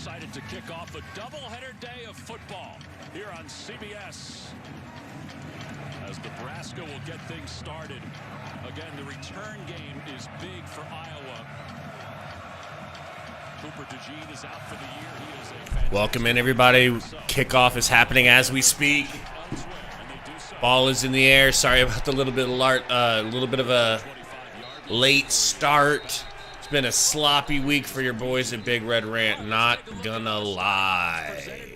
excited to kick off a doubleheader day of football here on CBS. As Nebraska will get things started. Again, the return game is big for Iowa. Cooper DeJean is out for the year. He is a fantastic. Welcome in, everybody. Kickoff is happening as we speak. Ball is in the air. Sorry about the little bit of a late start. It's been a sloppy week for your boys at Big Red Rant. Not gonna lie.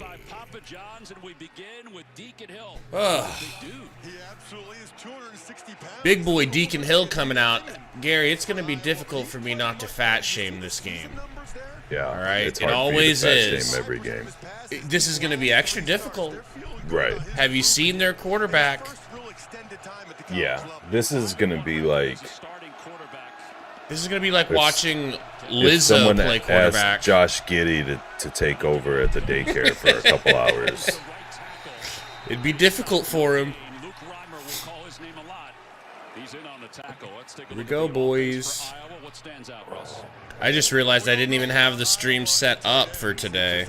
Big boy Deacon Hill coming out. Gary, it's gonna be difficult for me not to fat shame this game. Yeah, all right. It's it hard always for you to is. fat shame every game. This is gonna be extra difficult. Right. Have you seen their quarterback? Yeah. This is gonna be like. This is going to be like watching Lizzo play quarterback. Asked Josh Giddey to take over at the daycare for a couple hours. It'd be difficult for him. Here we go, boys. I just realized I didn't even have the stream set up for today.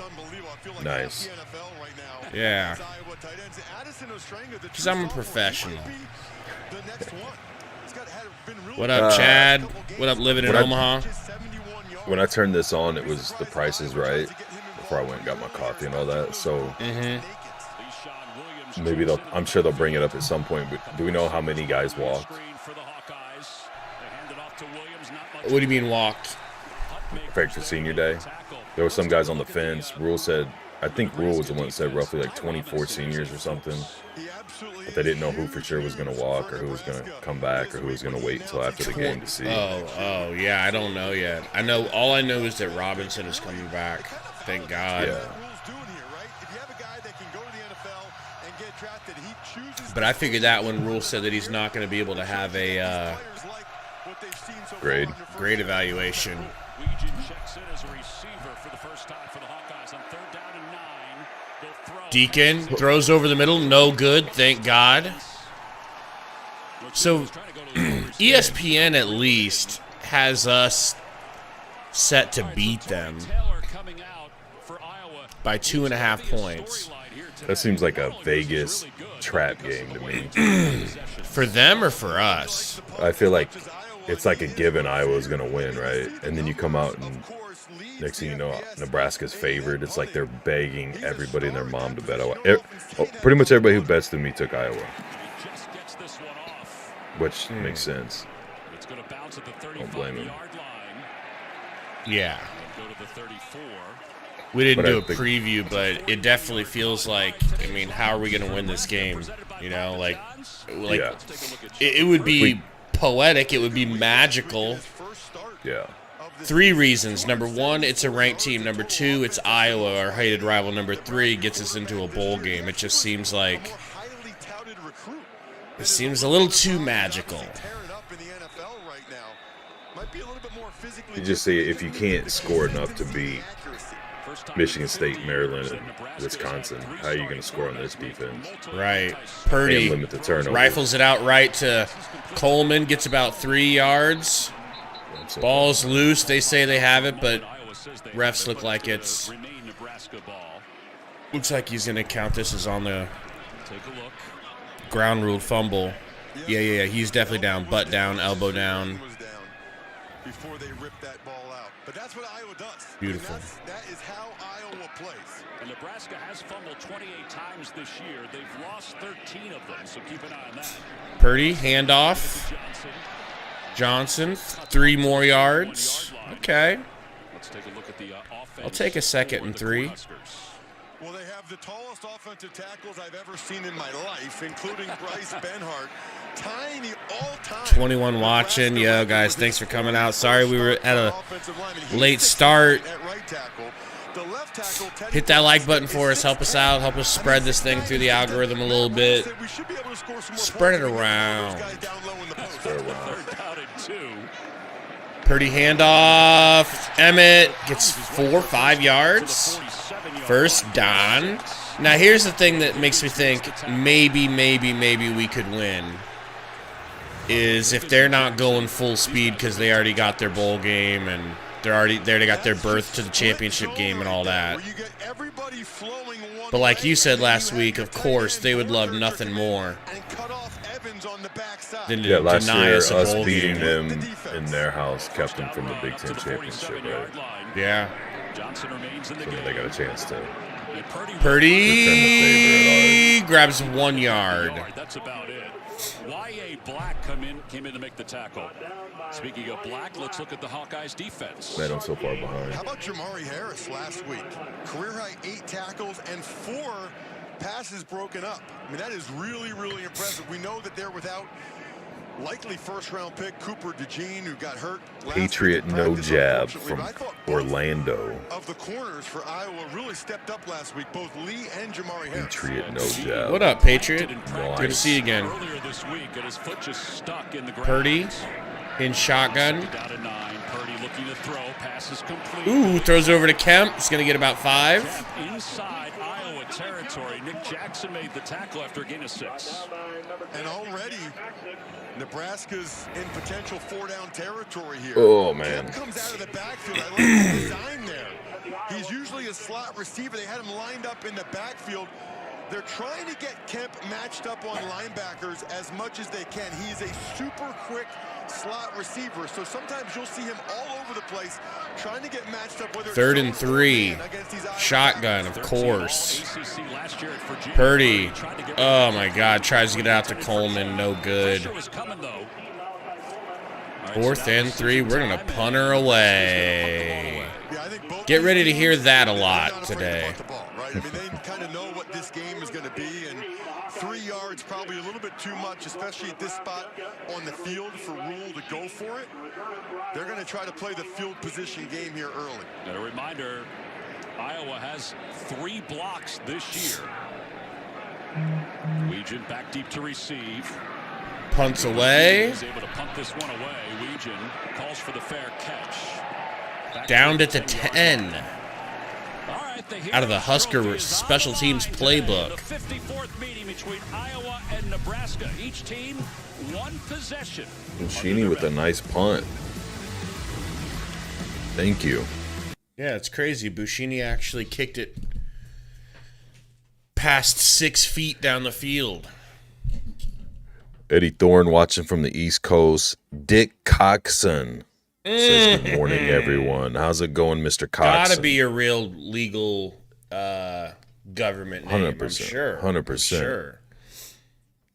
Nice. Yeah. Because I'm a professional. What up, Chad? What up, living in Omaha? When I turned this on, it was The Price is Right before I went and got my coffee and all that. So maybe I'm sure they'll bring it up at some point. But do we know how many guys walked? What do you mean walked? Compared to senior day, there were some guys on the fence. I think Rule was the one that said roughly like 24 seniors or something. But they didn't know who for sure was going to walk or who was going to come back or who was going to wait until after the game to see. Oh, yeah, I don't know yet. All I know is that Robinson is coming back. Thank God. Yeah. But I figured that when Rule said that he's not going to be able to have a grade evaluation. Deacon throws over the middle, no good, thank God. So ESPN at least has us set to beat them by 2.5 points. That seems like a Vegas trap game to me. For them or for us? I feel like it's like a given Iowa's going to win, right? And then you come out and next thing you know, Nebraska's favored. It's like they're begging everybody and their mom to bet Iowa. Pretty much everybody who bets with me took Iowa, which makes sense. Don't blame him. Yeah. We didn't do a preview, but it definitely feels like, how are we going to win this game? Yeah. It would be poetic. It would be magical. Yeah. 3 reasons. Number 1, it's a ranked team. Number 2, it's Iowa, our hated rival. Number 3, gets us into a bowl game. It just seems like it seems a little too magical. You just say if you can't score enough to beat Michigan State, Maryland, and Wisconsin, how are you going to score on this defense? Right. Purdy and limit the turnover. Rifles it out right to Coleman, gets about 3 yards. Ball's loose. They say they have it, but refs look like it's. Looks like he's going to count this as on the ground ruled fumble. Yeah. He's definitely down. Butt down, elbow down. Beautiful. That is how Iowa plays. And Nebraska has fumbled 28 times this year. They've lost 13 of them, so keep an eye on that. Purdy, handoff. Johnson, 3 more yards. Okay. Let's take a look at the offense. I'll take a 2nd and 3. Well, they have the tallest offensive tackles I've ever seen in my life, including Bryce Benhart. Tying the all-time 21 watching. Yo, guys, thanks for coming out. Sorry we were at a late start. Hit that like button for us. Help us out. Help us spread this thing through the algorithm a little bit. Spread it around. Purdy handoff. Emmett gets 4-5 yards. First down. Now, here's the thing that makes me think maybe we could win. Is if they're not going full speed because they already got their bowl game and They're already there. They got their berth to the championship game and all that. But like you said last week, of course, they would love nothing more than to last deny year, us a bowl beating game. them in their house kept them from the Big Ten championship, right? Yeah. So then they got a chance to Purdy grabs 1 yard. That's about it. Y.A. Black came in to make the tackle. Speaking of Black, let's look at the Hawkeyes defense. Man, I'm so far behind. How about Jamari Harris last week? Career high 8 tackles and 4 passes broken up. I mean, that is really, really impressive. We know that they're without likely first-round pick Cooper DeJean, who got hurt. Patriot no jab from Orlando. Of the corners for Iowa really stepped up last week. Both Lee and Jamari Harris. Patriot no jab. What up, Patriot? Nice. Good to see you again. Earlier this week, and his foot just stuck in the ground. Purdy in shotgun. Down to 9. Purdy looking to throw. Pass is complete. Ooh, throws over to Kemp. He's going to get about 5. Inside Iowa territory. Nick Jackson made the tackle after a gain of 6. And already, Nebraska's in potential 4-down territory here. Oh, man. Kemp comes out of the backfield. I like the design there. He's usually a slot receiver. They had him lined up in the backfield. They're trying to get Kemp matched up on linebackers as much as they can. He's a super quick slot receiver, so sometimes you'll see him all over the place trying to get matched up. 3rd and 3. Shotgun, of course. Purdy. Oh, my God. Tries to get out to Coleman. No good. 4th and 3. We're going to punt her away. Get ready to hear that a lot today. I mean, they kind of know what this game is going to be, and 3 yards probably a little bit too much, especially at this spot on the field for Rule to go for it. They're going to try to play the field position game here early. And a reminder, Iowa has 3 blocks this year. Weegan back deep to receive. Punts away. He's able to punt this one away. Weegan calls for the fair catch. Down at the 10. Out of the Husker special teams playbook. The 54th meeting between Iowa and Nebraska. Each team 1 possession. Bushini with a nice punt. Thank you. Yeah, it's crazy. Bushini actually kicked it past 6 feet down the field. Eddie Thorne watching from the East Coast. Dick Coxon says, good morning, everyone. How's it going, Mr. Coxon? Gotta be a real legal government name, 100%, I'm sure. 100%. Sure.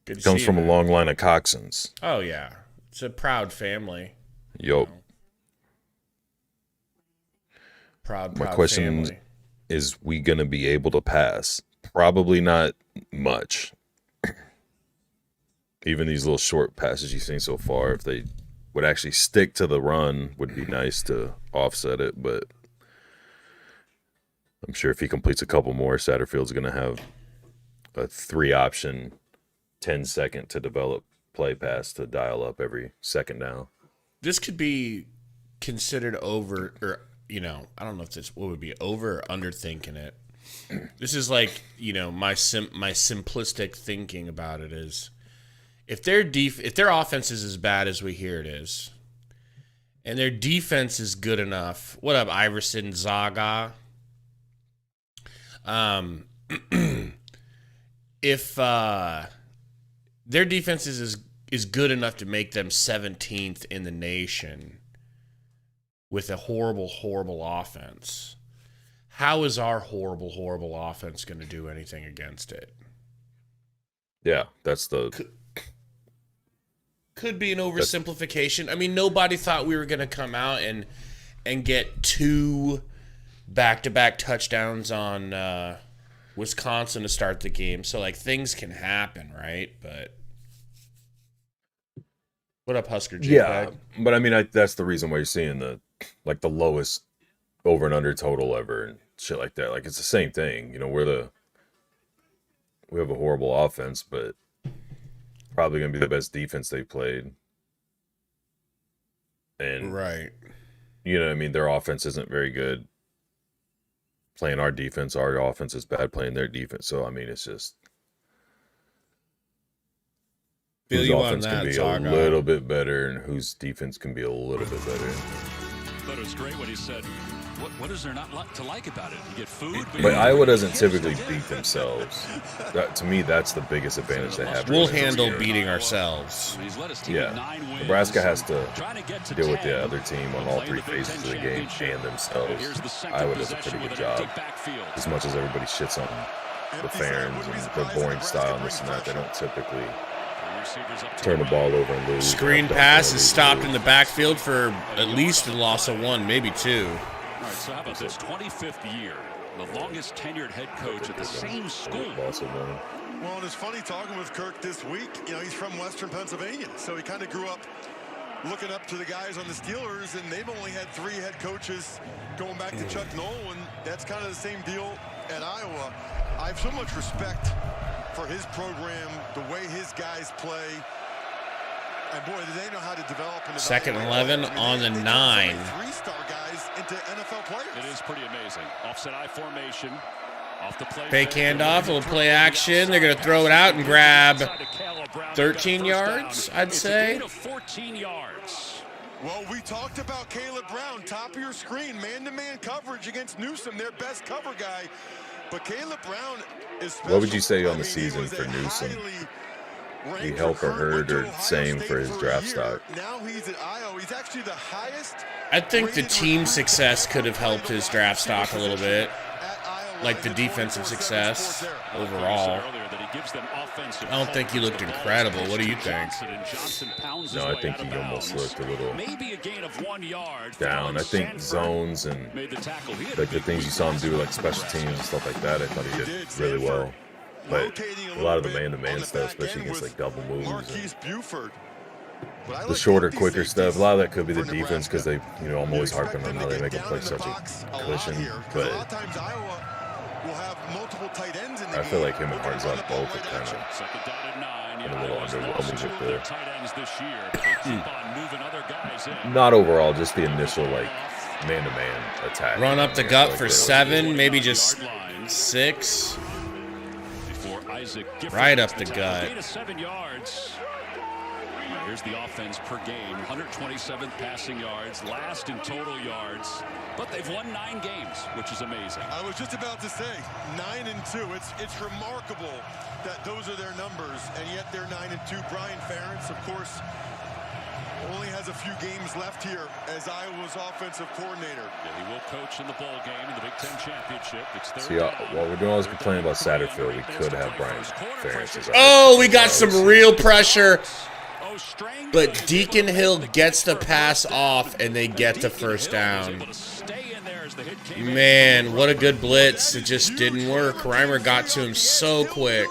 Good to Comes see from you, a man. long line of Coxons. Oh, yeah. It's a proud family. Yup. Proud My question family. is, we going to be able to pass? Probably not much. Even these little short passes you've seen so far, if they would actually stick to the run, would be nice to offset it. But I'm sure if he completes a couple more, Satterfield's going to have a 3-option, 10-second to develop play pass to dial up every second down. This could be considered over, or, you know, I don't know if this what would be over or underthinking it. This is like, you know, my simplistic thinking about it is, if their offense is as bad as we hear it is, and their defense is good enough, what up, Iverson, Zaga? If their defense is good enough to make them 17th in the nation with a horrible, horrible offense, how is our horrible, horrible offense going to do anything against it? Yeah, that's the... Could be an oversimplification. I mean, nobody thought we were going to come out and get 2 back-to-back touchdowns on Wisconsin to start the game. So, like, things can happen, right? But what up, Husker J? Yeah, but I mean, that's the reason why you're seeing the lowest over and under total ever and shit like that. Like, it's the same thing. You know, we have a horrible offense, but probably going to be the best defense they played. And, right. You know what I mean? Their offense isn't very good playing our defense. Our offense is bad playing their defense. So, I mean, it's just... Feel whose you offense on that, can be Zaga. a little bit better and whose defense can be a little bit better. thought it was great when he said, what is there not to like about it? You get food. But Iowa doesn't typically beat themselves. To me, that's the biggest advantage they have. We'll handle beating ourselves. Yeah. Nebraska has to deal with the other team on all three phases of the game and themselves. Iowa does a pretty good job. As much as everybody shits on the Ferns and their boring style and this and that, they don't typically turn the ball over and lose. Screen pass is stopped in the backfield for at least a loss of 1, maybe 2. All right, so how about this 25th year, the longest tenured head coach at the same school. Loss of 1. Well, and it's funny talking with Kirk this week. You know, he's from Western Pennsylvania, so he kind of grew up looking up to the guys on the Steelers, and they've only had 3 head coaches going back to Chuck Noll, and that's kind of the same deal at Iowa. I have so much respect for his program, the way his guys play. And boy, do they know how to develop. Second 11 on the 9. 3-star guys into NFL players. It is pretty amazing. Offset I formation. Off the play. Fake handoff, a little play action. They're going to throw it out and grab 13 yards, I'd say. 14 yards. Well, we talked about Caleb Brown, top of your screen, man-to-man coverage against Newsome, their best cover guy. But Caleb Brown is special. What would you say on the season for Newsome? He help or hurt or same for his draft stock? Now he's at Iowa. He's actually the highest. I think the team success could have helped his draft stock a little bit. Like the defensive success overall. I don't think he looked incredible. What do you think? No, I think he almost looked a little down. I think zones and like the things you saw him do, like special teams and stuff like that, I thought he did really well. But a lot of the man-to-man stuff, especially against like double moves and the shorter, quicker stuff, a lot of that could be the defense because they, you know, I'm always harping on how they make him play such a cushion. But I feel like him and Hartzell both are kind of a little underwhelming with the not overall, just the initial like man-to-man attack. Run up the gut for 7, maybe just 6. Right up the gut. Here's the offense per game, 127th passing yards, last in total yards, but they've won 9 games, which is amazing. I was just about to say 9-2. It's remarkable that those are their numbers, and yet they're 9-2. Brian Ferentz, of course, only has a few games left here as Iowa's offensive coordinator. Yeah, he will coach in the bowl game in the Big Ten Championship. It's See, while we're doing all this complaining about Satterfield, we could have Brian Ferentz. Oh, we got some real pressure. But Deacon Hill gets the pass off, and they get the first down. Man, what a good blitz. It just didn't work. Reimer got to him so quick.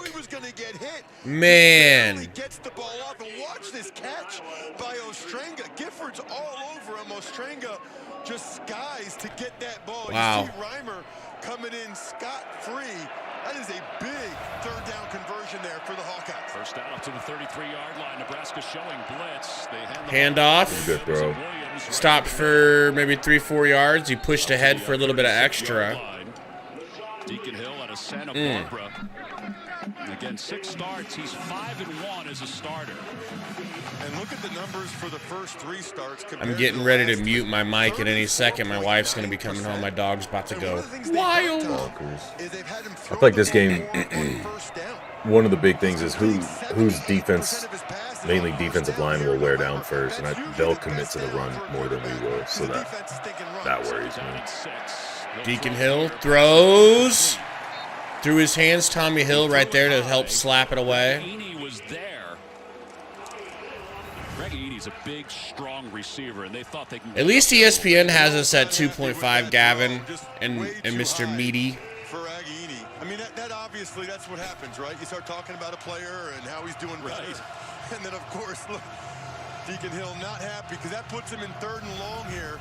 Man. Gets the ball off, and watch this catch by Ostrenga. Gifford's all over him. Ostrenga just skies to get that ball. Wow. You see Reimer coming in scot-free. That is a big third down conversion there for the Hawkeyes. First down up to the 33-yard line. Nebraska showing blitz. They hand off. Good throw. Stopped for maybe 3-4 yards. He pushed ahead for a little bit of extra. Deacon Hill out of Santa Barbara. Again, 6 starts. He's 5-1 as a starter. And look at the numbers for the first 3 starts. I'm getting ready to mute my mic at any second. My wife's going to be coming home. My dog's about to go wild. I feel like this game, one of the big things is whose defense, mainly defensive line, will wear down first, and they'll commit to the run more than we will. So that worries me. Deacon Hill throws through his hands. Tommy Hill right there to help slap it away. He's a big, strong receiver, and they thought they can. At least ESPN has us at 2.5, Gavin and Mr. Meaty. For Aghiini. I mean, that obviously that's what happens, right? You start talking about a player and how he's doing better. And then, of course, look, Deacon Hill not happy because that puts him in 3rd and long here.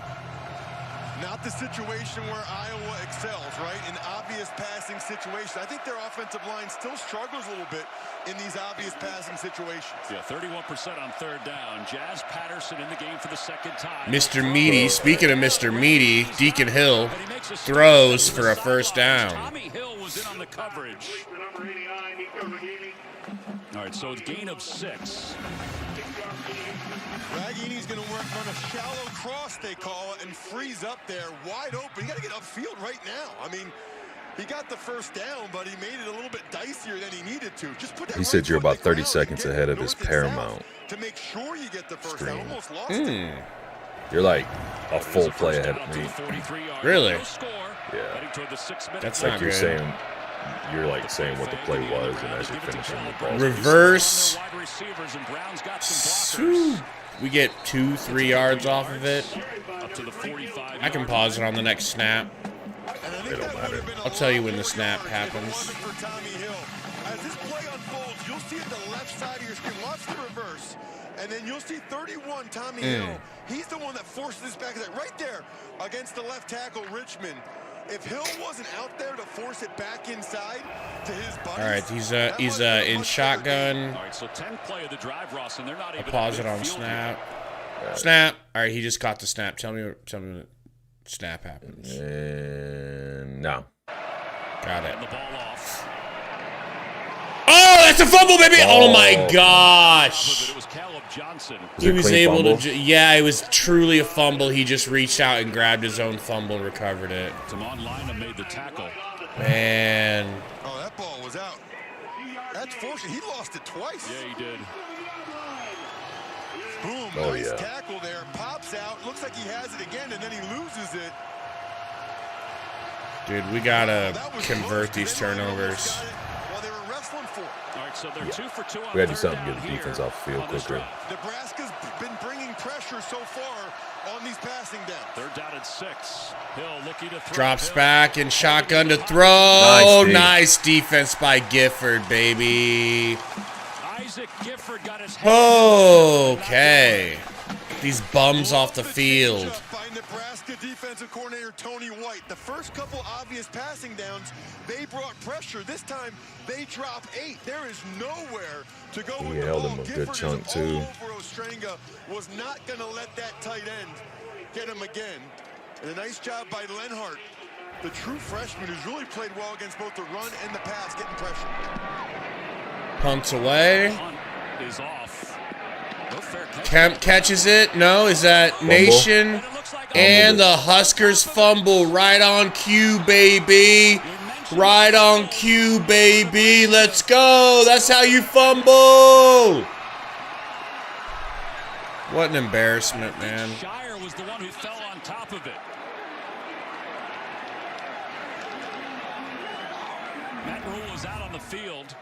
Not the situation where Iowa excels, right? An obvious passing situation. I think their offensive line still struggles a little bit in these obvious passing situations. Yeah, 31% on 3rd down. Jazz Patterson in the game for the 2nd time. Mr. Meaty, speaking of Mr. Meaty, Deacon Hill throws for a first down. Tommy Hill was in on the coverage. All right, so a gain of 6. Raghini's going to run a shallow cross, they call it, and freeze up there, wide open. You got to get upfield right now. I mean, he got the first down, but he made it a little bit dicier than he needed to. Just put that He said you're about 30 seconds ahead of his north and Paramount south to make sure you get the first stream. down. Almost lost it. You're like a full play ahead of me. Really? Yeah. That's Like not you're good. saying, you're like saying what the play was, and as you're finishing the ball. Reverse. Whew. We get 2-3 yards off of it. I can pause it on the next snap. It don't matter. I'll tell you when the snap happens. As this play unfolds, you'll see at the left side of your screen, watch the reverse, and then you'll see 31, Tommy Hill. He's the one that forces this back right there against the left tackle, Richmond. If Hill wasn't out there to force it back inside to his buddies. All right, he's in shotgun. All right, so 10 play of the drive, Ross, and they're not even I'll pause it on snap. Snap. All right, he just caught the snap. Tell me when snap happens. And no. Got it. And the ball off. Oh, that's a fumble, baby! Oh my gosh! It was Caleb Johnson. He was clean able fumble? to. Yeah, it was truly a fumble. He just reached out and grabbed his own fumble and recovered it. Damon Lynham made the tackle. Man. Oh, that ball was out. That's fortunate. He lost it twice. Yeah, he did. Boom. Oh, Nice yeah. tackle there. Pops out. Looks like he has it again, and then he loses it. Dude, we gotta That was convert close. these They might have turnovers. almost got it while they were wrestling for it. All right, so they're 2 for 2 on We gotta do third something to down get the defense here off the field on this quicker. drive. Nebraska's been bringing pressure so far on these passing downs. They're down at 6. Hill looking to throw. Drops Hill. back and shotgun to throw. Nice, D. Nice defense by Gifford, baby. Isaac Gifford got his Okay. These bums off the field. By Nebraska defensive coordinator Tony White. The first couple obvious passing downs, they brought pressure. This time, they drop 8. There is nowhere to go He with the held ball. him a good Gifford chunk, is too. all over Ostrenga. Was not going to let that tight end get him again. And a nice job by Lenhart, the true freshman who's really played well against both the run and the pass, getting pressure. Punts away. Punt is off. No fair catch. Kemp catches it. No, is that Nation? And it looks like And the Huskers fumble right on cue, baby. Right on cue, baby. Let's go. That's how you fumble. What an embarrassment, man. Shire was the one who fell on top of it. Matt Rule is out on the field.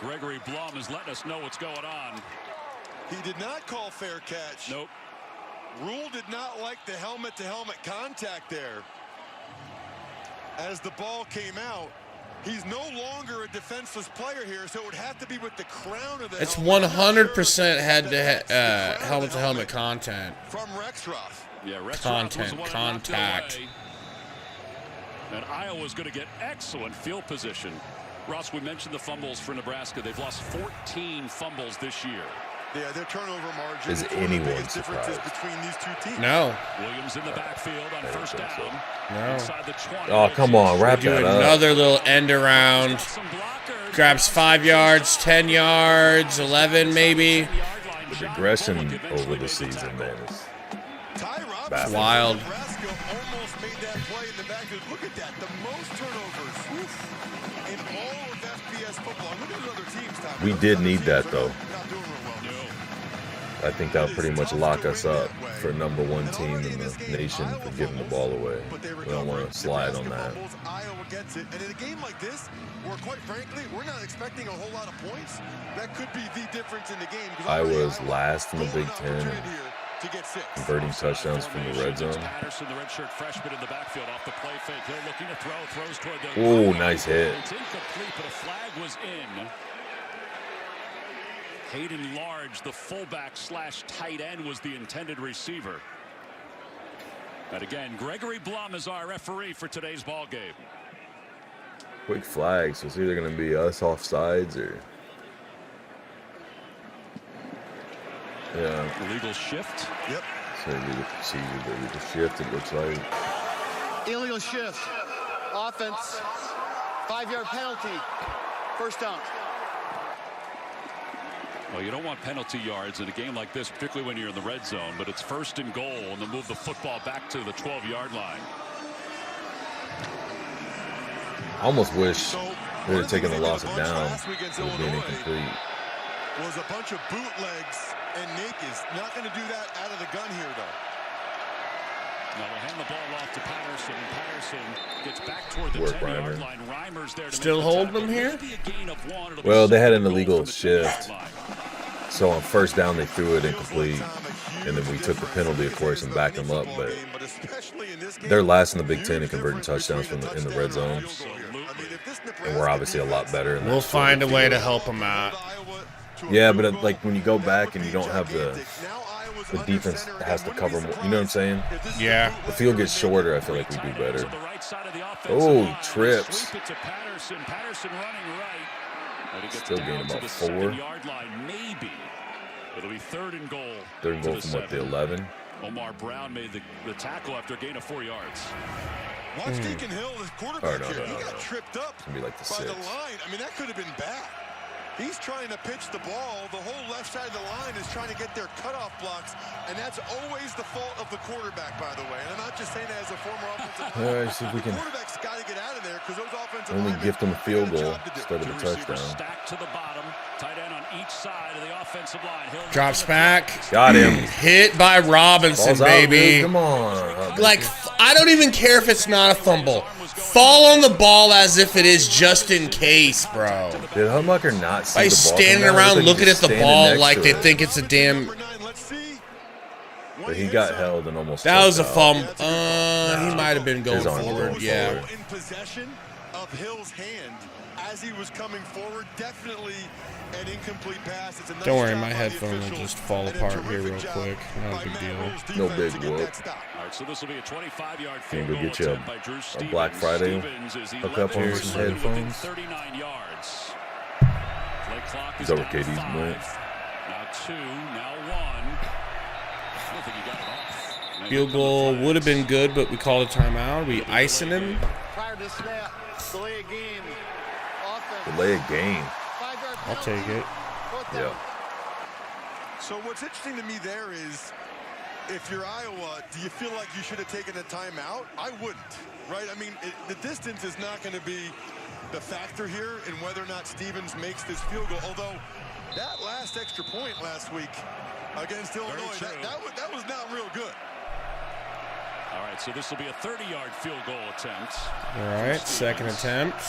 Gregory Blum is letting us know what's going on. He did not call fair catch. Nope. Rule did not like the helmet-to-helmet contact there. As the ball came out, he's no longer a defenseless player here, so it would have to be with the crown of the It's helmet. 100% helmet-to-helmet content. From Rexroth. Yeah, Rexroth Content, was the one who knocked it contact. away. And Iowa's going to get excellent field position. Ross, we mentioned the fumbles for Nebraska. They've lost 14 fumbles this year. Yeah, their turnover margin. Is one of the anyone biggest differences surprised? between these two teams. No. Williams in the backfield on first think so. down. No. Inside the 20. Oh, come on, wrap Do that up. another little end around. Some blockers. Grabs 5 yards, 10 yards, 11 maybe. The regression over the season, man. Is Ty Robinson That's wild. from Nebraska almost made that play in the backfield. Look at that. The most turnovers in all of FBS football. Look at the other teams, Ty. We did need that, though. Not doing real well. I think that'll pretty much lock us up for #1 team in the nation for giving the ball away. We don't want to slide on that. Iowa gets it. And in a game like this, where quite frankly, we're not expecting a whole lot of points, that could be the difference in the game. Iowa's last in the Big Ten and to get 6. converting touchdowns from the red zone. Patterson, the redshirt freshman in the backfield off the play fake. Hill looking to throw, throws toward the. Ooh, nice hit. It's incomplete, but a flag was in. Hayden Large, the fullback / tight end, was the intended receiver. And again, Gregory Blum is our referee for today's ball game. Quick flag, so it's either going to be us off sides or... Yeah, Illegal shift. Yep. so illegal procedure, but illegal shift, it looks like. Illegal shift. Offense. 5-yard penalty. First down. Well, you don't want penalty yards in a game like this, particularly when you're in the red zone, but it's 1st and goal, and they'll move the football back to the 12-yard line. I almost wish they would have taken the loss of down. It would be incomplete. Was a bunch of bootlegs, and Nick is not going to do that out of the gun here, though. Now they'll hand the ball off to Patterson, and Patterson gets back toward the 10-yard line. Reimer's there to still holding them here? Well, they had an illegal shift. So on 1st down, they threw it incomplete. And then we took the penalty, of course, and backed them up. But they're last in the Big Ten in converting touchdowns in the red zone. And we're obviously a lot better. In we'll find a way to help them out. Yeah, but like when you go back and you don't have the defense has to cover more. You know what I'm saying? Yeah. The field gets shorter. I feel like we do better. Oh, trips. Still gain about 4. It'll be 3rd and goal. 3rd and goal from what, the 11? Omar Brown made the tackle after a gain of 4 yards. Watch Deacon Hill, the quarterback here. He got tripped up by the 6. line. I mean, that could have been bad. He's trying to pitch the ball. The whole left side of the line is trying to get their cutoff blocks, and that's always the fault of the quarterback, by the way. And I'm not just saying that as a former offensive player. All right, see if we can quarterback's got to get out of there because those offensive only gift them a field goal instead of a touchdown. Stacked to the bottom, tight end on each side of the offensive line. Drops back. Got him. Hit by Robinson, Ball's baby. Out, come on. Like, I don't even care if it's not a fumble. Fall on the ball as if it is just in case, bro. Did Humbucker not see by the ball? standing around looking at the ball like they think it's a damn. But he got held and almost. That was a fumble. He might have been going forward. Yeah. In possession of Hill's hand as he was coming forward, definitely an incomplete pass. It's a nice Don't worry, job my by the headphone will just fall apart here real quick. Not a big deal. No big whoop. So this will be a 25-yard Can field go goal get you a Black Friday hook up on some headphones. 39 yards. Play clock is over KD's point. Now 2, now 1. I don't think he got it off. Field goal would have been good, but we called a timeout. We icing him. Prior to snap, delay a game. Offense. Delay a game. I'll take it. Yeah. So what's interesting to me there is, if you're Iowa, do you feel like you should have taken a timeout? I wouldn't, right? I mean, the distance is not going to be the factor here in whether or not Stevens makes this field goal. Although that last extra point last week against Illinois, that was not real good. All right, so this will be a 30-yard field goal attempt. All right, second attempt.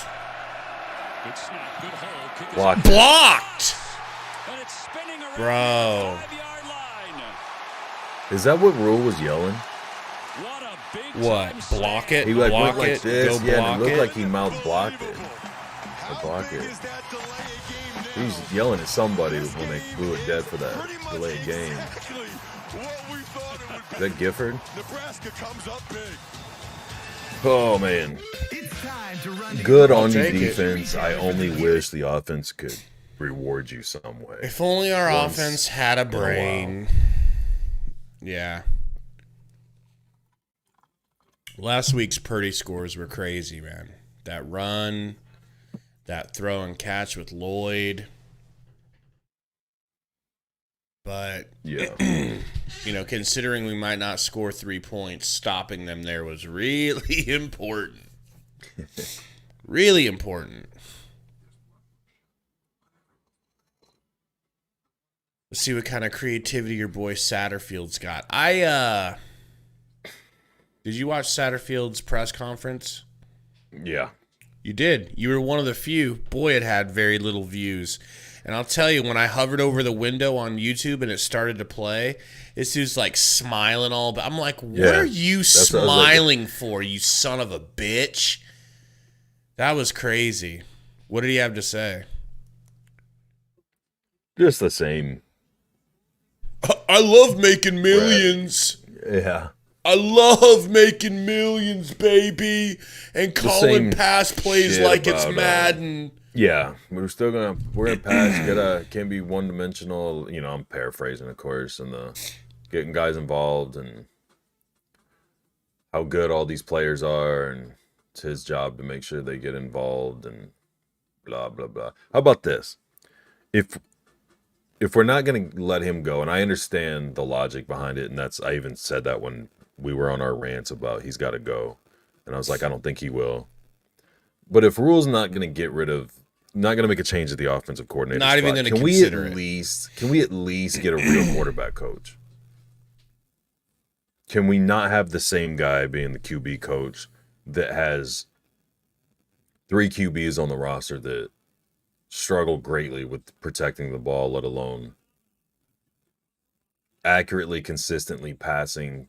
Good snap, good hole. Kick Blocked. Blocked. And it's spinning around Bro. the 5-yard line. Is that what Rule was yelling? What a big What? time Block save. it? He like Block went like it? this. Go Yeah, and block it looked it? like he mouth blocked it. Or block it. He was yelling at somebody when they blew it dead for that delayed game. Is that Gifford? Nebraska comes up big. Oh, man. Good on the take it. defense. I only wish the offense could reward you some way. If only our Once offense had a in a while. brain. Yeah. Last week's Purdy scores were crazy, man. That run, that throw and catch with Lloyd. But, Yeah. you know, considering we might not score 3 points, stopping them there was really important. Really important. Let's see what kind of creativity your boy Satterfield's got. Did you watch Satterfield's press conference? Yeah. You did. You were one of the few. Boy, it had very little views. And I'll tell you, when I hovered over the window on YouTube and it started to play, this dude's like smiling all about. I'm like, what are you That's what I was smiling for, you son of a bitch? That was crazy. What did he have to say? Just the same. I love making millions. Yeah. I love making millions, baby, and calling pass plays shit like it's about, Madden. Yeah, we're gonna pass. Can't be one dimensional. You know, I'm paraphrasing, of course, and getting guys involved and how good all these players are, and it's his job to make sure they get involved and blah blah blah. How about this? If if we're not going to let him go, and I understand the logic behind it, and I even said that when we were on our rants about he's got to go, and I was like, I don't think he will. But if Rule's not going to make a change at the offensive coordinator Not even spot, going to consider it. Can we at least get a real quarterback coach? Can we not have the same guy being the QB coach that has 3 QBs on the roster that struggle greatly with protecting the ball, let alone accurately, consistently passing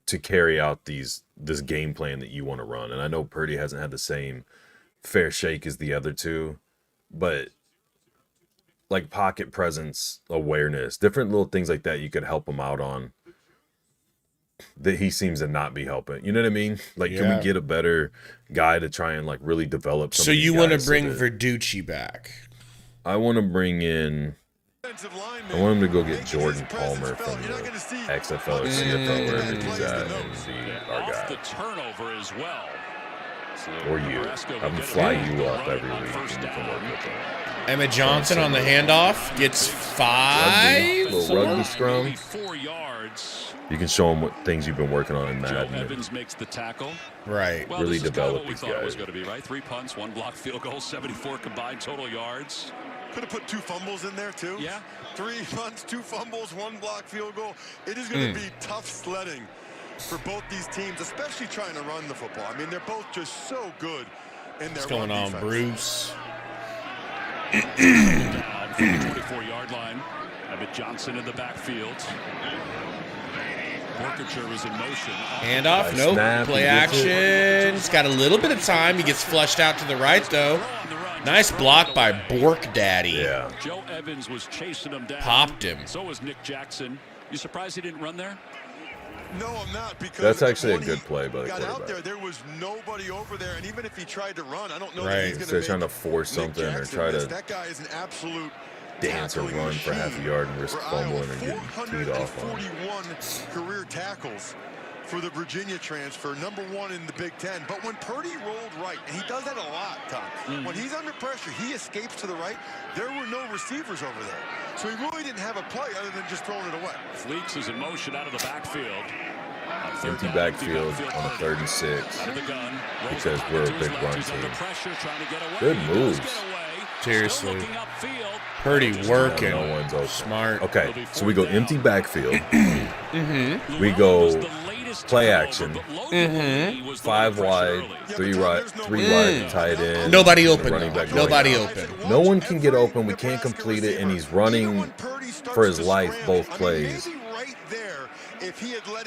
to carry out this game plan that you want to run? And I know Purdy hasn't had the same fair shake as the other two, but like pocket presence, awareness, different little things like that you could help him out on that he seems to not be helping. You know what I mean? Like, Can we get a better guy to try and like really develop some So of these you want to guys bring Verducci back? I want to bring in I want him to go get Jordan Palmer from the XFL or CFL, wherever he's at, and be our guy. The turnover as well. Or you. I'm gonna fly you up every week and you can work with him. Emmett Johnson on the handoff gets 5. Little rugby scrum. 4 yards. You can show them what things you've been working on in Madden. Evans makes the tackle. Right. Well, really this is develop kind of what we these thought it was guys. going to be, right? 3 punts, 1 blocked field goal, 74 combined total yards. Could have put 2 fumbles in there, too. Yeah. 3 punts, 2 fumbles, 1 block field goal. It is going to be tough sledding for both these teams, especially trying to run the football. I mean, they're both just so good in their What's going on, defense. Bruce? Down from the 24-yard line. Emmett Johnson in the backfield. Porkature is in motion. Handoff, Nice nope. snap, Play he gets it. action. He's got a little bit of time. He gets flushed out to the right, though. Nice block by Bork Daddy. Yeah. Joe Evans was chasing him down. Popped him. So was Nick Jackson. You surprised he didn't run there? No, I'm not, because That's actually a when good he play by the got out quarterback. there was nobody over there, and even if he tried to run, I don't know Right. that he's going So they're trying to make force Nick something or Jackson try miss. to That guy is an absolute dance or tackling run for half a machine yard and risk for Iowa. fumbling and getting teed off on. 441 career tackles for the Virginia transfer, #1 in the Big Ten. But when Purdy rolled right, and he does that a lot, Tom, when he's under pressure, he escapes to the right. There were no receivers over there. So he really didn't have a play other than just throwing it away. Fleeks is in motion out of the backfield. Empty backfield on a 3rd and 6 Out of the gun. because we're a big run He's under team. pressure, trying to get away. Good He does moves. get away. Seriously. Still looking upfield. Purdy working. No one's open. Smart. Okay, so we go empty backfield. We go play action. 5 wide, 3 right, 3 wide, tight end. Nobody and open, running though. back going Nobody out. open. No one can get open. We can't complete it, and he's running for his life both plays.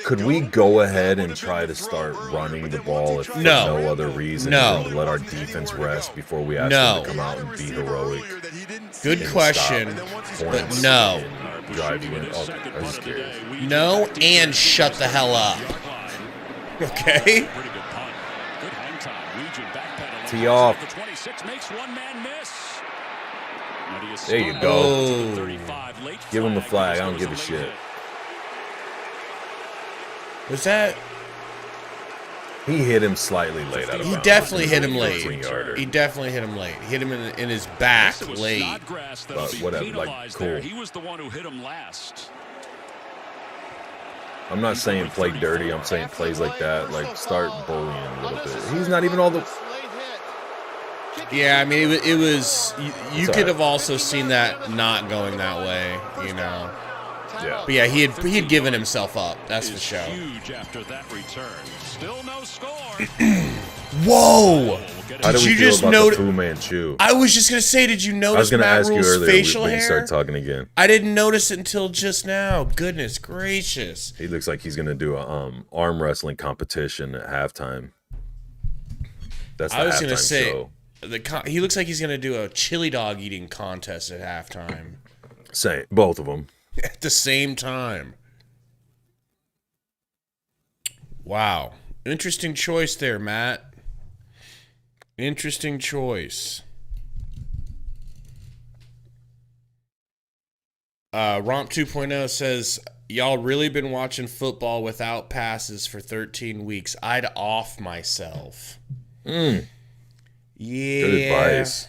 Could we go ahead and try to start running the ball if for No. no other reason? No. than to let our defense rest before we ask No. them to come out and be heroic. Good and question, stop but points no. and drive you in. Okay, I was scared. No, and shut the hell up. Okay? Pretty good punt. Good hang time. Region backpedaling. Tee off. The 26 makes one man miss. And he is There you spotted go. to the 35. Late Give him the flag. I don't This give a was shit. late Was that? He hit him slightly late out of He bounds. definitely hit him late. 15-yarder. He definitely hit him late. Hit him in his back hit. It was late. Snodgrass that'll But be whatever, like, penalized cool. there. He was the one who hit him last. I'm not saying play dirty. I'm saying plays like that. Like, start bullying a little bit. He's not even all the... Yeah, I mean, it was. You It's could alright. have also seen that not going that way, you know. Yeah. But yeah, he had given himself up. That's for Is sure. huge after that return. Still no score. Whoa! How Did do we you feel just about notice? the Fu Manchu? I was just gonna say, did you I was notice going to Matt ask you Rule's earlier facial when you hair? start talking again. I didn't notice it until just now. Goodness gracious! He looks like he's going to do a arm wrestling competition at halftime. That's the I was halftime gonna say show. he looks like he's gonna do a chili dog eating contest at halftime Same, both of them. at the same time. Wow, interesting choice there, Matt. Interesting choice. Romp 2.0 says, y'all really been watching football without passes for 13 weeks. I'd off myself. Yeah. Good advice.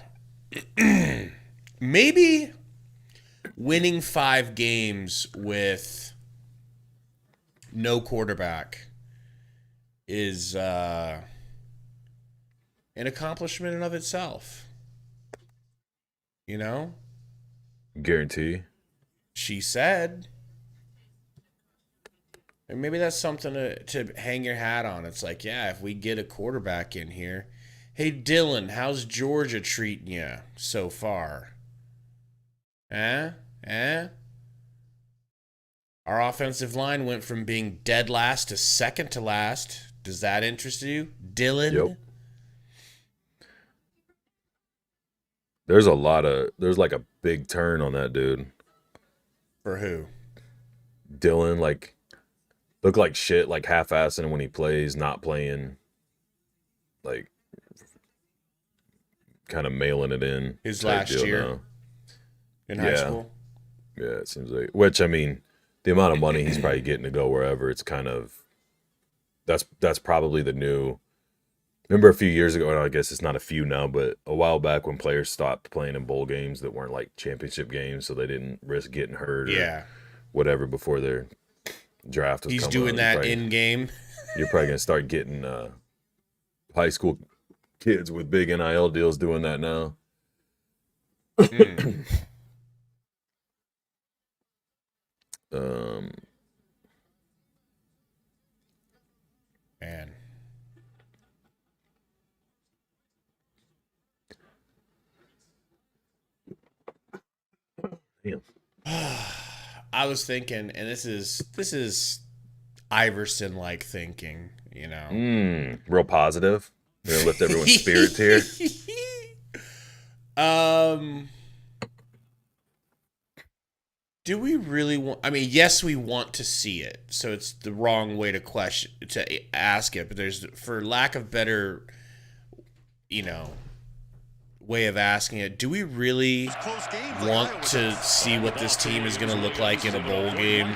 Maybe winning 5 games with no quarterback is an accomplishment in of itself. You know? Guarantee. She said. And maybe that's something to hang your hat on. It's like, yeah, if we get a quarterback in here. Hey, Dylan, how's Georgia treating you so far? Our offensive line went from being dead last to second to last. Does that interest you, Dylan? Yep. There's like a big turn on that dude. For who? Dylan, like, look like shit, like half-assing when he plays, not playing, like, kind of mailing it in. His last year now. In high school? Yeah, it seems like. Which, I mean, the amount of money he's probably getting to go wherever, it's kind of, that's probably the new. Remember a few years ago, and I guess it's not a few now, but a while back when players stopped playing in bowl games that weren't like championship games, so they didn't risk getting hurt or whatever before their draft was He's coming doing out. that in-game. You're probably going to start getting high school kids with big NIL deals doing that now. Man. Damn. I was thinking, and this is Iverson-like thinking, you know. Real positive. We're gonna lift everyone's spirits here. Do we really want? I mean, yes, we want to see it. So it's the wrong way to ask it. But there's, for lack of better, way of asking it, do we really want to see what this team is going to look like in a bowl game?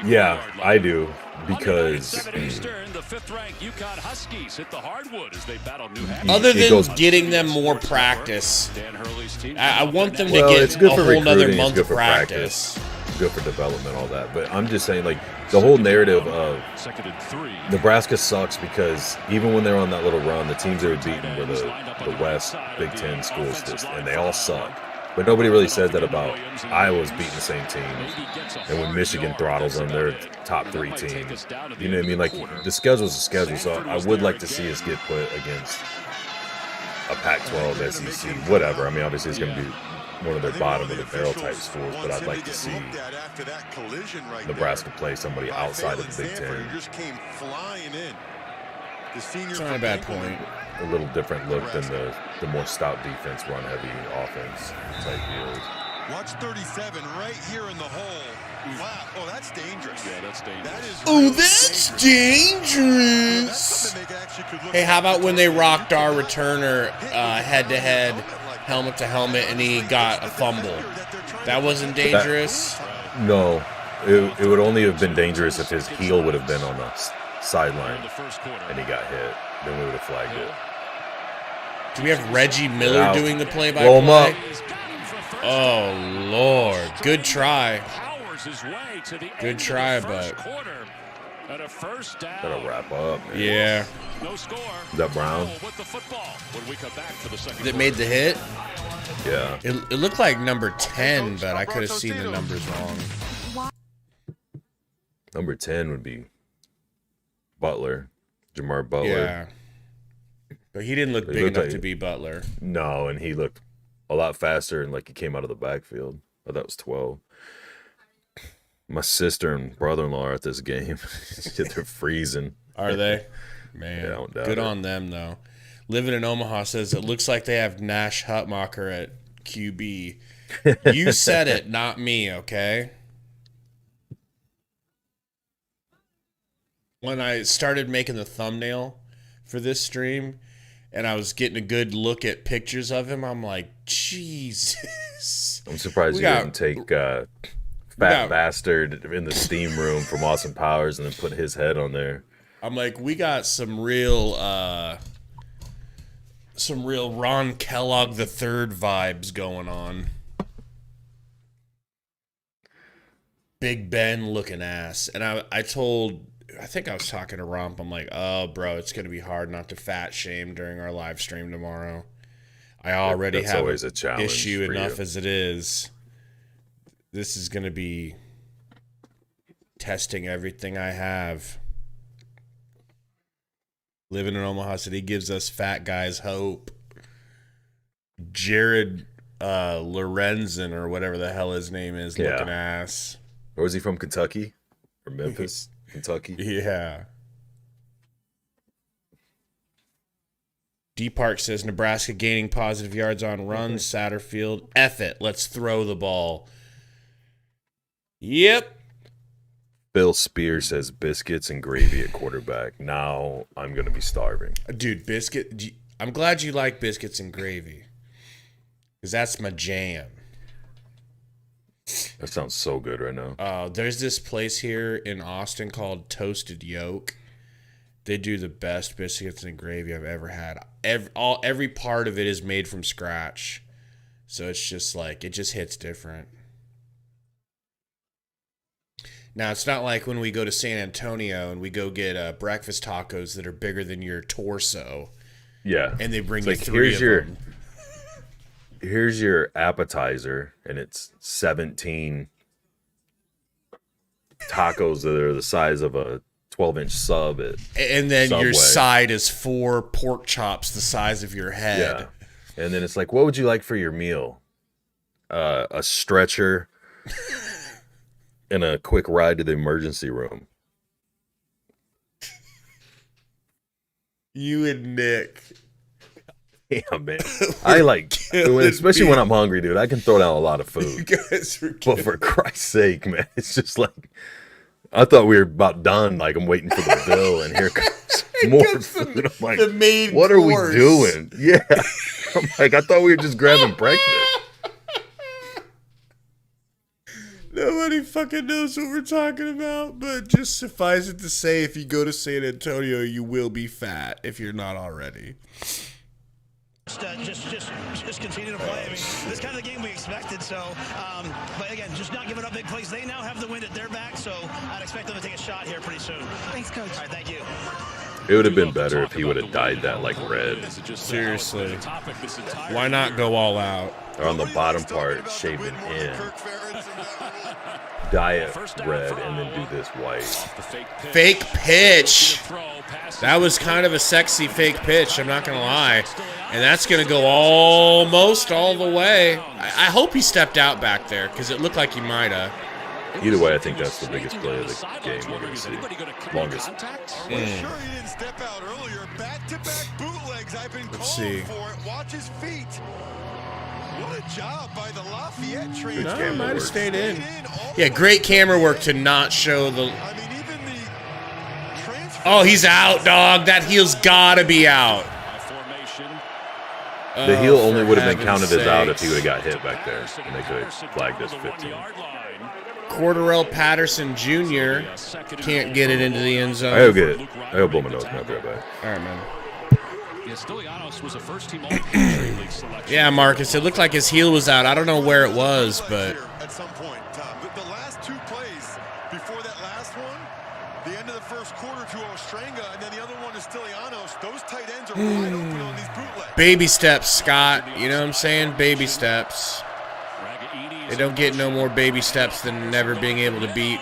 Yeah, I do, because other than getting them more practice, I want them to get a whole nother month of practice. Good for development, all that. But I'm just saying, like, the whole narrative of Nebraska sucks because even when they're on that little run, the teams they were beating were the West Big Ten schools, and they all suck. But nobody really says that about Iowa's beating the same teams. And when Michigan throttles them, they're top 3 teams. You know what I mean? Like, the schedule's a schedule, so I would like to see us get put against a Pac-12, SEC, whatever. I mean, obviously it's going to be one of their bottom of the barrel type schools, but I'd like to see Nebraska play somebody outside of the Big Ten. It's not a bad point. A little different look than the more stout defense, run heavy offense type deals. Watch 37 right here in the hole. Wow. Oh, that's dangerous. Yeah, that's dangerous. That's dangerous. Hey, how about when they rocked our returner head-to-head, helmet-to-helmet, and he got a fumble? That wasn't dangerous? No. It would only have been dangerous if his heel would have been on the sideline and he got hit. Then we would have flagged it. Do we have Reggie Miller doing the play-by-play? Oh, Lord. Good try. Good try, but... Gotta wrap up, man. Yeah. Is that Brown? That made the hit? Yeah. It looked like number 10, but I could have seen the numbers wrong. Number 10 would be Butler. Jamar Butler. Yeah. But he didn't look big enough to be Butler. No, and he looked a lot faster and like he came out of the backfield. Oh, that was 12. My sister and brother-in-law are at this game. They're freezing. Are they? Man, yeah, I don't doubt good it. on them, though. Living in Omaha says it looks like they have Nash Hutmacher at QB. You said it, not me, okay? When I started making the thumbnail for this stream and I was getting a good look at pictures of him, I'm like, Jesus. I'm surprised you didn't take Fat Bastard in the steam room from Austin Powers and then put his head on there. I'm like, we got some real Ron Kellogg the Third vibes going on. Big Ben looking ass. And I think I was talking to Rump. I'm like, oh, bro, it's going to be hard not to fat shame during our live stream tomorrow. I already That's have always a challenge issue for enough you. as it is. This is going to be testing everything I have. Living in Omaha City gives us fat guys hope. Jared Lorenzen, or whatever the hell his name is, looking ass. Or was he from Kentucky? Or Memphis, Kentucky? Yeah. D Park says Nebraska gaining positive yards on runs. Satterfield, F it. Let's throw the ball. Yep. Bill Spears says biscuits and gravy at quarterback. Now I'm going to be starving. Dude, I'm glad you like biscuits and gravy. Because that's my jam. That sounds so good right now. There's this place here in Austin called Toasted Yolk. They do the best biscuits and gravy I've ever had. Every part of it is made from scratch. So it's just like, it just hits different. Now, it's not like when we go to San Antonio and we go get breakfast tacos that are bigger than your torso. Yeah. And they bring It's you like, three of them. Here's your appetizer, and it's 17 tacos that are the size of a 12-inch sub at And then Subway. your side is 4 pork chops the size of your head. Yeah. And then it's like, what would you like for your meal? A stretcher and a quick ride to the emergency room. You and Nick. Yeah, man. I especially when I'm hungry, dude. I can throw down a lot of You food. guys are But for Christ's sake, man, it's just like, I thought we were about done. Like, I'm waiting for the bill, and here comes more food. I'm like, the main what course. are we doing? Yeah. I'm like, I thought we were just grabbing breakfast. Nobody fucking knows what we're talking about, but just suffice it to say, if you go to San Antonio, you will be fat if you're not already. Just continue to play. I mean, this is kind of the game we expected. So, but again, just not giving up big plays. They now have the wind at their back, so I'd expect them to take a shot here pretty soon. Thanks, Coach. All right, thank you. It would have been better if he would have dyed that like red. Seriously. Why not go all out? Or on the bottom part, shave it in. Dye it red and then do this white. Fake pitch. That was kind of a sexy fake pitch, I'm not going to lie. And that's going to go almost all the way. I hope he stepped out back there because it looked like he might have. Either way, I think that's the biggest play of the game we're going to see. Longest. Sure he didn't step out earlier. Back-to-back bootlegs. I've been calling for it. Watch his feet. What a job by the Lafayette train. No, he might have stayed in. Yeah, great camera work to not show the... I mean, even the transfer... Oh, he's out, dog. That heel's got to be out. The heel only would have been heaven's counted as out if sakes. he would have got hit back there. And they could have flagged us 15. Cordarrelle Patterson Jr. can't get it into the end zone. I hope get it. I hope Bowman knows not right back. All right, man. Stilianos was a first-team All-Country League selection. Yeah, Marcus, it looked like his heel was out. I don't know where it was, but... At some point, Tom. The last two plays before that last one, the end of the first quarter to Ostrenga, and then the other one to Stilianos, those tight ends are wide open on these bootlegs. Baby steps, Scott. You know what I'm saying? Baby steps. They don't get no more baby steps than never being able to beat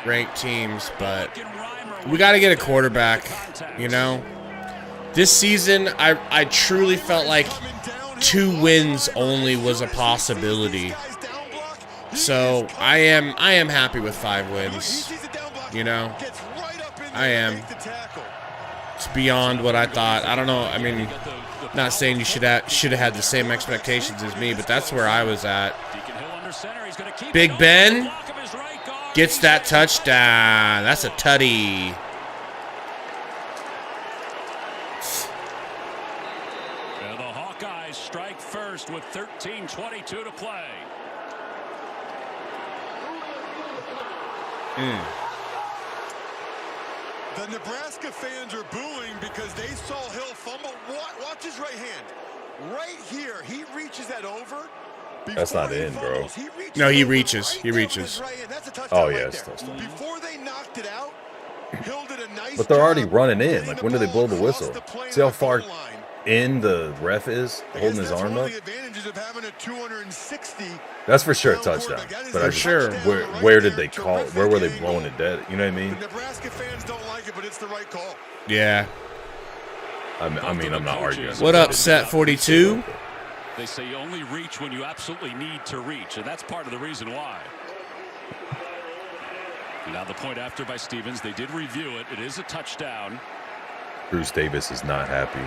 ranked teams, but we got to get a quarterback, you know? This season, I truly felt like 2 wins only was a possibility. So I am happy with 5 wins, you know? I am. It's beyond what I thought. I don't know. I mean, not saying you should have had the same expectations as me, but that's where I was at. Big Ben gets that touchdown. That's a tutty. And the Hawkeyes strike first with 13:22 to play. The Nebraska fans are booing because they saw Hill fumble. Watch his right hand. Right here, he reaches that over, That's not in, bro. No, he reaches. He reaches. Oh, yeah, it's touchdown. Before they knocked it out, Hill did a nice But they're already job running in. getting Like, the when do they ball blow the across whistle? the plane See how on the far goal line. in the ref is holding his arm up? The advantages of having a 260. That's for sure a touchdown. But I For sure. Where did they call it? Where were they blowing it dead? You know what I mean? The Nebraska fans don't like it, but it's the right call. Yeah. I mean, I'm not arguing. What up, Set 42? They say you only reach when you absolutely need to reach, and that's part of the reason why. Now the point after by Stevens. They did review it. It is a touchdown. Bruce Davis is not happy.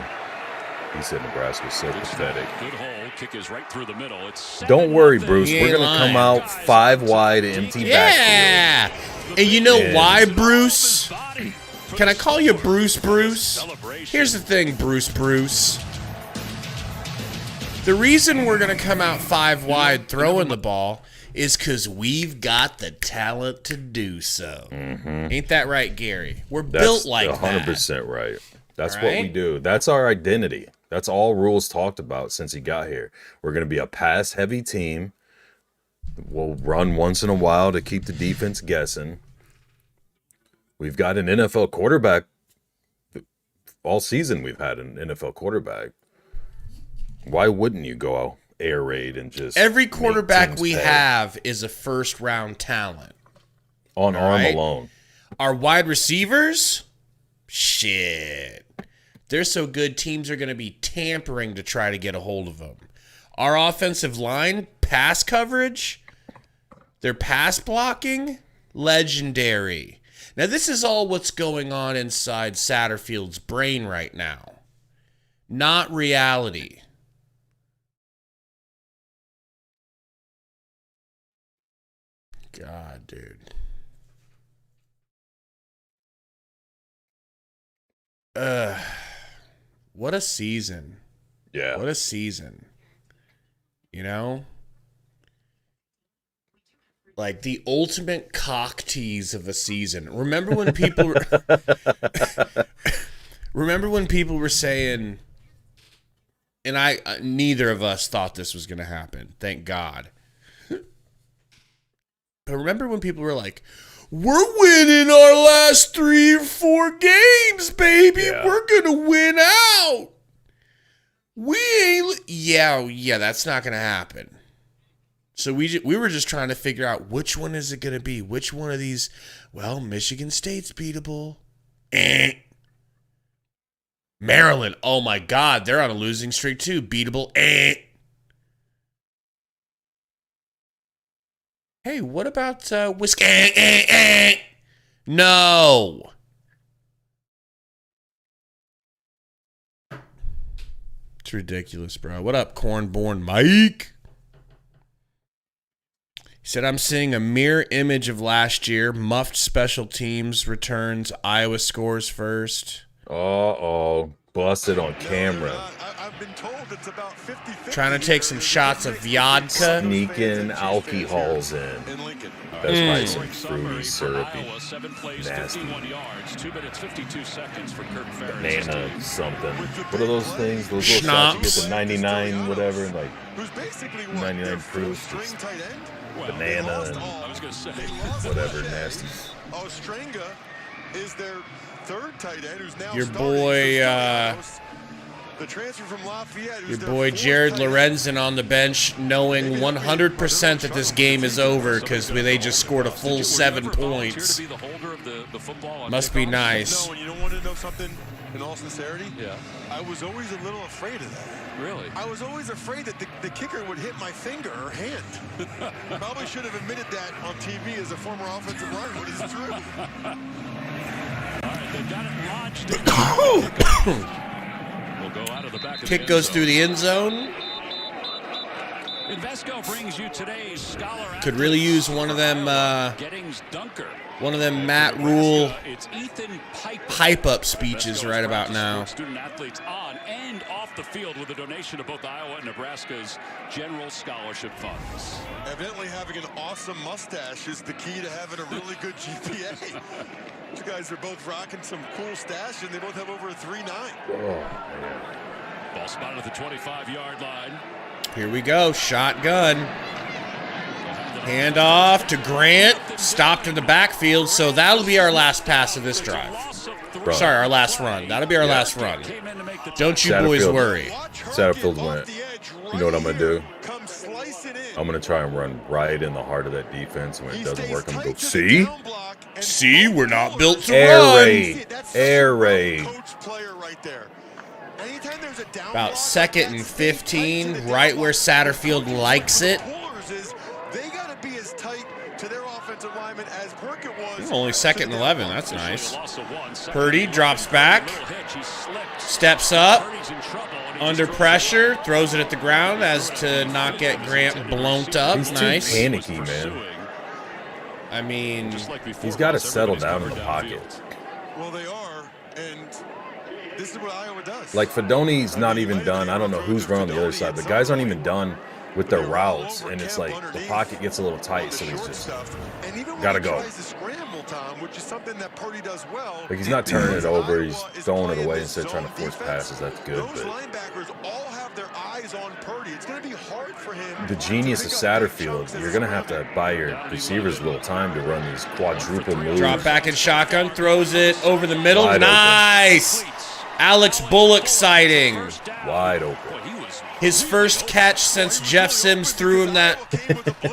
He said Nebraska's so pathetic. Good hole. Kick is right through the middle. It's Don't worry, 7-0. Bruce. We're going to come out 5 wide, empty backfield. Yeah. And you know why, Bruce? Can I call you Bruce? Here's the thing, Bruce. The reason we're going to come out 5 wide throwing the ball is because we've got the talent to do so. Mm-hmm. Ain't that right, Gary? We're built like 100% right. That's All what right? we do. That's our identity. That's all Rule's talked about since he got here. We're going to be a pass-heavy team. We'll run once in a while to keep the defense guessing. We've got an NFL quarterback. All season we've had an NFL quarterback. Why wouldn't you go air raid and just Every make quarterback teams we pay? have is a first-round talent. On arm right? alone. Our wide receivers, shit. They're so good, teams are going to be tampering to try to get a hold of them. Our offensive line, pass coverage, their pass blocking, legendary. Now, this is all what's going on inside Satterfield's brain right now. Not reality. God, dude. What a season. Yeah. What a season. You know? Like the ultimate cock tease of a season. Remember when people were saying, and I neither of us thought this was going to happen. Thank God. But remember when people were like, we're winning our last 3 or 4 games, baby. Yeah. We're going to win out. We ain't... Yeah, that's not going to happen. So we were just trying to figure out which one is it going to be. Which one of these... Well, Michigan State's beatable. Maryland. Oh, my God. They're on a losing streak, too. Beatable. Hey, what about Wisconsin? No. It's ridiculous, bro. What up, corn-born Mike? He said, I'm seeing a mirror image of last year. Muffed special teams returns. Iowa scores first. Uh-oh. Busted on camera. I've been told it's about 50-50. Trying to take some shots of vodka. Sneaking alcohols in. Lincoln. That's probably some fruity, syrupy, Iowa, 7 plays, nasty 51 yards, 2 minutes, 52 seconds for Kirk Ferentz. banana something. What are those things? Those little shots you get Schnapps. the 99 whatever, like Who's basically 99 proof, string just tight end. banana and I was going to say. whatever nasty. Ostrenga is their 3rd tight end, who's now Your starting boy, for the transfer from Lafayette. Your boy Jared Lorenzen on the bench, knowing 100% that this game is over because they just scored a full 7 points. Must be nice. No, and you don't want to know something in all sincerity? Yeah. I was always a little afraid of that. Really? I was always afraid that the kicker would hit my finger or hand. Probably should have admitted that on TV as a former offensive lineman, but it's true. All right, they've got it launched. Will go out of the back of Kick the goes end through the end zone. Invesco brings you today's scholar. Could really use one of them Gettings Dunker. one of them Matt Rule It's Ethan hype up speeches right about now. Student athletes on and off the field with a donation to both Iowa and Nebraska's general scholarship funds. Evidently having an awesome mustache is the key to having a really good GPA. You guys are both rocking some cool stash, and they both have over a 3.9. Oh, man. Ball spotted at the 25-yard line. Here we go. Shotgun. Hand off to Grant. Stopped in the backfield. So that'll be our last pass of this drive. Bro. Sorry, our last run. That'll be our last run. Don't you boys worry. Satterfield went. You know what I'm going to do? I'm going to try and run right in the heart of that defense. When it doesn't work, I'm going to go, see? See, we're not built to Air run. raid. Air raid. About 2nd and 15, right where Satterfield likes it. Only 2nd and 11. That's nice. Purdy drops back. Steps up. Under pressure. Throws it at the ground as to not get Grant blown up. He's nice. too panicky, man. I mean, he's got to settle down in the pocket. Well, they are, and this is what Iowa does. Like, Fedoni's not even done. I don't know who's running on the other side. The guys aren't even done with their routes, and it's like the pocket gets a little tight, so he's just gotta go. Like, he's not turning it over, he's throwing it away instead of trying to force passes. That's good, but the genius of Satterfield, you're gonna have to buy your receivers a little time to run these quadruple moves. drop back in shotgun, throws it over the middle. Wide nice. open. Alex Bullock sighting. Wide open. His first catch since Jeff Sims threw him that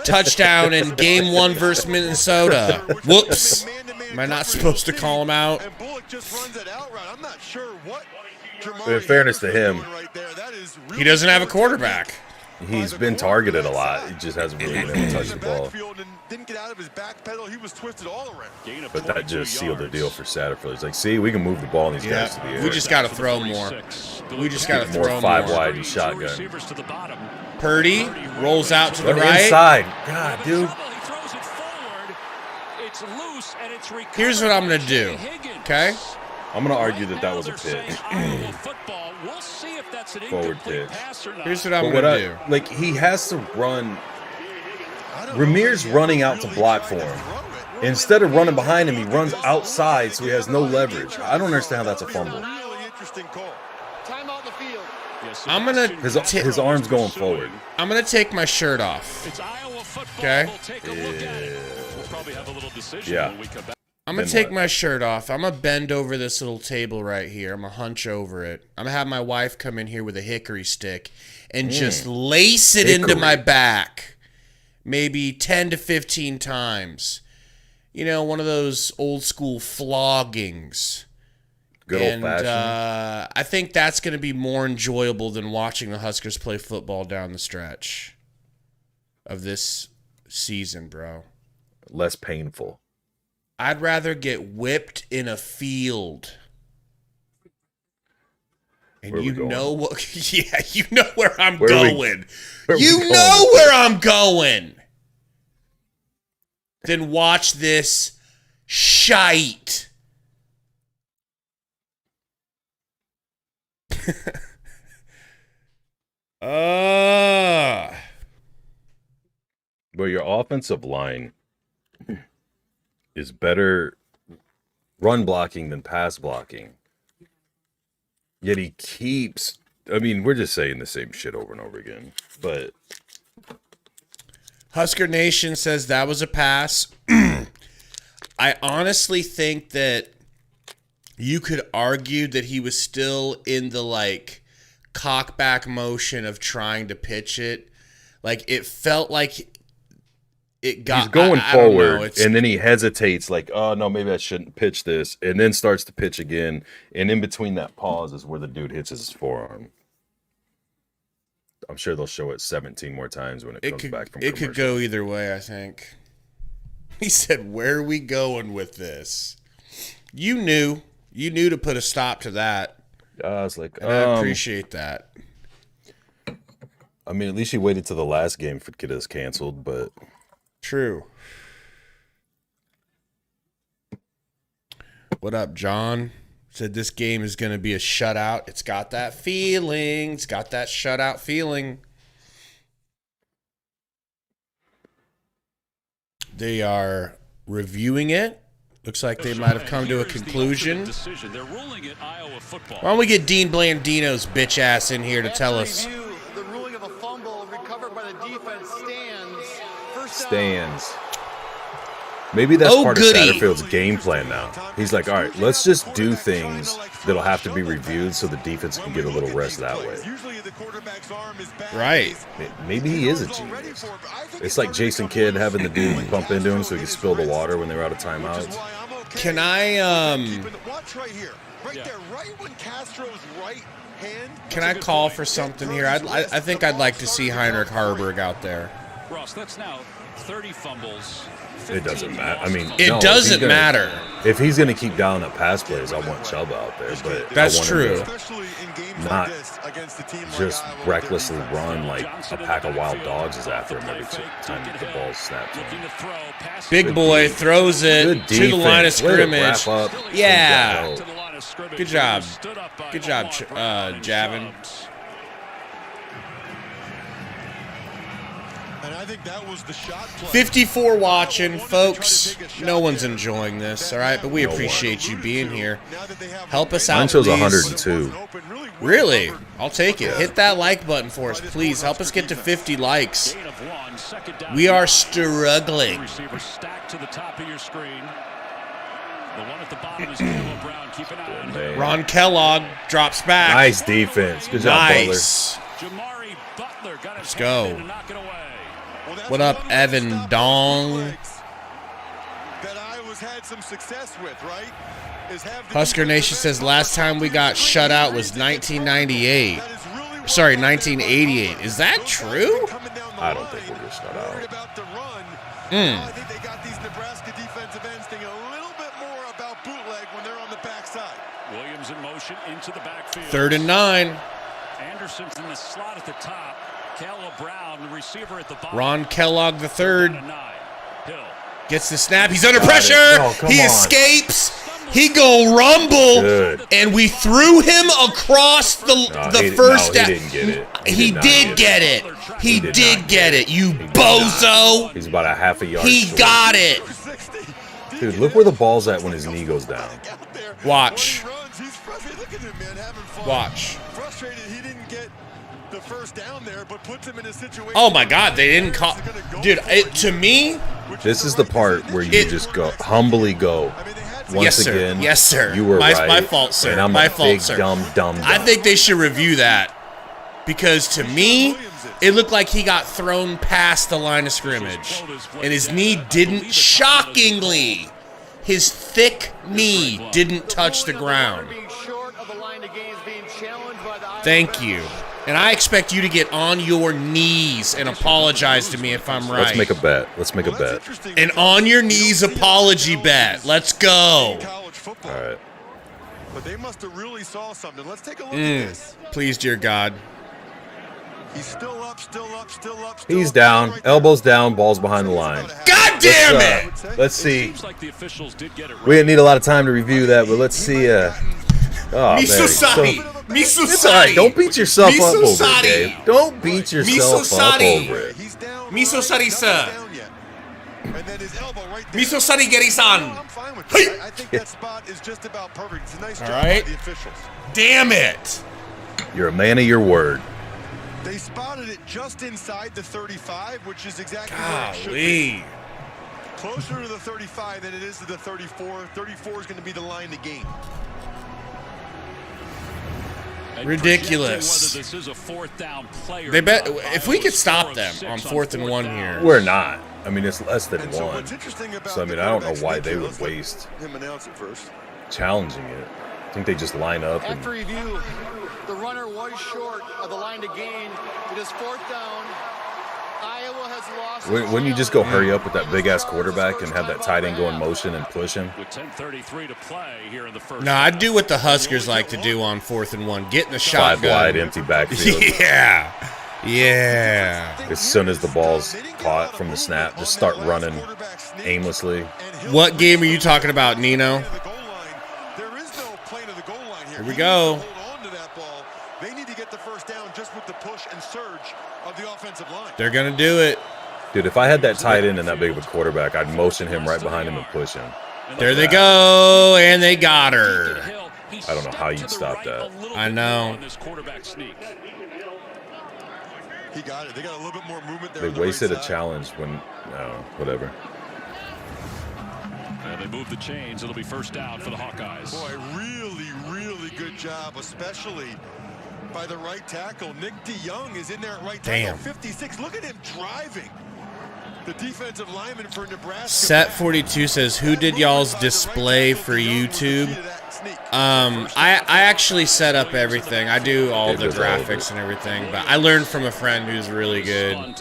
touchdown in Game 1 versus Minnesota. Whoops. Am I not supposed to call him out? In fairness to him, He doesn't have a quarterback. he's been targeted a lot. He just hasn't really been able to touch the ball. But that just sealed the deal for Satterfield. He's like, see, we can move the ball in these guys to the air. We just got to throw more. We just got to throw more. 5 wide and shotgun. Purdy rolls out to the right. Inside. God, dude. Here's what I'm going to do, okay? I'm going to argue that that was a pitch. Forward pitch. Here's what I'm going to do. Like, he has to run. Ramir's running out to block for him. Instead of running behind him, he runs outside, so he has no leverage. I don't understand how that's a fumble. I'm going to... His arm's going forward. I'm going to take my shirt off. Okay? Yeah. I'm going to take my shirt off. I'm going to bend over this little table right here. I'm going to hunch over it. I'm going to have my wife come in here with a hickory stick and just lace it into my back. Maybe 10 to 15 times. You know, one of those old school floggings. Good old-fashioned. I think that's going to be more enjoyable than watching the Huskers play football down the stretch of this season, bro. Less painful. I'd rather get whipped in a field. And you know what? Yeah, you know where I'm going. You know where I'm going. Then watch this shite. But your offensive line is better run blocking than pass blocking. Yet he keeps... I mean, we're just saying the same shit over and over again. But... Husker Nation says that was a pass. I honestly think that you could argue that he was still in the, like, cockback motion of trying to pitch it. Like, it felt like it got... He's going forward, and then he hesitates, like, oh, no, maybe I shouldn't pitch this, and then starts to pitch again, and in between that pause is where the dude hits his forearm. I'm sure they'll show it 17 more times when it comes back from commercial. It could go either way, I think. He said, where are we going with this? You knew. You knew to put a stop to that. I was like, and I appreciate that. I mean, at least he waited till the last game for get us canceled, but... True. What up, John? Said this game is going to be a shutout. It's got that feeling. It's got that shutout feeling. They are reviewing it. Looks like they might have come to a conclusion. Why don't we get Dean Blandino's bitch ass in here to tell us? The ruling of a fumble defense stands. First down. Stands. Maybe that's part goody. of Satterfield's game plan now. He's like, all right, let's just do things that'll have to be reviewed so the defense can get a little rest that way. Right. Maybe he is a genius. It's like Jason Kidd having the dude bump into him so he could spill the water when they were out of timeouts. Can I Can I call for something here? I think I'd like to see Heinrich Harburg out there. Ross, that's now 30 fumbles. It doesn't matter. I mean, It doesn't matter. If he's going to keep down the pass plays, I want Chubb out there. But That's I want true. him to not just recklessly run like a pack of wild dogs is after him every time the ball's snapped. Big boy throws it to the line of scrimmage. Yeah. Good job. Good job, Javin. And I think that was the shot play. 54 watching, folks. No one's enjoying this, all right? But we appreciate you being here. Help us out, Mine shows please. 102. Really? I'll take it. Hit that like button for us, please. Help us get to 50 likes. We are struggling. Receiver stacked to the top of your screen. The one at the bottom is Caleb Brown. Keep an eye on him. Ron Kellogg drops back. Nice defense. Good job, Nice. Jamari Butler got his Let's go. hand in to knock it away. What up, Evan Dong? That Iowa's had some success with, right? Husker Nation says last time we got shut out was 1998. Sorry, 1988. Is that true? I don't think we'll get shut out. I think they got these Nebraska defensive ends thinking a little bit more about bootleg when they're on the backside. Williams in motion into the backfield. 3rd and 9. Anderson's in the slot at the top. Caleb Brown, the receiver at the bottom. Ron Kellogg the 3rd. Hill. Gets the snap. He's under pressure. Oh, come He on. escapes. He go rumble. Good. And we threw him across the first No, down. he didn't get it. He not did get it. He did did not get it. You did bozo. He's about a half a yard He short. got it. Dude, look where the ball's at when his knee goes down. Watch. He's frustrated. Look at him, man, having fun. Watch. Frustrated he didn't get the first down there, but puts him in a situation. Oh my God, they didn't call. Dude, to me, This is the part where you just go humbly go. Once yes, sir. again, Yes, sir. You were right. My fault, sir. And I'm my a fault, big sir. dumb. I think they should review that because to me, it looked like he got thrown past the line of scrimmage, and his knee didn't. Shockingly, his thick knee didn't touch the ground. Thank you. And I expect you to get on your knees and apologize to me if I'm right. Let's make a bet. Let's make a bet. An on your knees apology bet. Let's go. All right. But they must have really saw something. Let's take a look at this. Please, dear God. He's still up. He's down. Elbows down. Balls behind the line. God damn it! Let's see. Seems like the officials did get it right. We didn't need a lot of time to review that, but let's see. Oh, man. Misosati. Misosati. It's all right. Don't beat yourself up over it, Misosati. Dave. Don't beat yourself up Misosati. over it. He's down. Misosati, sir. And then his elbow right there. Misosati Gerisan. I'm fine with that. I think that spot is just about perfect. It's a nice job right. by the officials. Damn it. You're a man of your word. They spotted it just inside the 35, which is exactly where it should be. Golly. Closer to the 35 than it is to the 34. 34 is going to be the line to gain. Ridiculous. Whether this is a 4th down play or They bet not, if we could Iowa's stop score of them 6 on 4th and 1 here. We're not. I mean, it's less than And so one. what's interesting about So, I mean, the I don't know quarterback's why nature, they would let's let waste him announce it first. challenging it. I think they just line up and After review, the runner was short of the line to gain. It is 4th down. Iowa has lost. wouldn't you just go hurry up with that big ass quarterback and have that tight end go in motion and push him? with 10:33 to play here in the first. No, I'd do what the Huskers like to do on 4th and 1. Get in the 5 shotgun. wide, empty backfield. Yeah. Yeah. As soon as the ball's caught from the snap, just start running aimlessly. What game are you talking about, Nino? There is no play to the goal line here. Here we go. Hold on to that ball. They need to get the first down just with the push and surge of the offensive line. They're going to do it. Dude, if I had that tight end and that big of a quarterback, I'd motion him right behind him and push him. There they go, and they got her. I don't know how you'd stop that. I know. He got it. They got a little bit more movement there. They wasted a challenge when, whatever. They move the chains. It'll be first down for the Hawkeyes. Boy, really, really good job, especially by the right tackle. Nick DeYoung is in there at right tackle. 56. Look at him driving. The defensive lineman for Nebraska. Set 42 says, who did y'all's display for YouTube? I actually set up everything. I do all the graphics and everything, but I learned from a friend who's really good.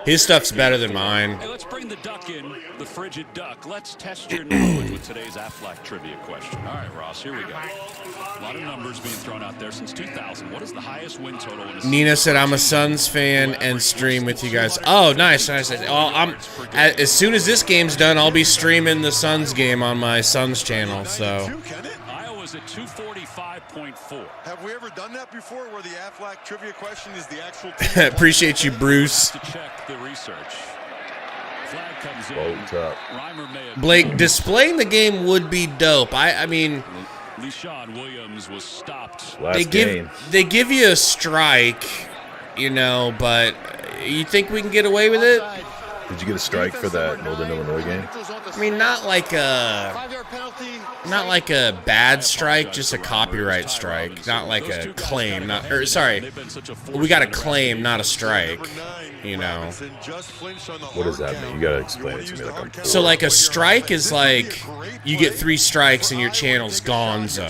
His stuff's better than mine. Hey, let's bring the duck in, the frigid duck. Let's test your knowledge with today's Aflac trivia question. All right, Ross, here we go. A lot of numbers being thrown out there since 2000. What is the highest win total in a season? Nina said, I'm a Suns fan and stream with you guys. Oh, nice. Well, as soon as this game's done, I'll be streaming the Suns game on my Suns channel. So Iowa's at 245.4. Have we ever done that before, where the Aflac trivia question is the actual team? Appreciate you, Bruce. To check the research. Flag comes in. Blake, displaying the game would be dope. I mean, LeSean Williams was stopped. they give you a strike, but you think we can get away with it? Did you get a strike for that Northern Illinois game? I mean, not like a bad strike, just a copyright strike. Not like a claim. We got a claim, not a strike. What does that mean? You gotta explain it to me. Like I'm poor. So like a strike is like you get 3 strikes and your channel's gonzo.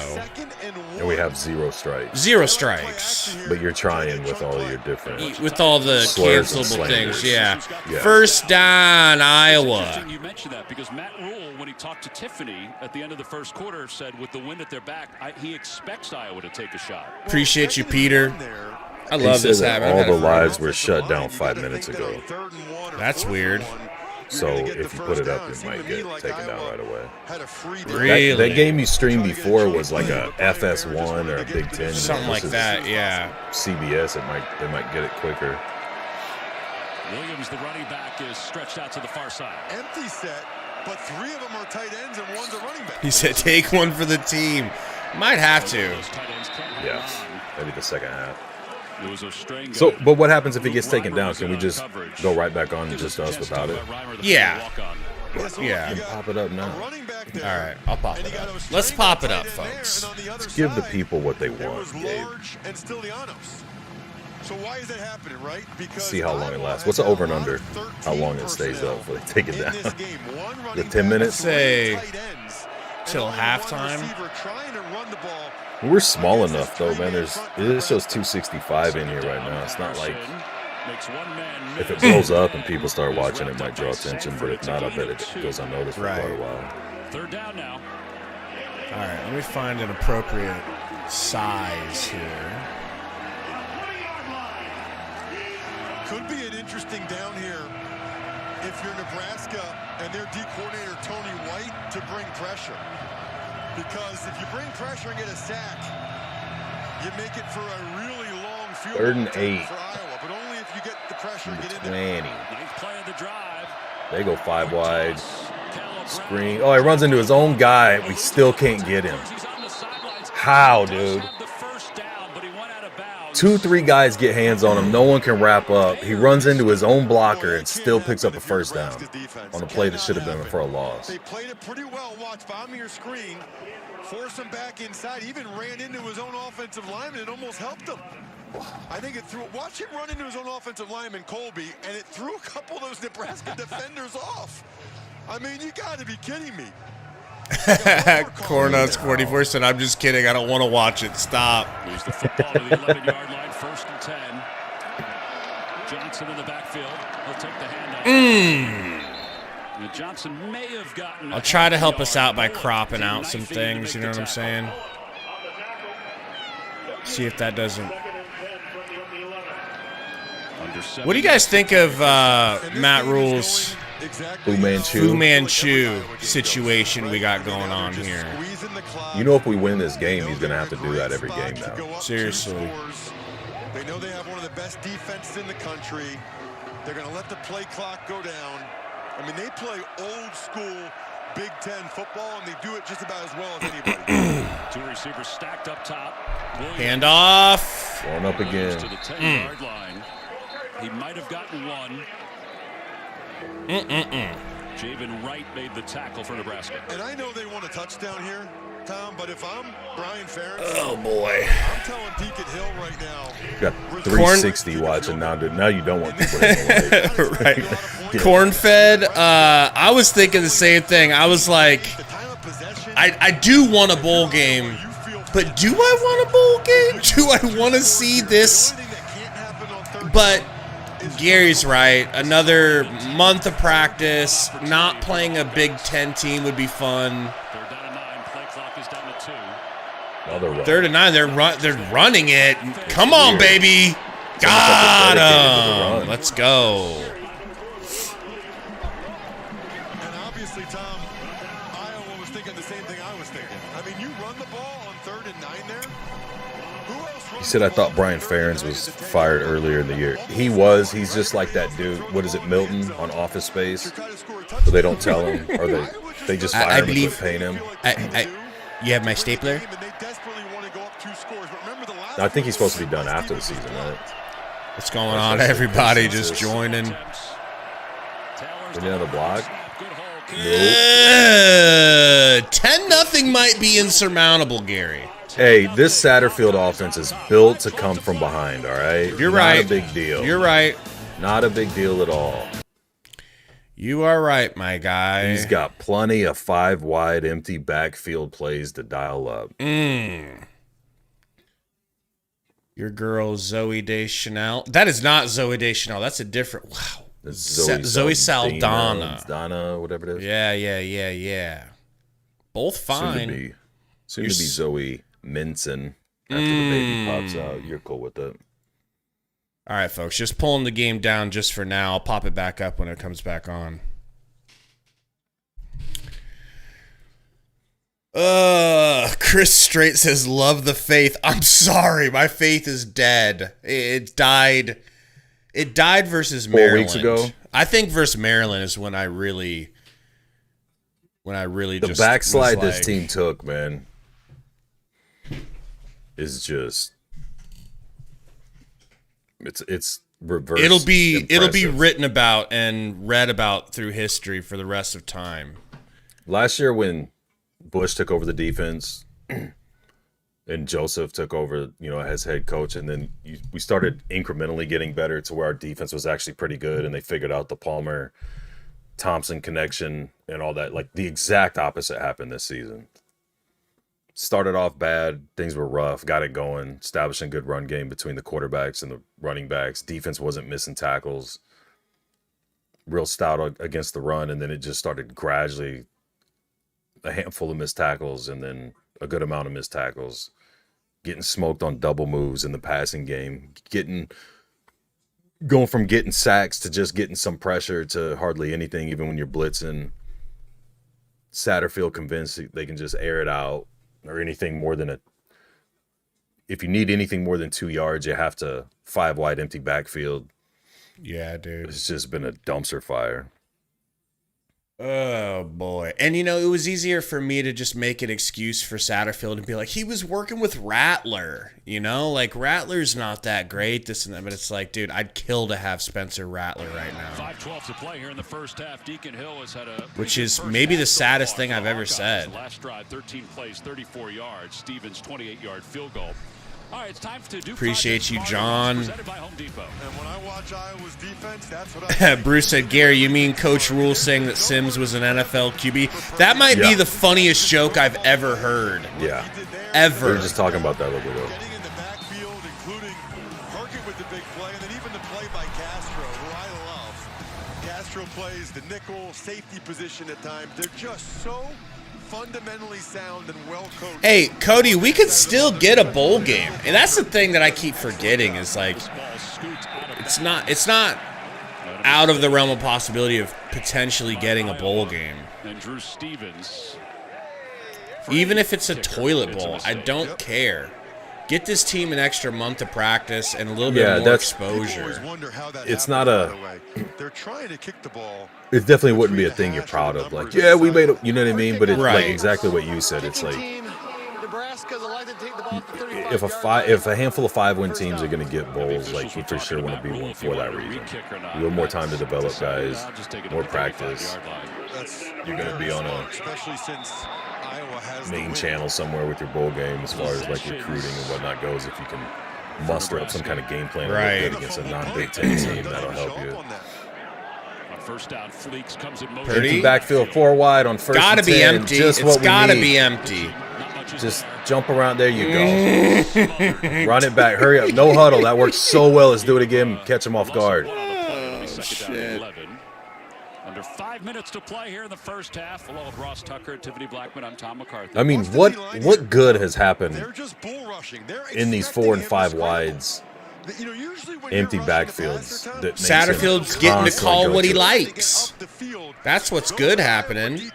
And we have 0 strikes. 0 strikes. But you're trying with all your different... With all the slurs and cancelable things, yeah. First down, Iowa. You mentioned that because Matt Rule, when he talked to Tiffany at the end of the first quarter, said with the wind at their back, he expects Iowa to take a shot. Appreciate you, Peter. I love this happening. All the lives were shut down 5 minutes ago. That's weird. So if you put it up, it might get taken down right away. Really? That game you streamed before was like a FS1 or a Big Ten. Something like that, yeah. CBS, they might get it quicker. Williams, the running back, is stretched out to the far side. Empty set, but 3 of them are tight ends and 1's a running back. He said, take one for the team. Might have to. Yeah, maybe the second half. So, but what happens if it gets taken down? Can we just go right back on just us without it? Yeah. Yeah. Pop it up now. All right, I'll pop it up. Let's pop it up, folks. Let's give the people what they want, Gabe. So why is that happening, right? Because see how long it lasts. What's the over and under? How long it stays up before they take it down? The 10 minutes? Say till halftime. We're small enough, though, man. It shows 265 in here right now. It's not like if it blows up and people start watching, it might draw attention. But if not, I bet it goes unnoticed for quite a while. Third down now. All right, let me find an appropriate size here. Could be an interesting down here if you're Nebraska and their D coordinator Tony White to bring pressure. Because if you bring pressure and get a sack, you make it for a really long field goal 3rd and 8 for Iowa. But only if you get the pressure and get in 20. there. Ninth play of the drive. They go 5 wide. Screen. Oh, he runs into his own guy. We still can't get him. How, dude? 2-3 guys get hands on him. No one can wrap up. He runs into his own blocker and still picks up a first down on a play that should have been for a loss. They played it pretty well. Watch, bomb your screen, force him back inside. Even ran into his own offensive lineman and almost helped him. I think it threw. Watch him run into his own offensive lineman, Colby, and it threw a couple of those Nebraska defenders off. I mean, you got to be kidding me. Cornhuskers 44 said, I'm just kidding. I don't want to watch it. Stop. Lose the football to the 11-yard line, 1st and 10. Johnson in the backfield. He'll take the handoff. Johnson may have gotten. I'll try to help us out by cropping out some things. You know what I'm saying? See if that doesn't. What do you guys think of Matt Rule's Fu Manchu situation we got going on here? You know, if we win this game, he's going to have to do that every game now. Seriously. They know they have one of the best defenses in the country. They're going to let the play clock go down. I mean, they play old school Big Ten football, and they do it just about as well as anybody. 2 receivers stacked up top. Handoff. Going up again. To the 10-yard line. He might have gotten one. Javen Wright made the tackle for Nebraska. And I know they want a touchdown here, Tom, but if I'm Brian Ferentz, Oh, boy. I'm telling Beacon Hill right now. You got 360 watching now. Now you don't want people to Right. Corn-fed. I was thinking the same thing. I was like, I do want a bowl game, but do I want a bowl game? Do I want to see this? But Gary's right. Another month of practice. Not playing a Big Ten team would be fun. They're down to 9. Play clock is down to 2. Third and 9. They're running it. Come on, baby. Got him. Let's go. And obviously, Tom, Iowa was thinking the same thing I was thinking. I mean, you run the ball on 3rd and 9 there. Who else runs He said, I thought Brian Ferentz was fired earlier in the year. He was. He's just like that dude. What is it, Milton on Office Space? So they don't tell him, or they just fire him and quit paying him. You have my stapler? I think he's supposed to be done after the season, right? What's going on, everybody? Just joining. Been on the block. 10-0 might be insurmountable, Gary. Hey, this Satterfield offense is built to come from behind, all right? You're right. Not a big deal. You're right. Not a big deal at all. You are right, my guy. He's got plenty of 5-wide empty backfield plays to dial up. Your girl, Zoe Deschanel. That is not Zoe Deschanel. That's a different... Wow. That's Zoe Saldana. Donna, whatever it is. Yeah. Both fine. Soon to be Zoe Minson. After the baby pops out, you're cool with it. All right, folks. Just pulling the game down just for now. I'll pop it back up when it comes back on. Chris Strait says, love the faith. I'm sorry. My faith is dead. It died. It died versus Maryland. 4 weeks ago? I think versus Maryland is when I really The just backslide was this like, team took, man, is just it's reverse. It'll be impressive. written about and read about through history for the rest of time. Last year when Bush took over the defense and Joseph took over, as head coach, and then we started incrementally getting better to where our defense was actually pretty good, and they figured out the Palmer Thompson connection and all that. Like the exact opposite happened this season. Started off bad, things were rough, got it going, establishing a good run game between the quarterbacks and the running backs. Defense wasn't missing tackles, real stout against the run, and then it just started gradually a handful of missed tackles and then a good amount of missed tackles, getting smoked on double moves in the passing game, going from getting sacks to just getting some pressure to hardly anything, even when you're blitzing. Satterfield convinced they can just air it out, or anything more than if you need anything more than 2 yards, you have to 5-wide empty backfield. Yeah, dude. It's just been a dumpster fire. Oh, boy. And, it was easier for me to just make an excuse for Satterfield and be like, he was working with Rattler, Like, Rattler's not that great, this and that. But it's like, dude, I'd kill to have Spencer Rattler right now. 5:12 to play here in the first half. Deacon Hill has had a... Which is maybe the saddest thing I've ever said. Last drive, 13 plays, 34 yards. Stevens, 28-yard field goal. All right, it's time to do. Appreciate you, John. Presented by Home Depot. And when I watch Iowa's defense, that's what I Bruce said, Gary, you mean Coach Rule saying that Sims was an NFL QB? That might be the funniest joke I've ever heard. Yeah. Ever. We were just talking about that a little bit ago. getting in the backfield, including Perkins with the big play, and then even the play by Castro, who I love. Castro plays the nickel safety position at times. They're just so fundamentally sound and well coached. Hey, Cody, we could still get a bowl game. And that's the thing that I keep forgetting is like it's not out of the realm of possibility of potentially getting a bowl game. And Drew Stevens. Even if it's a toilet bowl, I don't care. Get this team an extra month of practice and a little bit more exposure. It's not a... They're trying to kick the ball. It definitely wouldn't be a thing you're proud of. Like, yeah, we made it. You know what I mean? But it's Right. like exactly what you said. It's like Nebraska's elected to take the ball at the 35 if a handful of 5-win teams are going to get bowls, like you for sure want to be one for that reason. A little more time to develop guys, more practice. You're going to be on a main channel somewhere with your bowl game as far as like recruiting and whatnot goes. If you can muster up some kind of game plan right against a non-Big Ten team, that'll help you. First down, Fleeks comes in motion. Empty backfield, 4 wide on first. Gotta and be 10, empty. Just It's what gotta we need. be empty. Just jump around. There you go. Run it back. Hurry up. No huddle. That works so well. Let's do it again. Catch him off guard. Oh, shit. Under 5 minutes to play here in the first half. Along with Ross Tucker, Tiffany Blackman, I'm Tom McCarthy. I mean, what good has happened They're just bull rushing. in these 4 and 5 wides, empty backfields? That Satterfield's getting to call what he likes. That's what's good happening.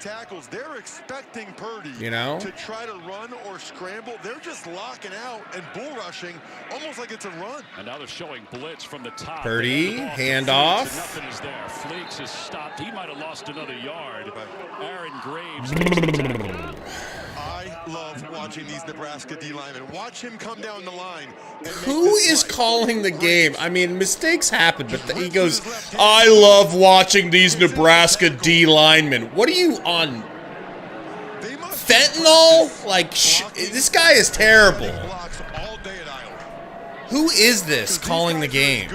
They're expecting Purdy, you know, to try to run or scramble. They're just locking out and bull rushing, almost like it's a run. And now they're showing blitz from the top. Purdy, handoff. Nothing is there. Fleeks is stopped. He might have lost another yard. Aaron Graves. I love watching these Nebraska D linemen. Watch him come down the line. Who is calling the game? I mean, mistakes happen, but he goes, I love watching these Nebraska D linemen. What are you on? Fentanyl? Like, this guy is terrible. Who is this calling the game?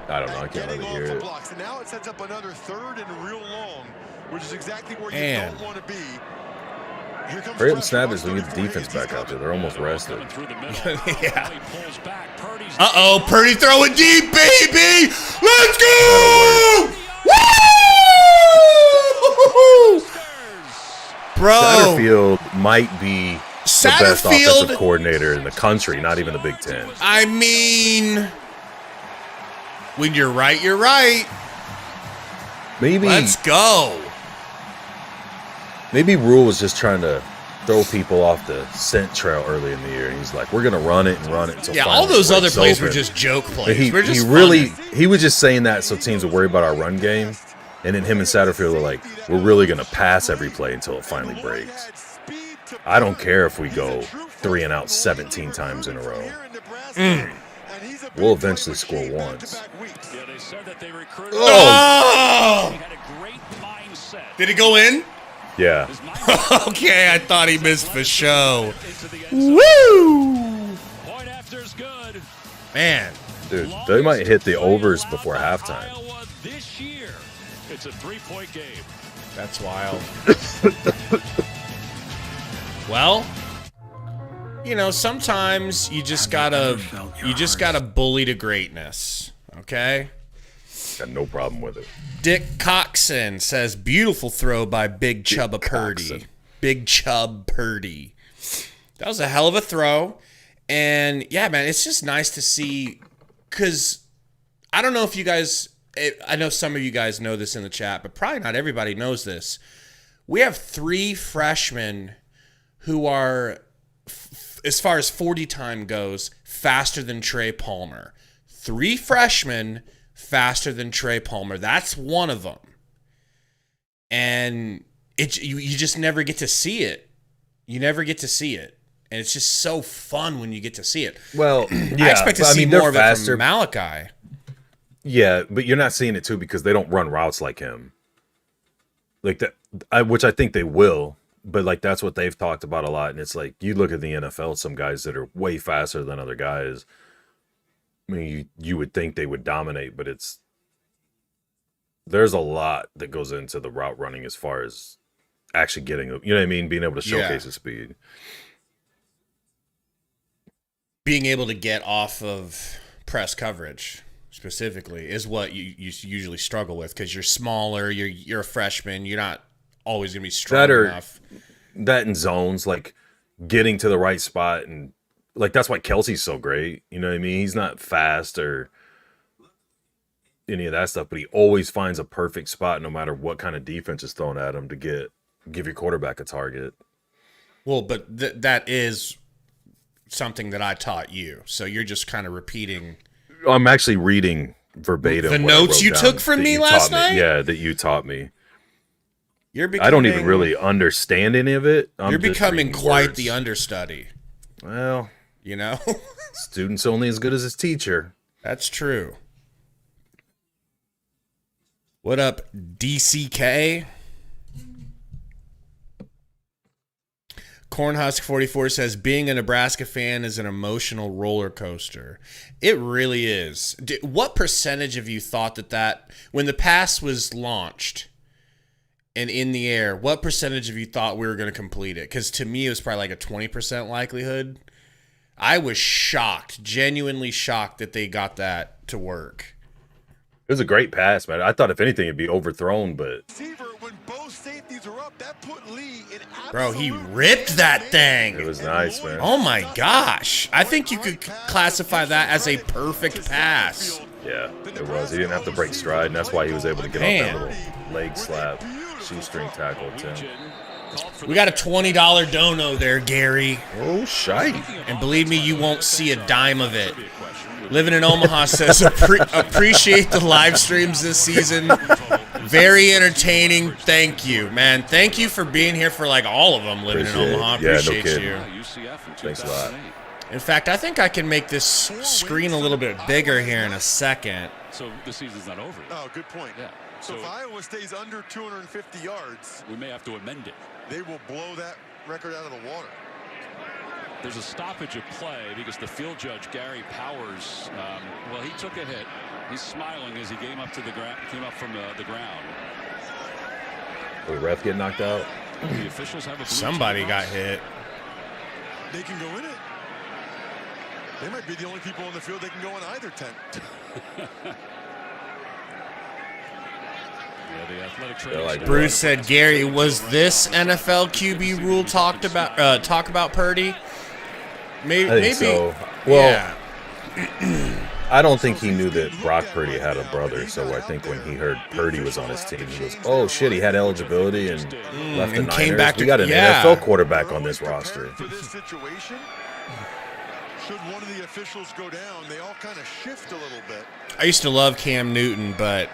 I don't know. I can't really hear it. Now it sets up another 3rd and real long, which is exactly where you don't want to be. Hurry up and snap it so we get the defense back out there. They're almost rested. Yeah. Uh-oh, Purdy throwing deep, baby! Let's go! Woo! Bro. Satterfield might be the best offensive coordinator in the country, not even the Big Ten. I mean, when you're right, you're right. Maybe. Let's go. Maybe Rule was just trying to throw people off the scent trail early in the year. And he's like, we're going to run it and run it. Until yeah, all those other plays were just joke plays. He was just saying that so teams would worry about our run game. And then him and Satterfield were like, we're really going to pass every play until it finally breaks. I don't care if we go 3 and out 17 times in a row. We'll eventually score once. Oh! Did it go in? Yeah. Okay, I thought he missed for show. Woo! Man. Dude, they might hit the overs before halftime. It's a 3-point game. That's wild. Well, you know, sometimes you just gotta bully to greatness. Okay? Got no problem with it. Dick Coxon says, beautiful throw by Big Chubba Purdy. Big Chub Purdy. That was a hell of a throw. And, yeah, man, it's just nice to see, because I don't know if you guys, I know some of you guys know this in the chat, but probably not everybody knows this. We have 3 freshmen who are, as far as 40 time goes, faster than Trey Palmer. 3 freshmen faster than Trey Palmer. That's one of them. And you just never get to see it. You never get to see it. And it's just so fun when you get to see it. Well, yeah. I expect to see more of it from Malachi. Yeah, but you're not seeing it too because they don't run routes like him. Like that, which I think they will. But like that's what they've talked about a lot. And it's like you look at the NFL, some guys that are way faster than other guys. I mean, you would think they would dominate, but there's a lot that goes into the route running as far as actually getting, you know what I mean? Being able to showcase the speed. Being able to get off of press coverage specifically is what you usually struggle with because you're smaller, you're a freshman, you're not always going to be strong enough. That in zones, like getting to the right spot and like that's why Kelsey's so great. You know what I mean? He's not fast or any of that stuff, but he always finds a perfect spot no matter what kind of defense is thrown at him to give your quarterback a target. Well, but that is something that I taught you. So you're just kind of repeating. I'm actually reading verbatim the notes you took from me last night? Yeah, that you taught me. I don't even really understand any of it. You're becoming quite the understudy. Well, you know, student's only as good as his teacher. That's true. What up, DCK? Cornhusk44 says, being a Nebraska fan is an emotional roller coaster. It really is. What percentage of you thought that when the pass was launched and in the air, what percentage of you thought we were going to complete it? Because to me, it was probably like a 20% likelihood. I was shocked, genuinely shocked that they got that to work. It was a great pass, man. I thought if anything, it'd be overthrown, but... When both safeties are up, that put Lee in Bro, he ripped that thing. It was nice, man. Oh, my gosh. I think you could classify that as a perfect pass. Yeah, it was. He didn't have to break stride, and that's why he was able to get off that little leg slap, shoestring tackle, Tim. We got a $20 dono there, Gary. Oh, shite. And believe me, you won't see a dime of it. Living in Omaha says, appreciate the live streams this season. Very entertaining. Thank you, man. Thank you for being here for like all of them. Living in Omaha. Appreciate you. Thanks a lot. In fact, I think I can make this screen a little bit bigger here in a second. So the season's not over. Oh, good point. Yeah. So if Iowa stays under 250 yards, we may have to amend it. They will blow that record out of the water. There's a stoppage of play because the field judge, Gary Powers, well, he took a hit. He's smiling as he came up to the ground. Came up from the ground. Did the ref get knocked out? The officials have a Somebody got hit. They can go in it. They might be the only people on the field that can go in either tent. Like, Bruce said, Gary, was this NFL QB rule talk about Purdy? Maybe so. Well, yeah. I don't think he knew that Brock Purdy had a brother, so I think when he heard Purdy was on his team, he goes, oh shit, he had eligibility and left the Niners. Came back we got an NFL quarterback on this roster. For this situation, should one of the officials go down, they all kind of shift a little bit. I used to love Cam Newton, but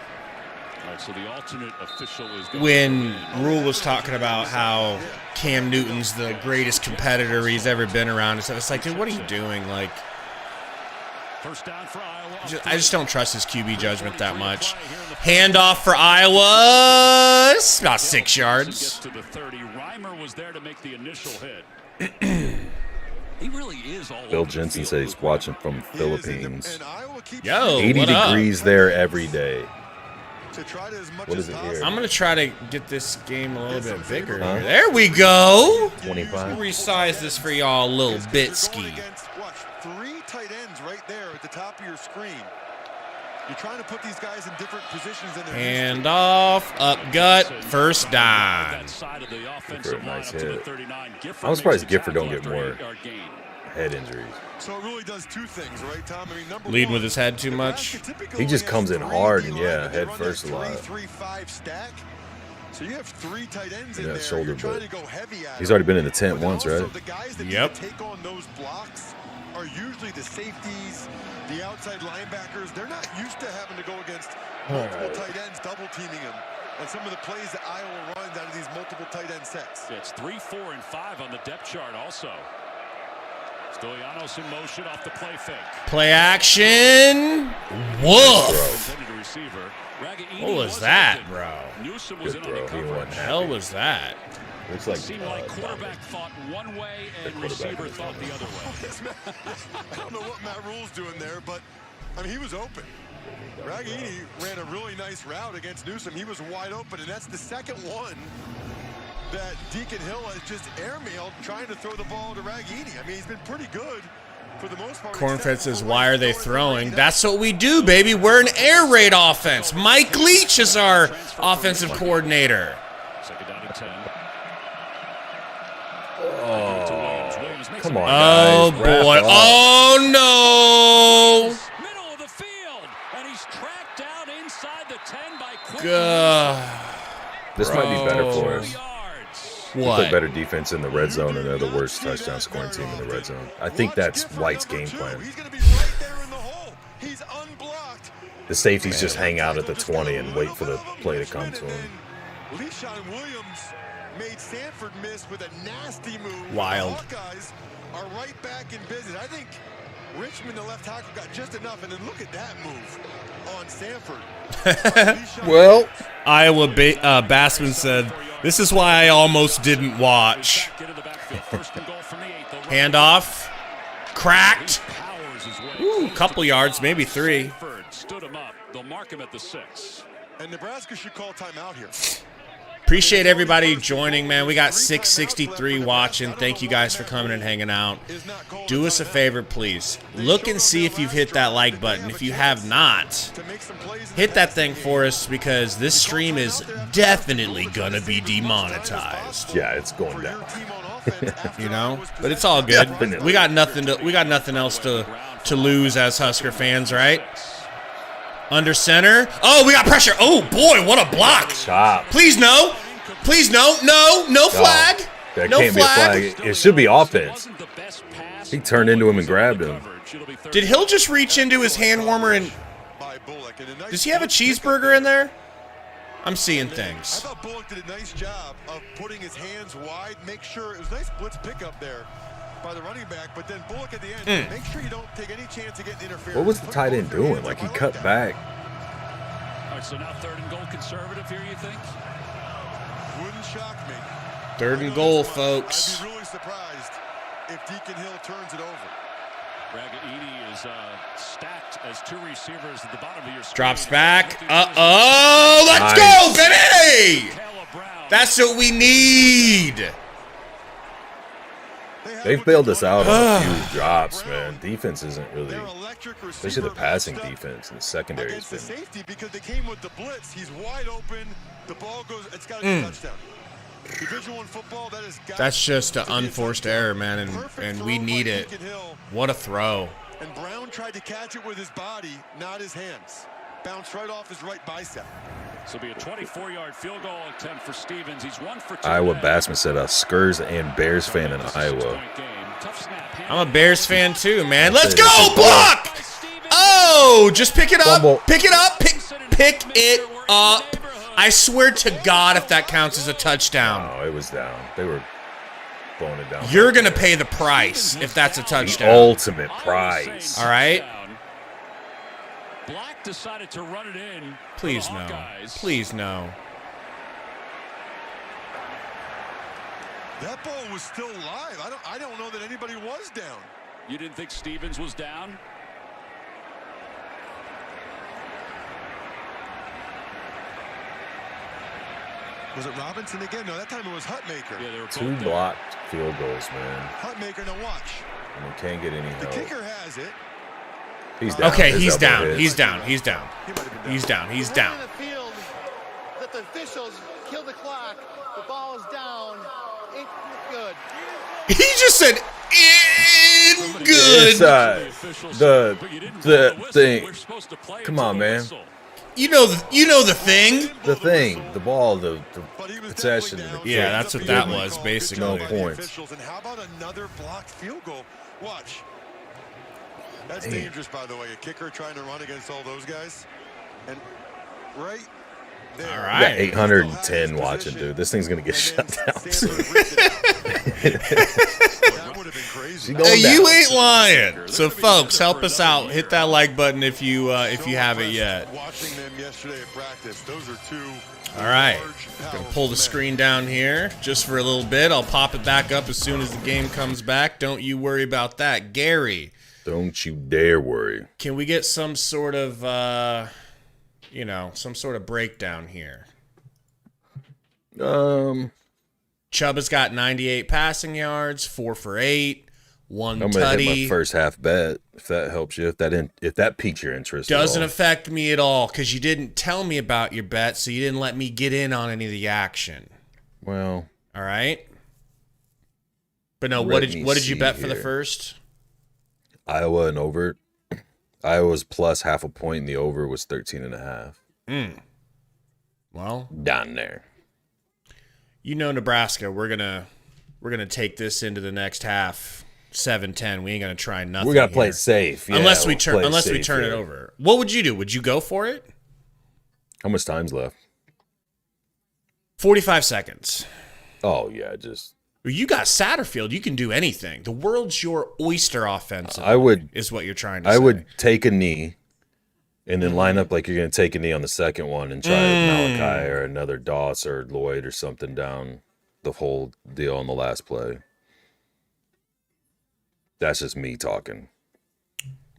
so the alternate official is when Rule was talking about how Cam Newton's the greatest competitor he's ever been around, so it's like, dude, what are you doing? Like, first down for Iowa. I just don't trust his QB judgment that much. Handoff for Iowa. It's about 6 yards. Gets to the 30. Reimer was there to make the initial hit. He really is all Bill Jensen said he's watching from Philippines. Yo, 80 degrees there every day. What is it here? I'm going to try to get this game a little bit bigger. Huh? There we go. 25. Resize this for y'all a little bit ski. Watch, 3 tight ends right there at the top of your screen. You're trying to put these guys in different positions. Hand off, up gut, first down. For a nice hit. I'm surprised Gifford don't get more head injuries. So it really does 2 things, right, Tom? I mean, number leading one, with his head too much. He just comes in hard and head first a lot. 3-5 stack. So you have 3 tight ends in that there. Shoulder, trying to go heavy at he's already been in the tent once, right? The guys that yep. take on those blocks are usually the safeties, the outside linebackers. They're not used to having to go against multiple tight ends, double teaming them. And some of the plays that Iowa runs out of these multiple tight end sets. Yeah, it's 3, 4, and 5 on the depth chart also. Stoyanos in motion off the play fake. Play action. Woof. What was that, bro? Good throw. What the hell was that? Looks like seemed like quarterback thought one way and receiver thought the other way. I don't know what Matt Rule's doing there, but I mean, he was open. Raghini ran a really nice route against Newsome. He was wide open, and that's the second one that Deacon Hill has just airmailed trying to throw the ball to Raghini. I mean, he's been pretty good for the most part. Cornfed says, why are they throwing? That's what we do, baby. We're an air raid offense. Mike Leach is our offensive coordinator. Second down and 10. Oh, come on, guys. Oh, boy. Oh, no. Middle of the field, and he's tracked down inside the 10 by Quinn. This might be better for us. What? They play better defense in the red zone, and they're the worst touchdown scoring team in the red zone. I think that's White's game plan. He's unblocked. The safeties just hang out at the 20 and wait for the play to come to him. Le'Shawn Williams made Sanford miss with a nasty move. Wild. The Hawkeyes are right back in business. I think Richmond, the left tackle, got just enough, and then look at that move on Sanford. Well, Iowa Bassman said, "This is why I almost didn't watch." Handoff, cracked. Ooh, couple yards, maybe 3. Stood him up. They'll mark him at the 6. And Nebraska should call timeout here. Appreciate everybody joining, man. We got 663 watching. Thank you guys for coming and hanging out. Do us a favor, please. Look and see if you've hit that like button. If you have not, hit that thing for us because this stream is definitely gonna be demonetized. yeah, it's going down. You know, but it's all good. Definitely. We got nothing else to lose as Husker fans, right? Under center. Oh, we got pressure. Oh, boy, what a block. Chop. Please, no. Please, no. No flag. That No can't flag. be a flag. It should be offense. He turned into him and grabbed him. Did Hill just reach into his hand warmer and does he have a cheeseburger in there? I'm seeing I things. thought Bullock did a nice job of putting his hands wide, make sure it was a nice blitz pickup there by the running back, but then Bullock at the end, make sure you don't take any chance of getting interference. What was the tight end doing? Like, he cut back. All right, so now 3rd and goal conservative here, you think? Wouldn't shock me. 3rd and goal, folks. I'd be really surprised if Deacon Hill turns it over. Ragaini is stacked as 2 receivers at the bottom of your screen. Drops back. Uh-oh. Let's go, baby. Caleb Brown. That's what we need. They've bailed us out on a few drops, man. Defense isn't really, Their electric especially the receiver passing matched up defense and the secondary has against the been. safety because they came with the blitz. He's wide open. The ball goes. It's got to be a touchdown. Division I football. That's just an unforced error, man, and we need it. What a throw. And Brown tried to catch it with his body, not his hands. Bounced right off his right bicep. This will be a 24-yard field goal attempt for Stevens. He's 1 for 2. Iowa Bassman said a Skurs and Bears fan in Iowa. I'm a Bears fan too, man. Let's That's go, it. block! Oh, just pick it up. Fumble. Pick it up. Pick it up. I swear to God if that counts as a touchdown. Oh, it was down. They were blowing it down. You're going to pay the price if that's a The touchdown. ultimate prize. All right? Black decided to run it in. Please for the no. Hawkeyes. Please no. That ball was still live. I don't know that anybody was down. You didn't think Stevens was down? Was it Robinson again? No, that time it was Hutmaker. Yeah, they were both 2 down. blocked field goals, man. Hutmaker, now watch. And they can't get any The help. kicker has it. He's down. Okay, His he's elbow down. hit. He's down. He's down. He might have been down. He's down. He's We're down. in the field that the officials kill the clock. The ball is down. Ain't good. He just said, "In good." Inside. But you didn't blow The whistle. thing. We're supposed to play Come until on, the man. whistle. You know the thing. The thing. The ball. The But he was possession. definitely down. The Yeah, kick. that's what Good that play was, call. basically. Good No job by the points. officials. And how about another blocked field goal? Watch. That's Damn. dangerous, by the way. A kicker trying to run against all those guys. And right there. All We got right. 810 watching, dude. This thing's gonna get shut down. That would have been crazy. She going You down. ain't lying. So, folks, help us out. Hit that like button if you haven't yet. Watching them yesterday at practice, those are two. All right. large, Gonna pull powerful the screen down here just for a little bit. I'll pop it back up as soon as the game comes back. Don't you worry about that. Gary, Don't you dare worry. can we get some sort of, some sort of breakdown here? Chubba's got 98 passing yards, 4 for 8, 1 I'm gonna hit my tutty. first half bet if that helps you. If that piques your interest. at Doesn't all. affect me at all because you didn't tell me about your bet, so you didn't let me get in on any of the action. Well, All right. But no, Let what me did you see bet for the here. first? Iowa and over. Iowa's plus half a point, and the over was 13.5. Well, Down there. Nebraska, we're gonna take this into the next half, 7-10. We ain't gonna try nothing. We gotta play here. it safe. Yeah, unless we we'll turn play it safe here. over. What would you do? Would you go for it? How much time's left? 45 seconds. Oh, yeah, just... You got Satterfield. You can do anything. The world's your oyster offensive. Is what you're trying to say. I would take a knee and then line up like you're going to take a knee on the second one and try Malachi or another Doss or Lloyd or something down the whole deal on the last play. That's just me talking.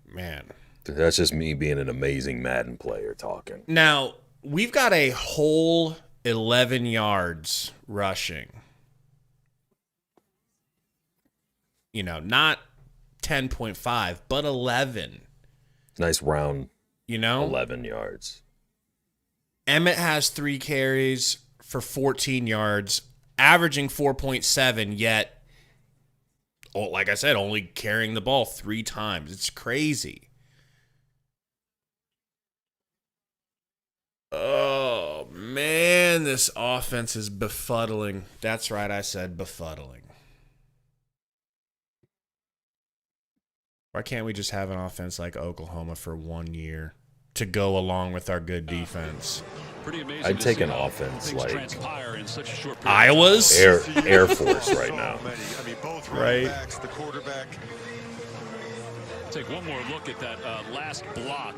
Man. That's just me being an amazing Madden player talking. Now, we've got a whole 11 yards rushing. You know, not 10.5, but 11. Nice round, 11 yards. Emmett has 3 carries for 14 yards, averaging 4.7, yet, like I said, only carrying the ball 3 times. It's crazy. Oh, man, this offense is befuddling. That's right, I said befuddling. Why can't we just have an offense like Oklahoma for 1 year to go along with our good defense? I'd take an offense like Iowa's Air Force right now. Right. The quarterback. Take one more look at that last block.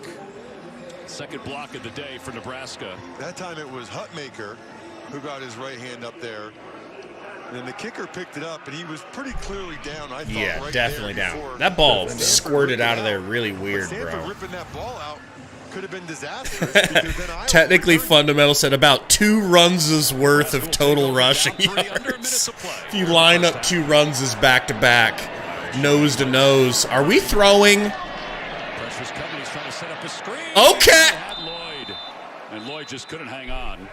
Second block of the day for Nebraska. That time it was Hutmaker who got his right hand up there. And the kicker picked it up, and he was pretty clearly down. I thought yeah, definitely down. That ball squirted out of there really weird, bro. Ripping that ball out could have been disastrous. Then Technically, Fundamental said about 2 runs' worth of total rushing yards. If you line up 2 runs back to back, nose to nose, are we throwing? Pressure's coming. He's trying to set up a screen. Okay. Lloyd, and Lloyd just couldn't hang on.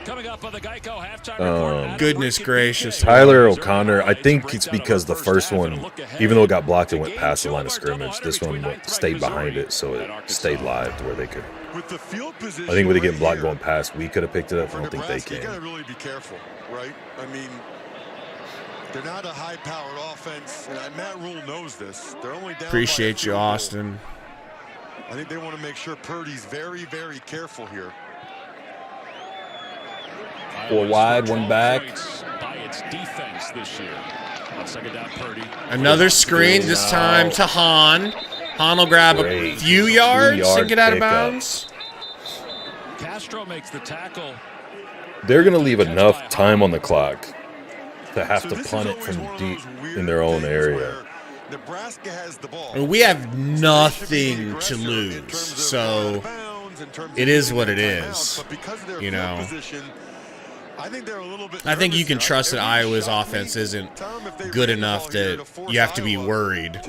Coming up on the Geico halftime report. Goodness gracious. Tyler O'Connor, I think it's because the first one, even though it got blocked, it went past the line of scrimmage. This one stayed behind it, so it stayed live to where they could. I think with it getting blocked going past, we could have picked it up. I don't think they can. You got to really be careful, right? I mean, they're not a high-powered offense, and Matt Rule knows this. They're only down. Appreciate you, Austin. I think they want to make sure Purdy's very, very careful here. 4 wide, 1 back. By its defense this year. On second down, Purdy. Another screen, this time to Hahn. Hahn will grab a few yards and get out of bounds. Castro makes the tackle. They're going to leave enough time on the clock to have to punt it from deep in their own area. Nebraska has the ball. I mean, we have nothing to lose, so it is what it is. You know, I think you can trust that Iowa's offense isn't good enough that you have to be worried.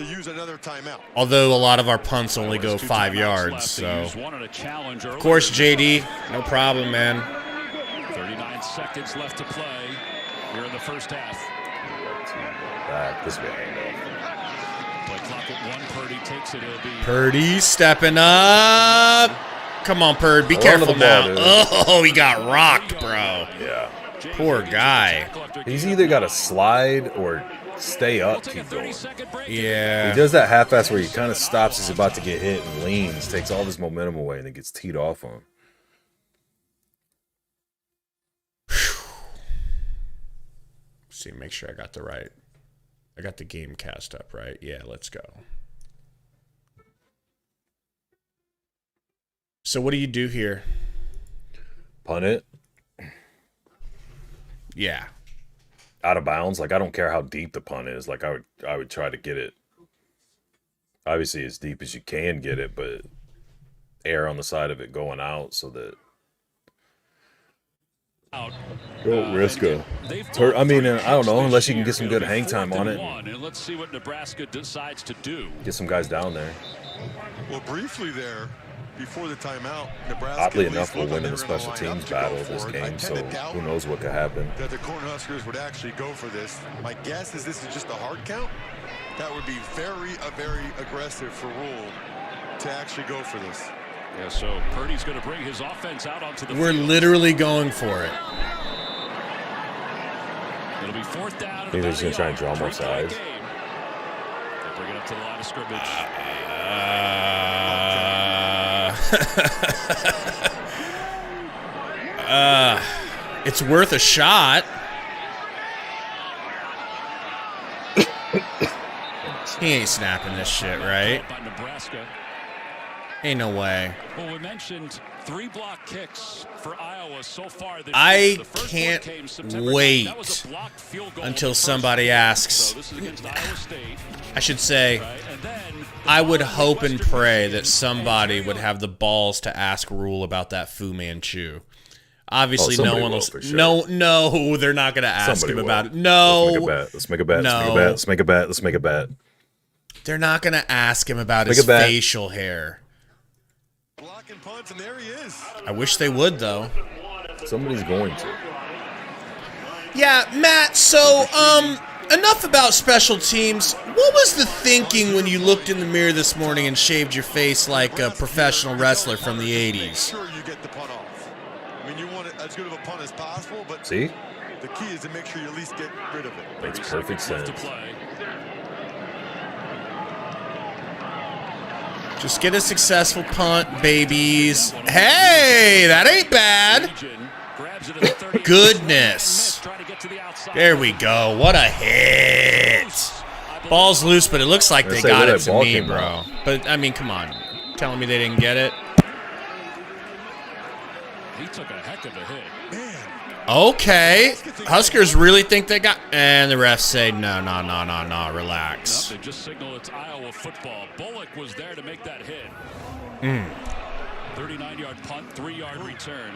Although a lot of our punts only go 5 yards, so of course, JD, no problem, man. 39 seconds left to play here in the first half. This will be a handoff. Play clock at 1. Purdy takes it. It'll be Purdy stepping up. Come on, Purd. Be careful now. Oh, he got rocked, bro. Yeah. Poor guy. He's either got to slide or stay up, keep going. Yeah. He does that half-ass where he kind of stops, he's about to get hit and leans, takes all his momentum away, and then gets teed off on. See, make sure I got the game cast up right. Yeah, let's go. So what do you do here? Punt it. Yeah. Out of bounds. Like, I don't care how deep the punt is. Like, I would try to get it, obviously, as deep as you can get it, but air on the side of it going out so that don't risk a I mean, I don't know, unless you can get some good hang time on it. And let's see what Nebraska decides to do. Get some guys down there. Well, briefly there, before the timeout, Nebraska oddly enough will win in the special teams battle this game, so who knows what could happen. That the Cornhuskers would actually go for this. My guess is this is just a hard count. That would be very aggressive for Rule to actually go for this. Yeah, so Purdy's going to bring his offense out onto the We're field. literally going for it. It'll be 4th down. I think they're just going to try and draw more sides. They bring it up to the line of scrimmage. It's worth a shot. He ain't snapping this shit, right? By Nebraska. Ain't no way. Well, we mentioned 3 block kicks for Iowa so far this I year. The first one can't came September 9th. wait That was a blocked field goal until in the first somebody game. asks. So this is against Iowa State, I should say, right? And then the I would following hope and Western pray Michigan that somebody would have the balls to ask Rule about that Fu Manchu. Obviously, no somebody one will, will. for sure. No, they're not going to ask Somebody him will. about it. No, Let's make a bet. No. Let's make a bet. Let's make a bet. they're not going to ask him about Make his a bet. facial hair. Blocking punts, and there he is. I wish they would, though. Somebody's going to. Yeah, Matt, so, enough about special teams. What was the thinking when you looked in the mirror this morning and shaved your face like a professional wrestler from the 80s? Sure, you get the punt off. I mean, you want it as good of a punt as possible, but See? the key is to make sure you at least get rid of it. Makes perfect sense. to play. Just get a successful punt, babies. Hey, that ain't bad. Legion grabs it at the 30. Goodness. Trying to get to the outside. There we go. What a hit. Ball's loose, but it looks like they say, got where it that to ball me, came bro. out. But, I mean, come on. Telling me they didn't get it? He took a heck of a hit. Okay. Huskers really think they got... And the refs say, no, relax. They just signal it's Iowa football. Bullock was there to make that hit. 39-yard punt, 3-yard return.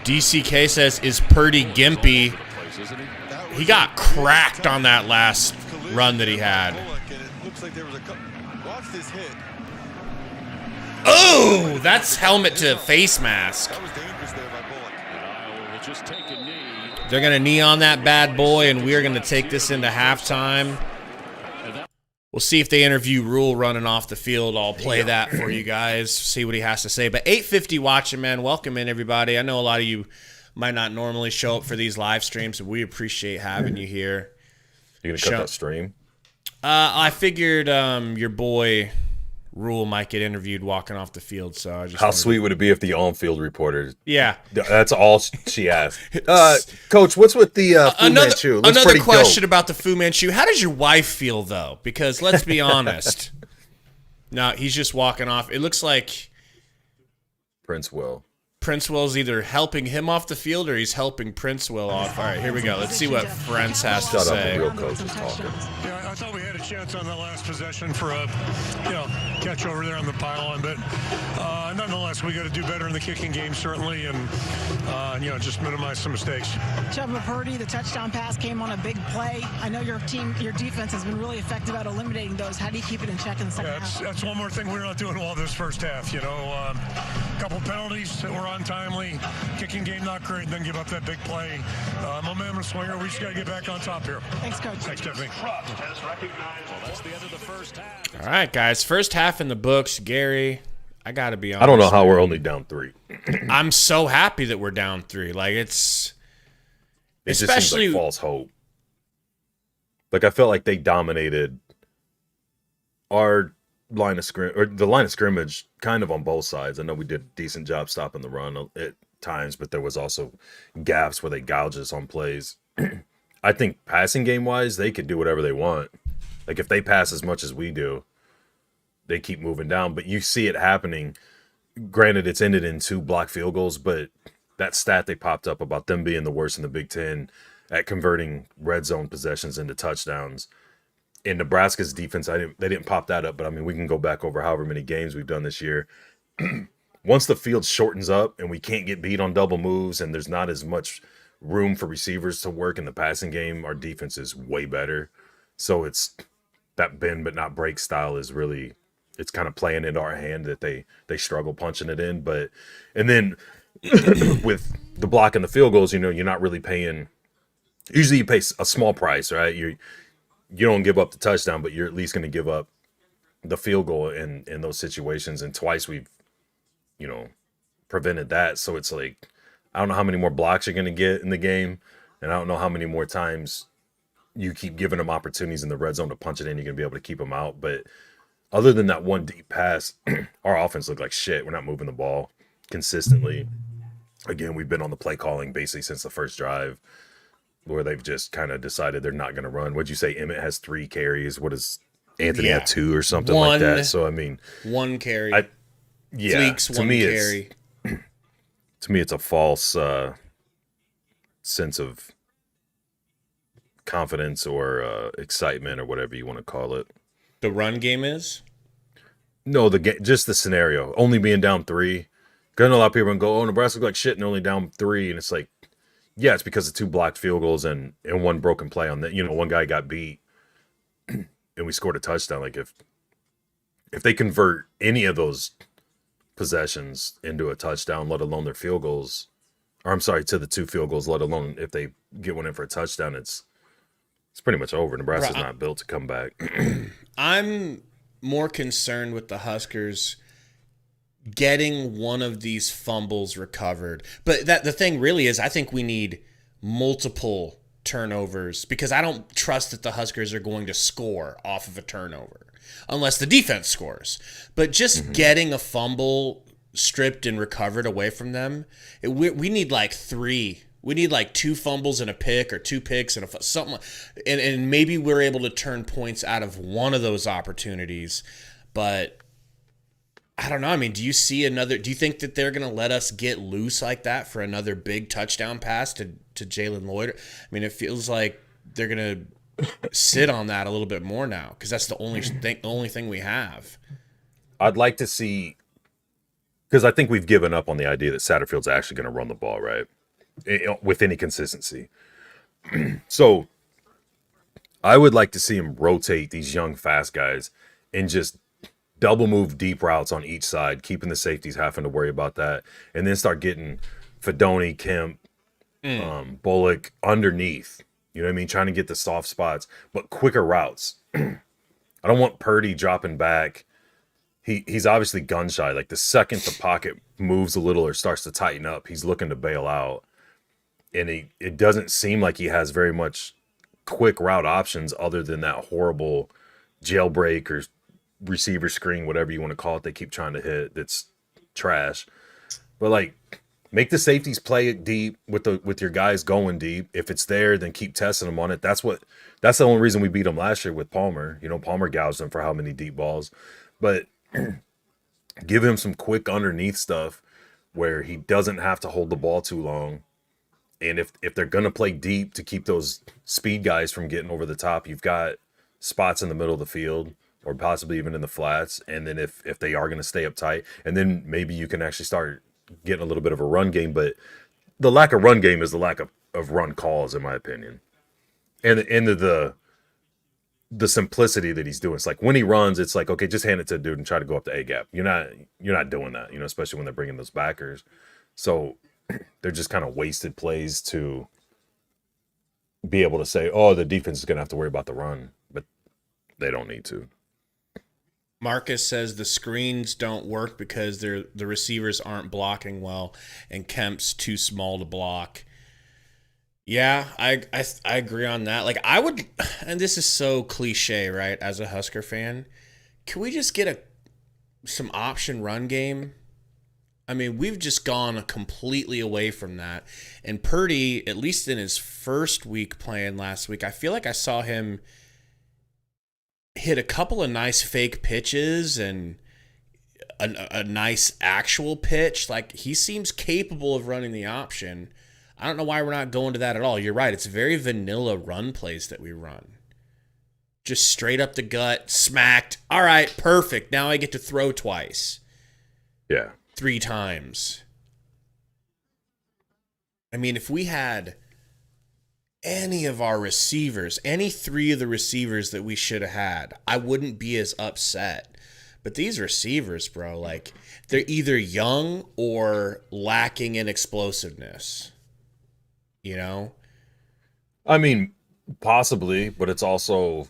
DCK says, is Purdy gimpy? Place, isn't he? He got cracked on that last run that he had. It looks like there was a couple. Watch this hit. Oh, that's helmet to face mask. That was dangerous there by Bullock. And Iowa will just take a knee. They're going to knee on that bad boy, and we are going to take this into halftime. We'll see if they interview Rule running off the field. I'll play that for you guys, see what he has to say. But 850 watching, man. Welcome in, everybody. I know a lot of you might not normally show up for these live streams, but we appreciate having you here. You gonna cut that stream? I figured your boy Rule might get interviewed walking off the field, so I just How sweet would it be if the on-field reporter? Yeah. That's all she asked. Coach, what's with the Fu Manchu? Looks Another pretty question dope. about the Fu Manchu. How does your wife feel, though? Because let's be honest. No, he's just walking off. It looks like Prince Will. Prince Will's either helping him off the field or he's helping Prince Will off. All right, here we go. Let's see what Friends has to Shut up, say. the real coach is talking. Yeah, I thought we had a chance on that last possession for a, catch over there on the pylon, but nonetheless, we got to do better in the kicking game, certainly, and just minimize some mistakes. Chuba Purdy, the touchdown pass came on a big play. I know your defense has been really effective at eliminating those. How do you keep it in check in the second half? That's one more thing we're not doing well this first half. A couple penalties that were untimely, kicking game not great, and then give up that big play. Momentum swinger. We just got to get back on top here. Thanks, Coach. Thanks, Tiffany. That's the end of the first half. All right, guys. First half in the books. Gary, I got to be honest. I don't know how we're only down 3. I'm so happy that we're down 3. Like, it's... It just Especially- seems like false hope. Like, I felt like they dominated our line of scrimmage, or the line of scrimmage, kind of on both sides. I know we did a decent job stopping the run at times, but there was also gaps where they gouged us on plays. I think passing game wise, they could do whatever they want. Like, if they pass as much as we do, they keep moving down. But you see it happening. Granted, it's ended in 2 block field goals, but that stat they popped up about them being the worst in the Big Ten at converting red zone possessions into touchdowns. In Nebraska's defense, they didn't pop that up, but I mean, we can go back over however many games we've done this year. Once the field shortens up and we can't get beat on double moves and there's not as much room for receivers to work in the passing game, our defense is way better. So it's that bend but not break style is really, it's kind of playing into our hand that they struggle punching it in. But and then with the block and the field goals, you're not really paying. Usually you pay a small price, right? You don't give up the touchdown, but you're at least going to give up the field goal in those situations. And twice we've, prevented that. So it's like, I don't know how many more blocks you're going to get in the game. And I don't know how many more times you keep giving them opportunities in the red zone to punch it in. You're going to be able to keep them out. But other than that one deep pass, our offense looked like shit. We're not moving the ball consistently. again, we've been on the play calling basically since the first drive, where they've just kind of decided they're not going to run. What'd you say? Emmett has 3 carries. What does Anthony have 2 or something like that? So I mean, 1 carry. Fleeks, to me, carry. To me, it's a false sense of confidence or excitement or whatever you want to call it. The run game is? No, just the scenario. Only being down 3. Because a lot of people can go, oh, Nebraska look like shit and only down 3. And it's like, yeah, it's because of 2 blocked field goals and 1 broken play on that. One guy got beat and we scored a touchdown. Like if they convert any of those possessions into a touchdown, let alone their field goals, or I'm sorry, to the 2 field goals, let alone if they get one in for a touchdown, it's pretty much over. Nebraska's not built to come back. I'm more concerned with the Huskers getting one of these fumbles recovered. But the thing really is, I think we need multiple turnovers because I don't trust that the Huskers are going to score off of a turnover unless the defense scores. But just getting a fumble stripped and recovered away from them, we need like 3. We need like 2 fumbles and a pick or 2 picks and something. And maybe we're able to turn points out of one of those opportunities. But I don't know. I mean, do you think that they're going to let us get loose like that for another big touchdown pass to Jalen Lloyd? I mean, it feels like they're going to sit on that a little bit more now because that's the only thing we have. I'd like to see, because I think we've given up on the idea that Satterfield's actually going to run the ball, right? With any consistency. So I would like to see him rotate these young, fast guys and just double move deep routes on each side, keeping the safeties having to worry about that, and then start getting Fedoni, Kemp, Bullock underneath. You know what I mean? Trying to get the soft spots, but quicker routes. I don't want Purdy dropping back. He's obviously gun shy. Like the second the pocket moves a little or starts to tighten up, he's looking to bail out. And it doesn't seem like he has very much quick route options other than that horrible jailbreak or receiver screen, whatever you want to call it. They keep trying to hit. That's trash. But like, make the safeties play it deep with your guys going deep. If it's there, then keep testing them on it. That's the only reason we beat them last year with Palmer. Palmer gouged them for how many deep balls. But give him some quick underneath stuff where he doesn't have to hold the ball too long. And if they're going to play deep to keep those speed guys from getting over the top, you've got spots in the middle of the field or possibly even in the flats. And then if they are going to stay up tight, and then maybe you can actually start getting a little bit of a run game. But the lack of run game is the lack of run calls, in my opinion. And the simplicity that he's doing. It's like when he runs, it's like, okay, just hand it to a dude and try to go up the A gap. You're not doing that, especially when they're bringing those backers. So they're just kind of wasted plays to be able to say, oh, the defense is going to have to worry about the run, but they don't need to. Marcus says the screens don't work because the receivers aren't blocking well and Kemp's too small to block. Yeah, I agree on that. Like I would, and this is so cliche, right? As a Husker fan, can we just get some option run game? I mean, we've just gone completely away from that. And Purdy, at least in his first week playing last week, I feel like I saw him hit a couple of nice fake pitches and a nice actual pitch. Like he seems capable of running the option. I don't know why we're not going to that at all. You're right. It's very vanilla run plays that we run. Just straight up the gut, smacked. All right, perfect. Now I get to throw twice. Yeah. 3 times. I mean, if we had any of our receivers, any 3 of the receivers that we should have had, I wouldn't be as upset. But these receivers, bro, like they're either young or lacking in explosiveness. I mean, possibly, but it's also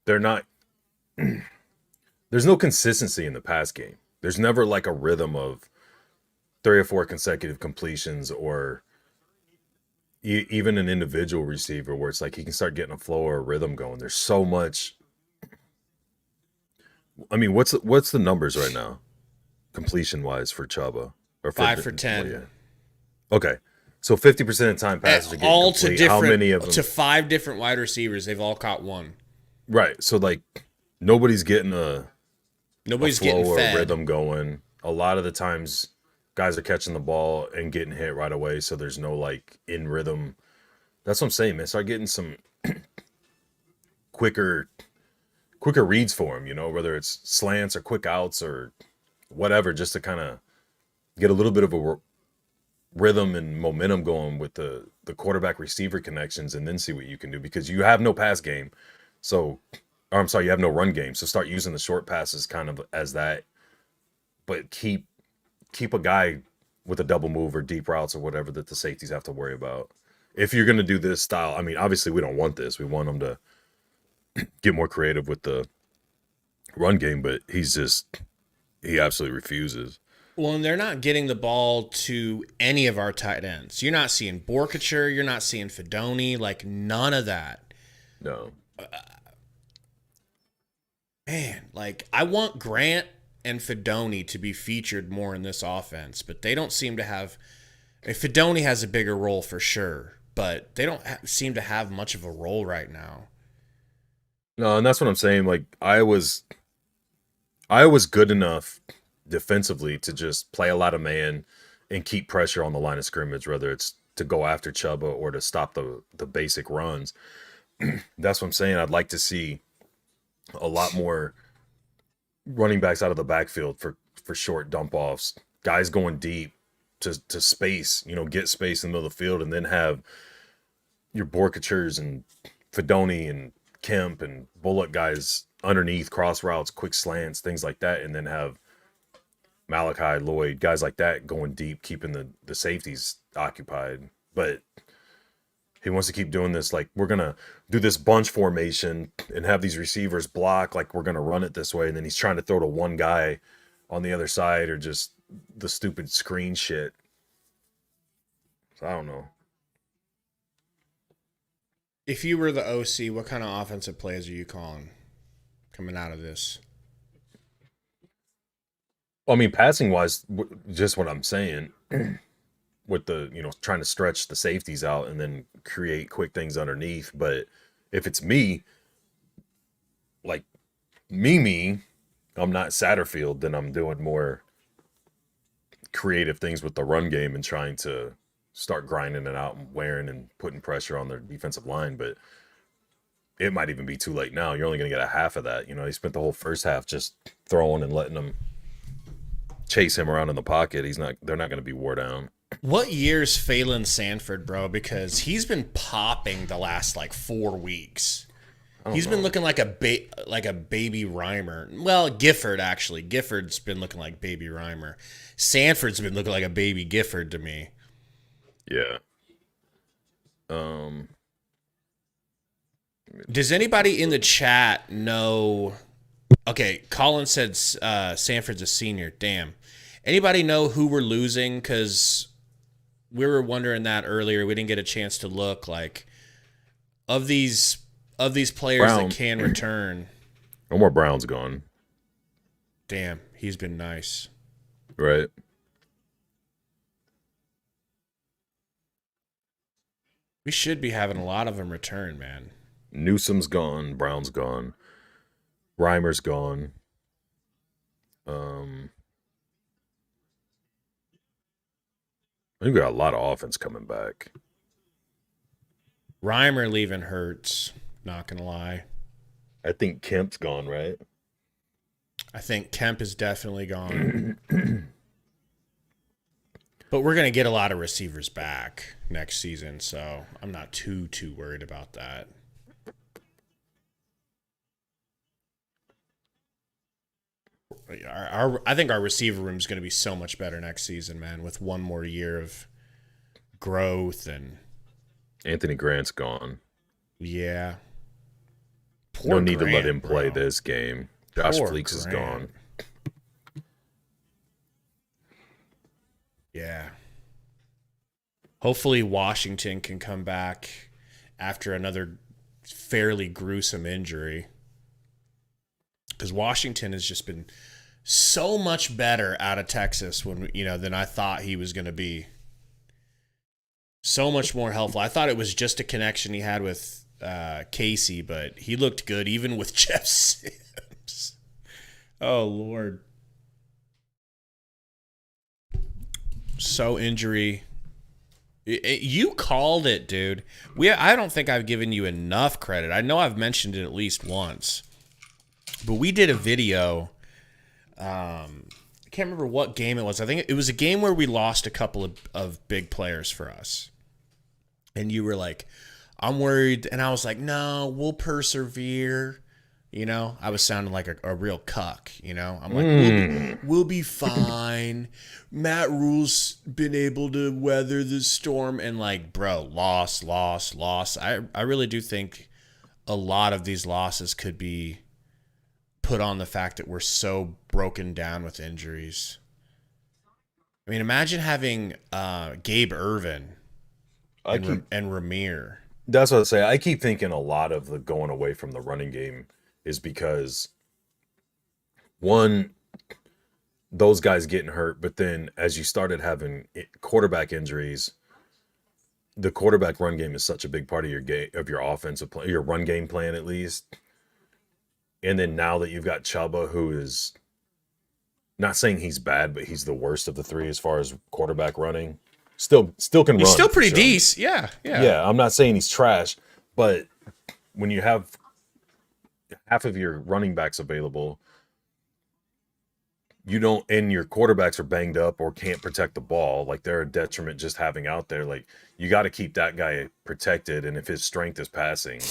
they're not. There's no consistency in the pass game. There's never like a rhythm of 3 or 4 consecutive completions or even an individual receiver where it's like he can start getting a flow or a rhythm going. There's so much. I mean, what's the numbers right now, completion wise for Chuba? Or 5 for 10. Yeah. Okay. So 50% of the time passes are getting all complete. to different, how many of them? to 5 different wide receivers. They've all caught one. Right. So like nobody's getting a flow getting or fed. rhythm going. A lot of the times guys are catching the ball and getting hit right away, so there's no like in rhythm. That's what I'm saying, man. Start getting some quicker reads for him, you know, whether it's slants or quick outs or whatever, just to kind of get a little bit of a rhythm and momentum going with the quarterback receiver connections, and then see what you can do, because you have no pass game. So, or I'm sorry, you have no run game. So start using the short passes kind of as that, but keep a guy with a double move or deep routes or whatever that the safeties have to worry about. If you're going to do this style, I mean, obviously we don't want this. We want them to get more creative with the run game, but he absolutely refuses. Well, and they're not getting the ball to any of our tight ends. You're not seeing Borkature. You're not seeing Fedoni. Like, none of that. No. Man, like, I want Grant and Fedoni to be featured more in this offense, but they don't seem to have. Fedoni has a bigger role for sure, but they don't seem to have much of a role right now. No, and that's what I'm saying. Like, I was good enough defensively to just play a lot of man and keep pressure on the line of scrimmage, whether it's to go after Chuba or to stop the basic runs. That's what I'm saying. I'd like to see a lot more running backs out of the backfield for short dump offs, guys going deep to space, you know, get space in the middle of the field, and then have your Borkachers and Fedoni and Kemp and Bullock guys underneath, cross routes, quick slants, things like that, and then have Malachi, Lloyd, guys like that going deep, keeping the safeties occupied. But he wants to keep doing this, like, we're going to do this bunch formation and have these receivers block, like we're going to run it this way, and then he's trying to throw to one guy on the other side, or just the stupid screen shit. So I don't know. If you were the OC, what kind of offensive plays are you calling coming out of this? Well, I mean, passing-wise, just what I'm saying, with the, you know, trying to stretch the safeties out and then create quick things underneath. But if it's me, like I'm not Satterfield, then I'm doing more creative things with the run game and trying to start grinding it out and wearing and putting pressure on their defensive line. But it might even be too late now. You're only going to get a half of that. You know, he spent the whole first half just throwing and letting them chase him around in the pocket. They're not going to be wore down. What year's Phelan Sanford, bro? Because he's been popping the last like 4 weeks. He's been looking like a baby Rhymer. Well, Gifford, actually. Gifford's been looking like baby Rhymer. Sanford's been looking like a baby Gifford to me. Yeah. Does anybody in the chat know? Okay, Colin said Sanford's a senior. Damn. Anybody know who we're losing? Because we were wondering that earlier. We didn't get a chance to look. Like, of these players that can return. Omar Brown's gone. Damn, he's been nice. Right. We should be having a lot of them return, man. Newsom's gone. Brown's gone. Reimer's gone. I think we got a lot of offense coming back. Reimer leaving hurts, not going to lie. I think Kemp's gone, right? I think Kemp is definitely gone. But we're going to get a lot of receivers back next season, so I'm not too worried about that. I think our receiver room is going to be so much better next season, man, with one more year of growth. And Anthony Grant's gone. Yeah. No need to let him play this game. Josh Fleeks is gone. Yeah. Hopefully Washington can come back after another fairly gruesome injury. Because Washington has just been so much better out of Texas than I thought he was going to be. So much more helpful. I thought it was just a connection he had with Casey, but he looked good even with Jeff Sims. Oh, Lord. So injury. You called it, dude. I don't think I've given you enough credit. I know I've mentioned it at least once. But we did a video. I can't remember what game it was. I think it was a game where we lost a couple of big players for us. And you were like, I'm worried. And I was like, no, we'll persevere. I was sounding like a real cuck, I'm like, we'll be fine. Matt Rule's been able to weather the storm. And like, bro, loss. I really do think a lot of these losses could be put on the fact that we're so broken down with injuries. I mean, imagine having Gabe Irvin and Ramir. That's what I say. I keep thinking a lot of the going away from the running game is because, one, those guys getting hurt, but then as you started having quarterback injuries, the quarterback run game is such a big part of your offensive plan, your run game plan at least. And then now that you've got Chuba, who is not saying he's bad, but he's the worst of the three as far as quarterback running. Still can run. He's still pretty decent. Yeah. I'm not saying he's trash, but when you have half of your running backs available, and your quarterbacks are banged up or can't protect the ball, like they're a detriment just having out there. Like, you got to keep that guy protected. And if his strength is passing,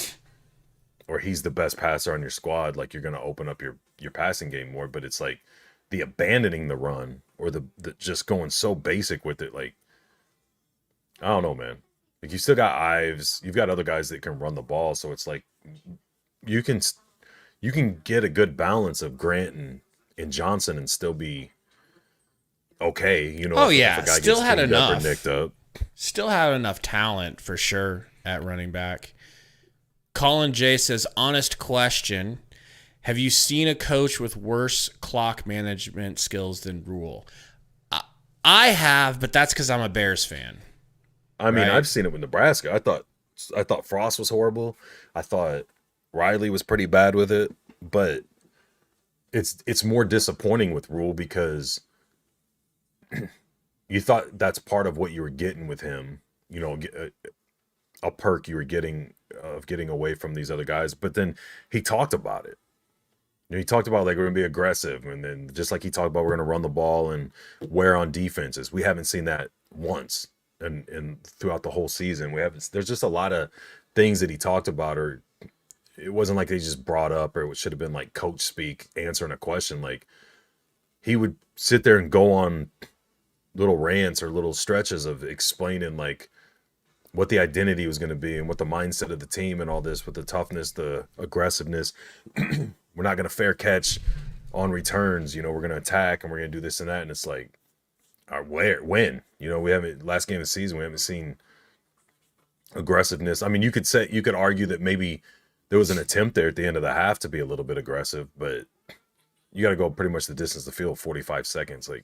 or he's the best passer on your squad, like, you're going to open up your passing game more. But it's like the abandoning the run, or the just going so basic with it. Like, I don't know, man. Like, you still got Ives, you've got other guys that can run the ball. So it's like, you can get a good balance of Grant and Johnson and still be okay. If a guy still had enough. Up or nicked up. Still had enough talent for sure at running back. Colin J says, honest question. Have you seen a coach with worse clock management skills than Rule? I have, but that's because I'm a Bears fan. I mean, I've seen it with Nebraska. I thought Frost was horrible. I thought Riley was pretty bad with it, but it's more disappointing with Rule because you thought that's part of what you were getting with him. A perk you were getting of getting away from these other guys. But then he talked about it. He talked about, like, we're going to be aggressive. And then just like he talked about, we're going to run the ball and wear on defenses. We haven't seen that once. And throughout the whole season, there's just a lot of things that he talked about, or it wasn't like they just brought up, or it should have been like coach speak answering a question. Like, he would sit there and go on little rants or little stretches of explaining like what the identity was going to be and what the mindset of the team and all this, with the toughness, the aggressiveness. We're not going to fair catch on returns. We're going to attack and we're going to do this and that. And it's like, when? We haven't, last game of the season, we haven't seen aggressiveness. I mean, you could argue that maybe there was an attempt there at the end of the half to be a little bit aggressive, but you got to go pretty much the distance of the field, 45 seconds. Like,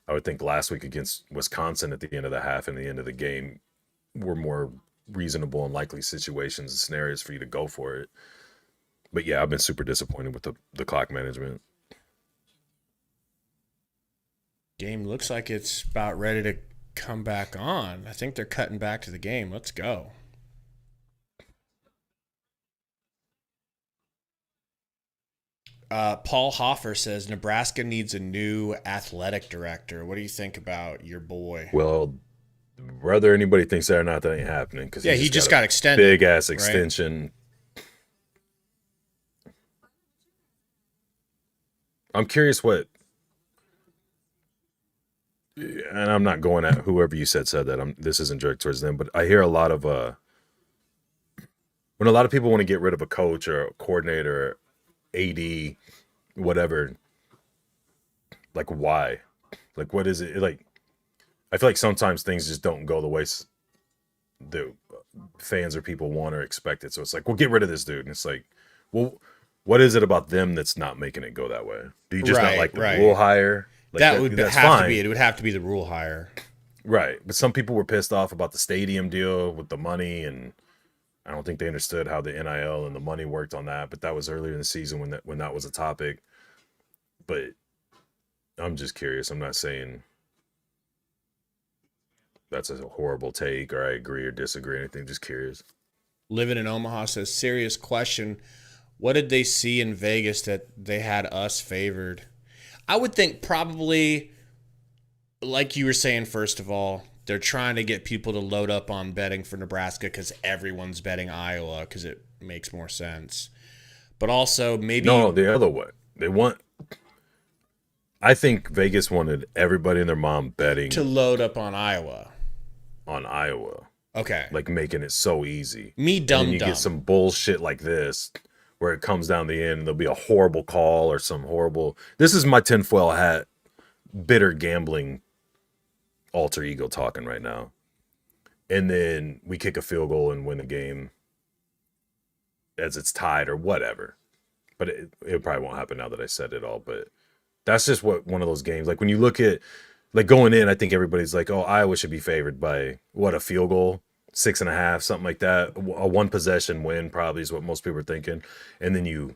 I would think last week against Wisconsin at the end of the half and the end of the game were more reasonable and likely situations and scenarios for you to go for it. But yeah, I've been super disappointed with the clock management. Game looks like it's about ready to come back on. I think they're cutting back to the game. Let's go. Paul Hoffer says Nebraska needs a new athletic director. What do you think about your boy? Well, whether anybody thinks that or not, that ain't happening. Because he just got extended. Big ass extension. Right? I'm curious what. And I'm not going at whoever you said that. This isn't direct towards them, but I hear a lot of when a lot of people want to get rid of a coach or a coordinator, AD, whatever. Like, why? Like, what is it? Like, I feel like sometimes things just don't go the way the fans or people want or expect it. So it's like, well, get rid of this dude. And it's like, well, What is it about them that's not making it go that way? Do you just not like the Right. rule higher? Like That would that's have to fine. be it. It would have to be the rule higher. Right. But some people were pissed off about the stadium deal with the money, and I don't think they understood how the NIL and the money worked on that. But that was earlier in the season when that was a topic. But I'm just curious. I'm not saying that's a horrible take or I agree or disagree or anything. Just curious. Living in Omaha says, serious question. What did they see in Vegas that they had us favored? I would think probably, like you were saying, first of all, they're trying to get people to load up on betting for Nebraska because everyone's betting Iowa because it makes more sense. But also maybe... No, the other way. I think Vegas wanted everybody and their mom betting to load up on Iowa. On Iowa. Okay. Like making it so easy. Me dumb. You get some bullshit like this where it comes down the end and there'll be a horrible call or some horrible... This is my tinfoil hat, bitter gambling alter ego talking right now. And then we kick a field goal and win the game as it's tied or whatever. But it probably won't happen now that I said it all. But that's just one of those games. Like when you look at, like going in, I think everybody's like, oh, Iowa should be favored by a field goal, 6.5, something like that. A one possession win probably is what most people are thinking. And then you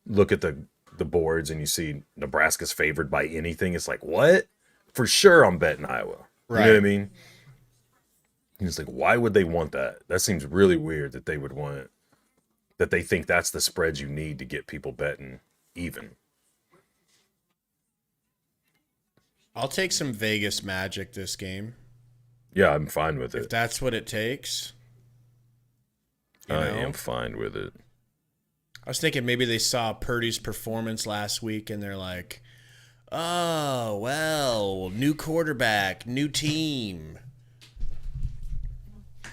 look at the boards and you see Nebraska's favored by anything. It's like, what? For sure I'm betting Iowa. Right. You know what I mean? And it's like, why would they want that? That seems really weird that they would want, that they think that's the spread you need to get people betting even. I'll take some Vegas magic this game. Yeah, I'm fine with If it. that's what it takes. I am fine with it. I was thinking maybe they saw Purdy's performance last week and they're like, oh, well, new quarterback, new team.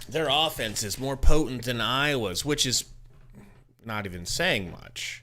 Their offense is more potent than Iowa's, which is not even saying much.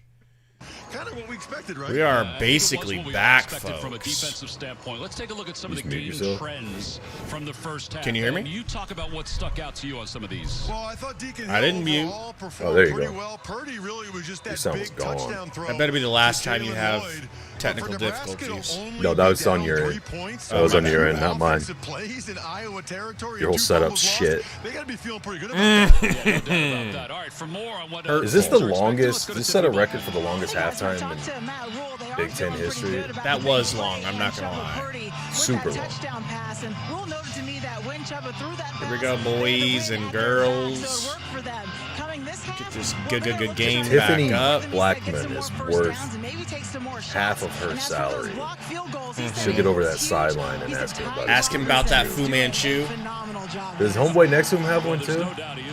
Kind of what we expected, right? We are basically back, From a folks. defensive standpoint, let's take a look at some of the Just mute game yourself. trends from the first half. Can you hear me? You talk about what stuck out to you on some of these. Well, I thought Deacon I didn't Hill mute. overall performed there you pretty go. well. Purdy really was just Your that sound was big gone. touchdown throw. That better be the last to time you Jalen have Lloyd. technical But for Nebraska to difficulties. only No, that be was on down your 3 end. points That was on with your two end, not mine. offensive plays in Iowa territory, Your whole two setup's fumbles shit. lost. They got to be feeling pretty good about that. Yeah, no doubt about that. All right, for more on what Is this the teams are expecting, longest? let's go to This set a Timmy record for Ball. the longest halftime in Big Ten history. That was long, I'm not gonna lie. Super long. Touchdown pass, and Rule noted to me that when Chuba threw that Here we pass, go, they had to boys bring and it back to the girls. back, so it worked for them. Coming this half, Get this we're gonna good look game to Tiffany back up. Blackman is worth half of her And as for those salary. block field goals, he said She'll get over it that was huge. sideline and He said ask him about it. Ty Ask him about that Fu Johnson did a Manchu. phenomenal job. Does homeboy next to him have one too?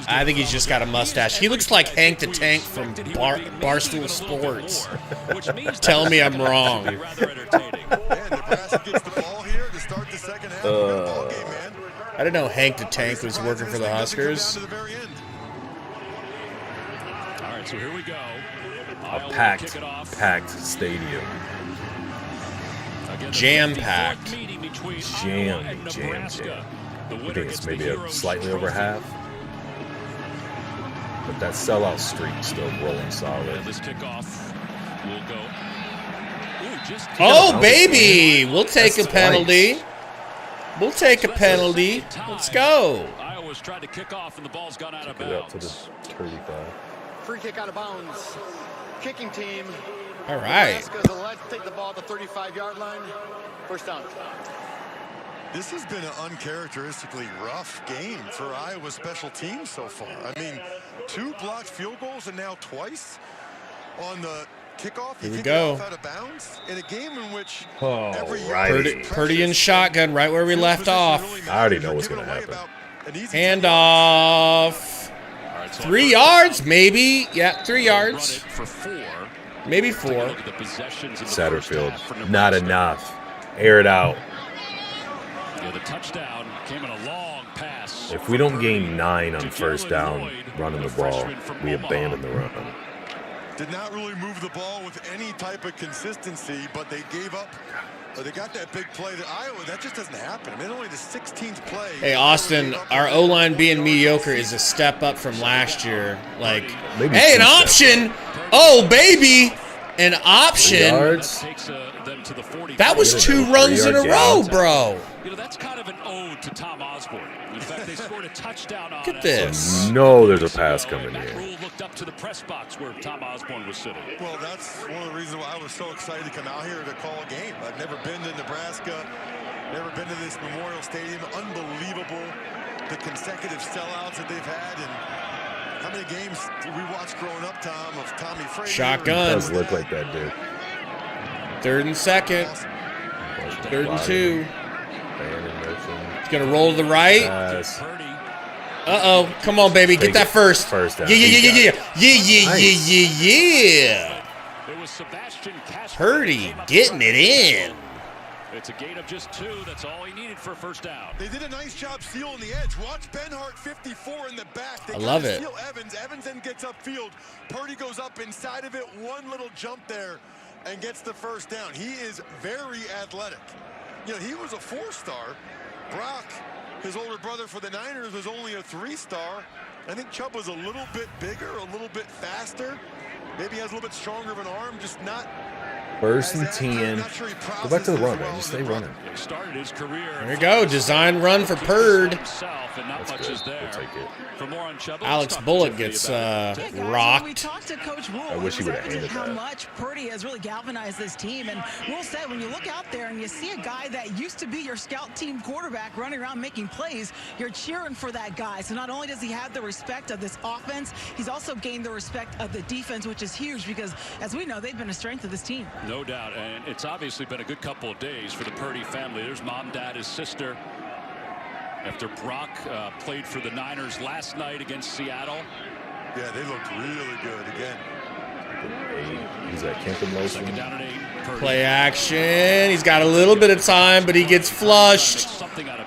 I think he's just got a mustache. He looks like Hank the Tank from Barstool Sports. Tell me I'm wrong. Rather entertaining. Yeah, Nebraska gets the ball here to start the second half. Ball game, man. I didn't know Hank the Tank was working for the Huskers. All right, so here we go. A packed stadium. Jam-packed. Jam. I think it's maybe slightly over half. But that sellout streak still rolling solid. This kickoff will go. Ooh, just Oh, baby! We'll take a That's penalty. twice. We'll take a penalty. Let's go. Iowa's tried to kick off, and the ball's gone out of Get up to bounds. the 35. Free kick out of bounds. Kicking team. All right. Nebraska's allowed to take the ball at the 35-yard line. First down. This has been an uncharacteristically rough game for Iowa special teams so far. I mean, 2 blocked field goals and now twice on the kickoff. Here we kick go. it off out of bounds in a game in which Oh, every right. yard Purdy in shotgun right where we left off. I already know what's gonna happen. Handoff. 3 yards, maybe. Yeah, 3 yards. For 4. Maybe 4. Look at the possessions in the first Satterfield, half for not Nebraska. enough. Air it out. Yeah, the touchdown came in a long pass. If we don't gain 9 on first down running the ball, we abandon the run. Did not really move the ball with any type of consistency, but they gave up They got that big play to Iowa. That just doesn't happen. I mean, only the 16th play. Hey, Austin, our O-line being mediocre is a step up from last year. Like, Maybe hey, an 2 option. Oh, baby. An option. That was 2 runs in a row, bro. You know, that's kind of an ode to Tom Osborne. In fact, they scored a touchdown on Look at this. No, there's a pass coming Matt here. Rule looked up to the press box where Tom Osborne was sitting. Well, that's one of the reasons why I was so excited to come out here to call a game. I've never been to Nebraska, never been to this Memorial Stadium. Unbelievable, the consecutive sellouts that they've had, and how many games we watched growing up, Tom, of Tommy Frazier. Shotgun. It does look like that, dude. 3rd and 2nd. 3rd and 2. He's going to roll to the right. Uh-oh. Come on, baby. Get that first. First down. Yeah. Purdy getting it in. It's a gain of just 2. That's all he needed for a first down. They did a nice job sealing the edge. Watch Benhart 54 in the back. They I love it. Steal Evans. Evans then gets upfield. Purdy goes up inside of it. One little jump there and gets the first down. He is very athletic. You know, he was a 4-star. Brock, his older brother for the Niners, was only a 3-star. I think Chubb was a little bit bigger, a little bit faster. Maybe he has a little bit stronger of an arm, just not. 1st and 10. Go back to the run, man. Just stay running. He started his career. There you go. Design run for Purd. That's good. We'll take it. For more on Chubb, Alex Bullock gets rocked. We talked to Coach Rule. I wish he would've handed how that. much Purdy has really galvanized this team. And Rule said, when you look out there and you see a guy that used to be your scout team quarterback running around making plays, you're cheering for that guy. So not only does he have the respect of this offense, he's also gained the respect of the defense, which is huge because, as we know, they've been a strength of this team. No doubt, and it's obviously been a good couple of days for the Purdy family. There's mom, dad, his sister. After Brock played for the Niners last night against Seattle. Yeah, they looked really good again. He's at Kempton motion. 2nd down and 8. Purdy. Play action. He's got a little bit of time, but he gets flushed.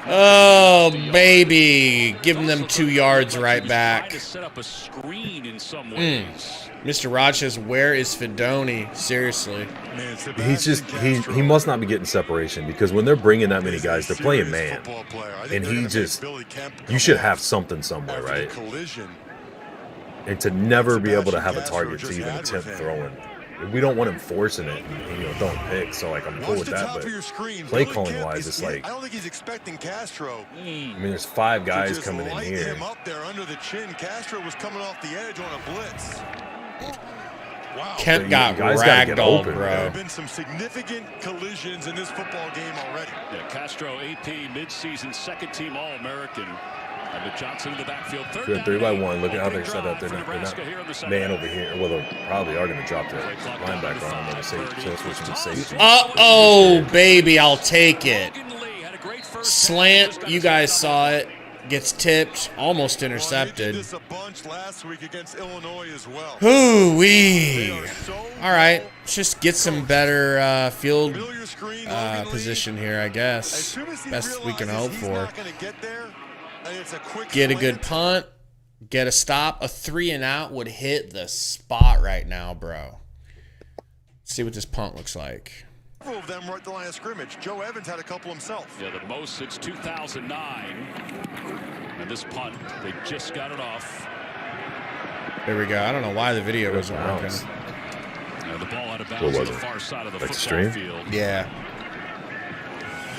Oh, baby. Giving them 2 yards right back. To set up a screen in some ways. Mr. Rod says, where is Fedoni? Seriously. Man, He's just he must not be getting separation because when they're bringing that many guys, they're playing man, and he just you should have something somewhere, right? And to never be able to have a target to even attempt throwing, we don't want him forcing it and throwing picks. So like I'm cool with that, but play calling wise, it's like I don't think he's expecting Castro. I mean, there's 5 guys coming in here. Him up there under the chin. Castro was coming off the edge on a blitz. Wow. Kemp got guys gotta get ragdolled, open, bro. There have been some significant collisions in this football game already. Yeah, Castro, AP, midseason, 2nd team All-American. And Johnson in the backfield. 3rd 3-by-1. Look at how they're set up. They're not man over here. Well, they probably are going to drop the linebacker on the safety. So switching to safety. Uh-oh, baby, I'll take it. Slant, you guys saw it. Gets tipped, almost intercepted. This a bunch last week against Illinois as well. Hoo-wee. All right, let's just get some better field position here, I guess. Best we can hope for. Get a good punt, get a stop. A 3-and-out would hit the spot right now, bro. Let's see what this punt looks like. Several of them were at the line of scrimmage. Joe Evans had a couple himself. Yeah, the most since 2009. And this punt, they just got it off. There we go. I don't know why the video wasn't working. The ball out of bounds on the far side of the football field. Yeah.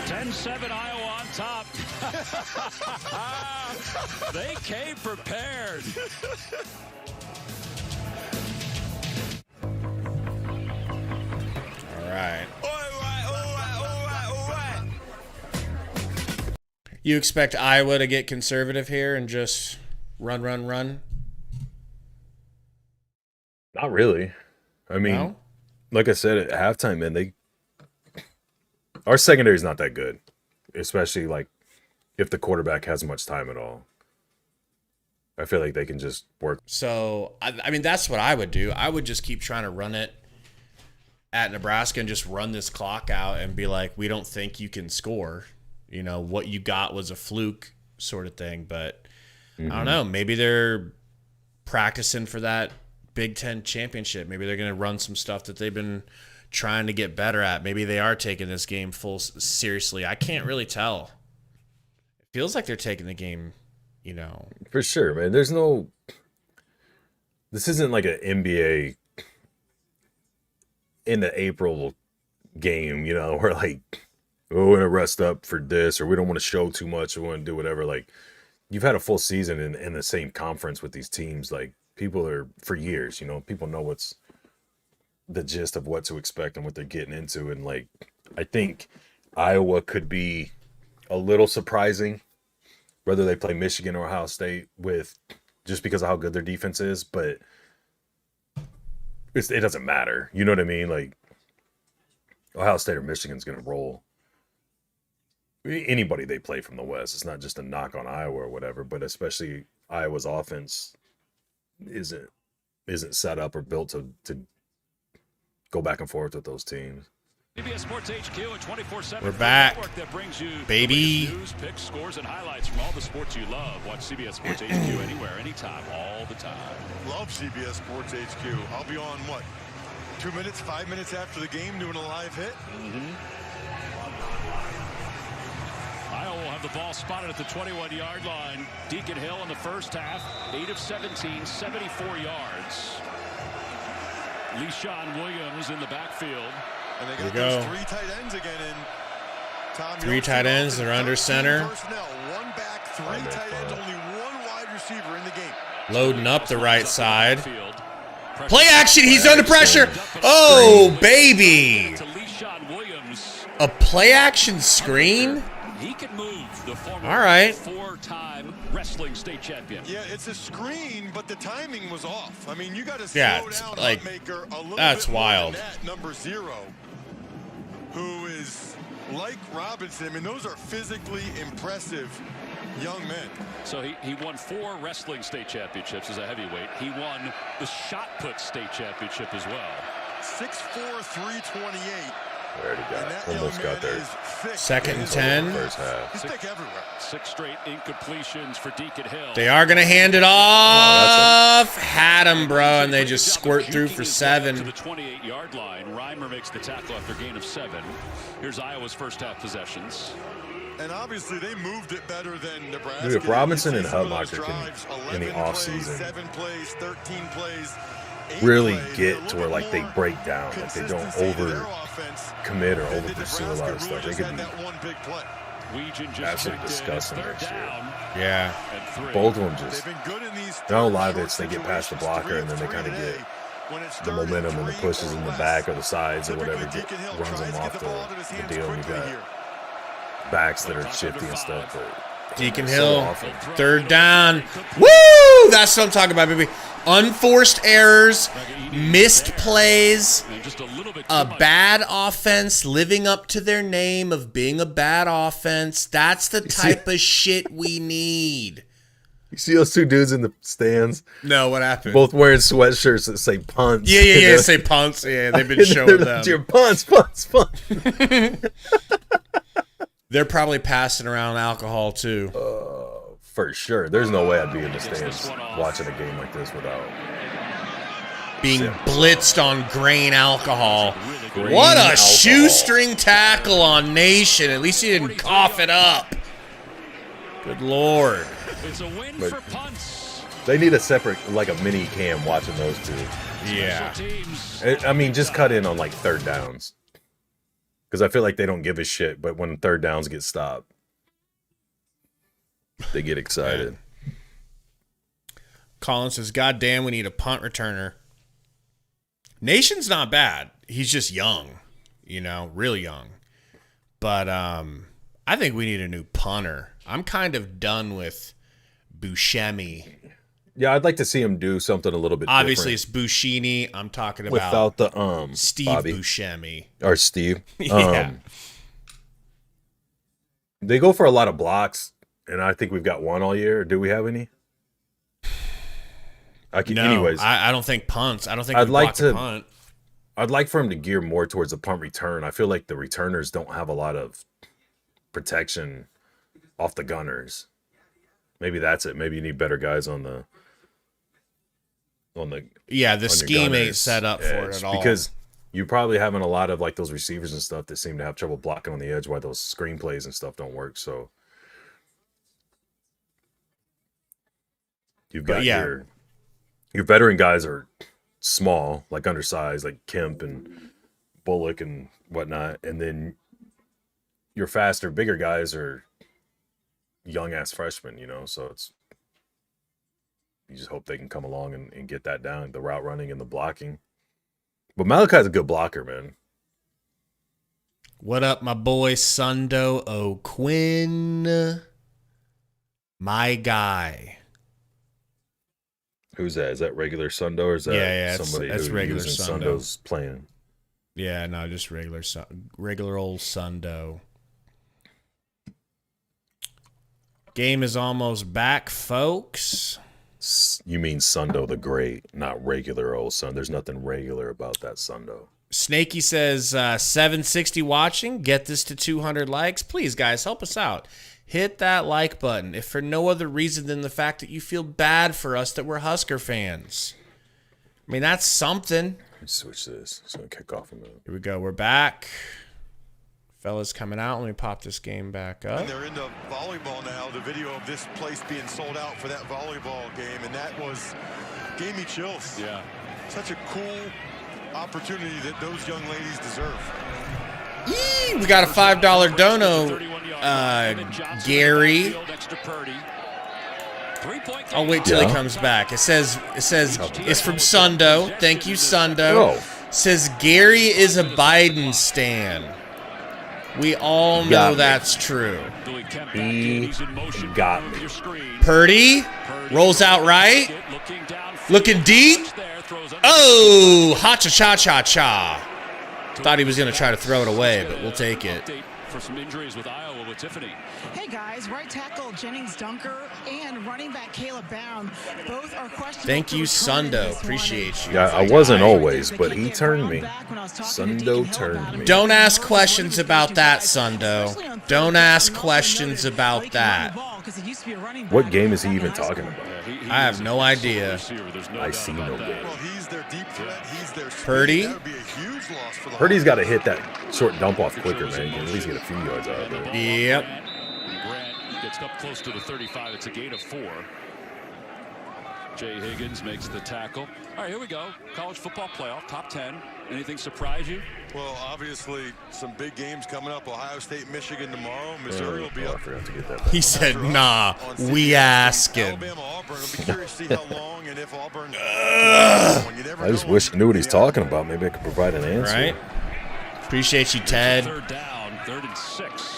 10-7 Iowa on top. They came prepared. All right. You expect Iowa to get conservative here and just run? Not really. I mean, like I said at halftime, man, our secondary is not that good, especially like if the quarterback has much time at all. I feel like they can just work. So, I mean, that's what I would do. I would just keep trying to run it at Nebraska and just run this clock out and be like, we don't think you can score. You know, what you got was a fluke sort of thing. But I don't know. Maybe they're practicing for that Big Ten championship. Maybe they're going to run some stuff that they've been trying to get better at. Maybe they are taking this game seriously. I can't really tell. It feels like they're taking the game, For sure, man. This isn't like an NBA in the April game, where like, we want to rest up for this, or we don't want to show too much, we want to do whatever. Like, you've had a full season in the same conference with these teams. Like, people are, for years, people know what's the gist of what to expect and what they're getting into. And like, I think Iowa could be a little surprising, whether they play Michigan or Ohio State, with just because of how good their defense is, but it doesn't matter. You know what I mean? Like, Ohio State or Michigan's going to roll anybody they play from the West. It's not just a knock on Iowa or whatever, but especially Iowa's offense isn't set up or built to go back and forth with those teams. CBS Sports HQ at 24/7. We're back, That brings you baby. News, picks, scores, and highlights from all the sports you love. Watch CBS Sports HQ anywhere, anytime, all the time. Love CBS Sports HQ. I'll be on, 2 minutes, 5 minutes after the game doing a live hit? Iowa will have the ball spotted at the 21-yard line. Deacon Hill in the first half, 8 of 17, 74 yards. LeSean Williams in the backfield. And they got There we those go. 3 tight ends again in Tom 3 tight ends, they're under center. Personnel, 1 back, 3 tight ends, only 1 wide receiver in the game. Loading up the right side. Play action. He's under pressure. Oh, baby. To LeSean Williams. A play action screen? He can move, the former All right. 4-time wrestling state champion. Yeah, it's a screen, but the timing was off. I mean, you got to slow Yeah, down it's like, Maker a little that's bit more wild. than that, number 0, who is like Robinson. I mean, those are physically impressive young men. So he won 4 wrestling state championships as a heavyweight. He won the shot put state championship as well. 6'4", 328. Already got, almost got there. 2nd and 10. First half. He's thick everywhere. 6 straight incompletions for Deacon Hill. They are going to hand it off. Had him, bro, and they just squirt through for 7. To the 28-yard line. Reimer makes the tackle after a gain of 7. Here's Iowa's first half possessions. And obviously they moved it better than Nebraska. Dude, if Robinson and Some of those Hutmacher drives, can, in the 11 offseason, plays, 7 plays, 13 plays, 8 really plays, get a to little where bit like they more break down, like they don't consistency to their over offense commit or than over did pursue a Nebraska. lot of stuff. Really They just could had be that one big play. Weegan just absolutely checked in. disgusting Third this year. down Yeah. and 3. Both of them just, They've been good in these not a lot of short it's they get past the situations, blocker and then they 3 kind of today. get When it's the 3rd and momentum and the 3 pushes or in the less. back or the sides or Typically, whatever Deacon Hill runs tries them to get off the ball out of his the hands deal. And you quickly got here. backs that are shifty and stuff, but Deacon so Hill, often. 3rd down. Woo! That's what I'm talking about, baby. Unforced errors, missed plays, And just a little bit a too much. bad offense living up to their name of being a bad offense. That's the type of shit we need. You see those 2 dudes in the stands, No, what happened? both wearing sweatshirts that say punts. Yeah. Say punts. Yeah, they've been showing them. Your punts. They're probably passing around alcohol too. For sure. There's no way I'd be in the stands watching a game like this without Being blitzed on grain alcohol. Grain What a alcohol. shoestring tackle on Nation. At least he didn't cough it up. Good Lord. It's a win But- for punts. They need a separate, like a mini cam watching those 2. Yeah. Teams. I mean, just cut in on like 3rd downs. Because I feel like they don't give a shit, but when 3rd downs get stopped, they get excited. Colin says, God damn, we need a punt returner. Nation's not bad. He's just young, really young. But I think we need a new punter. I'm kind of done with Buscemi. Yeah, I'd like to see him do something a little bit Obviously, different. it's Buscini. I'm talking about Without the Steve Bobby. Buscemi. Or Steve. Yeah. They go for a lot of blocks, and I think we've got one all year. Do we have any? No, anyways, I don't think punts. I don't think I'd we like block to- a punt. I'd like for him to gear more towards the punt return. I feel like the returners don't have a lot of protection off the gunners. Maybe that's it. Maybe you need better guys on the Yeah, the on your scheme ain't gunners' set up for it edge. at all. Because you're probably having a lot of like those receivers and stuff that seem to have trouble blocking on the edge, why those screenplays and stuff don't work. So you've got your veteran guys are small, like undersized, like Kemp and Bullock and whatnot, and then your faster, bigger guys are young ass freshmen, you know. So you just hope they can come along and get that down, the route running and the blocking. But Malachi's a good blocker, man. What up, my boy Sundo O'Quinn? My guy. Who's that? Is that regular Sundo or is that somebody that's who regular using Sundo. Sundo's plan? Yeah, no, just regular old Sundo. Game is almost back, folks. You mean Sundo the Great, not regular old Sun. There's nothing regular about that Sundo. Snakey says 760 watching. Get this to 200 likes. Please, guys, help us out. Hit that like button, if for no other reason than the fact that you feel bad for us that we're Husker fans. I mean, that's something. Let me switch this. It's going to kick off a minute. Here we go. We're back. Fellas coming out. Let me pop this game back up. And they're into volleyball now. The video of this place being sold out for that volleyball game, and that gave me chills. Yeah. Such a cool opportunity that those young ladies deserve. We got a $5 dono, Gary. I'll wait till he comes back. It says it's from Sundo. Thank you, Sundo. Says Gary is a Biden stan. We all know that's true. He got me. Purdy rolls out right. Looking deep. Oh, ha-cha-cha-cha-cha. Thought he was going to try to throw it away, but we'll take it. For some injuries with Iowa with Tiffany. Hey guys, right tackle Jennings Dunker and running back Caleb Brown both are questionable. Thank you, Sundo. Appreciate you. Yeah, I wasn't always, but he turned me. Sundo turned me. Don't ask questions about that, Sundo. Don't ask questions about that. What game is he even talking about? I have no idea. I see no game. Purdy? Purdy's got to hit that short dump off quicker, man. You can at least get a few yards out of it. Yep. Grant gets up close to the 35. It's a gain of 4. Jay Higgins makes the tackle. All right, here we go. College football playoff, top 10. Anything surprise you? Well, obviously, some big games coming up. Ohio State, Michigan tomorrow. Missouri will be up. I forgot to get that. He said, nah, we asking. Alabama, Auburn. I'll be curious to see how long and if Auburn. I just wish I knew what he's talking about. Maybe I could provide an answer. Right? Appreciate you, Ted. Third down, 3rd and 6.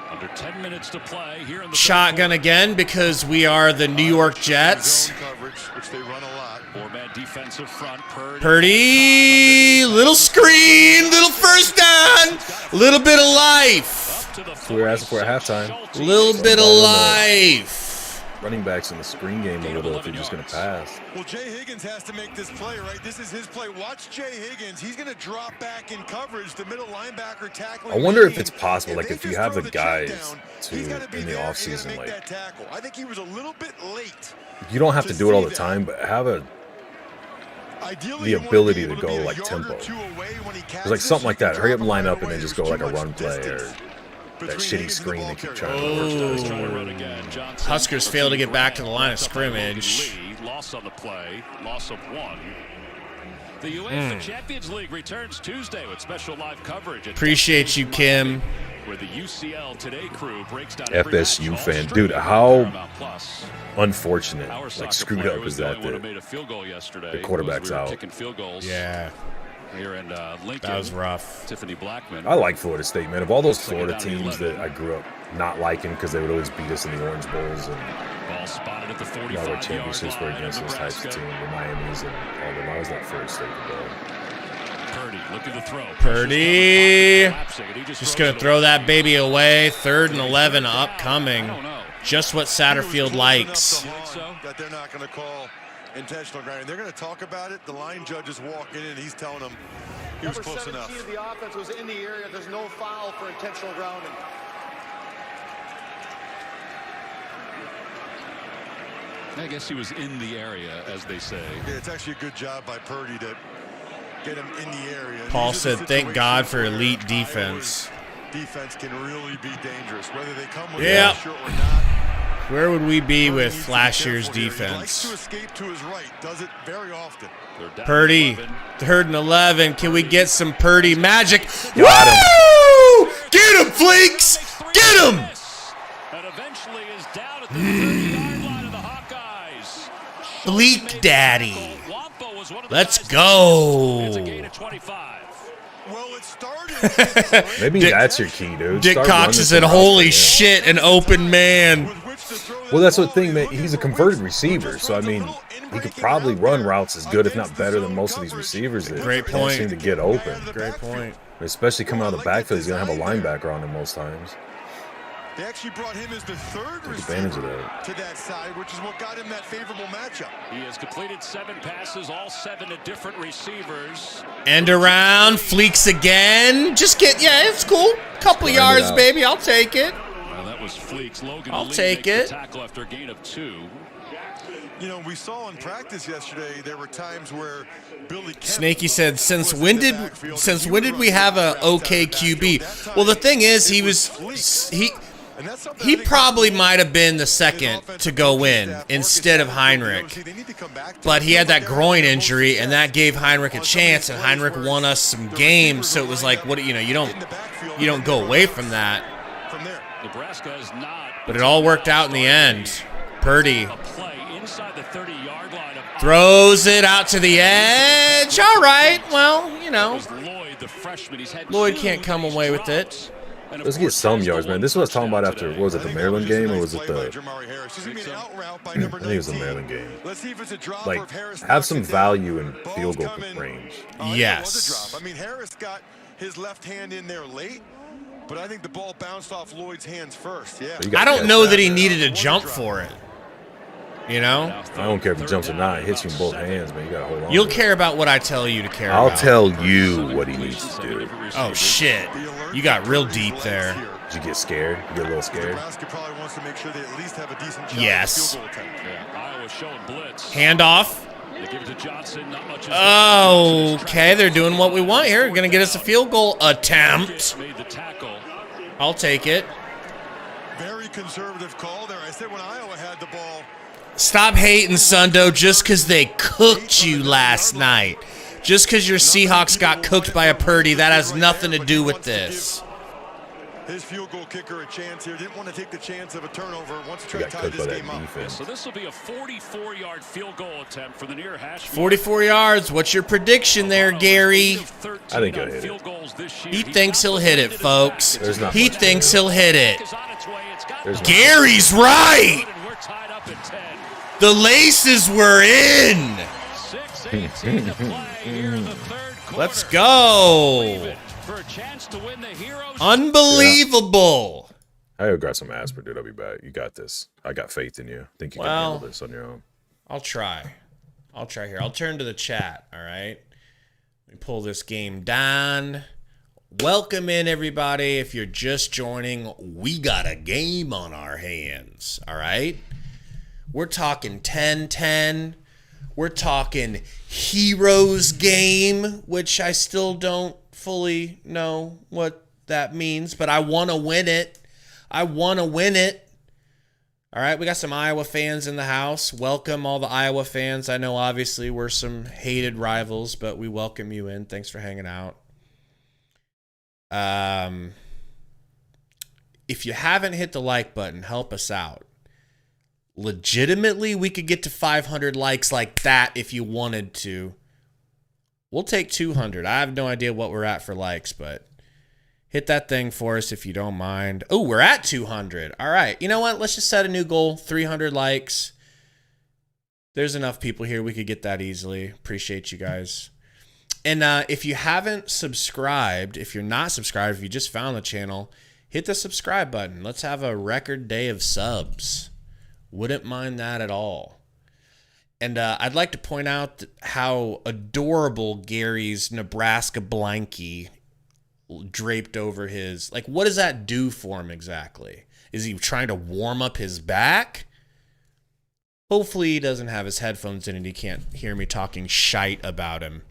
Under 10 minutes to play here in the Shotgun again because we are the New York Jets. Coverage, which they run a lot. 4-man defensive front. Purdy, little screen, little first down, little bit of life. That's what we were asking for at halftime. Little bit of life. Running backs in the screen game a little if you're just going to pass. Well, Jay Higgins has to make this play, right? This is his play. Watch Jay Higgins. He's going to drop back in coverage. The middle linebacker tackling. I wonder if it's possible, like if you have the guys to in the offseason, like I think he was a little bit late. You don't have to do it all the time, but have the ability to go like tempo. There's like something like that. Hurry up and line up and then just go like a run play or that shitty screen they keep trying to work. Huskers fail to get back to the line of scrimmage. Loss on the play, loss of 1. The UEFA Champions League returns Tuesday with special live coverage. Appreciate you, Kim. Where the UCL Today crew breaks down FSU fan, dude. How unfortunate, like screwed up is that the quarterback's out. Yeah. Here in Lincoln, that was rough. Tiffany Blackman. I like Florida State, man. Of all those Florida teams that I grew up not liking because they would always beat us in the Orange Bowls and ball spotted at the 45 all our championships were against those types of teams, the Miamis and all them. I was that Florida State to go. Purdy looking to throw. Purdy just going to throw that baby away. 3rd and 11 upcoming. Just what Satterfield likes. That they're not going to call intentional grounding. They're going to talk about it. The line judge is walking in and he's telling them he was close enough. Of the offense was in the area. There's no foul for intentional grounding. I guess he was in the area, as they say. Yeah, it's actually a good job by Purdy to get him in the area. Paul said, "Thank God for elite defense." Defense can really be dangerous, whether they come with pressure or not. Where would we be with last year's defense? He likes to escape to his right, does it very often. Purdy, 3rd and 11. Can we get some Purdy magic? Got him! Get him, Fleeks! Get him! And eventually is down at the 30-yard line of the Hawkeyes. Fleek Daddy. Let's go. It's a gain of 25. Well, it started. Maybe that's your key, dude. Dick Start Cox running said, some "Holy routes, shit, an open man." Well, that's the thing, man. He's a converted receiver, so I mean, he could probably run routes as good, if not better, than most of these receivers that Great don't point. seem to get open. Great point. Especially coming out of the backfield, he's gonna have a linebacker on him most times. They actually brought him as the third Take advantage of receiver that. to that side, which is what got him that favorable matchup. He has completed 7 passes, all 7 to different receivers. End around, Fleeks again. Just get, it's cool. Couple yards, baby. I'll take it. Well, that was Fleeks. Logan I'll Lee take makes it. the tackle after a gain of 2. You know, we saw in practice yesterday there were times where Billy Kemp Snaky said, since when did we have a okay QB? Well, the thing is, he probably might have been the second to go in instead of Heinrich. But he had that groin injury, and that gave Heinrich a chance, and Heinrich won us some games. So it was like, you don't go away from that. Nebraska is not. But it all worked out in the end. Purdy A play inside the 30-yard line of throws it out to the edge. All right, well, Lloyd, the freshman. He's had Lloyd 2 can't come away with it. drops. And of Let's get course, some that's yards, the man. one This is what I was talking about touchdown after, today. was it the Maryland game or was it the... I think it was the Maryland game. Let's see if it's a drop Like, or if Harris have knocks some it down. value in Ball's field goal coming. range. Yes. It was a drop. I mean, Harris got his left hand in there late, but I think the ball bounced off Lloyd's hands first. Yeah. You I gotta don't catch know that, that he man. needed a jump for it. I don't care if he jumps or not. It hits you in both hands, man. You gotta hold on. You'll to it. care about what I tell you to care I'll about. tell you what he needs to do. Oh, shit. You got real deep there. Did you get scared? You get a little scared? Nebraska probably wants to make sure they at least have a decent shot Yes. at field goal attempt. Iowa showing blitz. Handoff. They give it to Johnson. Not much. Okay, they're doing what we want here. Going to get us a field goal attempt. Made the tackle. I'll take it. Very conservative call there. I said when Iowa had the ball, Stop hating, Sundo, just because they cooked you last night. Just because your Seahawks got cooked by a Purdy, that has nothing to do with this. his field goal kicker a chance here. Didn't want to take the chance of a turnover. Wants to You try to got tie cooked by this that game up. defense. So this will be a 44-yard field goal attempt for the near hash. 44 yards. What's your prediction there, Gary? I think he'll hit it. He thinks he'll hit it, folks. There's not He much thinks to it. he'll hit it. There's not- Gary's right. The laces were in. Let's go. Unbelievable. I got some aspirin, dude. I'll be back. You got this. I got faith in you. I think you can handle this on your own. I'll try here. I'll turn to the chat, all right? Let me pull this game down. Welcome in, everybody. If you're just joining, we got a game on our hands, all right? We're talking 10-10. We're talking Heroes game, which I still don't fully know what that means, but I want to win it. All right, we got some Iowa fans in the house. Welcome, all the Iowa fans. I know, obviously, we're some hated rivals, but we welcome you in. Thanks for hanging out. If you haven't hit the like button, help us out. Legitimately, we could get to 500 likes like that if you wanted to. We'll take 200. I have no idea what we're at for likes, but hit that thing for us if you don't mind. Oh, we're at 200. All right. You know what? Let's just set a new goal. 300 likes. There's enough people here. We could get that easily. Appreciate you guys. And if you haven't subscribed, if you're not subscribed, if you just found the channel, hit the subscribe button. Let's have a record day of subs. Wouldn't mind that at all. And I'd like to point out how adorable Gary's Nebraska blankie draped over his... Like, what does that do for him exactly? Is he trying to warm up his back? Hopefully he doesn't have his headphones in and he can't hear me talking shite about him.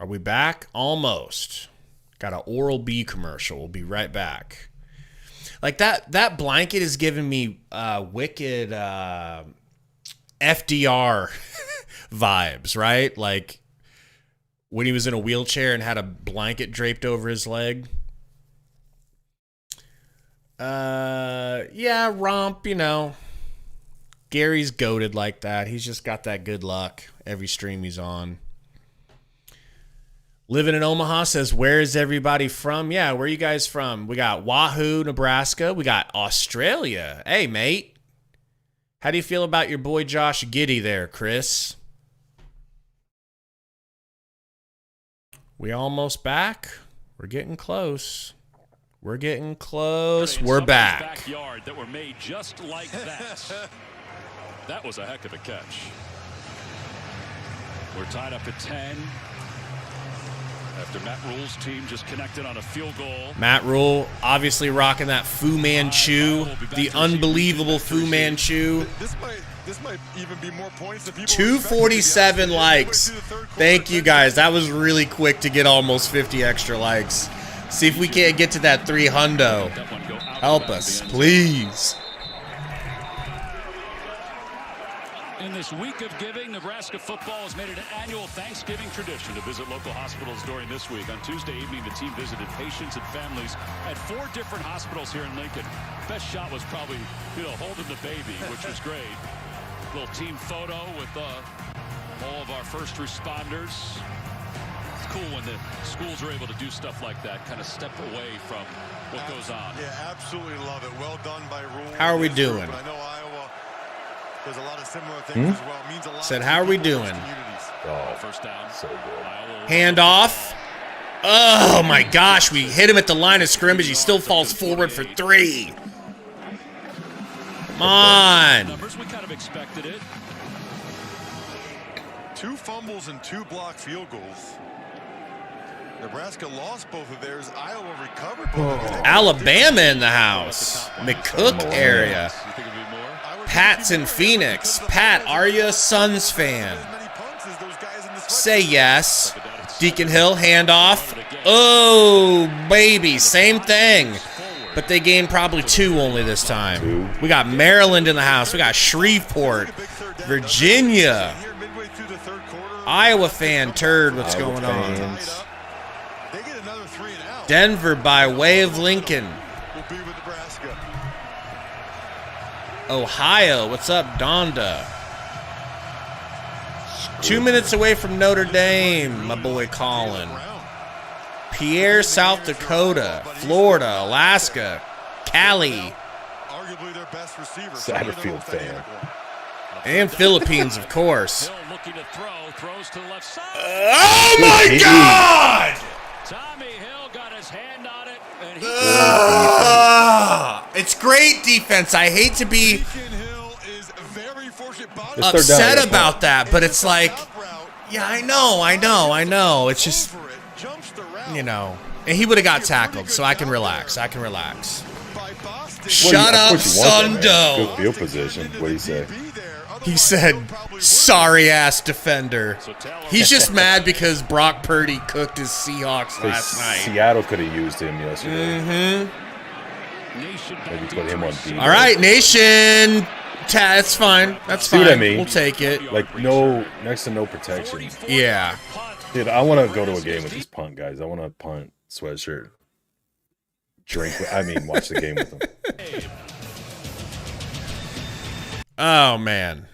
Are we back? Almost. Got an Oral-B commercial. We'll be right back. Like that blanket is giving me wicked FDR vibes, right? Like when he was in a wheelchair and had a blanket draped over his leg. Yeah, romp, you know. Gary's goated like that. He's just got that good luck every stream he's on. Living in Omaha says, where is everybody from? Yeah, where are you guys from? We got Wahoo, Nebraska. We got Australia. Hey, mate. How do you feel about your boy Josh Giddey there, Chris? We almost back? We're getting close. We're getting close. We're back. Backyard that were made just like that. That was a heck of a catch. We're tied up at 10. After Matt Rule's team just connected on a field goal. Matt Rule obviously rocking that Fu Manchu, the unbelievable Fu Manchu. This might even be more points than people 247 likes. Thank you guys. That was really quick to get almost 50 extra likes. See if we can't get to that 300. Help us, please. In this week of giving, Nebraska football has made it an annual Thanksgiving tradition to visit local hospitals during this week. On Tuesday evening, the team visited patients and families at 4 different hospitals here in Lincoln. Best shot was probably, holding the baby, which was great. Little team photo with all of our first responders. It's cool when the schools are able to do stuff like that, kind of step away from what goes on. Yeah, absolutely love it. Well done by Rule. How are we doing? I know Iowa does a lot of similar things as well. It means a lot. Said, how are we doing? Oh, First down. so good. Hand off. Oh, my gosh. We hit him at the line of scrimmage. He still falls forward for 3. Come on. Numbers, we kind of expected it. 2 fumbles and 2 blocked field goals. Nebraska lost both of theirs. Iowa recovered both of theirs. Alabama in the house. McCook area. Pat's in Phoenix. Pat, are you a Suns fan? Say yes. Deacon Hill, handoff. Oh, baby, same thing. But they gained probably 2 only this time. We got Maryland in the house. We got Shreveport, Virginia. Iowa fan turd, what's going on? Denver by way of Lincoln. Ohio, what's up, Donda? 2 minutes away from Notre Dame, my boy Colin. Pierre, South Dakota, Florida, Alaska, Cali. Arguably their best receiver. Satterfield fan. And Philippines, of course. Hill looking to throw, throws to the left side. Oh, my God! Tommy Hill got his hand on it, and he It's great defense. I hate to be Just upset down, about that, but it's like, yeah, I know. It's just, and he would have got tackled, so I can relax. Shut up, Sundo. Good field position. What do you say? He said, sorry-ass defender. He's just mad because Brock Purdy cooked his Seahawks last night. Seattle could have used him yesterday. Mm-hmm. Maybe put him on D. All right, Nation. That's fine. That's See fine. what I mean? We'll take it. Like, next to no protection. Yeah. Dude, I want to go to a game with these punt guys. I want to punt, sweatshirt, watch the game with them. Oh, man.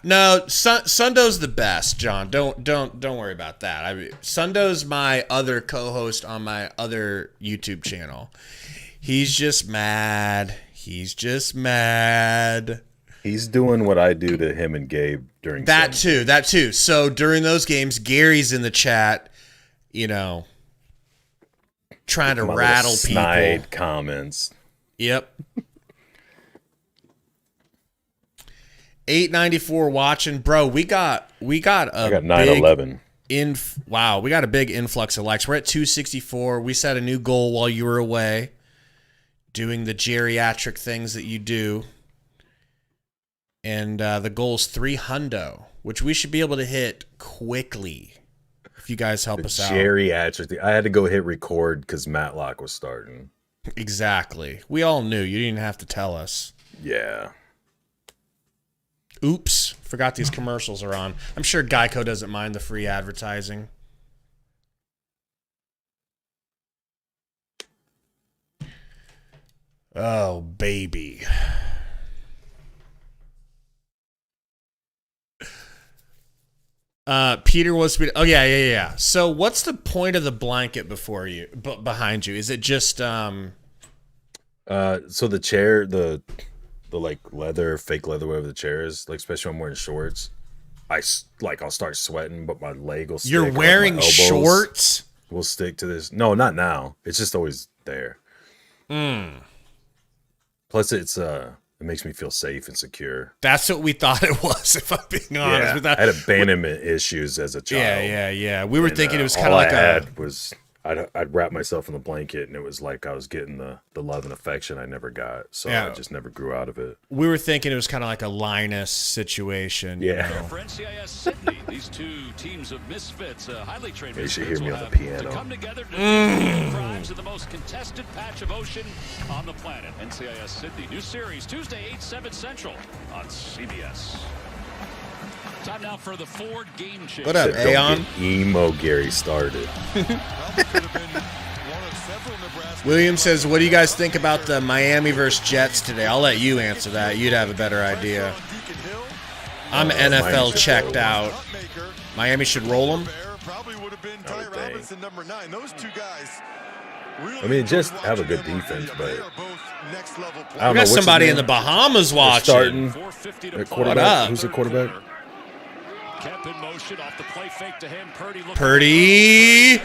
No, Sundo's the best, John. Don't worry about that. Sundo's my other co-host on my other YouTube channel. He's just mad. He's doing what I do to him and Gabe during that too. So during those games, Gary's in the chat, trying to rattle people. Snide comments. Yep. 894 watching, bro. We got a 911. Wow, we got a big influx of likes. We're at 264. We set a new goal while you were away, doing the geriatric things that you do. And the goal's 300, which we should be able to hit quickly if you guys help us out. Geriatric. I had to go hit record because Matlock was starting. Exactly. We all knew. You didn't have to tell us. Yeah. Oops. Forgot these commercials are on. I'm sure Geico doesn't mind the free advertising. Oh, baby. Peter was. Oh yeah. So, what's the point of the blanket behind you? Is it just So the chair, the like leather, fake leather, whatever the chair is, like especially when I'm wearing shorts, I'll start sweating, but my leg will stick. You're wearing shorts? Will stick to this. No, not now. It's just always there. Plus, it makes me feel safe and secure. That's what we thought it was, if I'm being honest. Yeah, I had abandonment issues as a child. Yeah. We were thinking it was kind of like I'd wrap myself in the blanket, and it was like I was getting the love and affection I never got. So I just never grew out of it. We were thinking it was kind of like a Linus situation. Yeah. You know? For NCIS Sydney, these two teams of misfits, highly trained You should misfits, hear me will on the have piano. to come together to do crimes in the most contested patch of ocean on the planet. NCIS Sydney, new series, Tuesday, 8/7 Central on CBS. Time now for the Ford Game Changer. What up, Don't Aeon? get emo Gary started. William says, what do you guys think about the Miami versus Jets today? I'll let you answer that. You'd have a better idea. I'm NFL checked out. Miami should roll them. I mean, just have a good defense, but We got somebody in the Bahamas watching. What up? Who's the quarterback? Kemp in motion off the play fake to him. Purdy.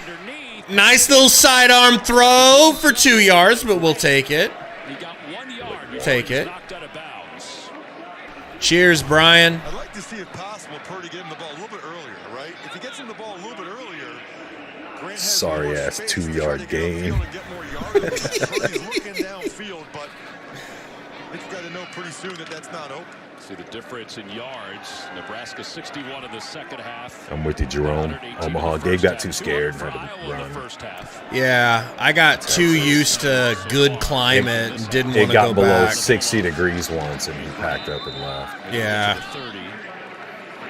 Nice little sidearm throw for 2 yards, but we'll take it. He got 1 yard. Take it. Knocked out of bounds. Cheers, Brian. I'd like to see if possible Purdy get him the ball a little bit earlier, right? If he gets him the ball a little bit earlier, Grant has Sorry ass 2 yard game. Purdy's looking downfield, but I think you got to know pretty soon that that's not open. See the difference in yards. Nebraska 61 in the second half. I'm with you, Jerome. Omaha. Gabe got too scared and had to run. Yeah, I got too used to good climate and didn't want It to got go below back. 60 degrees once, and he packed up and left. Yeah. 30.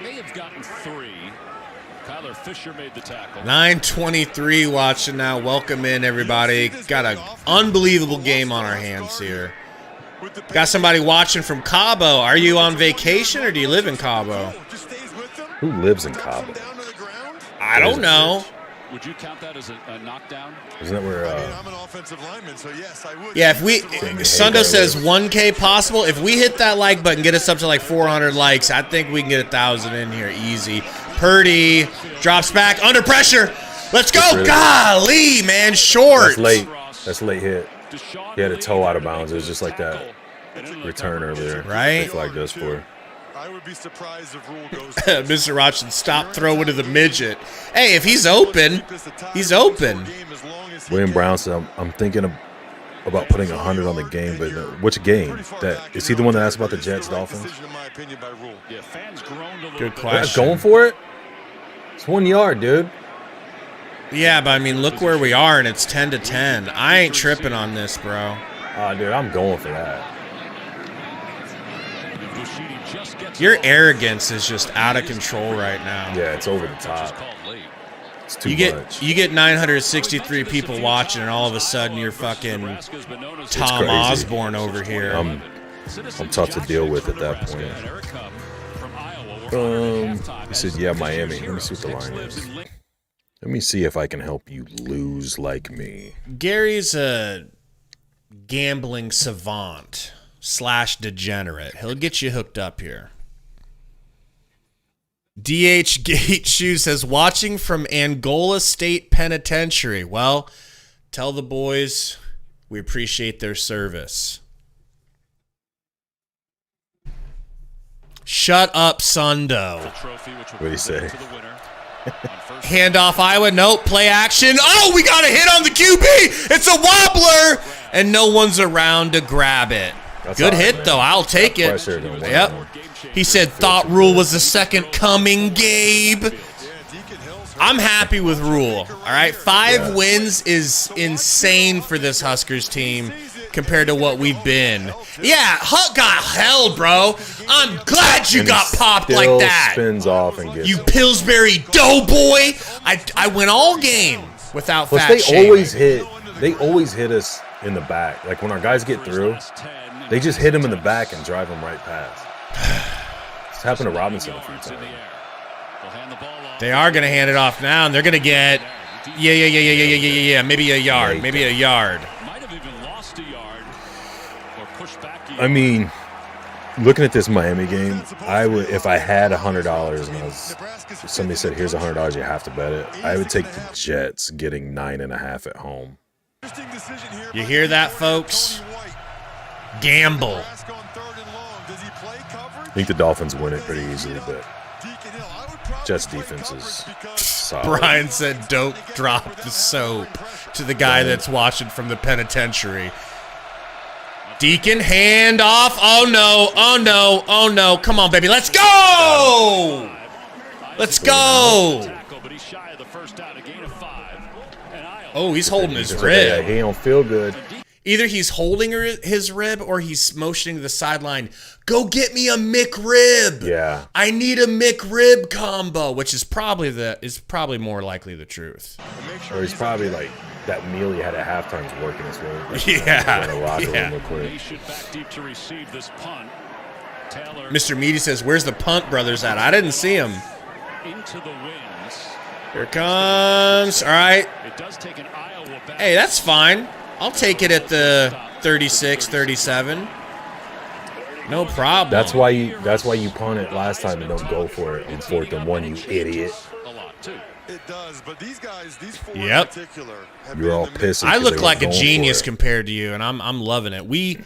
May have gotten 3. Kyler Fisher made the tackle. 9:23 watching now. Welcome in, everybody. Got an unbelievable game on our hands here. Got somebody watching from Cabo. Are you on vacation or do you live in Cabo? Who lives in Cabo? I don't know. Would you count that as a knockdown? Isn't that where? I'm an offensive lineman, so yes, I would. Yeah, if we Sundo says 1K possible. If we hit that like button, get us up to like 400 likes, I think we can get 1,000 in here easy. Purdy drops back under pressure. Let's go. Really? Golly, man, short. That's late. That's a late hit. He had a toe out of bounds. It was just like that return earlier. Right? They flagged us for. I would be surprised if Rule goes. Mr. Rochon, stop throwing to the midget. Hey, if he's open, he's open. William Brown said, I'm thinking about putting 100 on the game, but which game? Is he the one that asked about the Jets Dolphins? Good Not question. going for it? It's 1 yard, dude. Yeah, but I mean, look where we are, and it's 10-10. I ain't tripping on this, bro. Dude, I'm going for that. Your arrogance is just out of control right now. Yeah, it's over the top. It's too much. You get 963 people watching, and all of a sudden you're fucking Tom crazy. Osborne over here. I'm tough to deal with at that point. He said, yeah, Miami. Let me see what the line is. Let me see if I can help you lose like me. Gary's a gambling savant / degenerate. He'll get you hooked up here. DH Gate Shoe says, watching from Angola State Penitentiary. Well, tell the boys we appreciate their service. Shut up, Sundo. What do you say? Handoff Iowa. Nope. Play action. Oh, we got a hit on the QB. It's a wobbler. And no one's around to grab it. That's Good all right, hit, man. though. I'll take it. Pressure, Yep. He said, thought Rule was the second coming, Gabe. I'm happy with Rule. All right, 5 wins is insane for this Huskers team compared to what we've been. Yeah, Huck got held, bro. I'm glad you got popped like that. Spins off and gets you Pillsbury doughboy. I went all game without fat they shaming. always hit us in the back. Like when our guys get through, they just hit him in the back and drive him right past. It's happened to Robinson a few times. They are going to hand it off now, and they're going to get, maybe a yard, maybe a yard. I mean, looking at this Miami game, I would, if I had $100 and somebody said, here's $100, you have to bet it, I would take the Jets getting 9.5 at home. You hear that, folks? Gamble. I think the Dolphins win it pretty easily, but Jets defense is solid. Brian said, don't drop the soap to the guy that's watching from the penitentiary. Deacon, hand off. Oh, no. Oh, no. Oh, no. Come on, baby. Let's go. Let's go. Oh, he's holding his rib. He don't feel good. Either he's holding his rib or he's motioning to the sideline. Go get me a McRib. Yeah. I need a McRib combo, which is probably more likely the truth. Or he's probably like that meal you had at halftime's working its way. Like, Mr. Meaty says, "Where's the punt brothers at?" I didn't see him. Here it comes. All right. Hey, that's fine. I'll take it at the 36, 37. No problem. That's why you punt it last time and don't go for it on 4th and 1, you idiot. It does, but these guys, these four in particular, you're all pissed. I look like a genius compared to you, and I'm loving it. We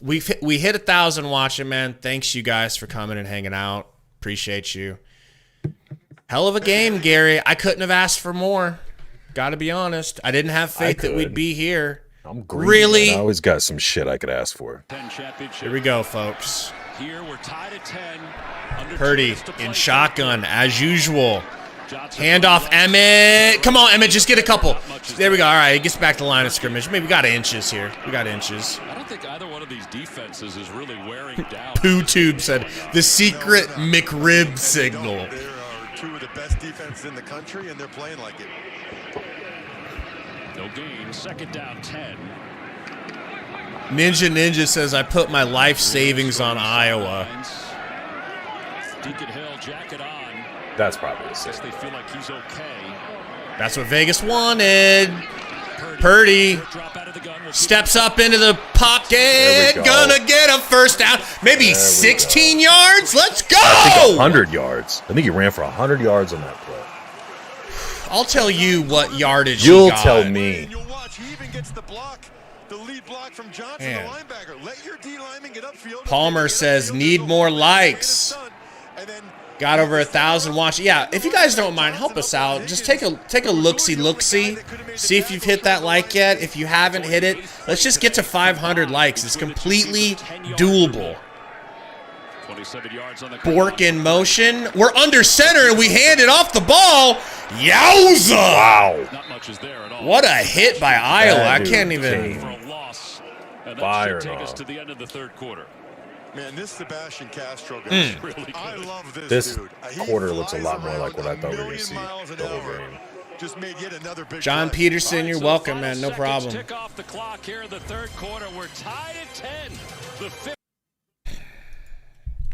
hit 1,000 watching, man. Thanks you guys for coming and hanging out. Appreciate you. Hell of a game, Gary. I couldn't have asked for more. Got to be honest. I didn't have faith that we'd be here. I'm greedy, really? Man. I always got some shit I could ask for. Here we go, folks. Here we're tied at 10. Purdy in shotgun as usual. Handoff, Emmett. Come on, Emmett, just get a couple. There we go. All right, he gets back to the line of scrimmage. Maybe we got inches here. We got inches. I don't think either one of these defenses is really wearing down. Poo Tube said the secret McRib signal. There are two of the best defenses in the country, and they're playing like it. No gain. 2nd down, 10. Ninja says I put my life savings on Iowa. Deacon Hill, jacket on. That's probably the same. They feel like he's okay. That's what Vegas wanted. Purdy steps up into the pocket. Gonna get a first down. Maybe 16 yards. Let's go. I think 100 yards. I think he ran for 100 yards on that play. I'll tell you what yardage You'll he got. tell me. You'll watch. He even gets the block, the lead block from Johnson, the linebacker. Let your D lineman get upfield. Palmer says need more likes. Got over 1,000 watch. Yeah, if you guys don't mind, help us out. Just take a look-see. See if you've hit that like yet. If you haven't hit it, let's just get to 500 likes. It's completely doable. 27 yards on the Bork in motion. We're under center and we handed off the ball. Yowza! Wow. Not much is there at all. What a hit by Iowa. I can't even. For a loss. And that Fire should take us off. to the end of the 3rd quarter. Man, this Sebastian Castro guy, really good. I love This dude. quarter looks a lot more like what I thought we were going to see the whole game. Just made yet another big John play. Peterson, you're welcome, man. No problem. Tick off the clock here in the 3rd quarter. We're tied at 10. The 5th.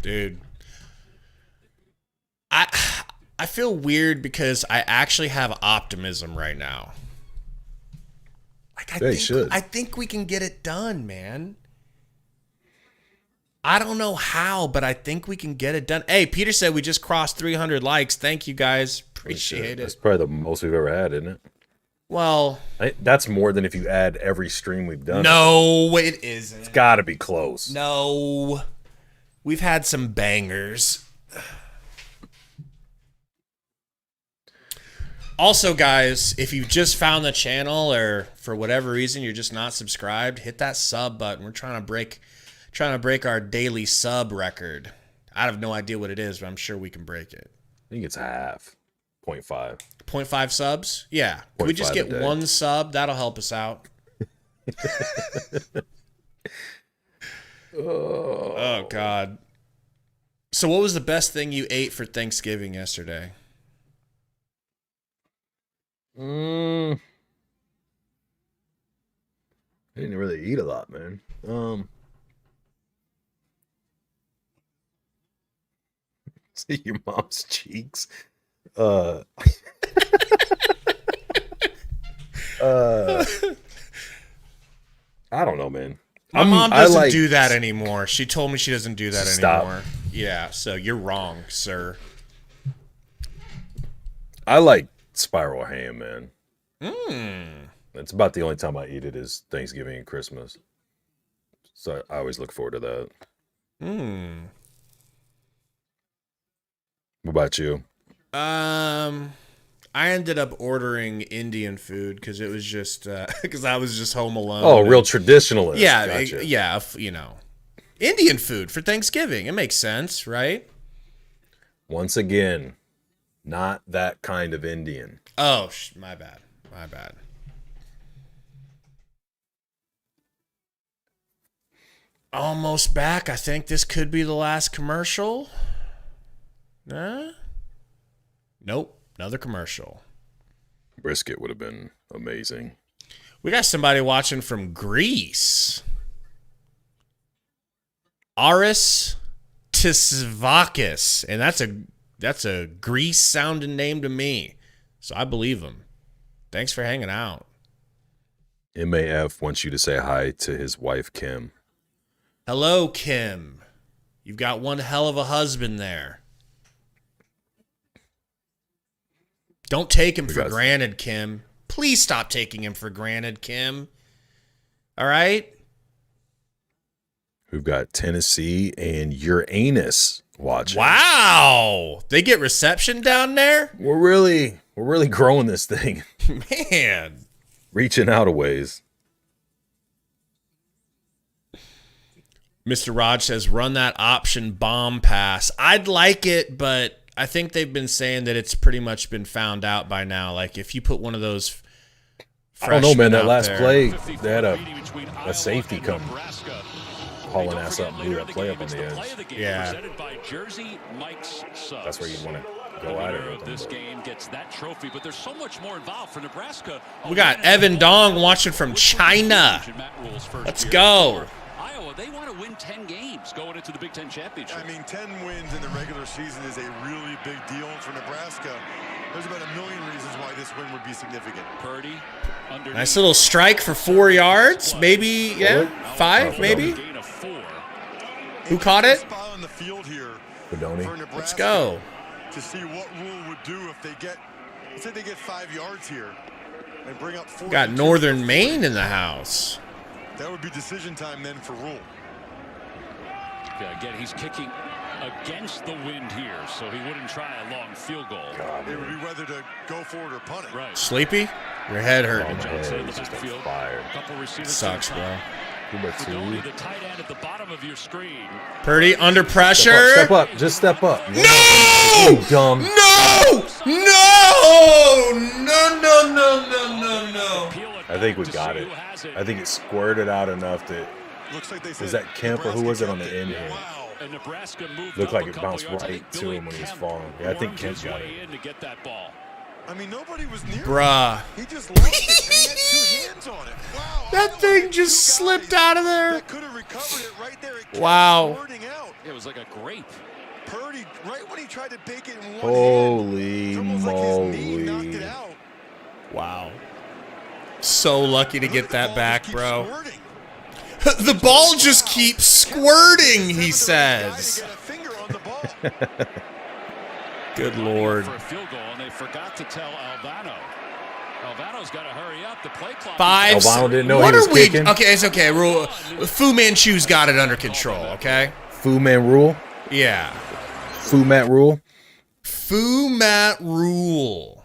Dude. I feel weird because I actually have optimism right now. Like I think we can get it done, man. I don't know how, but I think we can get it done. Hey, Peter said we just crossed 300 likes. Thank you guys. Appreciate it. That's probably the most we've ever had, isn't it? Well, that's more than if you add every stream we've done. No, it isn't. It's got to be close. No. We've had some bangers. Also, guys, if you've just found the channel or for whatever reason you're just not subscribed, hit that sub button. We're trying to break our daily sub record. I have no idea what it is, but I'm sure we can break it. I think it's half. 0.5. 0.5 subs? Yeah. Can we just get one sub? That'll help us out. Oh, God. So what was the best thing you ate for Thanksgiving yesterday? I didn't really eat a lot, man. See your mom's cheeks. I don't know, man. My mom doesn't do that anymore. She told me she doesn't do that anymore. Yeah, so you're wrong, sir. I like spiral ham, man. It's about the only time I eat it is Thanksgiving and Christmas. So I always look forward to that. What about you? I ended up ordering Indian food because it was just because I was just home alone. Oh, real traditionalist. Yeah, gotcha. you know, Indian food for Thanksgiving. It makes sense, right? Once again, not that kind of Indian. Oh, my bad. Almost back. I think this could be the last commercial. Nope. Another commercial. Brisket would have been amazing. We got somebody watching from Greece. Aris Tisvakis. And that's a Greece-sounding name to me. So I believe him. Thanks for hanging out. MAF wants you to say hi to his wife, Kim. Hello, Kim. You've got one hell of a husband there. Don't take him for granted, Kim. Please stop taking him for granted, Kim. All right? We've got Tennessee and Uranus watching. Wow. They get reception down there? We're really growing this thing. Man. Reaching out a ways. Mr. Raj says, run that option bomb pass. I'd like it, but I think they've been saying that it's pretty much been found out by now. Like, if you put one of those I don't know, man. That last play, they had a safety come hauling ass up and blew that play up on the edge. Yeah. That's where you want to go at it. This game gets that trophy, but there's so much more involved for Nebraska. We got Evan Dong watching from China. Let's go. Iowa, they want to win 10 games going into the Big Ten Championship. I mean, 10 wins in the regular season is a really big deal. And for Nebraska, there's about a million reasons why this win would be significant. Purdy, nice little strike for 4 yards. Maybe, yeah, 5, maybe. Who caught it? On the field here Let's go. To see what Rule would do if they get, let's say they get 5 yards here and bring up 4. Got Northern Maine in the house. That would be decision time then for Rule. Yeah, again, he's kicking against the wind here, so he wouldn't try a long field goal. It would be whether to go for it or punt it. Right. Sleepy? Your head hurting. Sucks, bro. The tight end at the bottom of your screen. Purdy under pressure. Step up. Just step up. No! You dumb. No! I think we got it. I think it squirted out enough that. Looks like they said, was that Kemp or who was it on the end here? And Nebraska moved Looked up like a it couple bounced yards. right to him when he was Kemp falling. Yeah, I think wormed Kemp his got way it. in to get that ball. I mean, nobody was near Bruh. He just lost it. He had 2 hands on it. Wow. That thing just slipped out of there. That could have recovered it right there. It kept Wow. squirting out. It was like a grape. Purdy, right when he tried to bake it in one Holy hand, it's almost like his knee knocked moly. it out. Wow. So lucky to get that back, Keep bro. squirting. The ball just keeps squirting, he says. Guy to get a finger on the ball. Good Lord. For a field goal, and they forgot to tell Albano. Albano's got to hurry up. The play clock. 5. Albano didn't know What he was are we? kicking. Okay, it's okay. Rule. Fu Manchu's got it under control. Okay. Fu Man Rule. Yeah. Fu Mat Rule. Fu Mat Rule.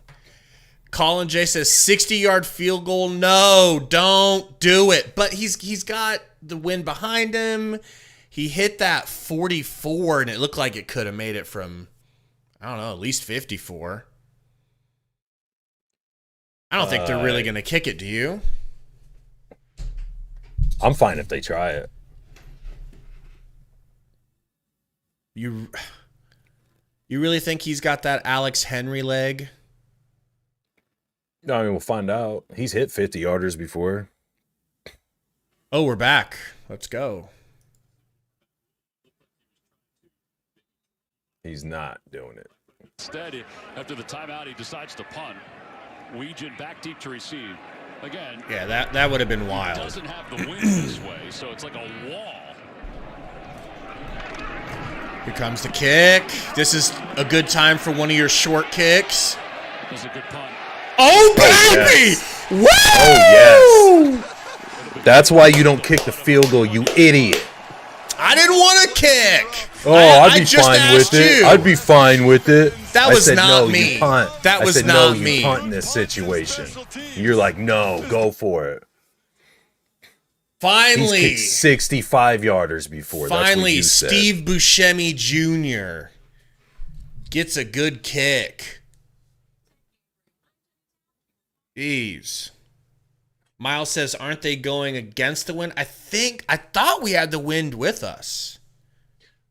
Colin J says 60-yard field goal. No, don't do it. But he's got the wind behind him. He hit that 44, and it looked like it could have made it from, I don't know, at least 54. I don't think they're really going to kick it, do you? I'm fine if they try it. You really think he's got that Alex Henry leg? No, I mean, we'll find out. He's hit 50-yarders before. Oh, we're back. Let's go. He's not doing it. Instead, after the timeout, he decides to punt. Weegan back deep to receive. Again. Yeah, that would have been wild. Doesn't have the wind this way, so it's like a wall. Here comes the kick. This is a good time for one of your short kicks. That was a good punt. Oh, baby! Yes. Woo! Oh, yes. That's why you don't kick the field goal, you idiot. I didn't want to kick. Oh, I'd be fine with it. I'd be fine with it. That was not no, me. You punt. That was said, not no, me. You punt in this situation. You're like, no, go for it. Finally. He's kicked 65-yarders before. Finally, That's what Steve Buscemi Jr. gets a good kick. Jeez. Miles says, aren't they going against the wind? I thought we had the wind with us.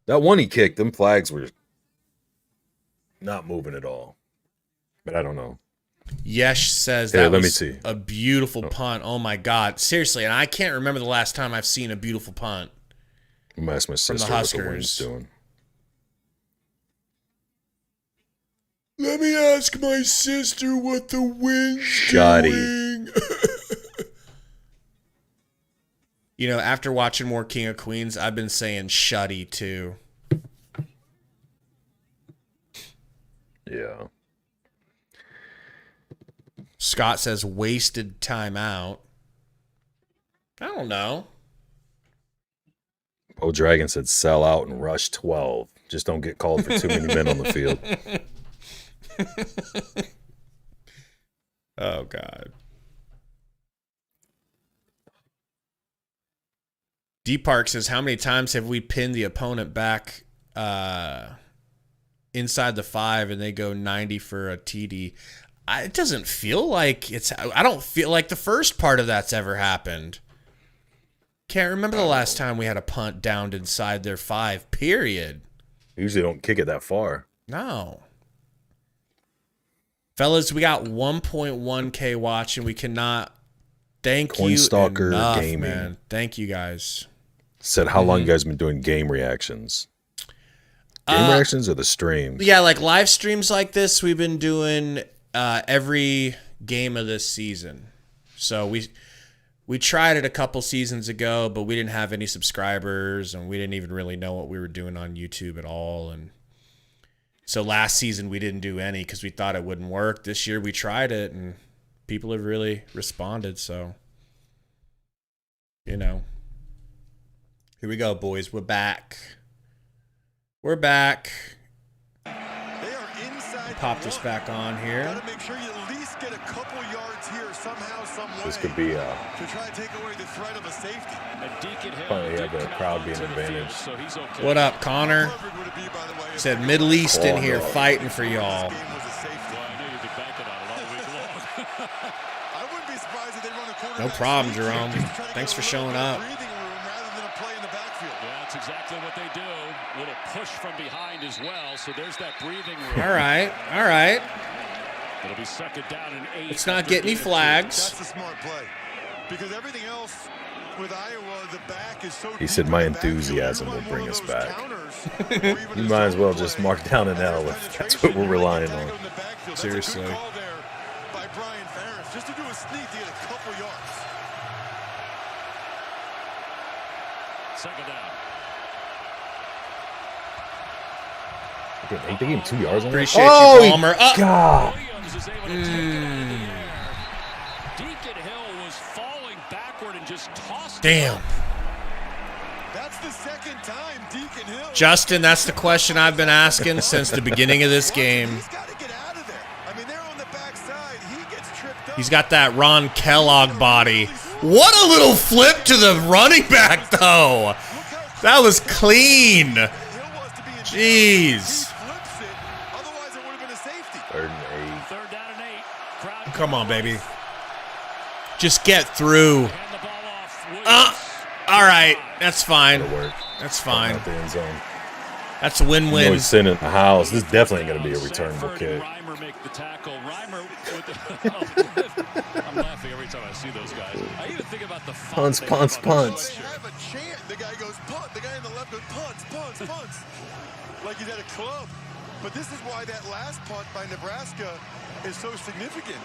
That one he kicked, them flags were not moving at all. But I don't know. Yesh says Here, that let me was see. a beautiful punt. Oh, my God. Seriously, and I can't remember the last time I've seen a beautiful punt. I'm gonna ask my sister what the wind's doing. Let me ask my sister what the wind's Shoddy. doing. You know, after watching more King of Queens, I've been saying shuddy too. Yeah. Scott says wasted timeout. I don't know. Bo Dragon said sell out and rush 12. Just don't get called for too many men on the field. Oh, God. D Park says, how many times have we pinned the opponent back inside the 5 and they go 90 for a TD? It doesn't feel like I don't feel like the first part of that's ever happened. Can't remember the last time we had a punt downed inside their 5, period. Usually don't kick it that far. No. Fellas, we got 1.1K watching. We cannot thank you enough, Gaming. Man. Thank you guys. Said how long you guys been doing game reactions? Game reactions or the streams? Yeah, like live streams like this, we've been doing every game of this season. So we tried it a couple seasons ago, but we didn't have any subscribers, and we didn't even really know what we were doing on YouTube at all. And so last season we didn't do any because we thought it wouldn't work. This year we tried it, and people have really responded. So, you know, here we go, boys. We're back. We're back. Pop this back on here. Gotta make sure you at least get a couple yards here somehow, some way. This could be to try to take away the threat of a safety. Probably have the crowd being an advantage. What up, Connor? Said Middle East in here fighting for y'all. No problem, Jerome. Thanks for showing up. That's exactly what they do. A little push from behind as well. So there's that breathing room. All right. All right. It'll be second down and 8. Let's not get any flags. That's the smart play. Because everything else with Iowa, the back is so He said my enthusiasm will bring us back. You might as well just mark down an L if that's what we're relying on. Seriously. By Brian Ferentz, just to do a sneak to get a couple yards. Second down. They gave him 2 yards on that? Appreciate you, Palmer. God. Williams is able to take Deacon Hill was falling backward and just tossed. Damn. That's the second time Deacon Hill. Justin, that's the question I've been asking since the beginning of this game. He's got to get out of there. I mean, they're on the backside. He gets tripped up. He's got that Ron Kellogg body. What a little flip to the running back, though. That was clean. Jeez. Otherwise, it would have been a safety. 3rd and 8. Third down and 8. Crowd Come on, baby. Just get through. hand the ball off. All right. That's fine. That'll work. That's fine. Out the end zone. That's a win-win. You know he's sitting in the house. This definitely ain't going to be a returnable kick. Reimer make the tackle. Reimer with the, I'm laughing every time I see those guys. I even think about the Punts, punts, punts. They have a chant. The guy goes punt. The guy in the left goes punts, punts, punts. Like he's at a club. But this is why that last punt by Nebraska is so significant.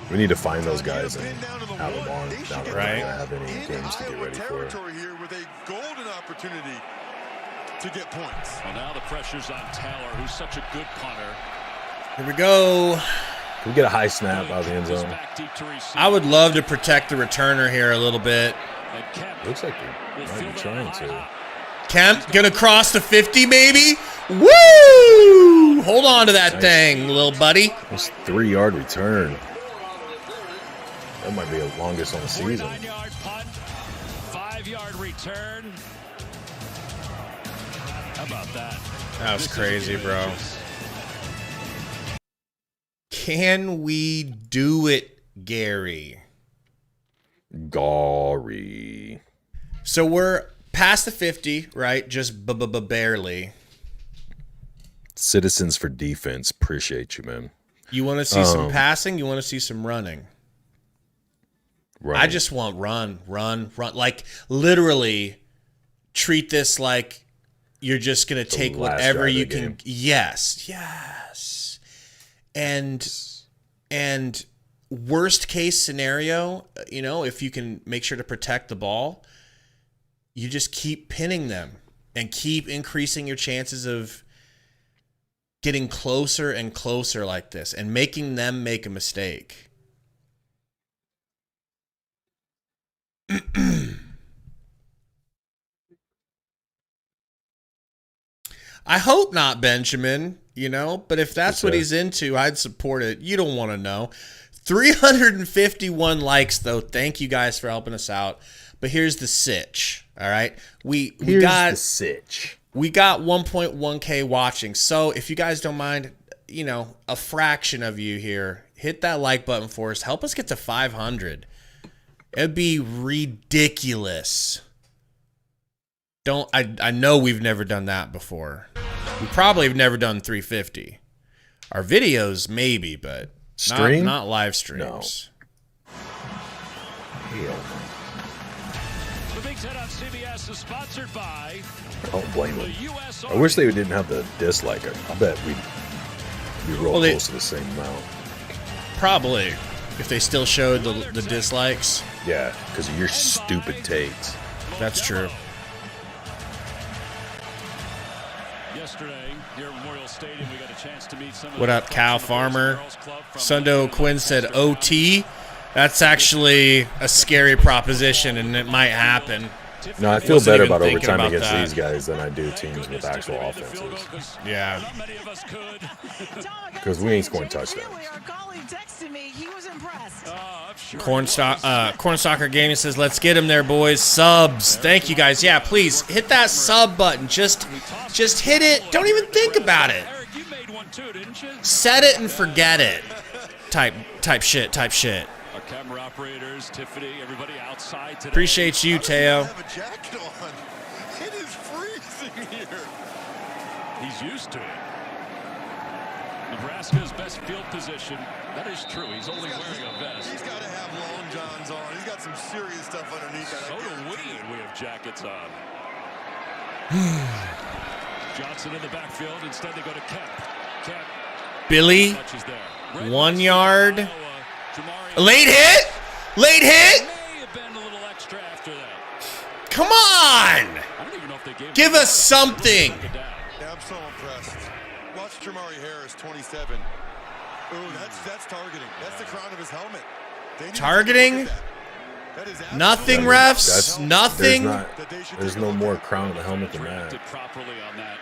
We need to find those guys and Been down to the have them one. on. They Now should that get we Right. don't have any in games to get Iowa ready for. territory here with a golden opportunity to get points. Well, now the pressure's on Taylor, who's such a good punter. Here we go. Can we get a high snap out of the end Goes zone? back deep to receive. I would love to protect the returner here a little bit. And Kemp Looks like they will might field be it trying high to. up. Kemp gonna cross the 50, maybe. Woo! Hold on to that thing, little buddy. That's a 3-yard return. That might be the longest on the season. 49-yard punt, 5-yard return. How about that? That was This is crazy, bro. outrageous. Can we do it, Gary? Gory. So we're past the 50, right? Just barely. Citizens for Defense. Appreciate you, man. You want to see some passing? You want to see some running? Running. I just want run. Like, literally treat this like you're just going to take last whatever drive of you the can. game. Yes. And worst case scenario, you know, if you can make sure to protect the ball, you just keep pinning them and keep increasing your chances of getting closer and closer like this and making them make a mistake. I hope not, Benjamin, you know, but if that's what he's into, I'd support it. You don't want to know. 351 likes, though. Thank you guys for helping us out. But here's the sitch, all right? We got 1.1K watching. So if you guys don't mind, you know, a fraction of you here, hit that like button for us. Help us get to 500. It'd be ridiculous. I know we've never done that before. We probably have never done 350. Our videos, maybe, but not live streams. No. The Big Ten on CBS is sponsored by I don't blame the them. U.S. I wish they didn't have the dislike. I bet we'd roll Well, close to the same amount. Probably. If they still showed the dislikes. Yeah, because of your stupid takes. That's true. Yesterday, here at Memorial Stadium, we got a chance to meet some of What the up, Cal folks Farmer? in the Girls Club from Sundo Quinn said OT. That's actually a scary proposition, and it might happen. No, I feel Wasn't better even about thinking overtime about against that. these guys than I do teams with actual offenses. Yeah. Not many of us could. Because we ain't scoring touchdowns. Our colleague texted me. He was impressed. I'm sure Cornstalker Gaming says, let's get him there, boys. Subs. Thank you, guys. Yeah, please hit that sub button. Just hit it. Don't even think about it. Eric, you made one too, didn't you? Set it and forget it. Type shit. Our camera operators, Tiffany, everybody outside today. Appreciate you, Teo. Have a jacket on. It is freezing here. He's used to it. Nebraska's best field position. That is true. He's only wearing a vest. He's got to have long johns on. He's got some serious stuff underneath that. So do we. We have jackets on. Johnson in the backfield. Instead, they go to Kemp. Billy, Touches there. 1 yard. Iowa, Jamari Late hit. may have been a little extra after that. Come on. I don't even know if they gave Give him us something. down. Yeah, I'm so impressed. Watch Jamari Harris, 27. Ooh, that's targeting. That's the crown of his helmet. They need to Targeting? look at that. That is Nothing, absolutely- refs. Nothing. There's no more crown of the helmet than Drafted that. properly on that.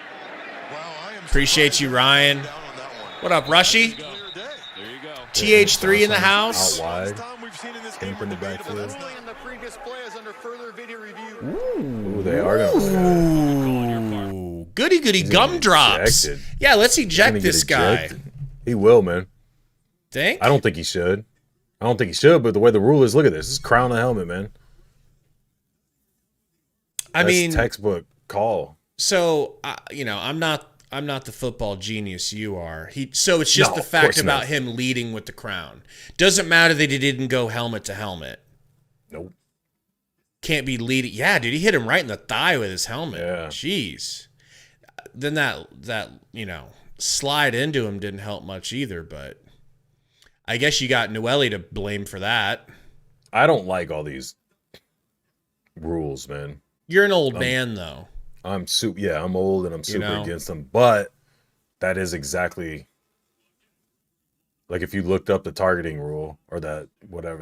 Wow, I am Appreciate you, Ryan. down on that one. What up, Rushy? There you go. TH3 in the house. Out wide. First time we've seen in this game Kemp in the debatable. backfield. Ruling in the previous play is under further video review. Ooh, They are going to look at it. Ooh, goody gumdrops. Ejected. Yeah, let's eject this guy. He will, man. Think? I don't think he should. But the way the rule is, look at this. This is crown the helmet, man. That's textbook call. So, I'm not the football genius you are. So it's just the fact about him leading with the crown. Doesn't matter that he didn't go helmet to helmet. Nope. Can't be leading. Yeah, dude, he hit him right in the thigh with his helmet. Yeah. Jeez. Then that slide into him didn't help much either, but I guess you got Noelle to blame for that. I don't like all these rules, man. You're an old man, though. I'm old and I'm super against them. But that is exactly like if you looked up the targeting rule or that whatever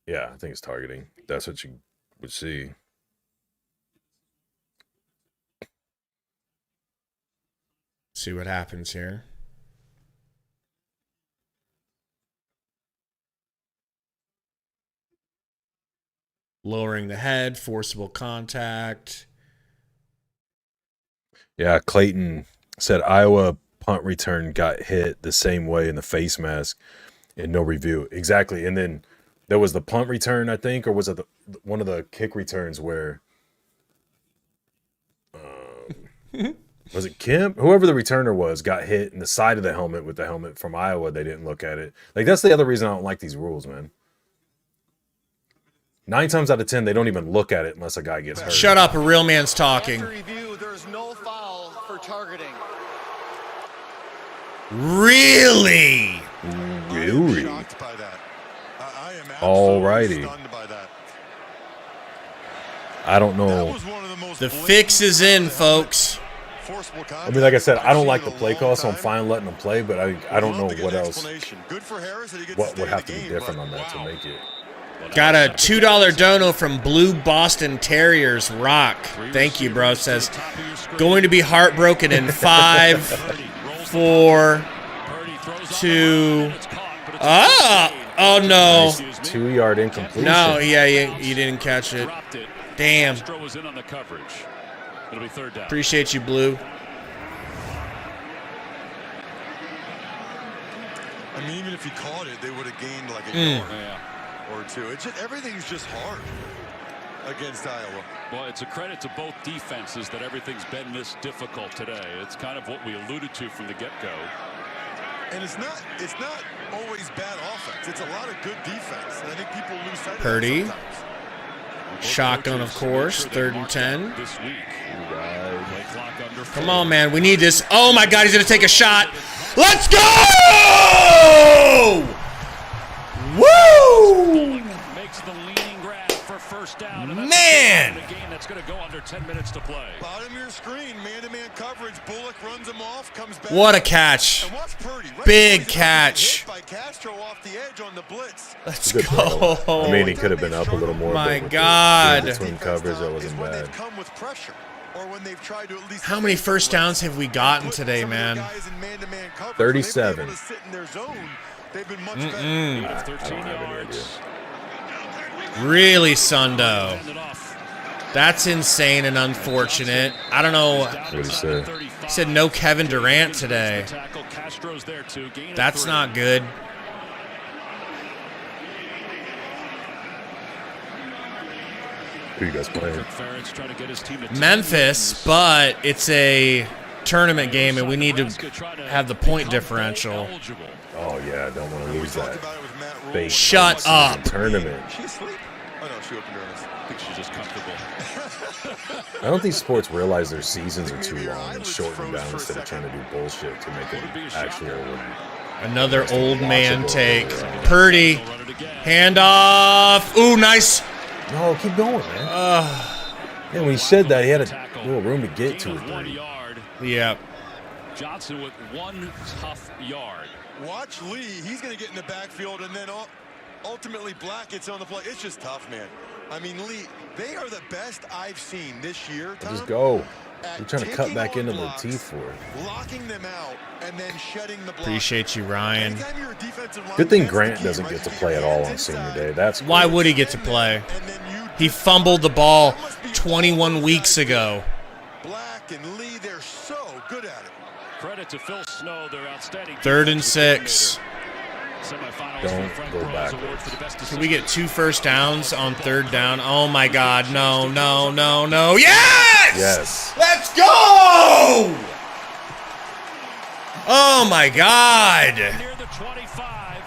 I think it's targeting. That's what you would see. See what happens here. Lowering the head, forcible contact. Yeah, Clayton said Iowa punt return got hit the same way in the face mask and no review. Exactly. And then there was the punt return, I think, or was it one of the kick returns where was it Kemp? Whoever the returner was got hit in the side of the helmet with the helmet from Iowa. They didn't look at it. Like, that's the other reason I don't like these rules, man. 9 times out of 10, they don't even look at it unless a guy gets hurt. Shut up, a real man's talking. After review, there's no foul for targeting. Really? Really? Shocked by that. I am Alrighty. stunned by that. I don't That know. was one of the most The fix is in, folks. forcible I mean, like I said, I don't like the I've play seen in a call, long so I'm time. fine letting them play, but I don't know Love to get what an else, explanation. Good for Harris that he gets what to would stay have to in be the game, different but on that to wow. make it. Got a $2 dono from Blue Boston Terriers Rock. Thank you, bro. Says, going to be heartbroken in 5, 4, 2. Oh no. 2-yard incompletion. No, yeah, you didn't catch it. Damn. Appreciate you, Blue. I mean, even if he caught it, they would have gained like a yard or two. It's just, everything's just hard against Iowa. Well, it's a credit to both defenses that everything's been this difficult today. It's kind of what we alluded to from the get-go. And it's not always bad offense. It's a lot of good defense. And I think people lose sight of Purdy. that sometimes. Shotgun, of course. 3rd and 10. This week. Play clock under 4. Come on, man. We need this. Oh, my God. He's going to take a shot. Let's go! Woo! Makes the leaning grab for first down. And Man! that's a game that's going to go under 10 minutes to play. Bottom of your screen, man-to-man coverage. Bullock runs him off, comes back. What a catch. And watch Purdy. Right Big before he's catch. hit by Castro off the edge on the blitz. Let's Good throw. go. I mean, he could have been up a little more. My but with God. the between coverage, that wasn't Is when bad. they've come with pressure, or when they've tried to at least How many first downs have we gotten put today, some of the man? guys in man-to-man coverage. 37. When they've been able to sit in their zone, they've been much better. Even I 13 don't have any yards. Really, Sundo? Hand it off. That's insane and unfortunate. I don't know. What did he say? He said no Kevin Durant today. Tackle. Castro's there too. Gain of That's 3. not good. Who you guys playing? Ferentz trying to get his team to Memphis, but it's a tournament game, and we need to have the point differential. Oh, yeah, I don't want to We lose talked that. about it with Matt Rule. Big Shut season up. Tournament. She asleep? Oh, no, she opened her eyes. I think she's just comfortable. I don't think sports realize their seasons are too long and shorten them down instead of trying to do bullshit to make them actual. Another old man take. Purdy. Handoff. Ooh, nice. No, keep going, man. Yeah, when he said that, he had a little room to get to it. 1 yard. Yep. Johnson with 1 tough yard. Watch Lee. He's going to get in the backfield, and then ultimately Blackett's on the play. It's just tough, man. I mean, Lee, they are the best I've seen this year, Tom. Just go. at You're trying to cut taking back on into the blocks, teeth for it. locking them out, and then shedding the block. Appreciate you, Ryan. Anytime you're a defensive lineman, Good thing that's the Grant key, doesn't right? get to Keep play your at all hands on senior inside. day. That's Why cool. would he get to play? And then you He fumbled the ball 21 weeks ago. Black and Lee, they're so good at it. Credit to Phil Snow, their outstanding 3rd and 6. Don't go backwards. Can we get 2 first downs on 3rd down? Oh my God! No! No! No! No! Yes! Yes. Let's go! Oh my God! Near the 25,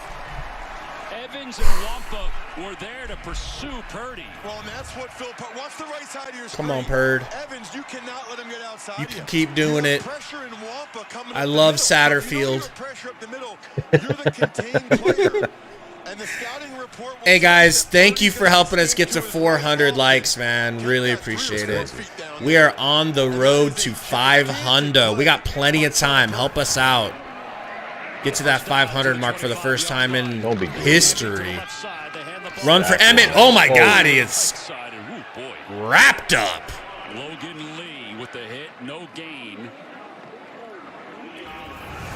Evans and Wampa were there to pursue Purdy. Well, and that's what Phil. Watch the right side of your screen. Come on, Purd. Evans, you cannot let him get outside. You can keep doing it. Pressure in Wampa coming I up love the middle. Satterfield. You know you have pressure up the middle. You're the contained player. And the scouting report will Hey guys, say that thank you Purdy's for gonna helping us stick get to his 400 ball. likes, man. Really appreciate it. We are on the road to 500. We got plenty of time. Help us out. Get to that 500 mark for the first time in Don't be greedy. history. Run for Emmett. Oh my God, it's wrapped up. Logan Lee with the hit, no gain.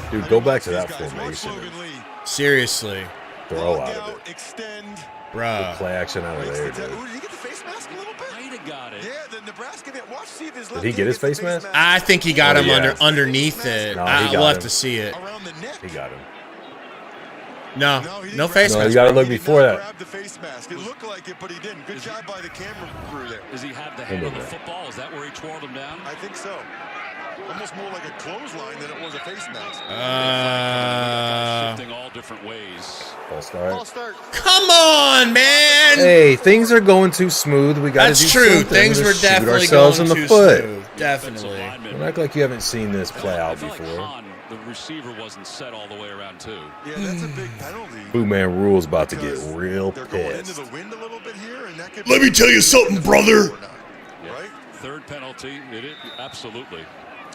Dude, go back to that These guys, watch formation. Logan Lee. Seriously, Throw Log out of it. Extend. bruh. Play action out of there, Ooh, dude. did he get the face mask a little bit? Might have got it. Yeah, the Nebraska. Watch, see if his Did left he get hand his gets the face mask? I think he got Oh, him yeah. underneath it. No, he got We'll have him. to see it. around the neck. He got him. No, he didn't no grab face it. No, mask. you gotta look He did before not that. grab the face mask. It looked like it, but he didn't. Good job by the camera crew there. Does he have the hand on the football? Is that where he twirled him down? I think so. Almost more like a clothesline than it was a face mask. Shifting all different ways. False start. False start. Come on, man. Hey, things are going too smooth. We got to do That's true. something Things to were shoot definitely ourselves going in the too foot. smooth. Definitely. Don't act like you haven't seen this play out I feel like before. Hahn, the receiver wasn't set all the way around too. Yeah, that's a big penalty. Boo Man Rule's about to get because real they're going into pissed. the wind a little bit here, and that could Let me tell you something, brother. Right? Third penalty. Absolutely.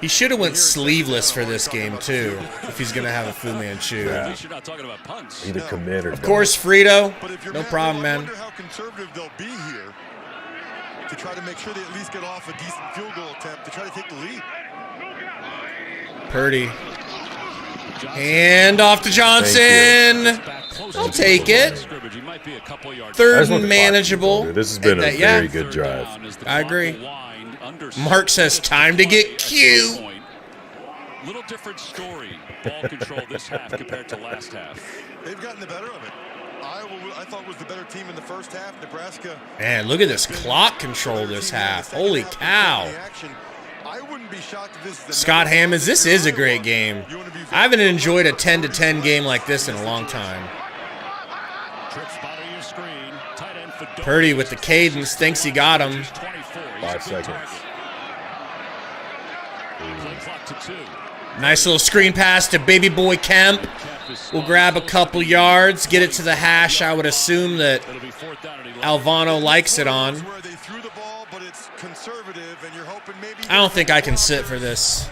He should have went sleeveless for this game too, if he's gonna have a Fu Manchu. At least you're not talking about punts. Either commit or Of course, Frito. No problem, I man. wonder how conservative they'll be here to try to make sure they at least get off a decent field goal attempt to try to take the lead. Purdy. Hand off to Johnson. I'll take it. Scrimmage. He might be a couple yards. I Third just want and the clock to keep manageable. going. This has been a Yeah. very good drive. I agree. Mark says time to get cute. Little different story. Ball control this half compared to last half. They've gotten the better of it. Iowa, I thought, was the better team in the first half. Nebraska. Man, look at this clock control this half. Holy cow. I wouldn't be shocked if this is the Scott Hammonds, this is a great game. I haven't enjoyed a 10-10 game like this in a long time. Trick spot on your screen. Tight end for Purdy with the cadence, thinks he got him. 24. 5 seconds. Play clock to 2. Nice little screen pass to baby boy Kemp. We'll grab a couple yards, get it to the hash. I would assume that It'll be 4th down and 11. Alvano likes it on. where they threw the ball, but it's conservative, and you're hoping maybe. I don't think I can sit for this.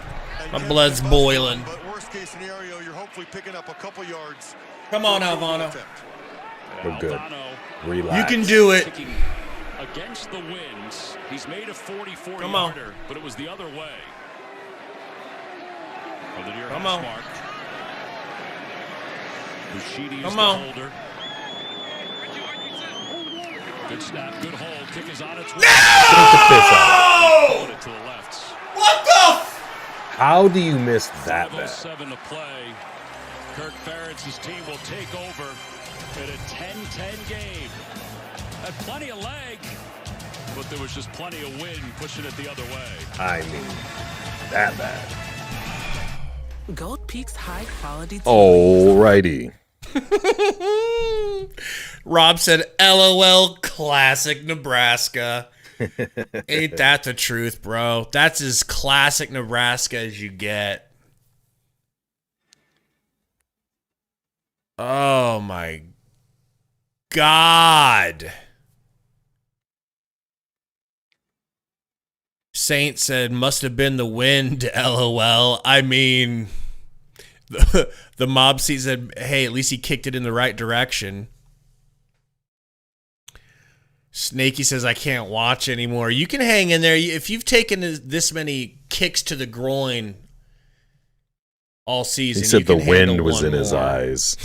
My blood's boiling. But worst case scenario, you're hopefully picking up a couple yards. Come on, Alvano. We're good. Alvano Relax. You can do it. kicking against the winds. He's made a 44 Come on. yarder, but it was the other way. From the near Come hash on. mark. Bushidi is Come the on. holder. Good snap, good hold. Kick is on its way. Get the piss out. Put it to the left. What the? How do you miss that bad? 5:07 to play. Kirk Ferentz's team will take over in a 10-10 game. Had plenty of leg, but there was just plenty of wind pushing it the other way. I mean, that bad. Gold Peak's high quality. Alrighty. Rob said, LOL, classic Nebraska. Ain't that the truth, bro? That's as classic Nebraska as you get. Oh, my God. Saint said, must have been the wind, LOL. I mean, the mob seat said, hey, at least he kicked it in the right direction. Snakey says, I can't watch anymore. You can hang in there. If you've taken this many kicks to the groin all season, He said you can the wind handle was one in his more. eyes.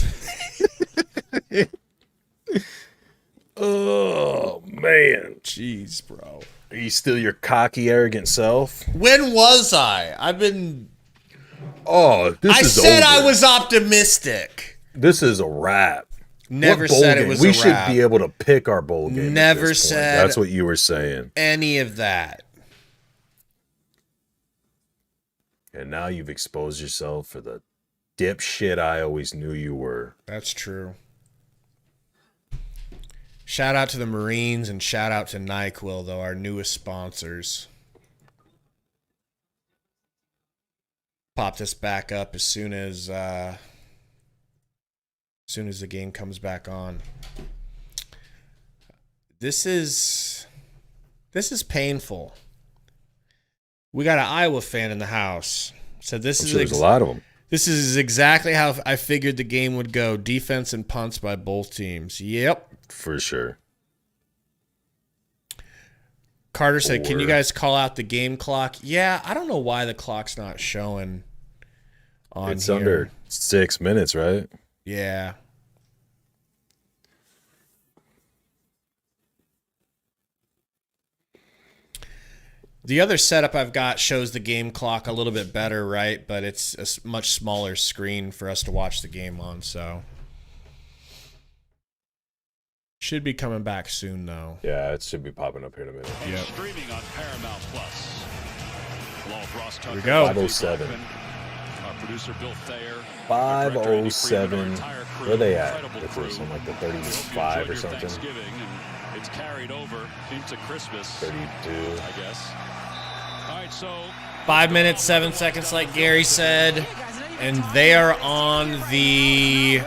Oh, man. Jeez, bro. Are you still your cocky, arrogant self? When was I? I've been... Oh, I said I was optimistic. This is a wrap. Never said it was a wrap. We should be able to pick our bowl game. Never said... That's what you were saying. Any of that. And now you've exposed yourself for the dipshit I always knew you were. That's true. Shout out to the Marines and shout out to NyQuil, though, our newest sponsors. Pop this back up as soon as the game comes back on. This is painful. We got an Iowa fan in the house. So this is there's a lot of them. This is exactly how I figured the game would go. Defense and punts by both teams. Yep. For sure. Carter said, can you guys call out the game clock? Yeah, I don't know why the clock's not showing on It's here. under 6 minutes, right? Yeah. The other setup I've got shows the game clock a little bit better, right? But it's a much smaller screen for us to watch the game on, so... Should be coming back soon, though. Yeah, it should be popping up here in a minute. Yep. Streaming on Paramount Plus. Here we go. 507. Our producer Bill Thayer. 507. Where are they at? If it's on like the 35 or something. It's carried over into Christmas. 32. I guess. All right, so 5 minutes, 7 seconds, like Gary said. And they are on the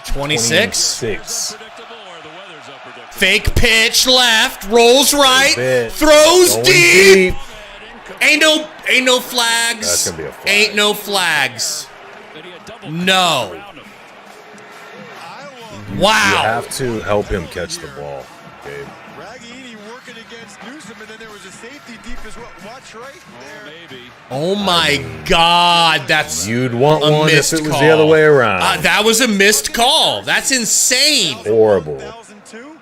26. Fake pitch left, rolls right, throws deep. Ain't no flags. That's gonna be a flag. Ain't no flags. No. Wow. You have to help him catch the ball, Gabe. Working against Newsom, and then there was a safety deep as well. Watch right there. Oh my God, that's You'd want a one if missed it was call. the other way around. That was a missed call. That's insane. Horrible. 2002,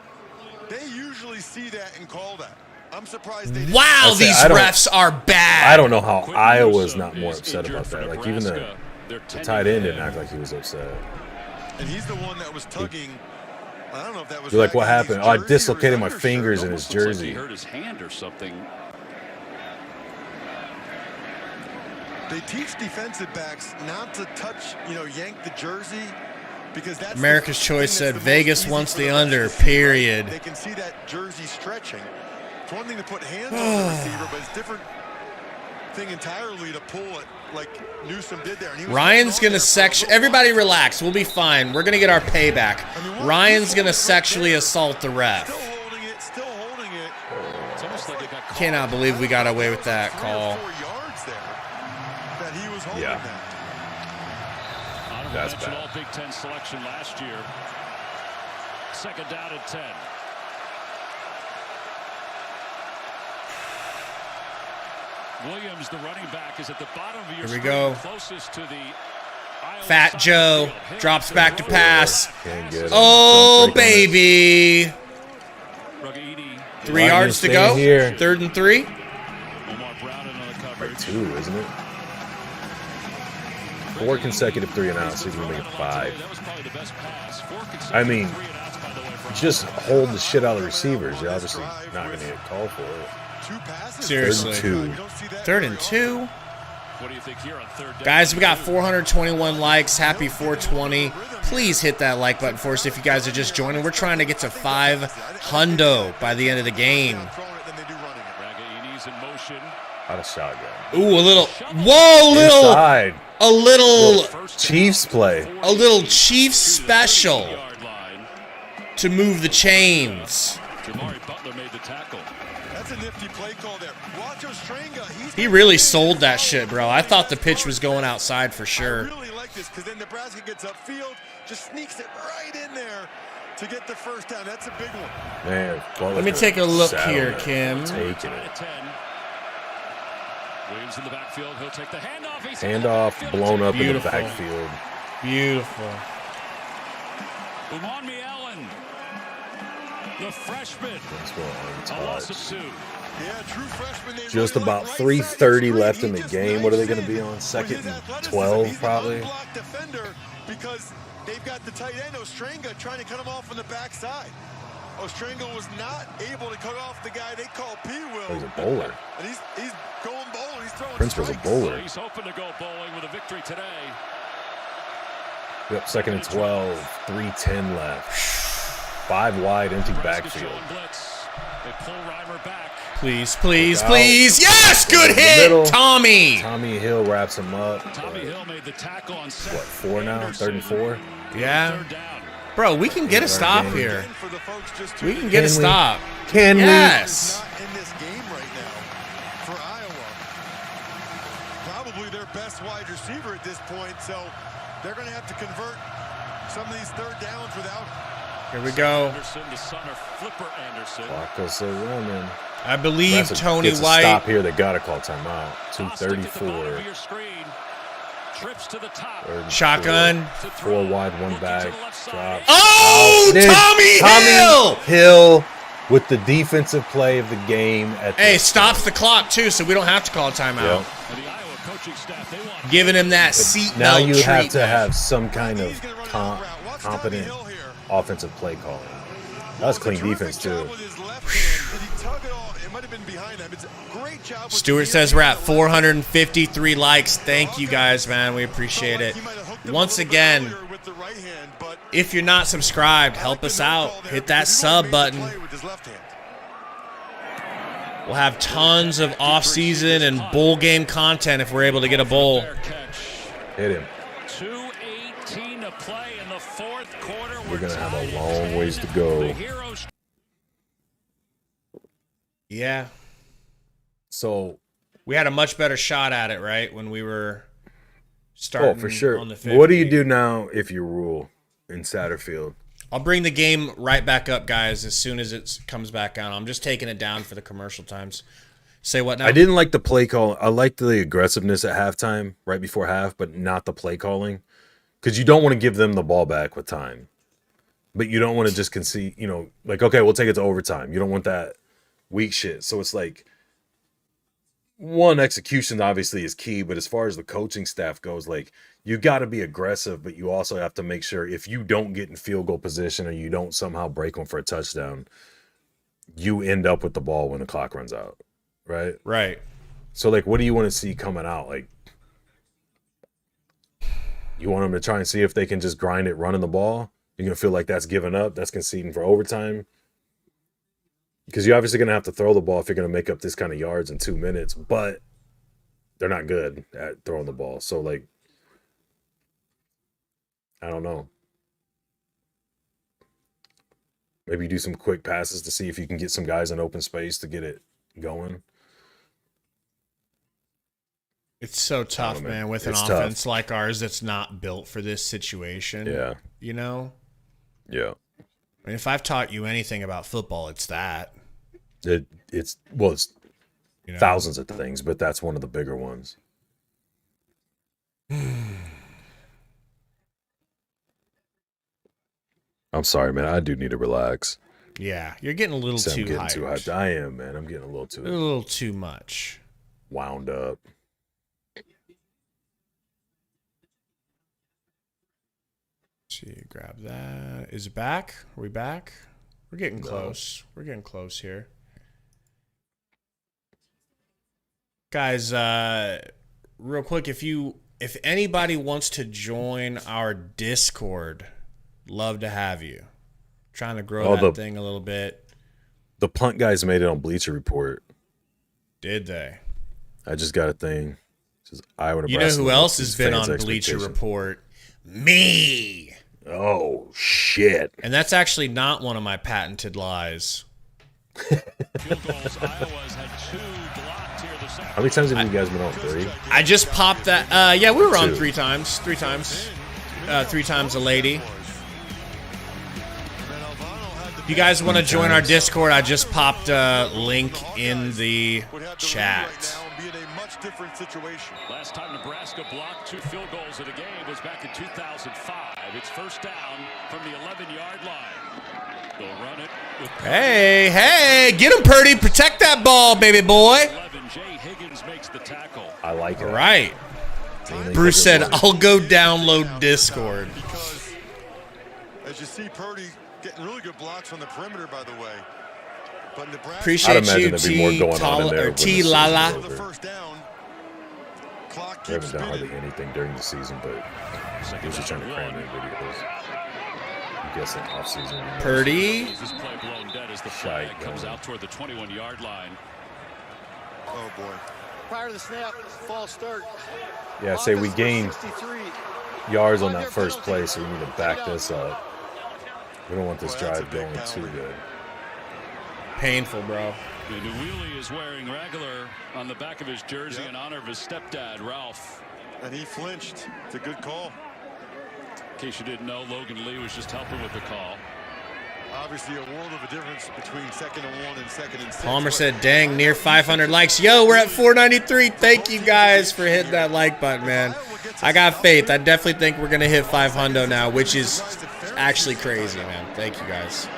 they usually see that and call that. I'm surprised they didn't. Wow, these refs are bad. I don't know how Iowa's not more upset about that. Like even the tight end didn't act like he was upset. And he's the one that was tugging. I don't know if that was. You're like, what happened? Oh, I jersey or dislocated my undershirt. fingers in his jersey. He hurt his hand or something. They teach defensive backs not to touch, yank the jersey, because that's America's Choice said Vegas wants the under, period. They can see that jersey stretching. It's one thing to put hands on the receiver, but it's a different thing entirely to pull it like Newsom did there. And he was Ryan's going to section... Everybody relax. We'll be fine. We're going to get our payback. Ryan's going to sexually assault the ref. Still holding it. It's almost like they got caught. Cannot believe we got away with that call. 4 yards there that he was holding Yeah. that. That's bad. All Big Ten selection last year. Second down and 10. Williams, the running back, is at the bottom of your Here we screen, go. closest to the Iowa Fat side Joe of the field. drops back to pass. Can't get him. Oh, Don't break on it. baby. Ruggieri, 3 yards to stay go. here. 3rd and 3. Omar Brown in on the coverage. Like 2, isn't it? 4 consecutive 3 and outs. He's going to make it 5. That was probably the best pass. 4 consecutive I mean, 3 and outs, by the way, for just hold the shit out of the receivers. You're obviously not going to get called for it. 2 passes. Seriously. 3rd and 2. You don't see that 3rd very and 2. What do you think here on third down? Guys, we got 421 likes. Happy 420. Please hit that like button for us if you guys are just joining. We're trying to get to 500 by the end of the game. Ruggieri's in motion. Out of shotgun. Ooh, a little. Whoa, Inside. A little Chiefs play. A little Chiefs special Yard line. to move the chains. Jamari Butler made the tackle. That's a nifty play call there. Watch Ostrenga. He really sold that shit, bro. I thought the pitch was going outside for sure. I really like this because then Nebraska gets upfield, just sneaks it right in there to get the first down. That's a big one. Man, Let me take a look Saddle here, it. Kim. Taking it. 10. Williams in the backfield. He'll take the handoff. He's Handoff blown up in the Beautiful. backfield. Beautiful. Umonmi Allen, the freshman. A loss of 2. Yeah, true freshman. Just about 3:30 left in the game. What are they going to be on? 2nd and 12, probably. Defender because they've got the tight end Ostrenga trying to cut him off on the backside. Ostrenga was not able to cut off the guy they call P-Will. He's a bowler. And he's going bowling. He's throwing Prince was a bowler. He's hoping to go bowling with a victory today. Yep, 2nd and 12, 3:10 left. 5 wide, empty backfield. They pull Reimer back. Please, please, please. Yes, good hit, Tommy. Tommy Hill wraps him up. Tommy Hill made the tackle on set. What, 4 now? 3rd and 4? Yeah. Bro, we can get a stop here. We can get a we? stop. Can yes. Not in this game right now for Iowa. Probably their best wide receiver at this point, so they're going to have to convert some of these 3rd downs without. Here we go. Anderson, the son of Flipper Anderson. Clock goes so running. I believe Tony gets White. A stop here. They got to call timeout. 2:34. Trips to the top. Shotgun. 4 wide, 1 back. Drop. Oh, Tommy Hill with the defensive play of the game. Hey, stops the clock too, so we don't have to call timeout. Yep. Giving him that seat now belt you have treatment. to have some kind of competent offensive play calling. That was clean defense too. Stuart says we're at 453 likes. Thank you guys, man. We appreciate it. Once again, if you're not subscribed, help us out. Hit that sub button. We'll have tons of off-season and bowl game content if we're able to get a bowl. Hit him. 2:18 to play in the 4th quarter. We're going to have a long ways to go. Yeah. So we had a much better shot at it, right, when we were starting. Oh, for sure. On the 50. What do you do now if you rule in Satterfield? I'll bring the game right back up, guys, as soon as it comes back on. I'm just taking it down for the commercial times. Say what now? I didn't like the play call. I liked the aggressiveness at halftime, right before half, but not the play calling. Because you don't want to give them the ball back with time. But you don't want to just concede, like, okay, we'll take it to overtime. You don't want that weak shit. So it's like, one, execution obviously is key, but as far as the coaching staff goes, like, you got to be aggressive, but you also have to make sure if you don't get in field goal position or you don't somehow break them for a touchdown, you end up with the ball when the clock runs out, right? Right. So, like, what do you want to see coming out? Like, you want them to try and see if they can just grind it running the ball? You're going to feel like that's giving up, that's conceding for overtime? Because you're obviously going to have to throw the ball if you're going to make up this kind of yards in 2 minutes, but they're not good at throwing the ball. So, like, I don't know. Maybe do some quick passes to see if you can get some guys in open space to get it going. It's so tough, man, with an offense like ours that's not built for this situation. Yeah. Yeah. I mean, if I've taught you anything about football, it's that. It's thousands of things, but that's one of the bigger ones. I'm sorry, man. I do need to relax. Yeah, you're getting a little too hyped. I am, man. I'm getting a little too much wound up. See, grab that. Is it back? Are we back? We're getting close. We're getting close here. Guys, real quick, if anybody wants to join our Discord, love to have you. Trying to grow that thing a little bit. The punt guys made it on Bleacher Report. Did they? I just got a thing. It says Iowa, Nebraska. You know who else has been on Bleacher Report? Me. Oh, shit. And that's actually not one of my patented lies. How many times have you guys been on? 3? I just popped that. Yeah, we were on 3 times. 3 times. 3 times a lady. If you guys want to join our Discord, I just popped a link in the chat. and be in a much different situation. Last time Nebraska blocked 2 field goals in a game was back in 2005. It's first down from the 11-yard line. They'll run it with Hey, get him, Purdy. Protect that ball, baby boy. 11. Jay Higgins makes the tackle. I like it. All right. Bruce said, I'll go download Discord. Because, as you see, Purdy getting really good blocks on the perimeter, by the way. But Nebraska, Appreciate you, T. Lala. the first down. Clock They keeps haven't done spinning. hardly anything during the season, but he was just trying to cram in videos. I'm guessing off-season. Purdy. This play blown dead as the flag comes out toward the 21-yard line. Oh, boy. Prior to the snap, false start. Yeah, say we gained 63. yards on that first play, so we need to back this up. We don't want this Boy, that's drive a big going too penalty. good. Painful, bro. The Wheelie is wearing regular on the back of his jersey in honor of his stepdad, Ralph. And he flinched. It's a good call. In case you didn't know, Logan Lee was just helping with the call. Obviously, a world of a difference between 2nd and 1 and 2nd and 6. Palmer said, dang, near 500 likes. Yo, we're at 493. Thank you guys for hitting that like button, man. I got faith. I definitely think we're going to hit 500 now, which is actually crazy, man. Thank you guys.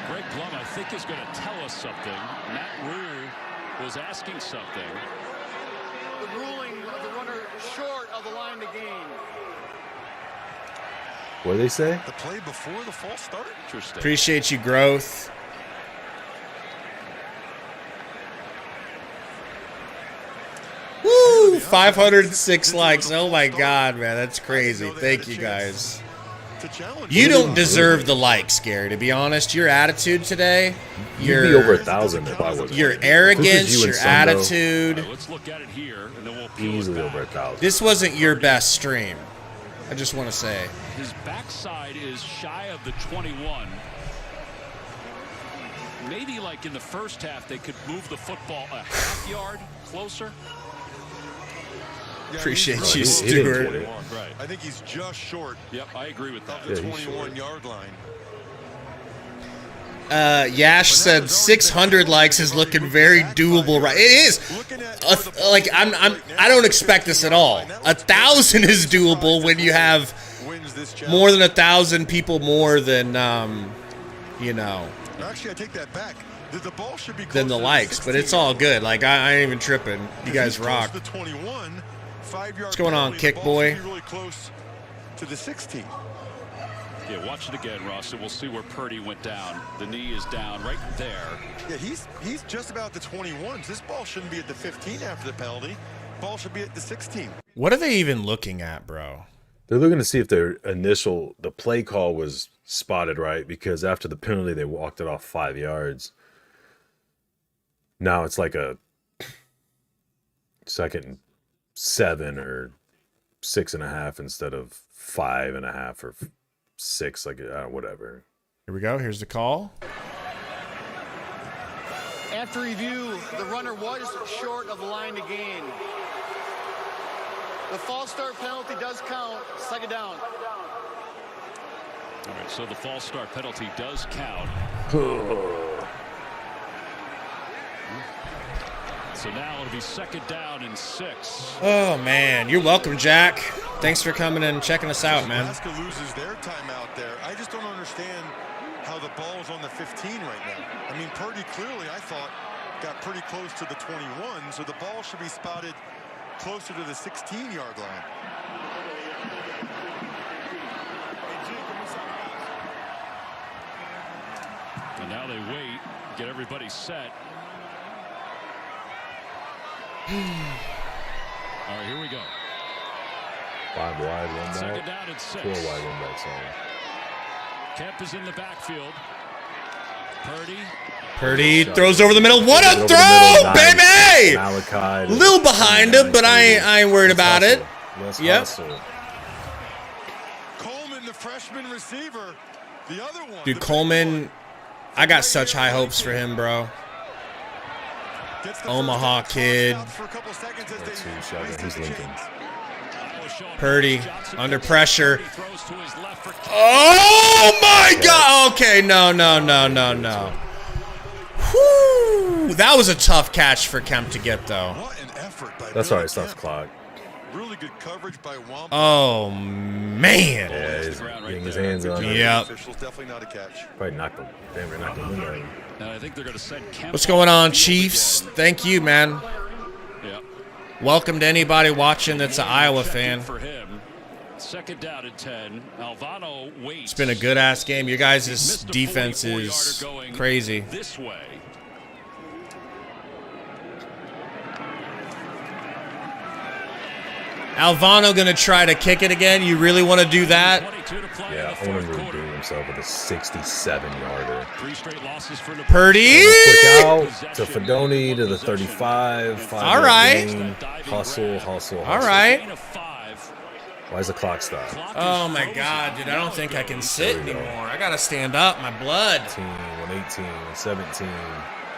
Greg Blum, I think, is going to tell us something. Matt Rule was asking something. The ruling of the runner short of the line to gain. What do they say? The play before the false start? Interesting. Appreciate you, growth. Woo! 506 likes. Oh my God, man, that's crazy. Thank you guys. To challenge You don't deserve the likes, Gary. To be honest, your attitude today, You'd be over 1,000 if I was. your arrogance, you and your Sundo. attitude. Let's look at it here, and then we'll peel Easily it over back. 1,000. This wasn't your best stream. I just want to say. His backside is shy of the 21. Maybe like in the first half, they could move the football a half yard closer. Appreciate Right. you, He didn't Stuart. get it. Right. I think he's just short Yep, I agree with that. of the Yeah, he's short. 21-yard line. Yash said 600 likes is looking very doable, right? It is. Like I don't expect this at all. 1,000 is doable when you have more than 1,000 people more than you know, Actually, I take that back. The ball should be than the closer to likes, but 16. it's all good. Like I ain't even tripping. You guys He's close rock. to the 21, 5-yard What's going on, penalty. Kick The ball Boy? should be really close to the 16. Yeah, watch it again, Ross, and we'll see where Purdy went down. The knee is down right there. Yeah, he's just about the 21. So this ball shouldn't be at the 15 after the penalty. Ball should be at the 16. What are they even looking at, bro? They're looking to see if the play call was spotted right, because after the penalty, they walked it off 5 yards. Now it's like a 2nd and 7 or 6.5 instead of 5.5 or 6, like whatever. Here we go. Here's the call. After review, the runner was short of the line to gain. The false start penalty does count. 2nd down. All right, so the false start penalty does count. So now it'll be 2nd down and 6. Oh man, you're welcome, Jack. Thanks for coming and checking us out, man. Nebraska loses their timeout there. I just don't understand how the ball is on the 15 right now. I mean, Purdy clearly, I thought, got pretty close to the 21, so the ball should be spotted closer to the 16-yard line. And now they wait, get everybody set. All right, here we go. 5 wide, 1 2nd back. down and 6. 4 wide, 1 back. Sorry. Kemp is in the backfield. Purdy throws over the middle. What a Over the throw, middle, nice. baby! Malachi. Little behind him, but I ain't worried about it. Let's Yep. hustle. Coleman, the freshman receiver, the other one. Dude, Coleman, I got such high hopes for him, bro. Omaha kid. He's Lincoln. Purdy under pressure. Oh my God! Okay, no. Whew. Ooh, that was a tough catch for Kemp to get, though. What an effort by That's Bill all right. Stops Kemp. the clock. Really good coverage by Wampa. Oh, man. Yeah, he's getting his hands on it. Yep. Officials, definitely not a catch. Probably knocked him. Damn, they knocked him in there. Now I think they're going to send Kemp. What's going on, Chiefs? Thank you, man. Yeah. Welcome to anybody watching that's an Iowa fan. For him. Second down and 10. Alvano waits. It's been a good-ass game. Your guys' defense is crazy. This way. Alvano going to try to kick it again? You really want to do that? Yeah, I want him to redeem himself with a 67-yarder. 3 straight losses for Purdy! Quick out to Fedoni to the 35. All right. Hustle. All right. Why is the clock stop? Oh, my God, dude. I don't think I can sit anymore. I got to stand up. My blood. 18, 17.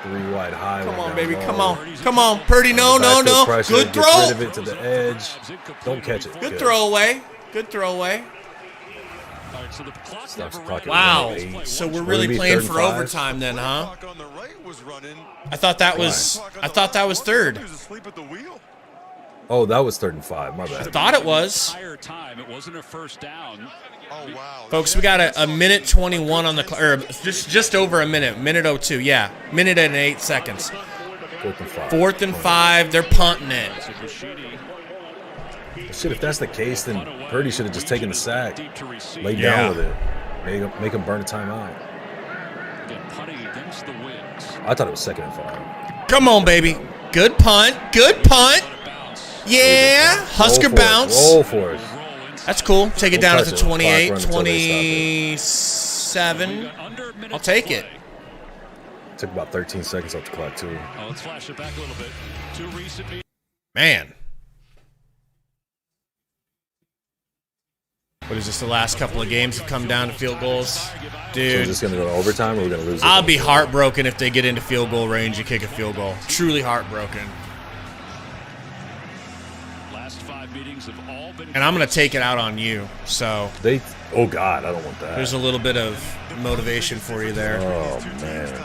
3 wide high. Come on, baby. Come on. Come on. Purdy, no. Pressure, Good throw. Gets rid of it to the edge. Don't catch it. Good throwaway. Good throwaway. Stops the clock at Wow. 108. So we're really playing for overtime then, huh? I thought that was third. Oh, that was 3rd and 5. My bad. I thought it was. It wasn't a first down. Oh, wow. Folks, we got a minute 21 on the clock, or just over a minute, minute 02, yeah, minute and 8 seconds. 4th and 5. 4th and 5, they're punting it. Shit, if that's the case, then Purdy should have just taken the sack, laid down with it, make him burn a timeout. I thought it was 2nd and 5. Come on, baby. Good punt. Good punt. Yeah. Husker bounce. Roll for it. That's cool. Take it down at the 28, Clock run until they 27. I'll take it. Took about 13 seconds off the clock, too. Oh, let's flash it back a little bit. 2 recent. Man. What is this? The last couple of games have come down to field goals? So Dude. is this going to go to overtime or are we going to lose it? I'll be heartbroken if they get into field goal range and kick a field goal. Truly heartbroken. Last 5 meetings have all been. And I'm going to take it out on you. So oh, God, I don't want that. there's a little bit of motivation for you there. Oh, man.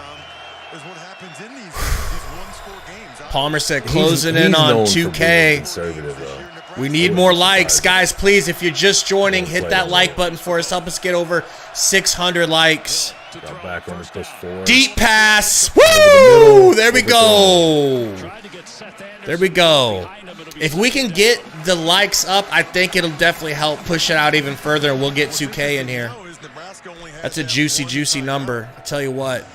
Palmer said closing in on 2K. We need more likes. Guys, please, if you're just joining, hit that like button for us. Help us get over 600 likes. Got back on the push 4. Deep pass. Woo! There we go. There we go. If we can get the likes up, I think it'll definitely help push it out even further. We'll get 2K in here. That's a juicy, juicy number. I'll tell you what.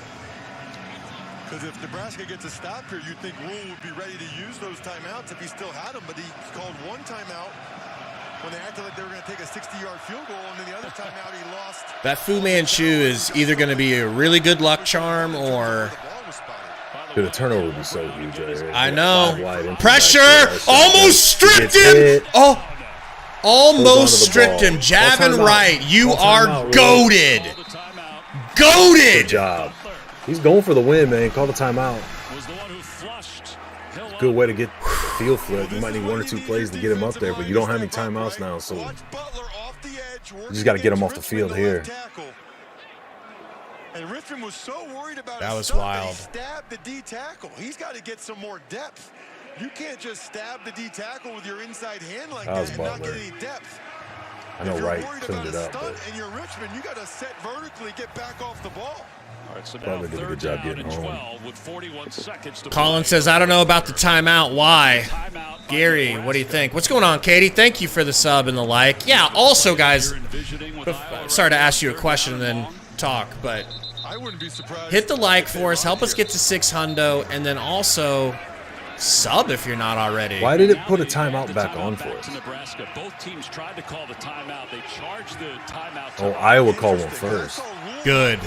Because if Nebraska gets a stop here, you'd think Rule would be ready to use those timeouts if he still had them, but he called one timeout when they acted like they were going to take a 60-yard field goal, and then the other timeout he lost. That Fu Manchu is either going to be a really good luck charm or... Dude, the turnover would be so huge right here. I know. Pressure! Almost stripped him! Oh! Almost stripped him. Jabbing right. You are goated. Goated! Good job. He's going for the win, man. Call the timeout. Good way to get the field flipped. You might need 1 or 2 plays to get him up there, but you don't have any timeouts now, so you just got to get him off the field here. And Richmond was so worried about that was wild. Stab the D tackle. He's got to get some more depth. You can't just stab the D tackle with your inside hand like that and not get any depth. I know Wright cleaned it up, but and you're Richmond, you got to set vertically, get back off the ball. All right, so probably did a good job getting home. Colin says, I don't know about the timeout. Why? Gary, what do you think? What's going on, Katie? Thank you for the sub and the like. Yeah, also, guys, sorry to ask you a question and then talk, but hit the like for us. Help us get to 600, and then also sub if you're not already. Why did it put a timeout back on for us? Both teams tried to call the timeout. They charged the timeout. Oh, Iowa called one first. Good.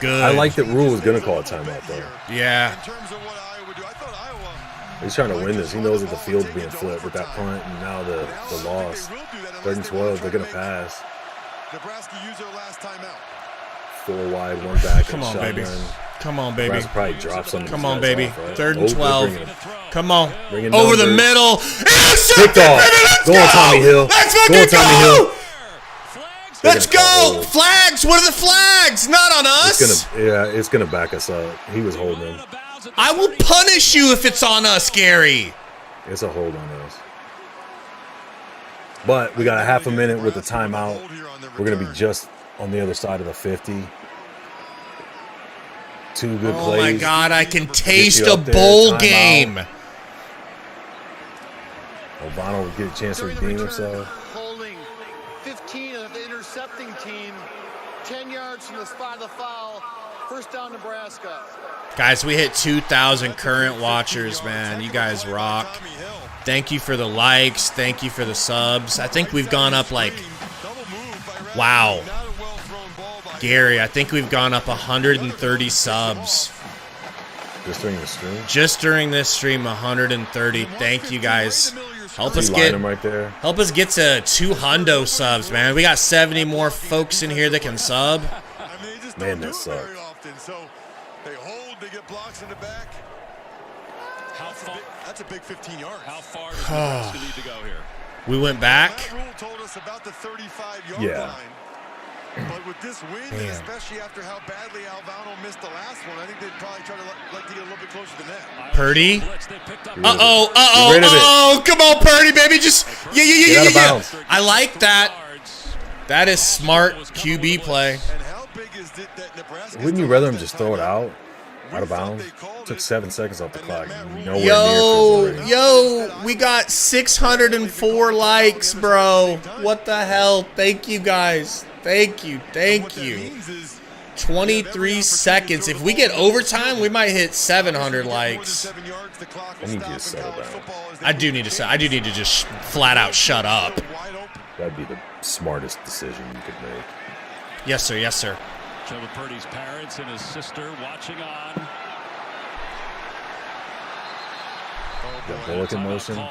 Good. I like that Rule was going to call a timeout, though. Yeah. He's trying to win this. He knows that the field's being flipped with that punt and now the loss. 3rd and 12, they're going to pass. Nebraska used their last timeout. 4 wide, 1 back. Come on, baby. Come on, baby. Nebraska probably drops some. Come on, baby. Off, right? 3rd and 12. Come on. Bringing over the middle. Picked off. Go on, Tommy Hill. Let's fucking go. Let's go! Flags! What are the flags? Not on us! It's gonna back us up. He was holding him. I will punish you if it's on us, Gary. It's a hold on us. But we got a half a minute with the timeout. We're going to be just on the other side of the 50. 2 good plays. Oh, my God. I can taste a bowl game. O'Donnell will get a chance to redeem himself. Holding 15 of the intercepting team, 10 yards from the spot of the foul. First down, Nebraska. Guys, we hit 2,000 current watchers, man. You guys rock. Thank you for the likes. Thank you for the subs. I think we've gone up like, wow. Gary, I think we've gone up 130 subs. Just during the stream? Just during this stream, 130. Thank you guys. Help us get to 200 subs, man. We got 70 more folks in here that can sub. Man, that sucks. They hold, they get blocks in the back. That's a big 15 yards. How far does Nebraska need to go here? We went back. That rule told us about the 35-yard line. But with this win, and especially after how badly Alvano missed the last one, I think they'd probably try to like to get a little bit closer than that. Purdy. Uh-oh. Come on, Purdy, baby. Just, yeah. I like that. That is smart QB play. Wouldn't you rather him just throw it out of bounds? Took 7 seconds off the clock. Yo, we got 604 likes, bro. What the hell? Thank you, guys. Thank you. 23 seconds. If we get overtime, we might hit 700 likes. I need you to settle down. I do need to just flat out shut up. That'd be the smartest decision you could make. Yes, sir. Trevor Purdy's parents and his sister watching on. The bullet in motion. Who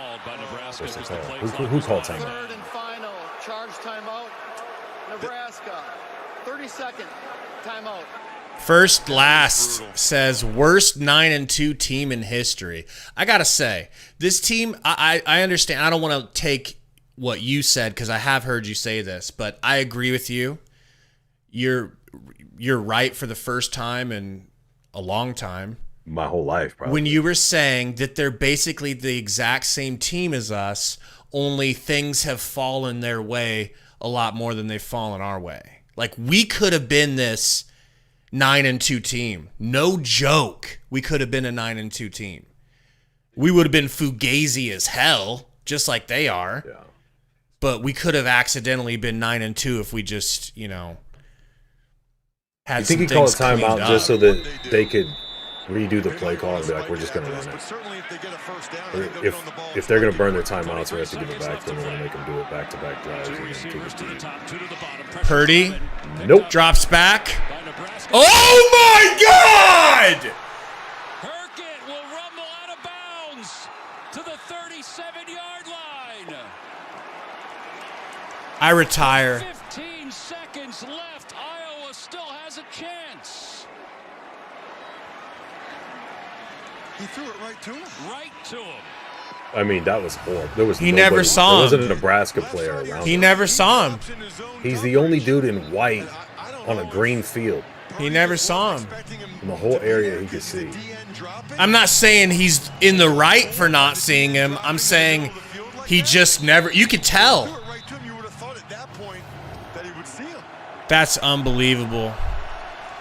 called timeout? Third and final. Charge timeout. Nebraska. 30-second timeout. First last says worst 9-2 team in history. I gotta say, this team, I understand. I don't want to take what you said because I have heard you say this, but I agree with you. You're right for the first time in a long time. My whole life, probably. When you were saying that they're basically the exact same team as us, only things have fallen their way a lot more than they've fallen our way. Like, we could have been this 9-2 team. No joke. We could have been a 9-2 team. We would have been fugazi as hell, just like they are. Yeah. But we could have accidentally been 9-2 if we just, had you think he called a timeout just so that they could redo the play call and be like, we're just going to run it? If they're going to burn their timeouts, we have to give it back to them. We're going to make them do it back-to-back drives. Purdy? Nope. Drops back. Oh, my God! Herkett will rumble out of bounds to the 37-yard line. I retire. 15 seconds left. Iowa still has a chance. He threw it right to him. Right to him. I mean, that was horrible. There was never saw him. There wasn't a Nebraska player around He him. never saw him. He's the only dude in white on a green field. He never saw him. In the whole area he could see. I'm not saying he's in the right for not seeing him. I'm saying he just never. You could tell. That's unbelievable.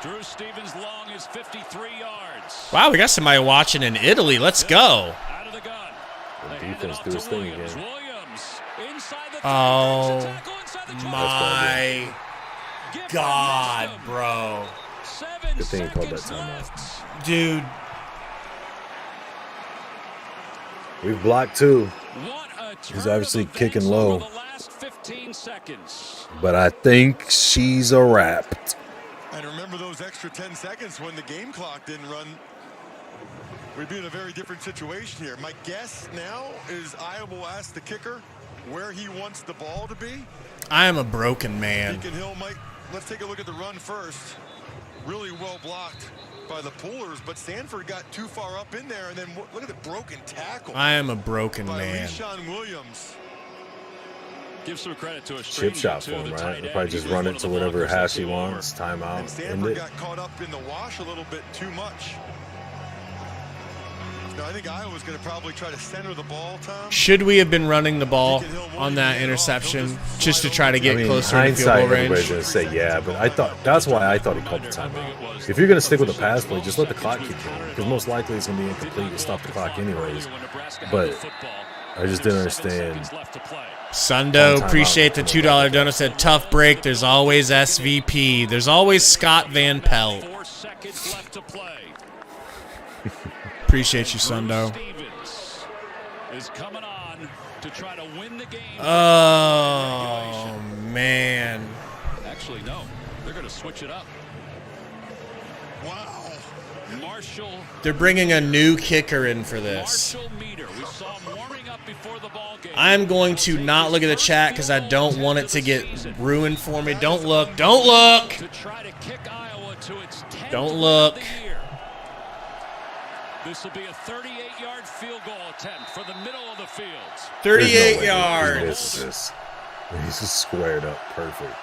Drew Stevens long is 53 yards. Wow, we got somebody watching in Italy. Let's go. Out of the gun. The defense do his thing again. Williams inside the Oh my God, bro. Good thing he called that timeout. Dude. We've blocked two. He's obviously kicking low. But I think she's a wrap. And remember those extra 10 seconds when the game clock didn't run. We'd be in a very different situation here. My guess now is Iowa will ask the kicker where he wants the ball to be. I am a broken man. Beacon Hill might. Let's take a look at the run first. Really well blocked by the pullers, but Sanford got too far up in there, and then look at the broken tackle. I am a broken man. Sean Williams. Give some credit to a chip shot for him, right? He'll probably just run it to whatever hash he wants. Timeout. And Sanford got caught up in the wash a little bit too much. No, I think Iowa's going to probably try to center the ball, Tom. Should we have been running the ball on that interception just to try to get closer to field goal range? Everybody's going to say yeah, but that's why I thought he called the timeout. If you're going to stick with the pass play, just let the clock keep going, because most likely it's going to be incomplete and stop the clock anyways. But I just didn't understand. Sundo, appreciate the $2 donut. Said, tough break. There's always SVP. There's always Scott Van Pelt. Appreciate you, Sundo. Oh, man. Actually, no. They're going to switch it up. Wow. Marshall. They're bringing a new kicker in for this. We saw him warming up before the ball game. I'm going to not look at the chat because I don't want it to get ruined for me. Don't look. Don't look. To try to kick Iowa to its 10th Don't look. This will be a 38-yard field goal attempt for the middle of the field. 38 yards. He's just squared up perfect.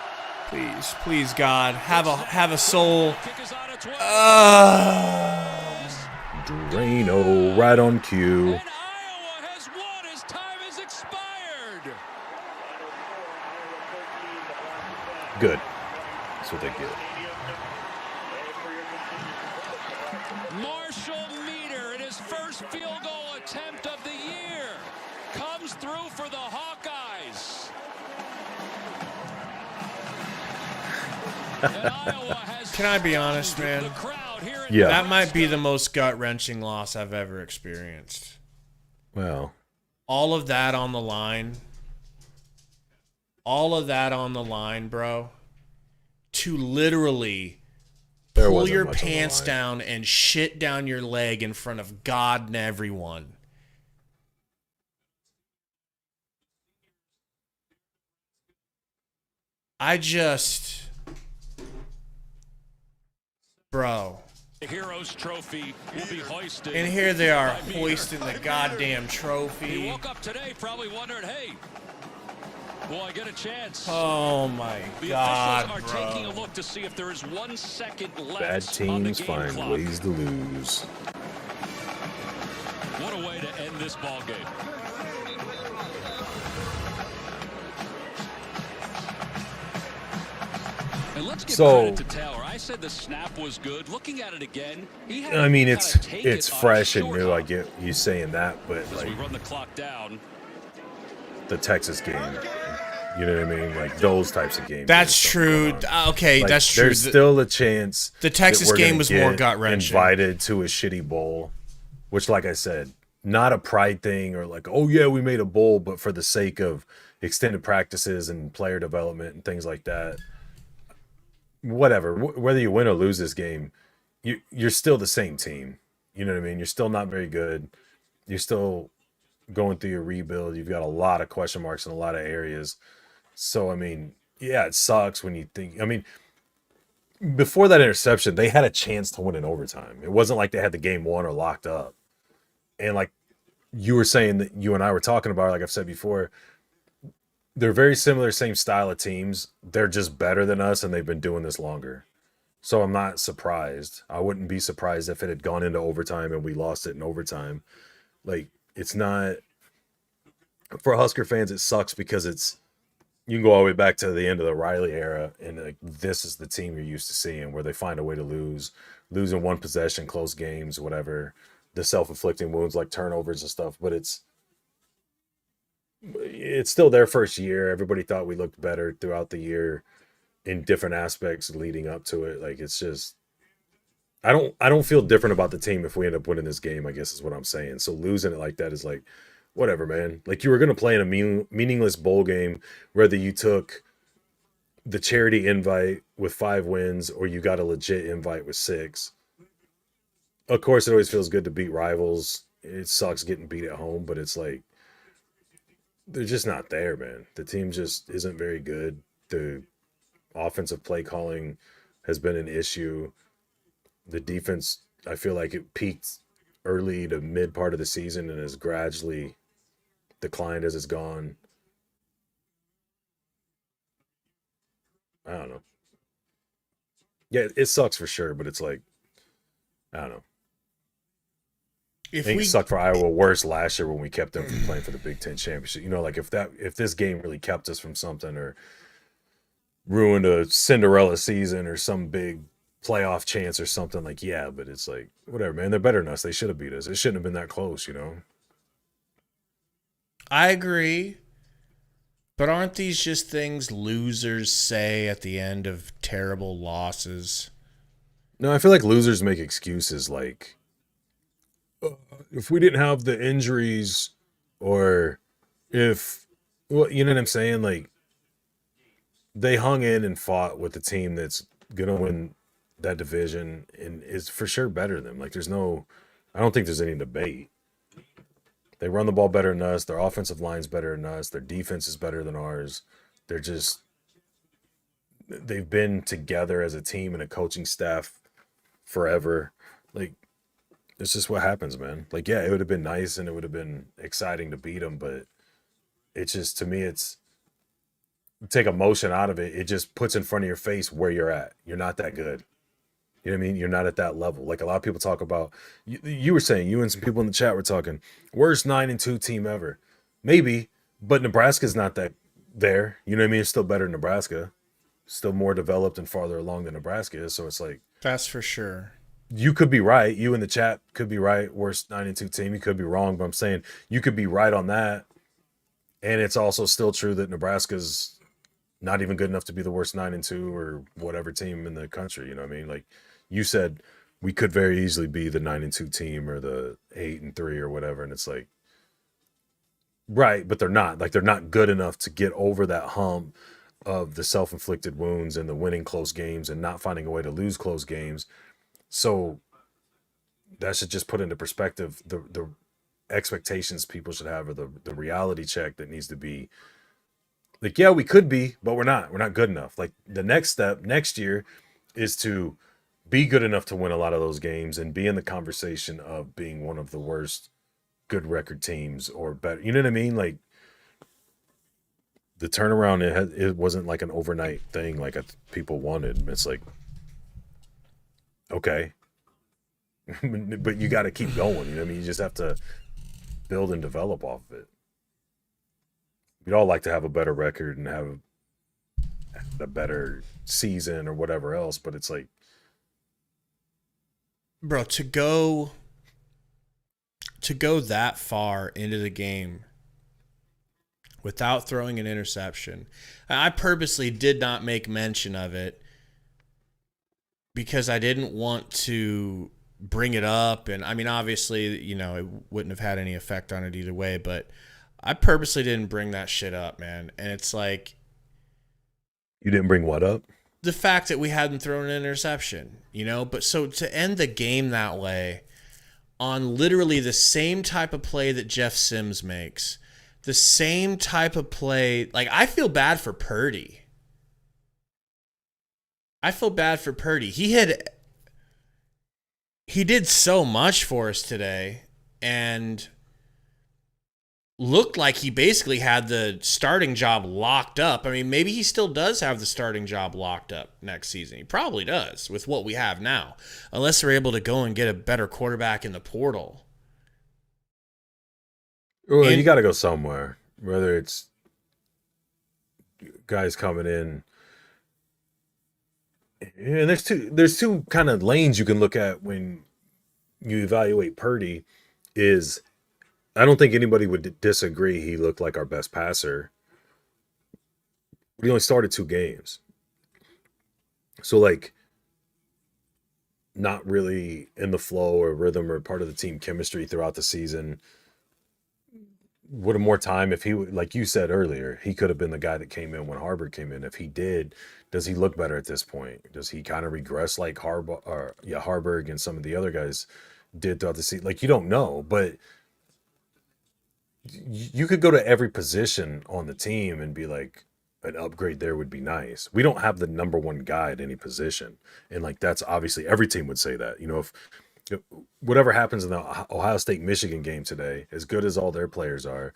Please, please, God, have a soul. Drano right on cue. And Iowa has won. His time has expired. Good. That's what they get. Marshall Meter in his first field goal attempt of the year comes through for the Hawkeyes. And Iowa has Can I be honest, man? the crowd here in Yeah. That might be the most gut-wrenching loss I've ever experienced. Well, All of that on the line. All of that on the line, bro. To literally there pull wasn't your much on the pants line. down and shit down your leg in front of God and everyone. Bro. The Heroes Trophy will be hoisted. And here they are by Meter. hoisting the goddamn He trophy. woke up today probably wondering, hey, will I get a chance? Oh my The God, officials are taking a bro. look to see if there is 1 second left Bad on the teams game find clock. ways to lose. What a way to end this ball game. And let's give credit to Taylor. I said the snap was good. Looking at it again, he had I mean, to it's kinda take it's it on a fresh and short new. I hop. get you saying that, but As we like run the clock down. the Texas game, you know what I mean? Like those types of games. That's there's something true. going on. Okay, Like, that's true. There's still a chance. The that Texas we're game gonna was more get gut-wrenching. Invited to a shitty bowl, which, like I said, not a pride thing or like, oh yeah, we made a bowl, but for the sake of extended practices and player development and things like that. Whatever, whether you win or lose this game, you're still the same team. You know what I mean? You're still not very good. You're still going through your rebuild. You've got a lot of question marks in a lot of areas. So, I mean, yeah, it sucks when you think, I mean, before that interception, they had a chance to win in overtime. It wasn't like they had the game won or locked up. And like you were saying that you and I were talking about, like I've said before, they're very similar, same style of teams. They're just better than us, and they've been doing this longer. So I'm not surprised. I wouldn't be surprised if it had gone into overtime and we lost it in overtime. Like, it's not... For Husker fans, it sucks because it's... You can go all the way back to the end of the Riley era, and like, this is the team you're used to seeing, where they find a way to lose in one possession, close games, whatever. The self-inflicting wounds like turnovers and stuff, but it's still their first year. Everybody thought we looked better throughout the year in different aspects leading up to it. Like, it's just, I don't feel different about the team if we end up winning this game, I guess is what I'm saying. So losing it like that is like, whatever, man. Like, you were going to play in a meaningless bowl game, whether you took the charity invite with 5 wins or you got a legit invite with 6. Of course, it always feels good to beat rivals. It sucks getting beat at home, but it's like, they're just not there, man. The team just isn't very good. The offensive play calling has been an issue. The defense, I feel like it peaked early to mid part of the season and has gradually declined as it's gone. I don't know. Yeah, it sucks for sure, but it's like, I don't know. I think it sucked for Iowa worse last year when we kept them from playing for the Big Ten championship. You know, like if this game really kept us from something or ruined a Cinderella season or some big playoff chance or something, like, yeah, but it's like, whatever, man. They're better than us. They should have beat us. It shouldn't have been that close, you know? I agree. But aren't these just things losers say at the end of terrible losses? No, I feel like losers make excuses like, if we didn't have the injuries or if, well, you know what I'm saying? Like, they hung in and fought with the team that's going to win that division and is for sure better than them. Like, I don't think there's any debate. They run the ball better than us. Their offensive line's better than us. Their defense is better than ours. They've been together as a team and a coaching staff forever. Like, it's just what happens, man. Like, yeah, it would have been nice and it would have been exciting to beat them, but it's just, to me, it's take emotion out of it. It just puts in front of your face where you're at. You're not that good. You know what I mean? You're not at that level. Like, a lot of people talk about, you were saying, you and some people in the chat were talking, worst 9-2 team ever. Maybe, but Nebraska's not that there. You know what I mean? It's still better than Nebraska. Still more developed and farther along than Nebraska is. So it's like, that's for sure. You could be right. You in the chat could be right. Worst 9-2 team. You could be wrong, but I'm saying you could be right on that. And it's also still true that Nebraska's not even good enough to be the worst 9-2 or whatever team in the country. You know what I mean? Like you said, we could very easily be the 9-2 team or the 8-3 or whatever. And it's like, right, but they're not. Like, they're not good enough to get over that hump of the self-inflicted wounds and the winning close games and not finding a way to lose close games. So that should just put into perspective the expectations people should have, or the reality check that needs to be like, yeah, we could be, but we're not. We're not good enough. Like, the next step next year is to be good enough to win a lot of those games and be in the conversation of being one of the worst good record teams or better. You know what I mean? Like, the turnaround, it wasn't like an overnight thing like people wanted. It's like, okay, but you got to keep going. You know what I mean? You just have to build and develop off of it. We'd all like to have a better record and have a better season or whatever else, but it's like, bro, to go that far into the game without throwing an interception. I purposely did not make mention of it because I didn't want to bring it up. And I mean, obviously, you know, it wouldn't have had any effect on it either way, but I purposely didn't bring that shit up, man. And it's like, you didn't bring what up? The fact that we hadn't thrown an interception, you know? But so to end the game that way on literally the same type of play that Jeff Sims makes, the same type of play, like, I feel bad for Purdy. He did so much for us today and looked like he basically had the starting job locked up. I mean, maybe he still does have the starting job locked up next season. He probably does with what we have now, unless they're able to go and get a better quarterback in the portal. Well, you got to go somewhere, whether it's guys coming in. And there's two kind of lanes you can look at when you evaluate Purdy. Is, I don't think anybody would disagree he looked like our best passer. He only started 2 games. So, like, not really in the flow or rhythm or part of the team chemistry throughout the season. Would have more time if he, like you said earlier, he could have been the guy that came in when Harburg came in. If he did, does he look better at this point? Does he kind of regress like Harburg and some of the other guys did throughout the season? Like, you don't know, but you could go to every position on the team and be like, an upgrade there would be nice. We don't have the number one guy at any position. And like, that's obviously every team would say that, you know, if whatever happens in the Ohio State-Michigan game today, as good as all their players are,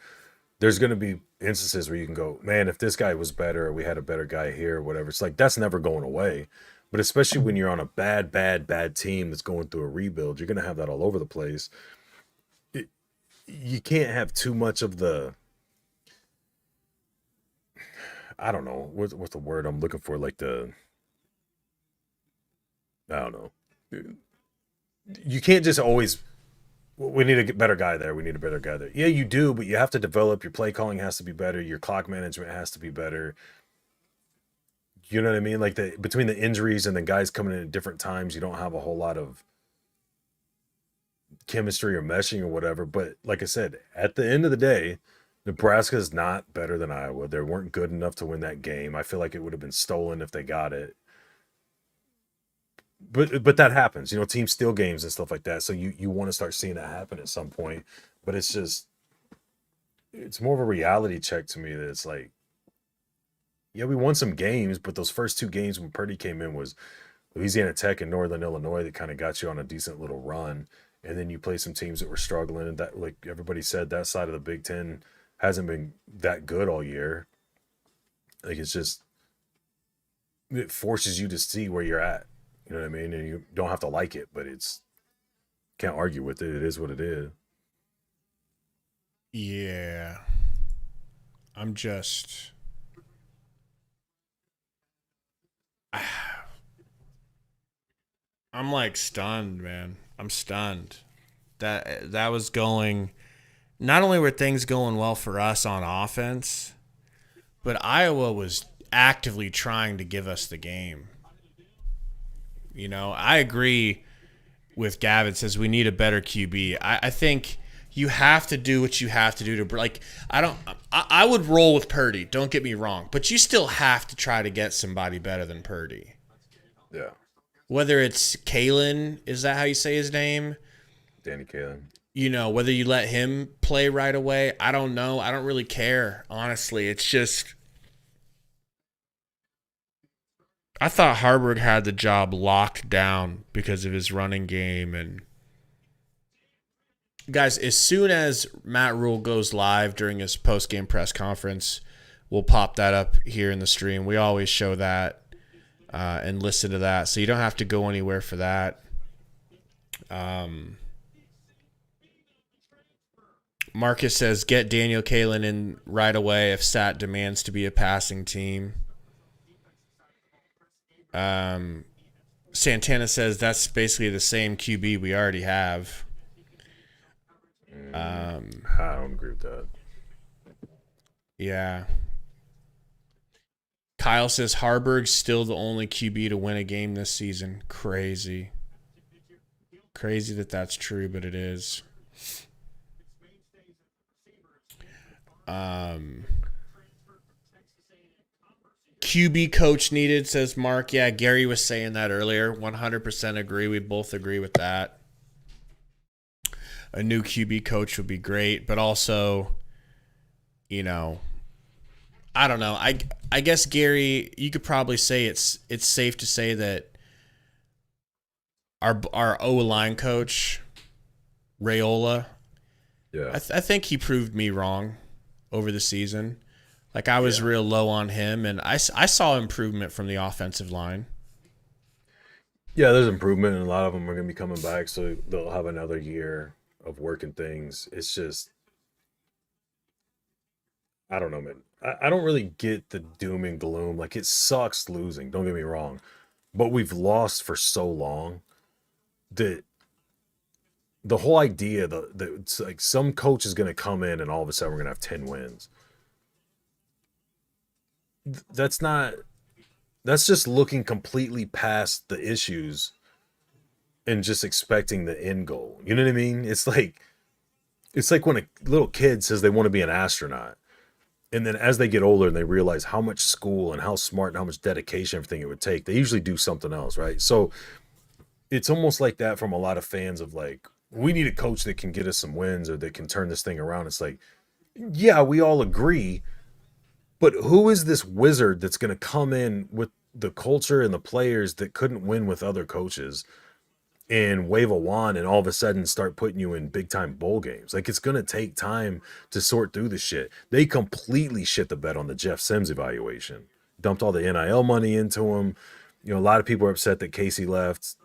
there's going to be instances where you can go, man, if this guy was better or we had a better guy here or whatever. It's like, that's never going away. But especially when you're on a bad team that's going through a rebuild, you're going to have that all over the place. you can't have too much of the, I don't know, what's the word I'm looking for? Like I don't know. You can't just always, we need a better guy there. We need a better guy there. Yeah, you do, but you have to develop. Your play calling has to be better. Your clock management has to be better. You know what I mean? Like between the injuries and the guys coming in at different times, you don't have a whole lot of chemistry or meshing or whatever. But like I said, at the end of the day, Nebraska is not better than Iowa. They weren't good enough to win that game. I feel like it would have been stolen if they got it. But that happens. You know, teams steal games and stuff like that. So you want to start seeing that happen at some point. But it's more of a reality check to me that it's like, yeah, we won some games, but those first two games when Purdy came in was Louisiana Tech and Northern Illinois that kind of got you on a decent little run. And then you play some teams that were struggling. And that, like everybody said, that side of the Big Ten hasn't been that good all year. Like it forces you to see where you're at. You know what I mean? And you don't have to like it, but can't argue with it. It is what it is. Yeah. I'm like stunned, man. I'm stunned. That was going, not only were things going well for us on offense, but Iowa was actively trying to give us the game. You know, I agree with Gavin, says we need a better QB. I think you have to do what you have to do to, like, I would roll with Purdy, don't get me wrong, but you still have to try to get somebody better than Purdy. Yeah. Whether it's Kalen, is that how you say his name? Danny Kalen. You know, whether you let him play right away, I don't know. I don't really care, honestly. It's just, I thought Harburg had the job locked down because of his running game. And guys, as soon as Matt Rule goes live during his post-game press conference, we'll pop that up here in the stream. We always show that and listen to that, so you don't have to go anywhere for that. Marcus says, get Daniel Kalen in right away if Sat demands to be a passing team. Santana says that's basically the same QB we already have. I don't agree with that. Yeah. Kyle says Harburg's still the only QB to win a game this season. Crazy. Crazy that that's true, but it is. QB coach needed, says Mark. Yeah, Gary was saying that earlier. 100% agree. We both agree with that. A new QB coach would be great, but also, you know, I don't know. I guess, Gary, you could probably say it's safe to say that our O-line coach, Raiola, yeah, I think he proved me wrong over the season. Like, I was real low on him, and I saw improvement from the offensive line. Yeah, there's improvement, and a lot of them are going to be coming back, so they'll have another year of working things. It's just, I don't know, man. I don't really get the doom and gloom. Like, it sucks losing, don't get me wrong, but we've lost for so long that the whole idea that it's like some coach is going to come in and all of a sudden we're going to have 10 wins. That's just looking completely past the issues and just expecting the end goal. You know what I mean? It's like when a little kid says they want to be an astronaut, and then as they get older and they realize how much school and how smart and how much dedication everything it would take, they usually do something else, right? So it's almost like that from a lot of fans of like, we need a coach that can get us some wins or that can turn this thing around. It's like, yeah, we all agree, but who is this wizard that's going to come in with the culture and the players that couldn't win with other coaches and wave a wand and all of a sudden start putting you in big time bowl games? Like, it's going to take time to sort through the shit. They completely shit the bed on the Jeff Sims evaluation, dumped all the NIL money into him. You know, a lot of people are upset that Casey left.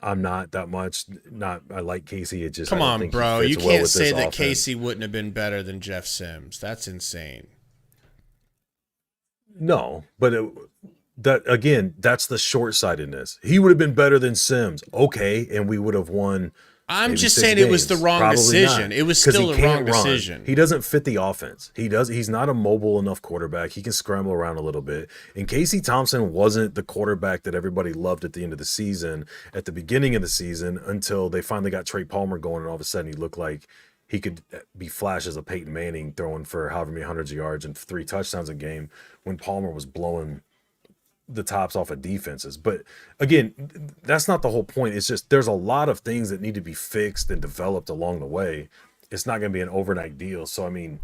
I'm not that much. I like Casey. It just Come I don't on, think he bro. fits You well can't with say this that offense. Casey wouldn't have been better than Jeff Sims. That's insane. No, but that's the short-sightedness. He would have been better than Sims. Okay, and we would have won. I'm maybe just 6 saying it was the games. wrong Probably decision. not, It was 'cause still he the wrong can't run. decision. He doesn't fit the offense. He's not a mobile enough quarterback. He can scramble around a little bit. And Casey Thompson wasn't the quarterback that everybody loved at the end of the season, at the beginning of the season, until they finally got Trey Palmer going, and all of a sudden he looked like he could be flash as a Peyton Manning, throwing for however many hundreds of yards and 3 touchdowns a game, when Palmer was blowing the tops off of defenses. But again, that's not the whole point. It's just there's a lot of things that need to be fixed and developed along the way. It's not going to be an overnight deal. So I mean,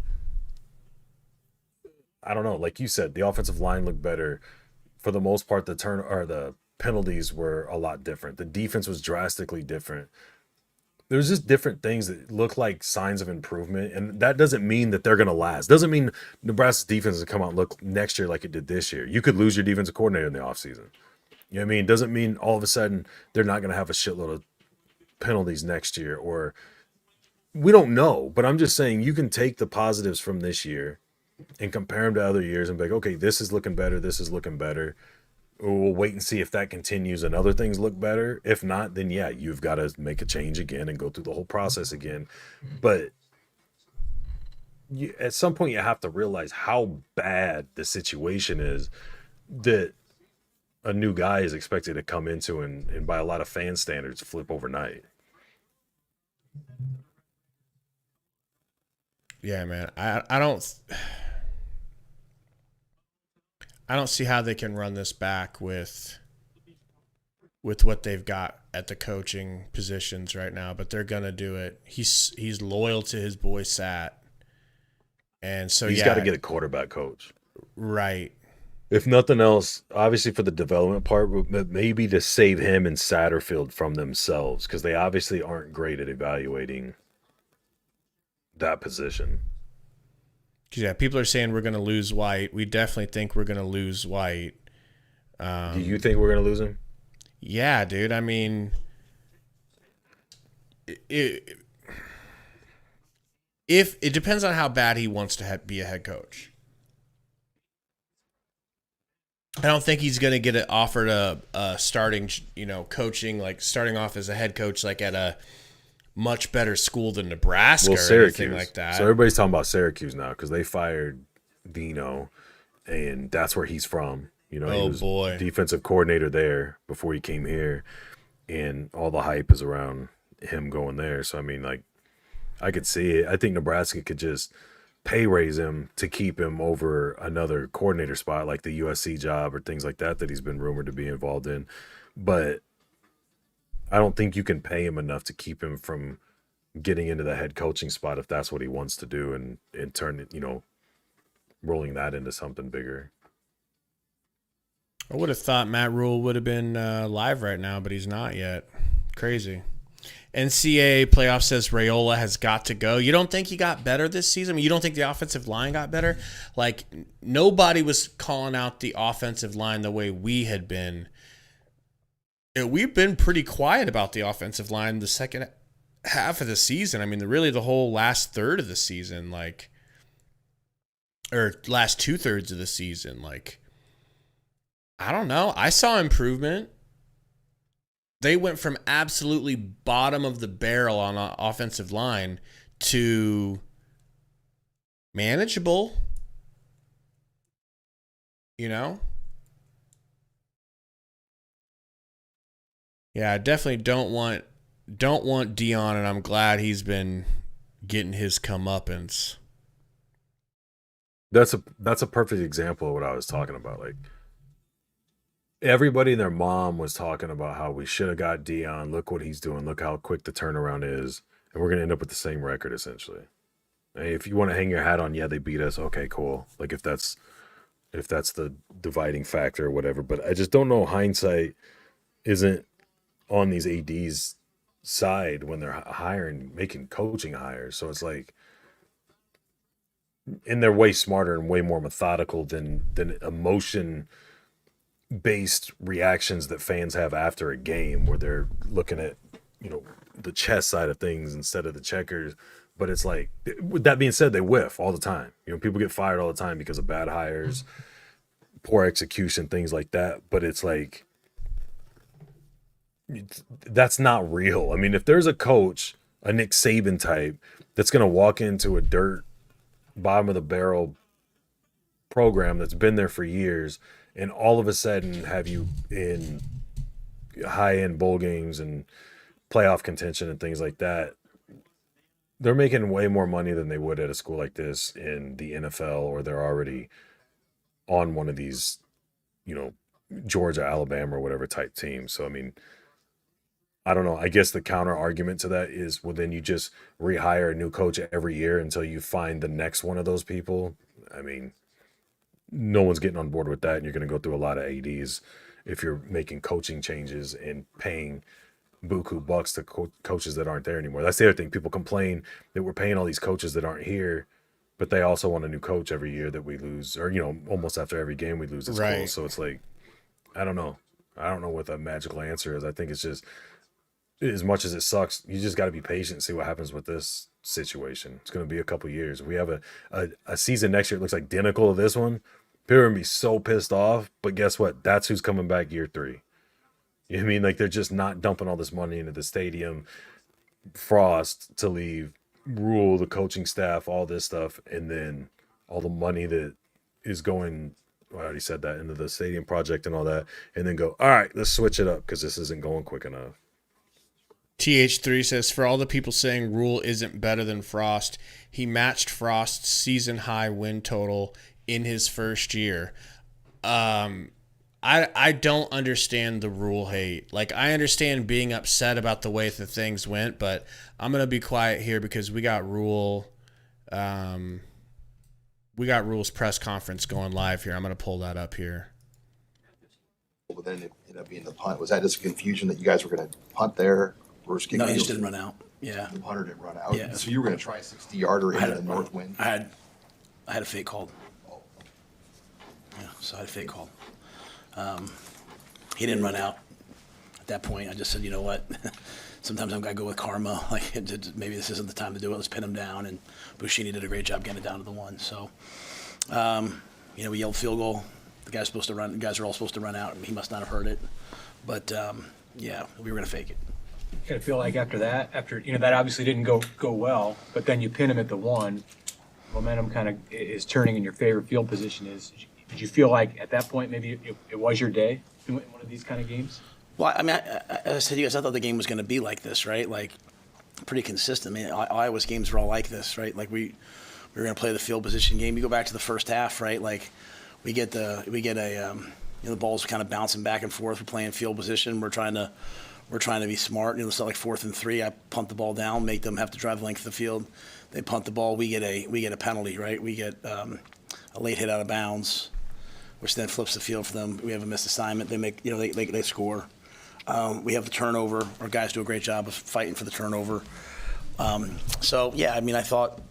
I don't know. Like you said, the offensive line looked better. For the most part, the penalties were a lot different. The defense was drastically different. There's just different things that look like signs of improvement, and that doesn't mean that they're going to last. Doesn't mean Nebraska's defense will come out and look next year like it did this year. You could lose your defensive coordinator in the offseason. You know what I mean? Doesn't mean all of a sudden they're not going to have a shitload of penalties next year, or we don't know. But I'm just saying you can take the positives from this year and compare them to other years and be like, okay, this is looking better. This is looking better. We'll wait and see if that continues and other things look better. If not, then yeah, you've got to make a change again and go through the whole process again. But at some point, you have to realize how bad the situation is that a new guy is expected to come into and by a lot of fan standards, flip overnight. Yeah, man. I don't see how they can run this back with what they've got at the coaching positions right now, but they're gonna do it. He's loyal to his boy Sat, and so he's got to get a quarterback coach, right? If nothing else, obviously for the development part, but maybe to save him and Satterfield from themselves, because they obviously aren't great at evaluating that position. Yeah, people are saying we're going to lose White. We definitely think we're going to lose White. Do you think we're going to lose him? Yeah, dude. I mean, if it depends on how bad he wants to be a head coach. I don't think he's going to get offered a starting, coaching, like starting off as a head coach, like at a much better school than Nebraska or anything like that. So everybody's talking about Syracuse now because they fired Dino, and that's where he's from. He was defensive coordinator there before he came here, and all the hype is around him going there. So I mean, like, I could see it. I think Nebraska could just pay raise him to keep him over another coordinator spot, like the USC job or things like that he's been rumored to be involved in. But I don't think you can pay him enough to keep him from getting into the head coaching spot if that's what he wants to do and turn it, rolling that into something bigger. I would have thought Matt Rule would have been live right now, but he's not yet. Crazy. NCAA playoff says Raiola has got to go. You don't think he got better this season? I mean, you don't think the offensive line got better? Like, nobody was calling out the offensive line the way we had been. We've been pretty quiet about the offensive line the second half of the season. I mean, really the whole last third of the season, or last 2/3 of the season. I don't know. I saw improvement. They went from absolutely bottom of the barrel on an offensive line to manageable, Yeah, I definitely don't want Deion, and I'm glad he's been getting his comeuppance. That's a perfect example of what I was talking about. Like, everybody and their mom was talking about how we should have got Deion. Look what he's doing. Look how quick the turnaround is, and we're gonna end up with the same record essentially. Hey, if you want to hang your hat on, yeah, they beat us. Okay, cool. Like if that's the dividing factor or whatever. But I just don't know. Hindsight isn't on these ADs' side when they're making coaching hires. So it's like, and they're way smarter and way more methodical than emotion based reactions that fans have after a game where they're looking at, the chess side of things instead of the checkers. But it's like, with that being said, they whiff all the time. People get fired all the time because of bad hires, poor execution, things like that. But it's like, that's not real. I mean, if there's a coach, a Nick Saban type, that's going to walk into a dirt, bottom of the barrel program that's been there for years, and all of a sudden have you in high-end bowl games and playoff contention and things like that, they're making way more money than they would at a school like this in the NFL, or they're already on one of these, Georgia, Alabama, or whatever type teams. So, I mean, I don't know. I guess the counter argument to that is, well, then you just rehire a new coach every year until you find the next one of those people. I mean, no one's getting on board with that, and you're going to go through a lot of ADs if you're making coaching changes and paying buku bucks to coaches that aren't there anymore. That's the other thing. People complain that we're paying all these coaches that aren't here, but they also want a new coach every year that we lose, or, almost after every game we lose at school. So it's like, I don't know. I don't know what the magical answer is. I think it's just, as much as it sucks, you just got to be patient and see what happens with this situation. It's going to be a couple years. If we have a season next year, it looks identical to this one, people are going to be so pissed off. But guess what? That's who's coming back year 3. You know what I mean? Like, they're just not dumping all this money into the stadium, Frost to leave, Rule, the coaching staff, all this stuff, and then all the money that is going, I already said that, into the stadium project and all that, and then go, all right, let's switch it up because this isn't going quick enough. TH3 says, for all the people saying Rule isn't better than Frost, he matched Frost's season-high win total in his first year. I don't understand the Rule hate. Like, I understand being upset about the way that things went, but I'm going to be quiet here because we got Rule's press conference going live here. I'm going to pull that up here. But then it ended up being the punt. Was that just a confusion that you guys were going to punt there? No, he just didn't run out. Yeah. The punter didn't run out. Yeah. So you were going to try 60-yarder into the north wind? I had a fake called. Yeah, so I had a fake call. He didn't run out at that point. I just said, you know what? Sometimes I'm going to go with karma. Like, maybe this isn't the time to do it. Let's pin him down. And Buschini did a great job getting it down to the 1. So, we yelled field goal. The guys are all supposed to run out. He must not have heard it. But, yeah, we were going to fake it. You kind of feel like after that obviously didn't go well, but then you pin him at the 1. Momentum kind of is turning in your favorite field position. Did you feel like at that point maybe it was your day in one of these kind of games? Well, I mean, I said to you guys, I thought the game was going to be like this, right? Like, pretty consistent. I mean, Iowa's games were all like this, right? Like, we were going to play the field position game. You go back to the first half, right? Like, the ball's kind of bouncing back and forth. We're playing field position. We're trying to be smart. It's not like 4th and 3. I punt the ball down, make them have to drive the length of the field. They punt the ball. We get a penalty, right? We get a late hit out of bounds, which then flips the field for them. We have a missed assignment. They make, they score. We have the turnover. Our guys do a great job of fighting for the turnover. So yeah, I mean, I thought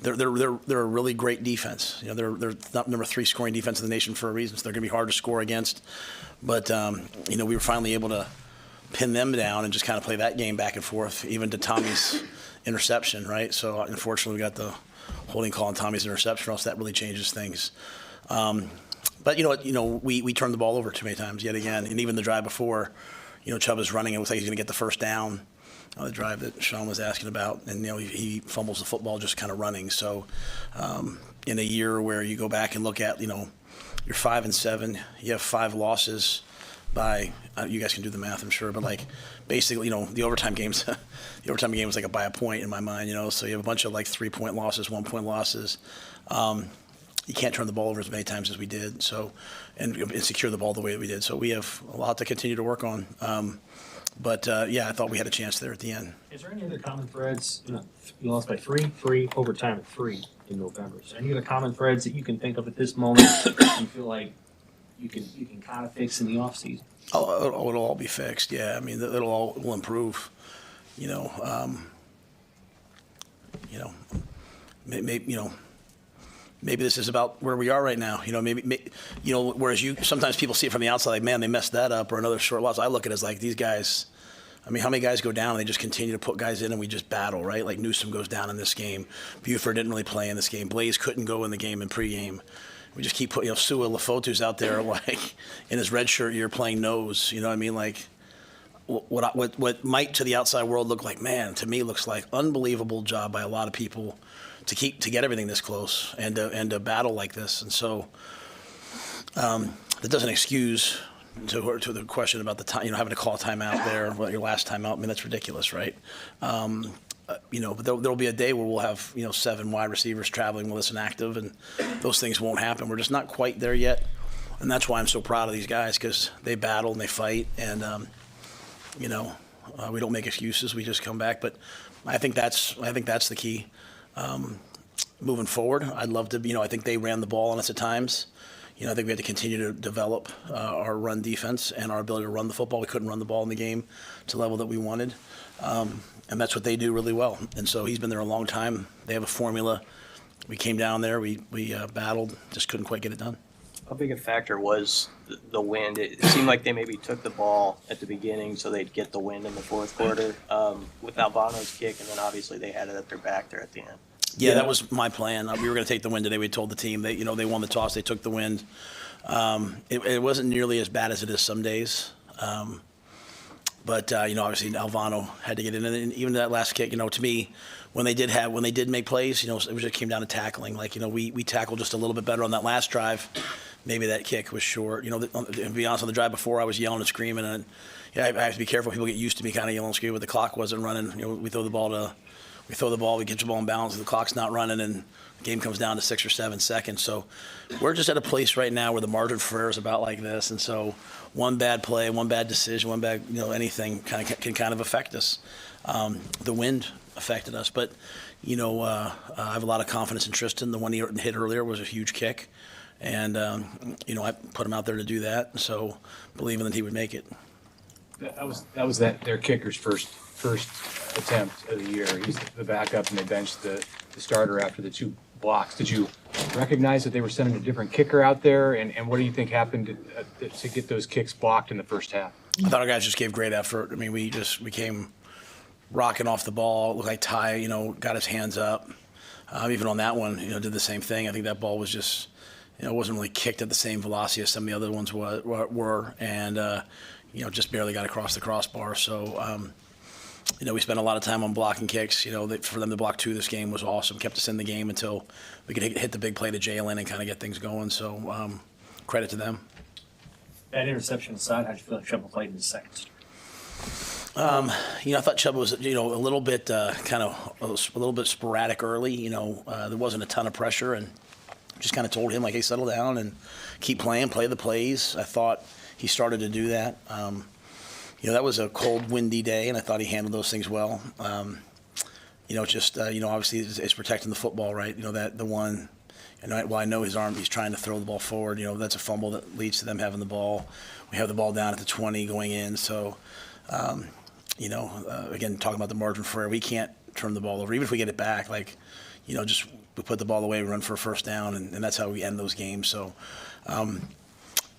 they're a really great defense. They're not number 3 scoring defense in the nation for a reason. So they're going to be hard to score against. But we were finally able to pin them down and just kind of play that game back and forth, even to Tommy's interception, right? So unfortunately, we got the holding call on Tommy's interception, or else that really changes things. But we turned the ball over too many times yet again, and even the drive before, Chubb is running. It looks like he's going to get the first down. The drive that Sean was asking about, and he fumbles the football just kind of running. So, in a year where you go back and look at, you're 5-7, you have 5 losses by you guys can do the math, I'm sure, but like basically, the overtime games, the overtime game was like by a point in my mind, So you have a bunch of like 3-point losses, 1-point losses. You can't turn the ball over as many times as we did, so and secure the ball the way that we did. So we have a lot to continue to work on. But I thought we had a chance there at the end. Is there any other common threads? You lost by 3, overtime at 3 in November. So any other common threads that you can think of at this moment you feel like you can kind of fix in the offseason? Oh, it'll all be fixed. Yeah, I mean, will improve. Maybe maybe this is about where we are right now. Whereas sometimes people see it from the outside, like, man, they messed that up, or another short loss. I look at it as like, these guys, I mean, how many guys go down and they just continue to put guys in and we just battle, right? Like Newsom goes down in this game. Buford didn't really play in this game. Blaze couldn't go in the game in pregame. We just keep putting, Sua Lefotu's out there like in his red shirt year playing nose. You know what I mean? Like what might to the outside world look like, man, to me looks like unbelievable job by a lot of people to get everything this close and to battle like this. And so that doesn't excuse to the question about the time, having to call a timeout there, your last timeout. I mean, that's ridiculous, right? But there'll be a day where we'll have 7 wide receivers traveling with us and active, and those things won't happen. We're just not quite there yet, and that's why I'm so proud of these guys, because they battle and they fight, and we don't make excuses. We just come back. But I think that's the key. Moving forward, I'd love to. I think they ran the ball on us at times. I think we had to continue to develop our run defense and our ability to run the football. We couldn't run the ball in the game to the level that we wanted. And that's what they do really well. And so he's been there a long time. They have a formula. We came down there. We battled, just couldn't quite get it done. How big a factor was the wind? It seemed like they maybe took the ball at the beginning so they'd get the wind in the fourth quarter with Alvano's kick, and then obviously they had it at their back there at the end. Yeah, that was my plan. We were going to take the win today. We told the team they won the toss. They took the win. It wasn't nearly as bad as it is some days. But obviously Alvano had to get in, and even that last kick, to me, when they did make plays, it just came down to tackling. Like, we tackled just a little bit better on that last drive. Maybe that kick was short. To be honest, on the drive before, I was yelling and screaming, and I have to be careful. People get used to me kind of yelling and screaming, but the clock wasn't running. We throw the ball, we get the ball in balance, and the clock's not running, and the game comes down to 6 or 7 seconds. So we're just at a place right now where the margin for error is about like this, and so one bad play, one bad decision, one bad anything can kind of affect us. The wind affected us, but I have a lot of confidence in Tristan. The one he hit earlier was a huge kick, and I put him out there to do that, so believing that he would make it. That was their kicker's first attempt of the year. He's the backup, and they benched the starter after the 2 blocks. Did you recognize that they were sending a different kicker out there, and what do you think happened to get those kicks blocked in the first half? I thought our guys just gave great effort. I mean, we came rocking off the ball. It looked like Ty, got his hands up. Even on that one, did the same thing. I think that ball was just, it wasn't really kicked at the same velocity as some of the other ones were, and just barely got across the crossbar. So, we spent a lot of time on blocking kicks. For them to block 2 this game was awesome. Kept us in the game until we could hit the big play to Jalen and kind of get things going. So, credit to them. That interception aside, how did you feel like Chuba played in the second? I thought Chuba was, a little bit a little bit sporadic early. There wasn't a ton of pressure, and just kind of told him, like, hey, settle down and keep playing, play the plays. I thought he started to do that. That was a cold, windy day, and I thought he handled those things well. Obviously it's protecting the football, right? That the one, I know his arm, he's trying to throw the ball forward. That's a fumble that leads to them having the ball. We have the ball down at the 20 going in. So, again, talking about the margin for error, we can't turn the ball over. Even if we get it back, just we put the ball away, we run for a first down, and that's how we end those games. So,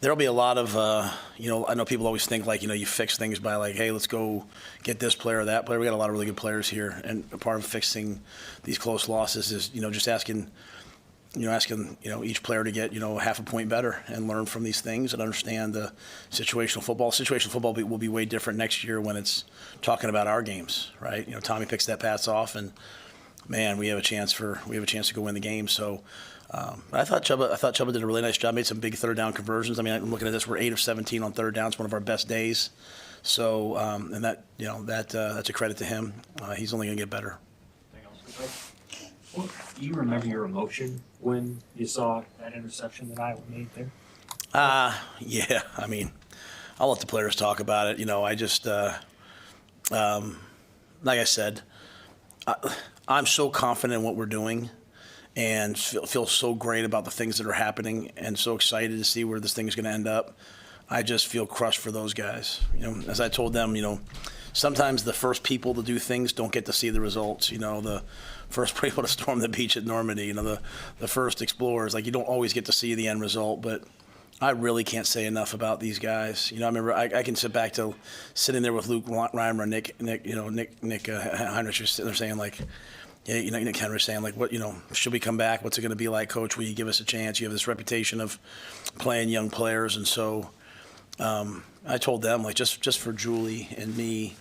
there'll be a lot of, I know people always think you fix things by hey, let's go get this player or that player. We got a lot of really good players here, and a part of fixing these close losses is, just asking each player to get, half a point better and learn from these things and understand the situational football. Situational football will be way different next year when it's talking about our games, right? Tommy picks that pass off, and man, we have a chance to go win the game. So. I thought Chuba did a really nice job. Made some big third down conversions. I mean, I'm looking at this. We're 8 of 17 on third down. It's one of our best days. So, and that's a credit to him. He's only going to get better. Well, do you remember your emotion when you saw that interception that Iowa made there? Yeah. I mean, I'll let the players talk about it. I just, like I said, I'm so confident in what we're doing. And feel so great about the things that are happening, and so excited to see where this thing is going to end up. I just feel crushed for those guys. As I told them, sometimes the first people to do things don't get to see the results. The first people to storm the beach at Normandy, the first explorers, like you don't always get to see the end result, but I really can't say enough about these guys. I remember I can sit back to sitting there with Luke Reimer, Nick Heinrich, just sitting there saying like, yeah, Nick Heinrich saying like, what, should we come back? What's it going to be like, Coach? Will you give us a chance? You have this reputation of playing young players, and so I told them like just for Julie and me,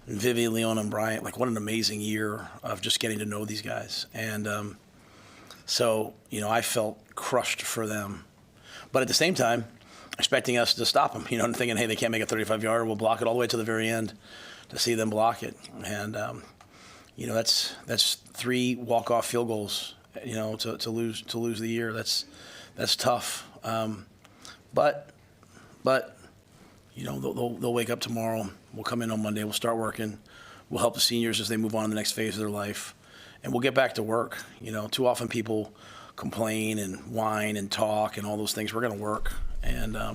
and Vivian, Leon, and Bryant, like what an amazing year of just getting to know these guys, and so I felt crushed for them. But at the same time, expecting us to stop them, and thinking, hey, they can't make a 35-yarder, we'll block it all the way to the very end to see them block it. And, that's 3 walk-off field goals, to lose the year. That's tough. But they'll wake up tomorrow. We'll come in on Monday. We'll start working. We'll help the seniors as they move on to the next phase of their life. And we'll get back to work. Too often people complain and whine and talk and all those things. We're going to work, and I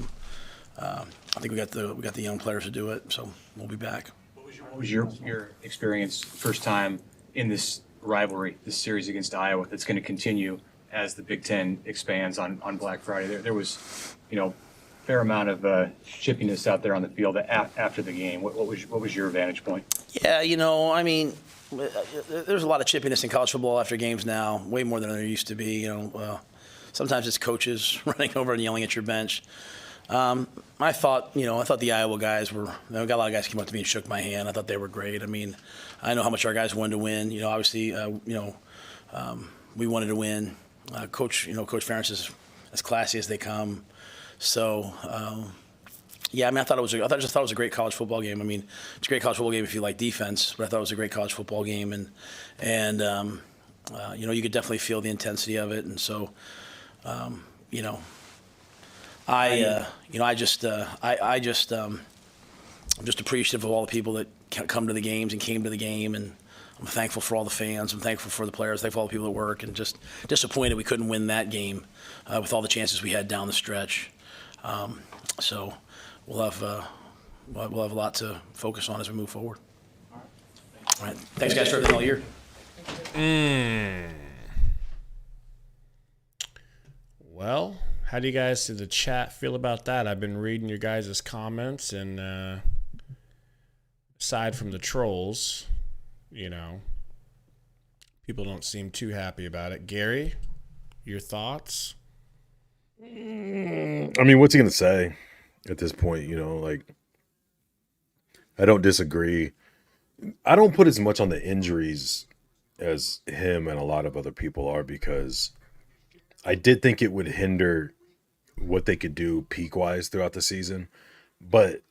think we got the young players to do it. So we'll be back. What was your experience first time in this rivalry, this series against Iowa that's going to continue as the Big Ten expands on Black Friday? There was, fair amount of chippiness out there on the field after the game. What was your vantage point? Yeah, there's a lot of chippiness in college football after games now, way more than there used to be. Sometimes it's coaches running over and yelling at your bench. I thought the Iowa guys were. I got a lot of guys came up to me and shook my hand. I thought they were great. I mean, I know how much our guys wanted to win. Obviously, we wanted to win. Coach Ferentz is as classy as they come. So. Yeah, I mean, I just thought it was a great college football game. I mean, it's a great college football game if you like defense, but I thought it was a great college football game, and you could definitely feel the intensity of it, and so, I'm just appreciative of all the people that come to the games and came to the game, and I'm thankful for all the fans. I'm thankful for the players. Thankful for all the people that work, and just disappointed we couldn't win that game with all the chances we had down the stretch. So. We'll have a lot to focus on as we move forward. All right. Thanks, guys, for everything all year. Well, how do you guys in the chat feel about that? I've been reading your guys' comments, and aside from the trolls, people don't seem too happy about it. Gary, your thoughts? I mean, what's he going to say? At this point, I don't disagree. I don't put as much on the injuries as him and a lot of other people are, because I did think it would hinder what they could do peak-wise throughout the season. But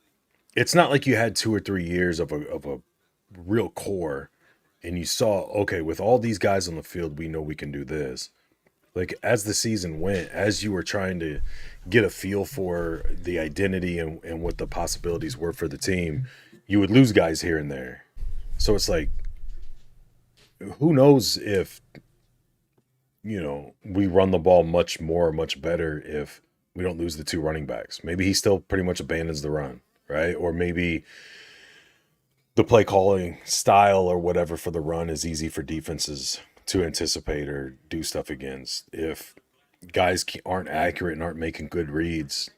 it's not like you had 2 or 3 years of a real core, and you saw, okay, with all these guys on the field, we know we can do this. Like, as the season went, as you were trying to get a feel for the identity and what the possibilities were for the team, you would lose guys here and there. So it's like, who knows if, we run the ball much better if we don't lose the 2 running backs. Maybe he still pretty much abandons the run, right? Or maybe the play calling style or whatever for the run is easy for defenses to anticipate or do stuff against. If guys aren't accurate and aren't making good reads,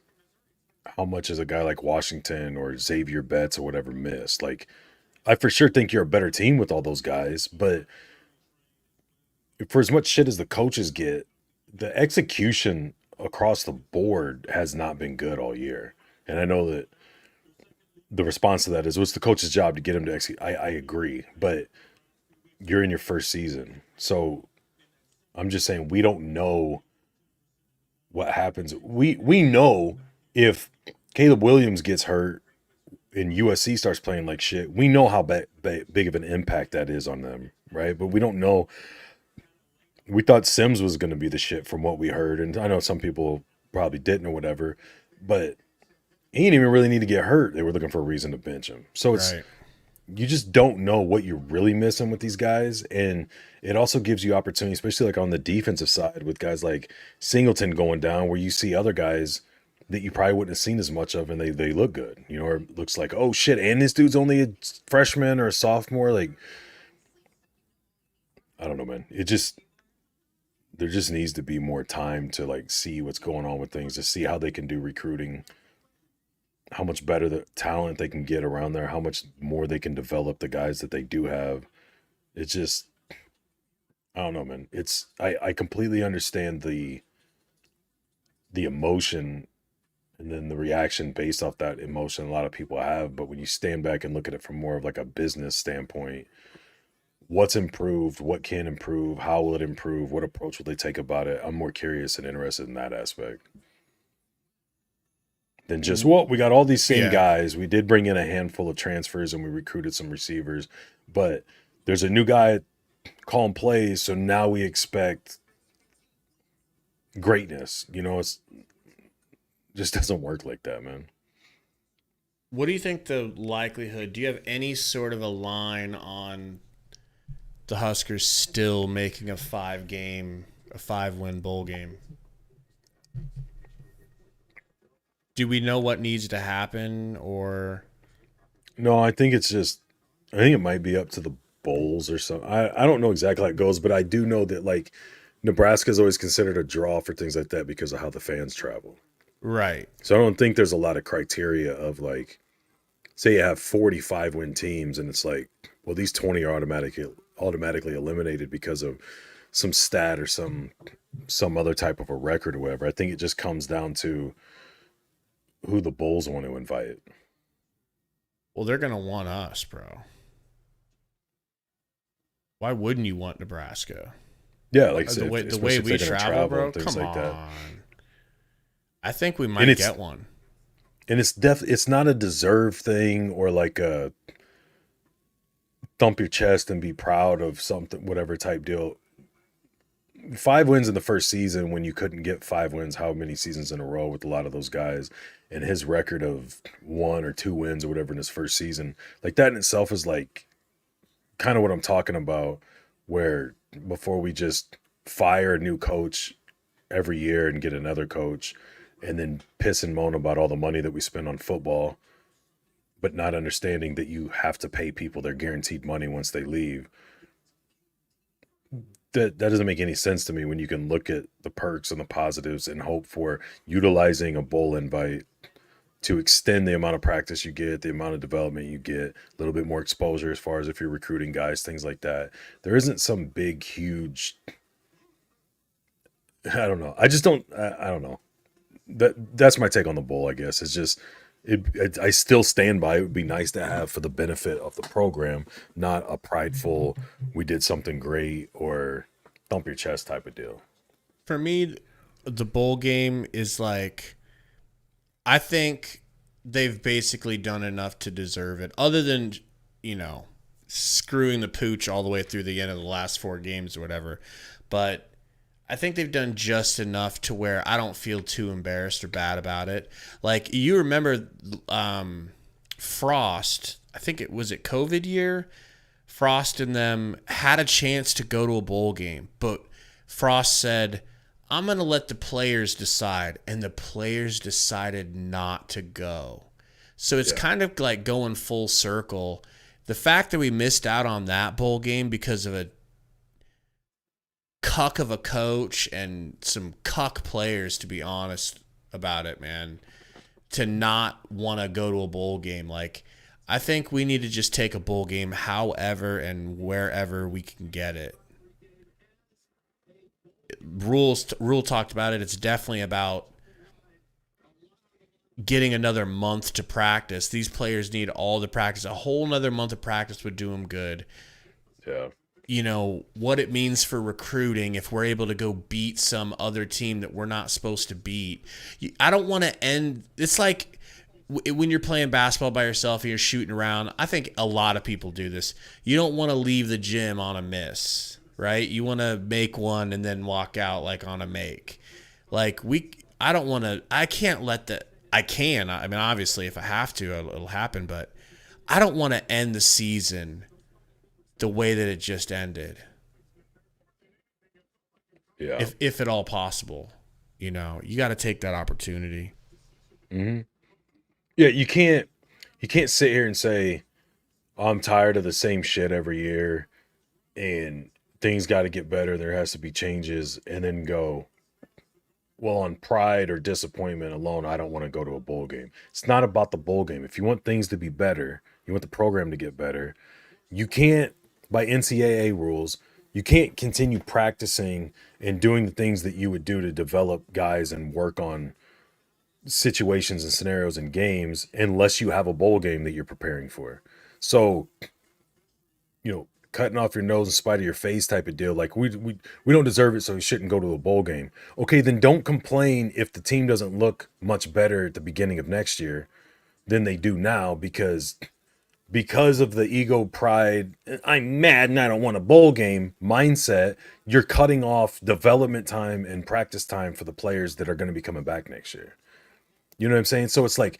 how much is a guy like Washington or Xavier Betts or whatever missed? Like, I for sure think you're a better team with all those guys, but for as much shit as the coaches get, the execution across the board has not been good all year. And I know that the response to that is, what's the coach's job to get him to execute? I agree, but you're in your first season. So I'm just saying, we don't know what happens. We know if Caleb Williams gets hurt and USC starts playing like shit, we know how big of an impact that is on them, right? But we don't know. We thought Sims was going to be the shit from what we heard, and I know some people probably didn't or whatever, but he didn't even really need to get hurt. They were looking for a reason to bench him. So it's right. You just don't know what you're really missing with these guys, and it also gives you opportunity, especially like on the defensive side with guys like Singleton going down, where you see other guys that you probably wouldn't have seen as much of, and they look good, you know, or it looks like, oh shit, and this dude's only a freshman or a sophomore. Like, I don't know, man. There just needs to be more time to like see what's going on with things, to see how they can do recruiting, how much better the talent they can get around there, how much more they can develop the guys that they do have. It's just, I don't know, man. I completely understand the emotion and then the reaction based off that emotion a lot of people have. But when you stand back and look at it from more of like a business standpoint, what's improved, what can improve, how will it improve, what approach will they take about it? I'm more curious and interested in that aspect than just, well, we got all these same guys. We did bring in a handful of transfers and we recruited some receivers, but there's a new guy calling plays, so now we expect greatness. You know, it's just doesn't work like that, man. What do you think the likelihood, do you have any sort of a line on the Huskers still making a 5-win bowl game? Do we know what needs to happen, or? No, I think it might be up to the bowls or something. I don't know exactly how it goes, but I do know that like Nebraska is always considered a draw for things like that because of how the fans travel. Right. So I don't think there's a lot of criteria of like, say you have 45-win teams and it's like, well, these 20 are automatically eliminated because of some stat or some other type of a record or whatever. I think it just comes down to who the Bulls want to invite. Well, they're going to want us, bro. Why wouldn't you want Nebraska? Yeah, like the way we travel, bro. Come on. That. I think we might get one. And it's not a deserved thing or like a thump your chest and be proud of something, whatever type deal. 5 wins in the first season when you couldn't get 5 wins how many seasons in a row with a lot of those guys, and his record of 1 or 2 wins or whatever in his first season, like that in itself is like kind of what I'm talking about, where before we just fire a new coach every year and get another coach and then piss and moan about all the money that we spend on football, but not understanding that you have to pay people their guaranteed money once they leave. That doesn't make any sense to me when you can look at the perks and the positives and hope for utilizing a bowl invite to extend the amount of practice you get, the amount of development you get, a little bit more exposure as far as if you're recruiting guys, things like that. There isn't some big, huge, I don't know. I don't know. That's my take on the bowl, I guess. It's just, I still stand by it would be nice to have for the benefit of the program, not a prideful, we did something great or thump your chest type of deal. For me, the bowl game is like, I think they've basically done enough to deserve it, other than, you know, screwing the pooch all the way through the end of the last 4 games or whatever. But I think they've done just enough to where I don't feel too embarrassed or bad about it. Like, you remember Frost, I think it was COVID year, Frost and them had a chance to go to a bowl game, but Frost said, I'm going to let the players decide, and the players decided not to go. So it's kind of like going full circle. The fact that we missed out on that bowl game because of a cuck of a coach and some cuck players, to be honest about it, man, to not want to go to a bowl game. Like, I think we need to just take a bowl game however and wherever we can get it. Rule talked about it. It's definitely about getting another month to practice. These players need all the practice. A whole another month of practice would do them good. Yeah. You know, what it means for recruiting if we're able to go beat some other team that we're not supposed to beat. I don't want to end. It's like when you're playing basketball by yourself and you're shooting around. I think a lot of people do this. You don't want to leave the gym on a miss, right? You want to make one and then walk out like on a make. Like, I don't want to. I can't let that. I can. I mean, obviously, if I have to, it'll happen. But I don't want to end the season the way that it just ended. Yeah. If at all possible, you know, you got to take that opportunity. Mm-hmm. Yeah, you can't sit here and say I'm tired of the same shit every year and things got to get better. There has to be changes, and then go, well, on pride or disappointment alone, I don't want to go to a bowl game. It's not about the bowl game. If you want things to be better, you want the program to get better, you can't, by NCAA rules, you can't continue practicing and doing the things that you would do to develop guys and work on situations and scenarios and games unless you have a bowl game that you're preparing for. So, cutting off your nose in spite of your face type of deal. Like we don't deserve it, so we shouldn't go to a bowl game. Okay, then don't complain if the team doesn't look much better at the beginning of next year than they do now because of the ego, pride, I'm mad and I don't want a bowl game mindset. You're cutting off development time and practice time for the players that are going to be coming back next year. You know what I'm saying? So it's like,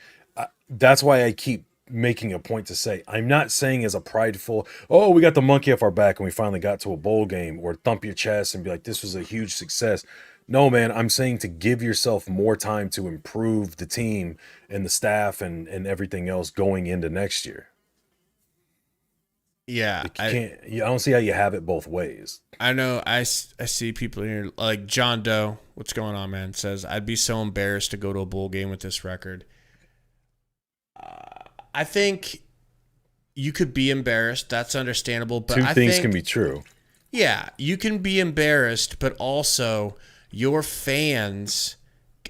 that's why I keep making a point to say, I'm not saying as a prideful, oh, we got the monkey off our back and we finally got to a bowl game, or thump your chest and be like, this was a huge success. No, man, I'm saying to give yourself more time to improve the team and the staff and everything else going into next year. Yeah. I don't see how you have it both ways. I know. I see people here like John Doe. What's going on, man? Says, I'd be so embarrassed to go to a bowl game with this record. I think you could be embarrassed. That's understandable. But Two I things think, can be true. Yeah, you can be embarrassed, but also your fans,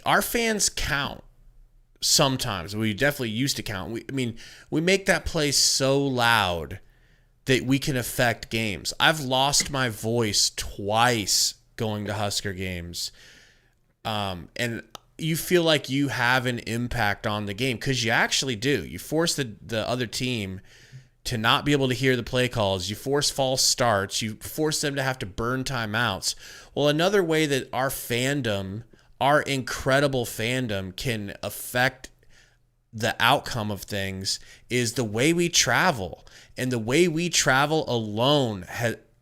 our fans count sometimes. We definitely used to count. We make that place so loud that we can affect games. I've lost my voice twice going to Husker games. And you feel like you have an impact on the game because you actually do. You force the other team to not be able to hear the play calls. You force false starts. You force them to have to burn timeouts. Well, another way that our fandom, our incredible fandom, can affect the outcome of things is the way we travel. And the way we travel alone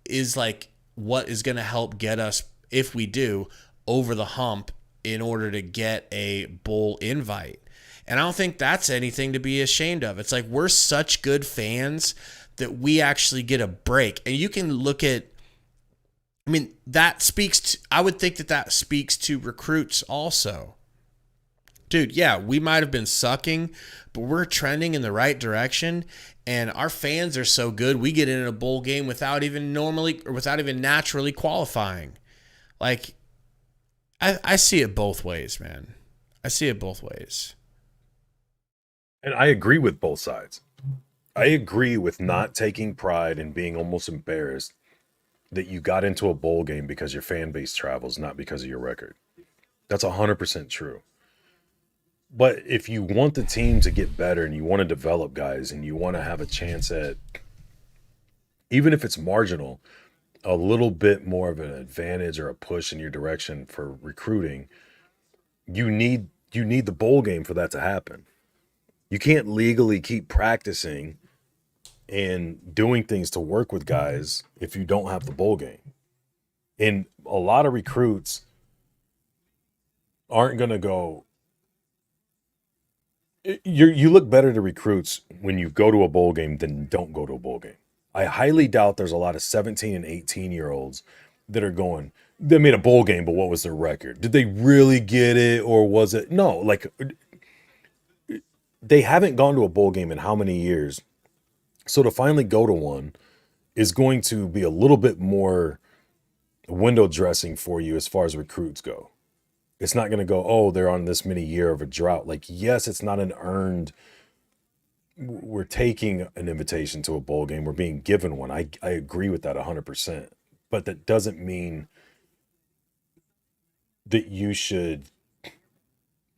is like what is going to help get us, if we do, over the hump in order to get a bowl invite. And I don't think that's anything to be ashamed of. It's like we're such good fans that we actually get a break. And you can look at, that speaks to, I would think that speaks to recruits also. Dude, yeah, we might have been sucking, but we're trending in the right direction. And our fans are so good, we get in a bowl game without even naturally qualifying. Like, I see it both ways, man. I see it both ways. And I agree with both sides. I agree with not taking pride and being almost embarrassed that you got into a bowl game because your fan base travels, not because of your record. That's 100% true. But if you want the team to get better and you want to develop guys and you want to have a chance at, even if it's marginal, a little bit more of an advantage or a push in your direction for recruiting, you need the bowl game for that to happen. You can't legally keep practicing and doing things to work with guys if you don't have the bowl game. And a lot of recruits aren't going to go. You look better to recruits when you go to a bowl game than don't go to a bowl game. I highly doubt there's a lot of 17 and 18-year-olds that are going, they made a bowl game, but what was their record? Did they really get it, or was it? No, like, they haven't gone to a bowl game in how many years? So to finally go to one is going to be a little bit more window dressing for you as far as recruits go. It's not going to go, oh, they're on this many year of a drought. Like, yes, it's not an earned, we're taking an invitation to a bowl game. We're being given one. I agree with that 100%. But that doesn't mean that you should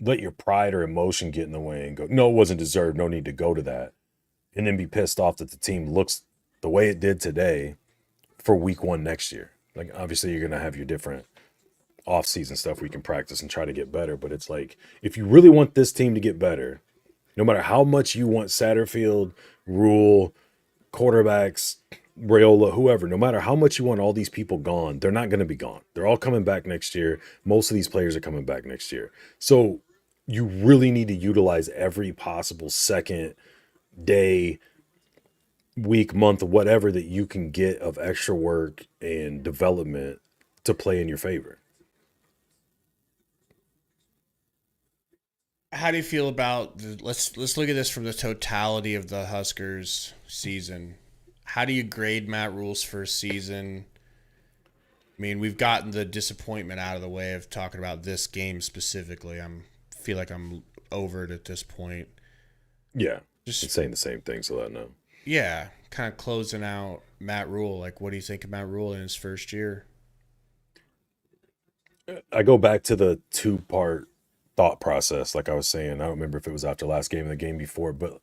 let your pride or emotion get in the way and go, no, it wasn't deserved. No need to go to that. And then be pissed off that the team looks the way it did today for week one next year. Like, obviously, you're going to have your different off-season stuff where you can practice and try to get better. But it's like, if you really want this team to get better, no matter how much you want Satterfield, Rule, quarterbacks, Raiola, whoever, no matter how much you want all these people gone, they're not going to be gone. They're all coming back next year. Most of these players are coming back next year. So you really need to utilize every possible second, day, week, month, whatever that you can get of extra work and development to play in your favor. How do you feel about let's look at this from the totality of the Huskers season. How do you grade Matt Rule's first season? I mean, we've gotten the disappointment out of the way of talking about this game specifically. Feel like I'm over it at this point. Yeah, just saying the same thing, so that no. Yeah, kind of closing out Matt Rule. Like, what do you think of Matt Rule in his first year? I go back to the two-part thought process, like I was saying. I don't remember if it was after last game or the game before, but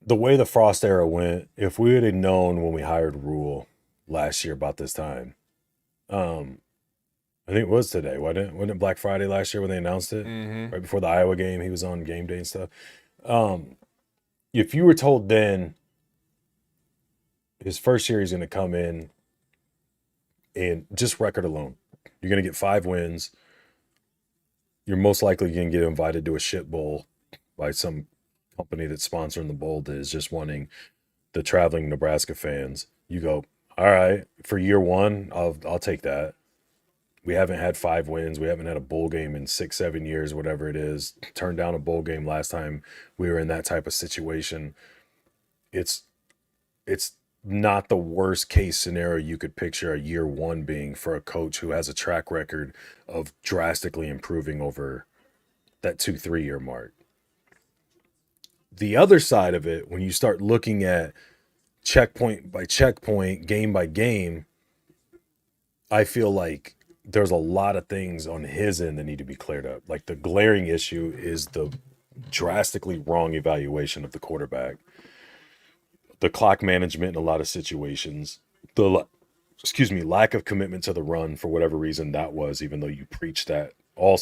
the way the Frost era went, if we had known when we hired Rule last year about this time, I think it was today, wasn't it Black Friday last year when they announced it? Mm-hmm. Right before the Iowa game, he was on game day and stuff. If you were told then his first year he's going to come in and just record alone, you're going to get 5 wins. You're most likely going to get invited to a shit bowl by some company that's sponsoring the bowl that is just wanting the traveling Nebraska fans. You go, all right, for year one, I'll take that. We haven't had 5 wins. We haven't had a bowl game in 6-7 years, whatever it is. Turned down a bowl game last time we were in that type of situation. It's not the worst case scenario you could picture a year one being for a coach who has a track record of drastically improving over that 2-3 year mark. The other side of it, when you start looking at checkpoint by checkpoint, game by game, I feel like there's a lot of things on his end that need to be cleared up. Like the glaring issue is the drastically wrong evaluation of the quarterback, the clock management in a lot of situations, the lack of commitment to the run for whatever reason that was, even though you preached that all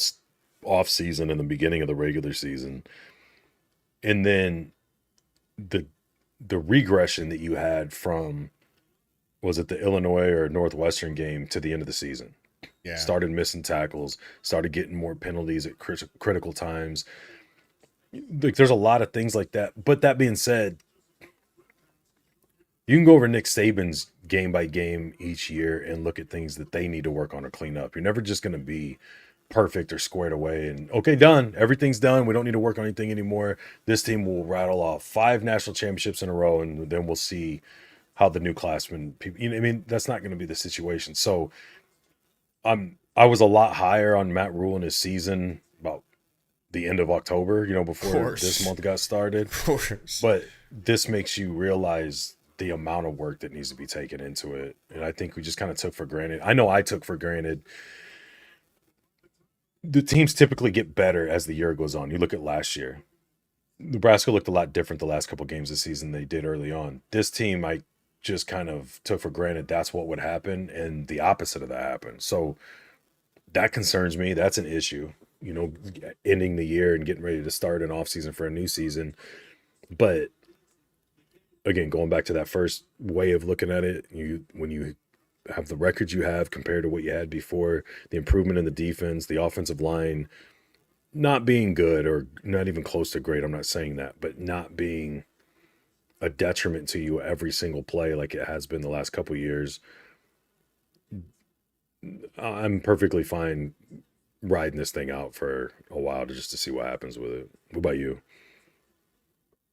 off season and the beginning of the regular season. And then the regression that you had from, was it the Illinois or Northwestern game to the end of the season? Yeah. Started missing tackles, started getting more penalties at critical times. Like, there's a lot of things like that. But that being said, you can go over Nick Saban's game by game each year and look at things that they need to work on or clean up. You're never just going to be perfect or squared away and okay, done. Everything's done. We don't need to work on anything anymore. This team will rattle off 5 national championships in a row, and then we'll see how the new classmen. That's not going to be the situation. So I was a lot higher on Matt Rule in his season about the end of October, before this month got started. Of course. But this makes you realize the amount of work that needs to be taken into it. And I think we just kind of took for granted. I know I took for granted. The teams typically get better as the year goes on. You look at last year. Nebraska looked a lot different the last couple games this season than they did early on. This team, I just kind of took for granted that's what would happen, and the opposite of that happened. So that concerns me. That's an issue, ending the year and getting ready to start an offseason for a new season. But again, going back to that first way of looking at it, when you have the records you have compared to what you had before, the improvement in the defense, the offensive line not being good or not even close to great, I'm not saying that, but not being a detriment to you every single play like it has been the last couple of years, I'm perfectly fine riding this thing out for a while to see what happens with it. What about you?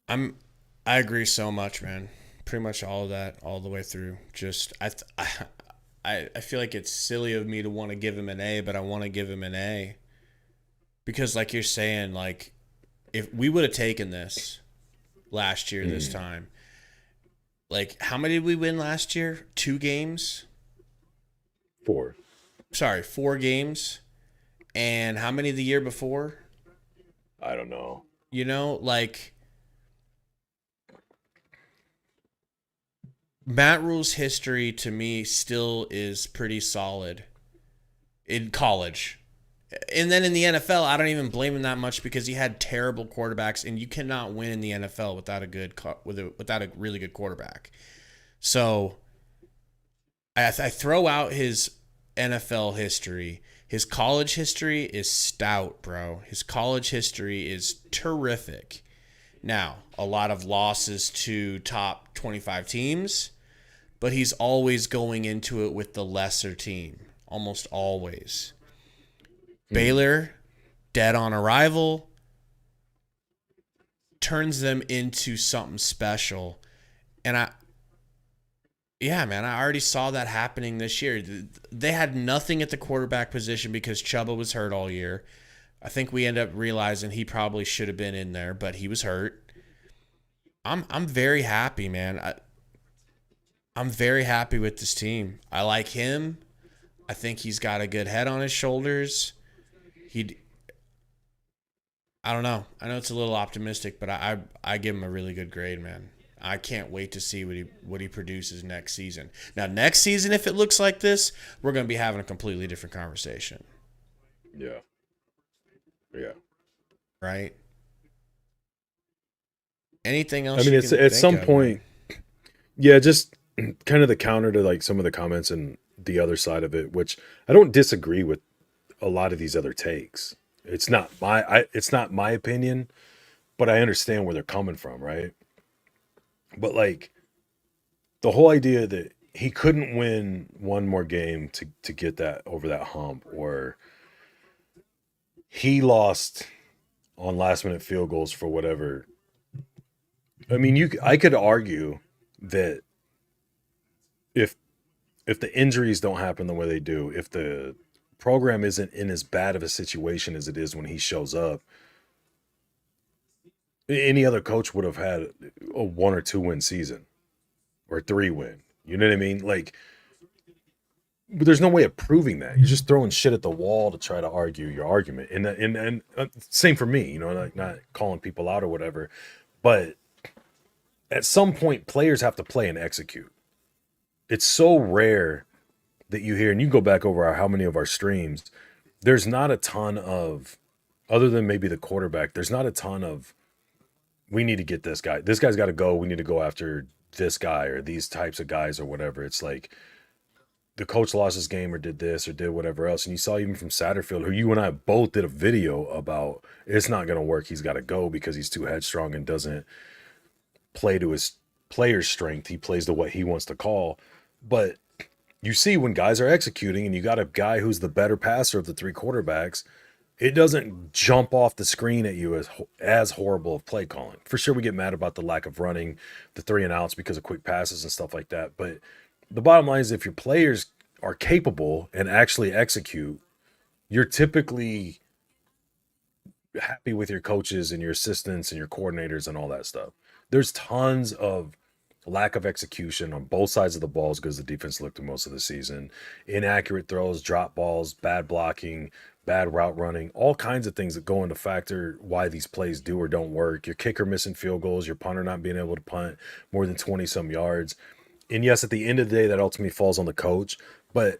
I agree so much, man. Pretty much all of that, all the way through. Just I feel like it's silly of me to want to give him an A, but I want to give him an A because, like you're saying, like if we would have taken this last year this time, like how many did we win last year? 2 games? 4. Sorry, 4 games. And how many the year before? I don't know. Like Matt Rule's history to me still is pretty solid in college. And then in the NFL, I don't even blame him that much because he had terrible quarterbacks, and you cannot win in the NFL without a really good quarterback. So I throw out his NFL history His college history is stout, bro. His college history is terrific. Now, a lot of losses to top 25 teams, but he's always going into it with the lesser team. Almost always. Baylor, dead on arrival, turns them into something special. And I already saw that happening this year. They had nothing at the quarterback position because Chuba was hurt all year. I think we end up realizing he probably should have been in there, but he was hurt. I'm very happy, man. I'm very happy with this team. I like him. I think he's got a good head on his shoulders. I don't know. I know it's a little optimistic, but I give him a really good grade, man. I can't wait to see what he produces next season. Now, next season, if it looks like this, we're going to be having a completely different conversation. Yeah. Yeah. Right? Anything else? I mean, it's at some point. Yeah, just kind of the counter to like some of the comments and the other side of it, which I don't disagree with a lot of these other takes. It's not my opinion, but I understand where they're coming from, right? But like the whole idea that he couldn't win one more game to get that over that hump, or he lost on last minute field goals for whatever. I mean, I could argue that if the injuries don't happen the way they do, if the program isn't in as bad of a situation as it is when he shows up, any other coach would have had a 1 or 2 win season or 3 win. You know what I mean? Like, but there's no way of proving that. You're just throwing shit at the wall to try to argue your argument. And same for me, you know, like not calling people out or whatever. But at some point, players have to play and execute. It's so rare that you hear, and you go back over how many of our streams, there's not a ton of, other than maybe the quarterback, there's not a ton of, we need to get this guy. This guy's got to go. We need to go after this guy or these types of guys or whatever. It's like the coach lost his game or did this or did whatever else. And you saw even from Satterfield, who you and I both did a video about, it's not going to work. He's got to go because he's too headstrong and doesn't play to his player's strength. He plays to what he wants to call. But you see when guys are executing and you got a guy who's the better passer of the 3 quarterbacks, it doesn't jump off the screen at you as horrible of play calling. For sure, we get mad about the lack of running, the 3 and outs because of quick passes and stuff like that. But the bottom line is if your players are capable and actually execute, you're typically happy with your coaches and your assistants and your coordinators and all that stuff. There's tons of lack of execution on both sides of the balls because the defense looked at most of the season. Inaccurate throws, drop balls, bad blocking, bad route running, all kinds of things that go into factor why these plays do or don't work. Your kicker missing field goals, your punter not being able to punt more than 20 some yards. And yes, at the end of the day, that ultimately falls on the coach, but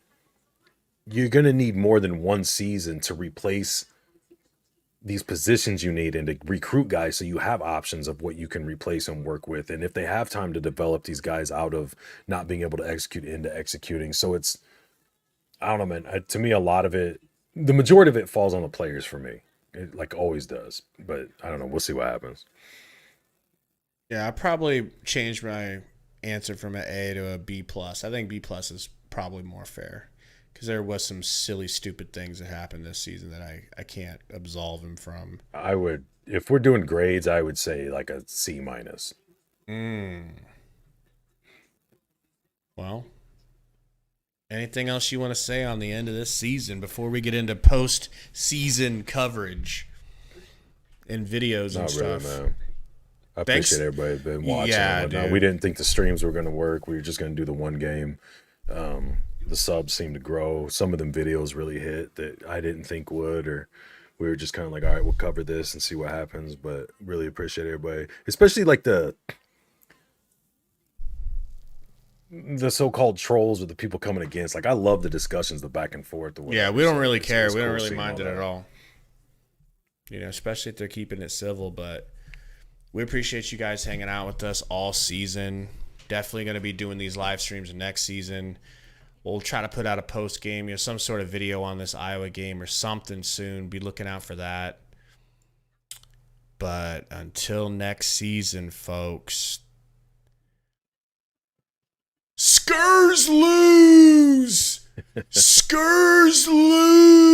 you're going to need more than one season to replace these positions you need and to recruit guys so you have options of what you can replace and work with. And if they have time to develop these guys out of not being able to execute into executing. So it's, I don't know, man, to me, a lot of it, the majority of it falls on the players for me. It like always does, but I don't know. We'll see what happens. Yeah, I probably changed my answer from an A to a B+. I think B+ is probably more fair because there was some silly, stupid things that happened this season that I can't absolve him from. I would, if we're doing grades, I would say like a C-. Well, anything else you want to say on the end of this season before we get into post-season coverage and videos and stuff? Really, man. I appreciate everybody that's been watching. Yeah, dude. We didn't think the streams were going to work. We were just going to do the one game. The subs seemed to grow. Some of them videos really hit that I didn't think would, or we were just kind of like, all right, we'll cover this and see what happens. But really appreciate everybody, especially like the so-called trolls or the people coming against. Like, I love the discussions, the back and forth. Yeah, we don't really care. We don't really mind it at all. You know, especially if they're keeping it civil. But we appreciate you guys hanging out with us all season. Definitely going to be doing these live streams next season. We'll try to put out a post game, some sort of video on this Iowa game or something soon. Be looking out for that. But until next season, folks, Skurs lose! Skurs lose!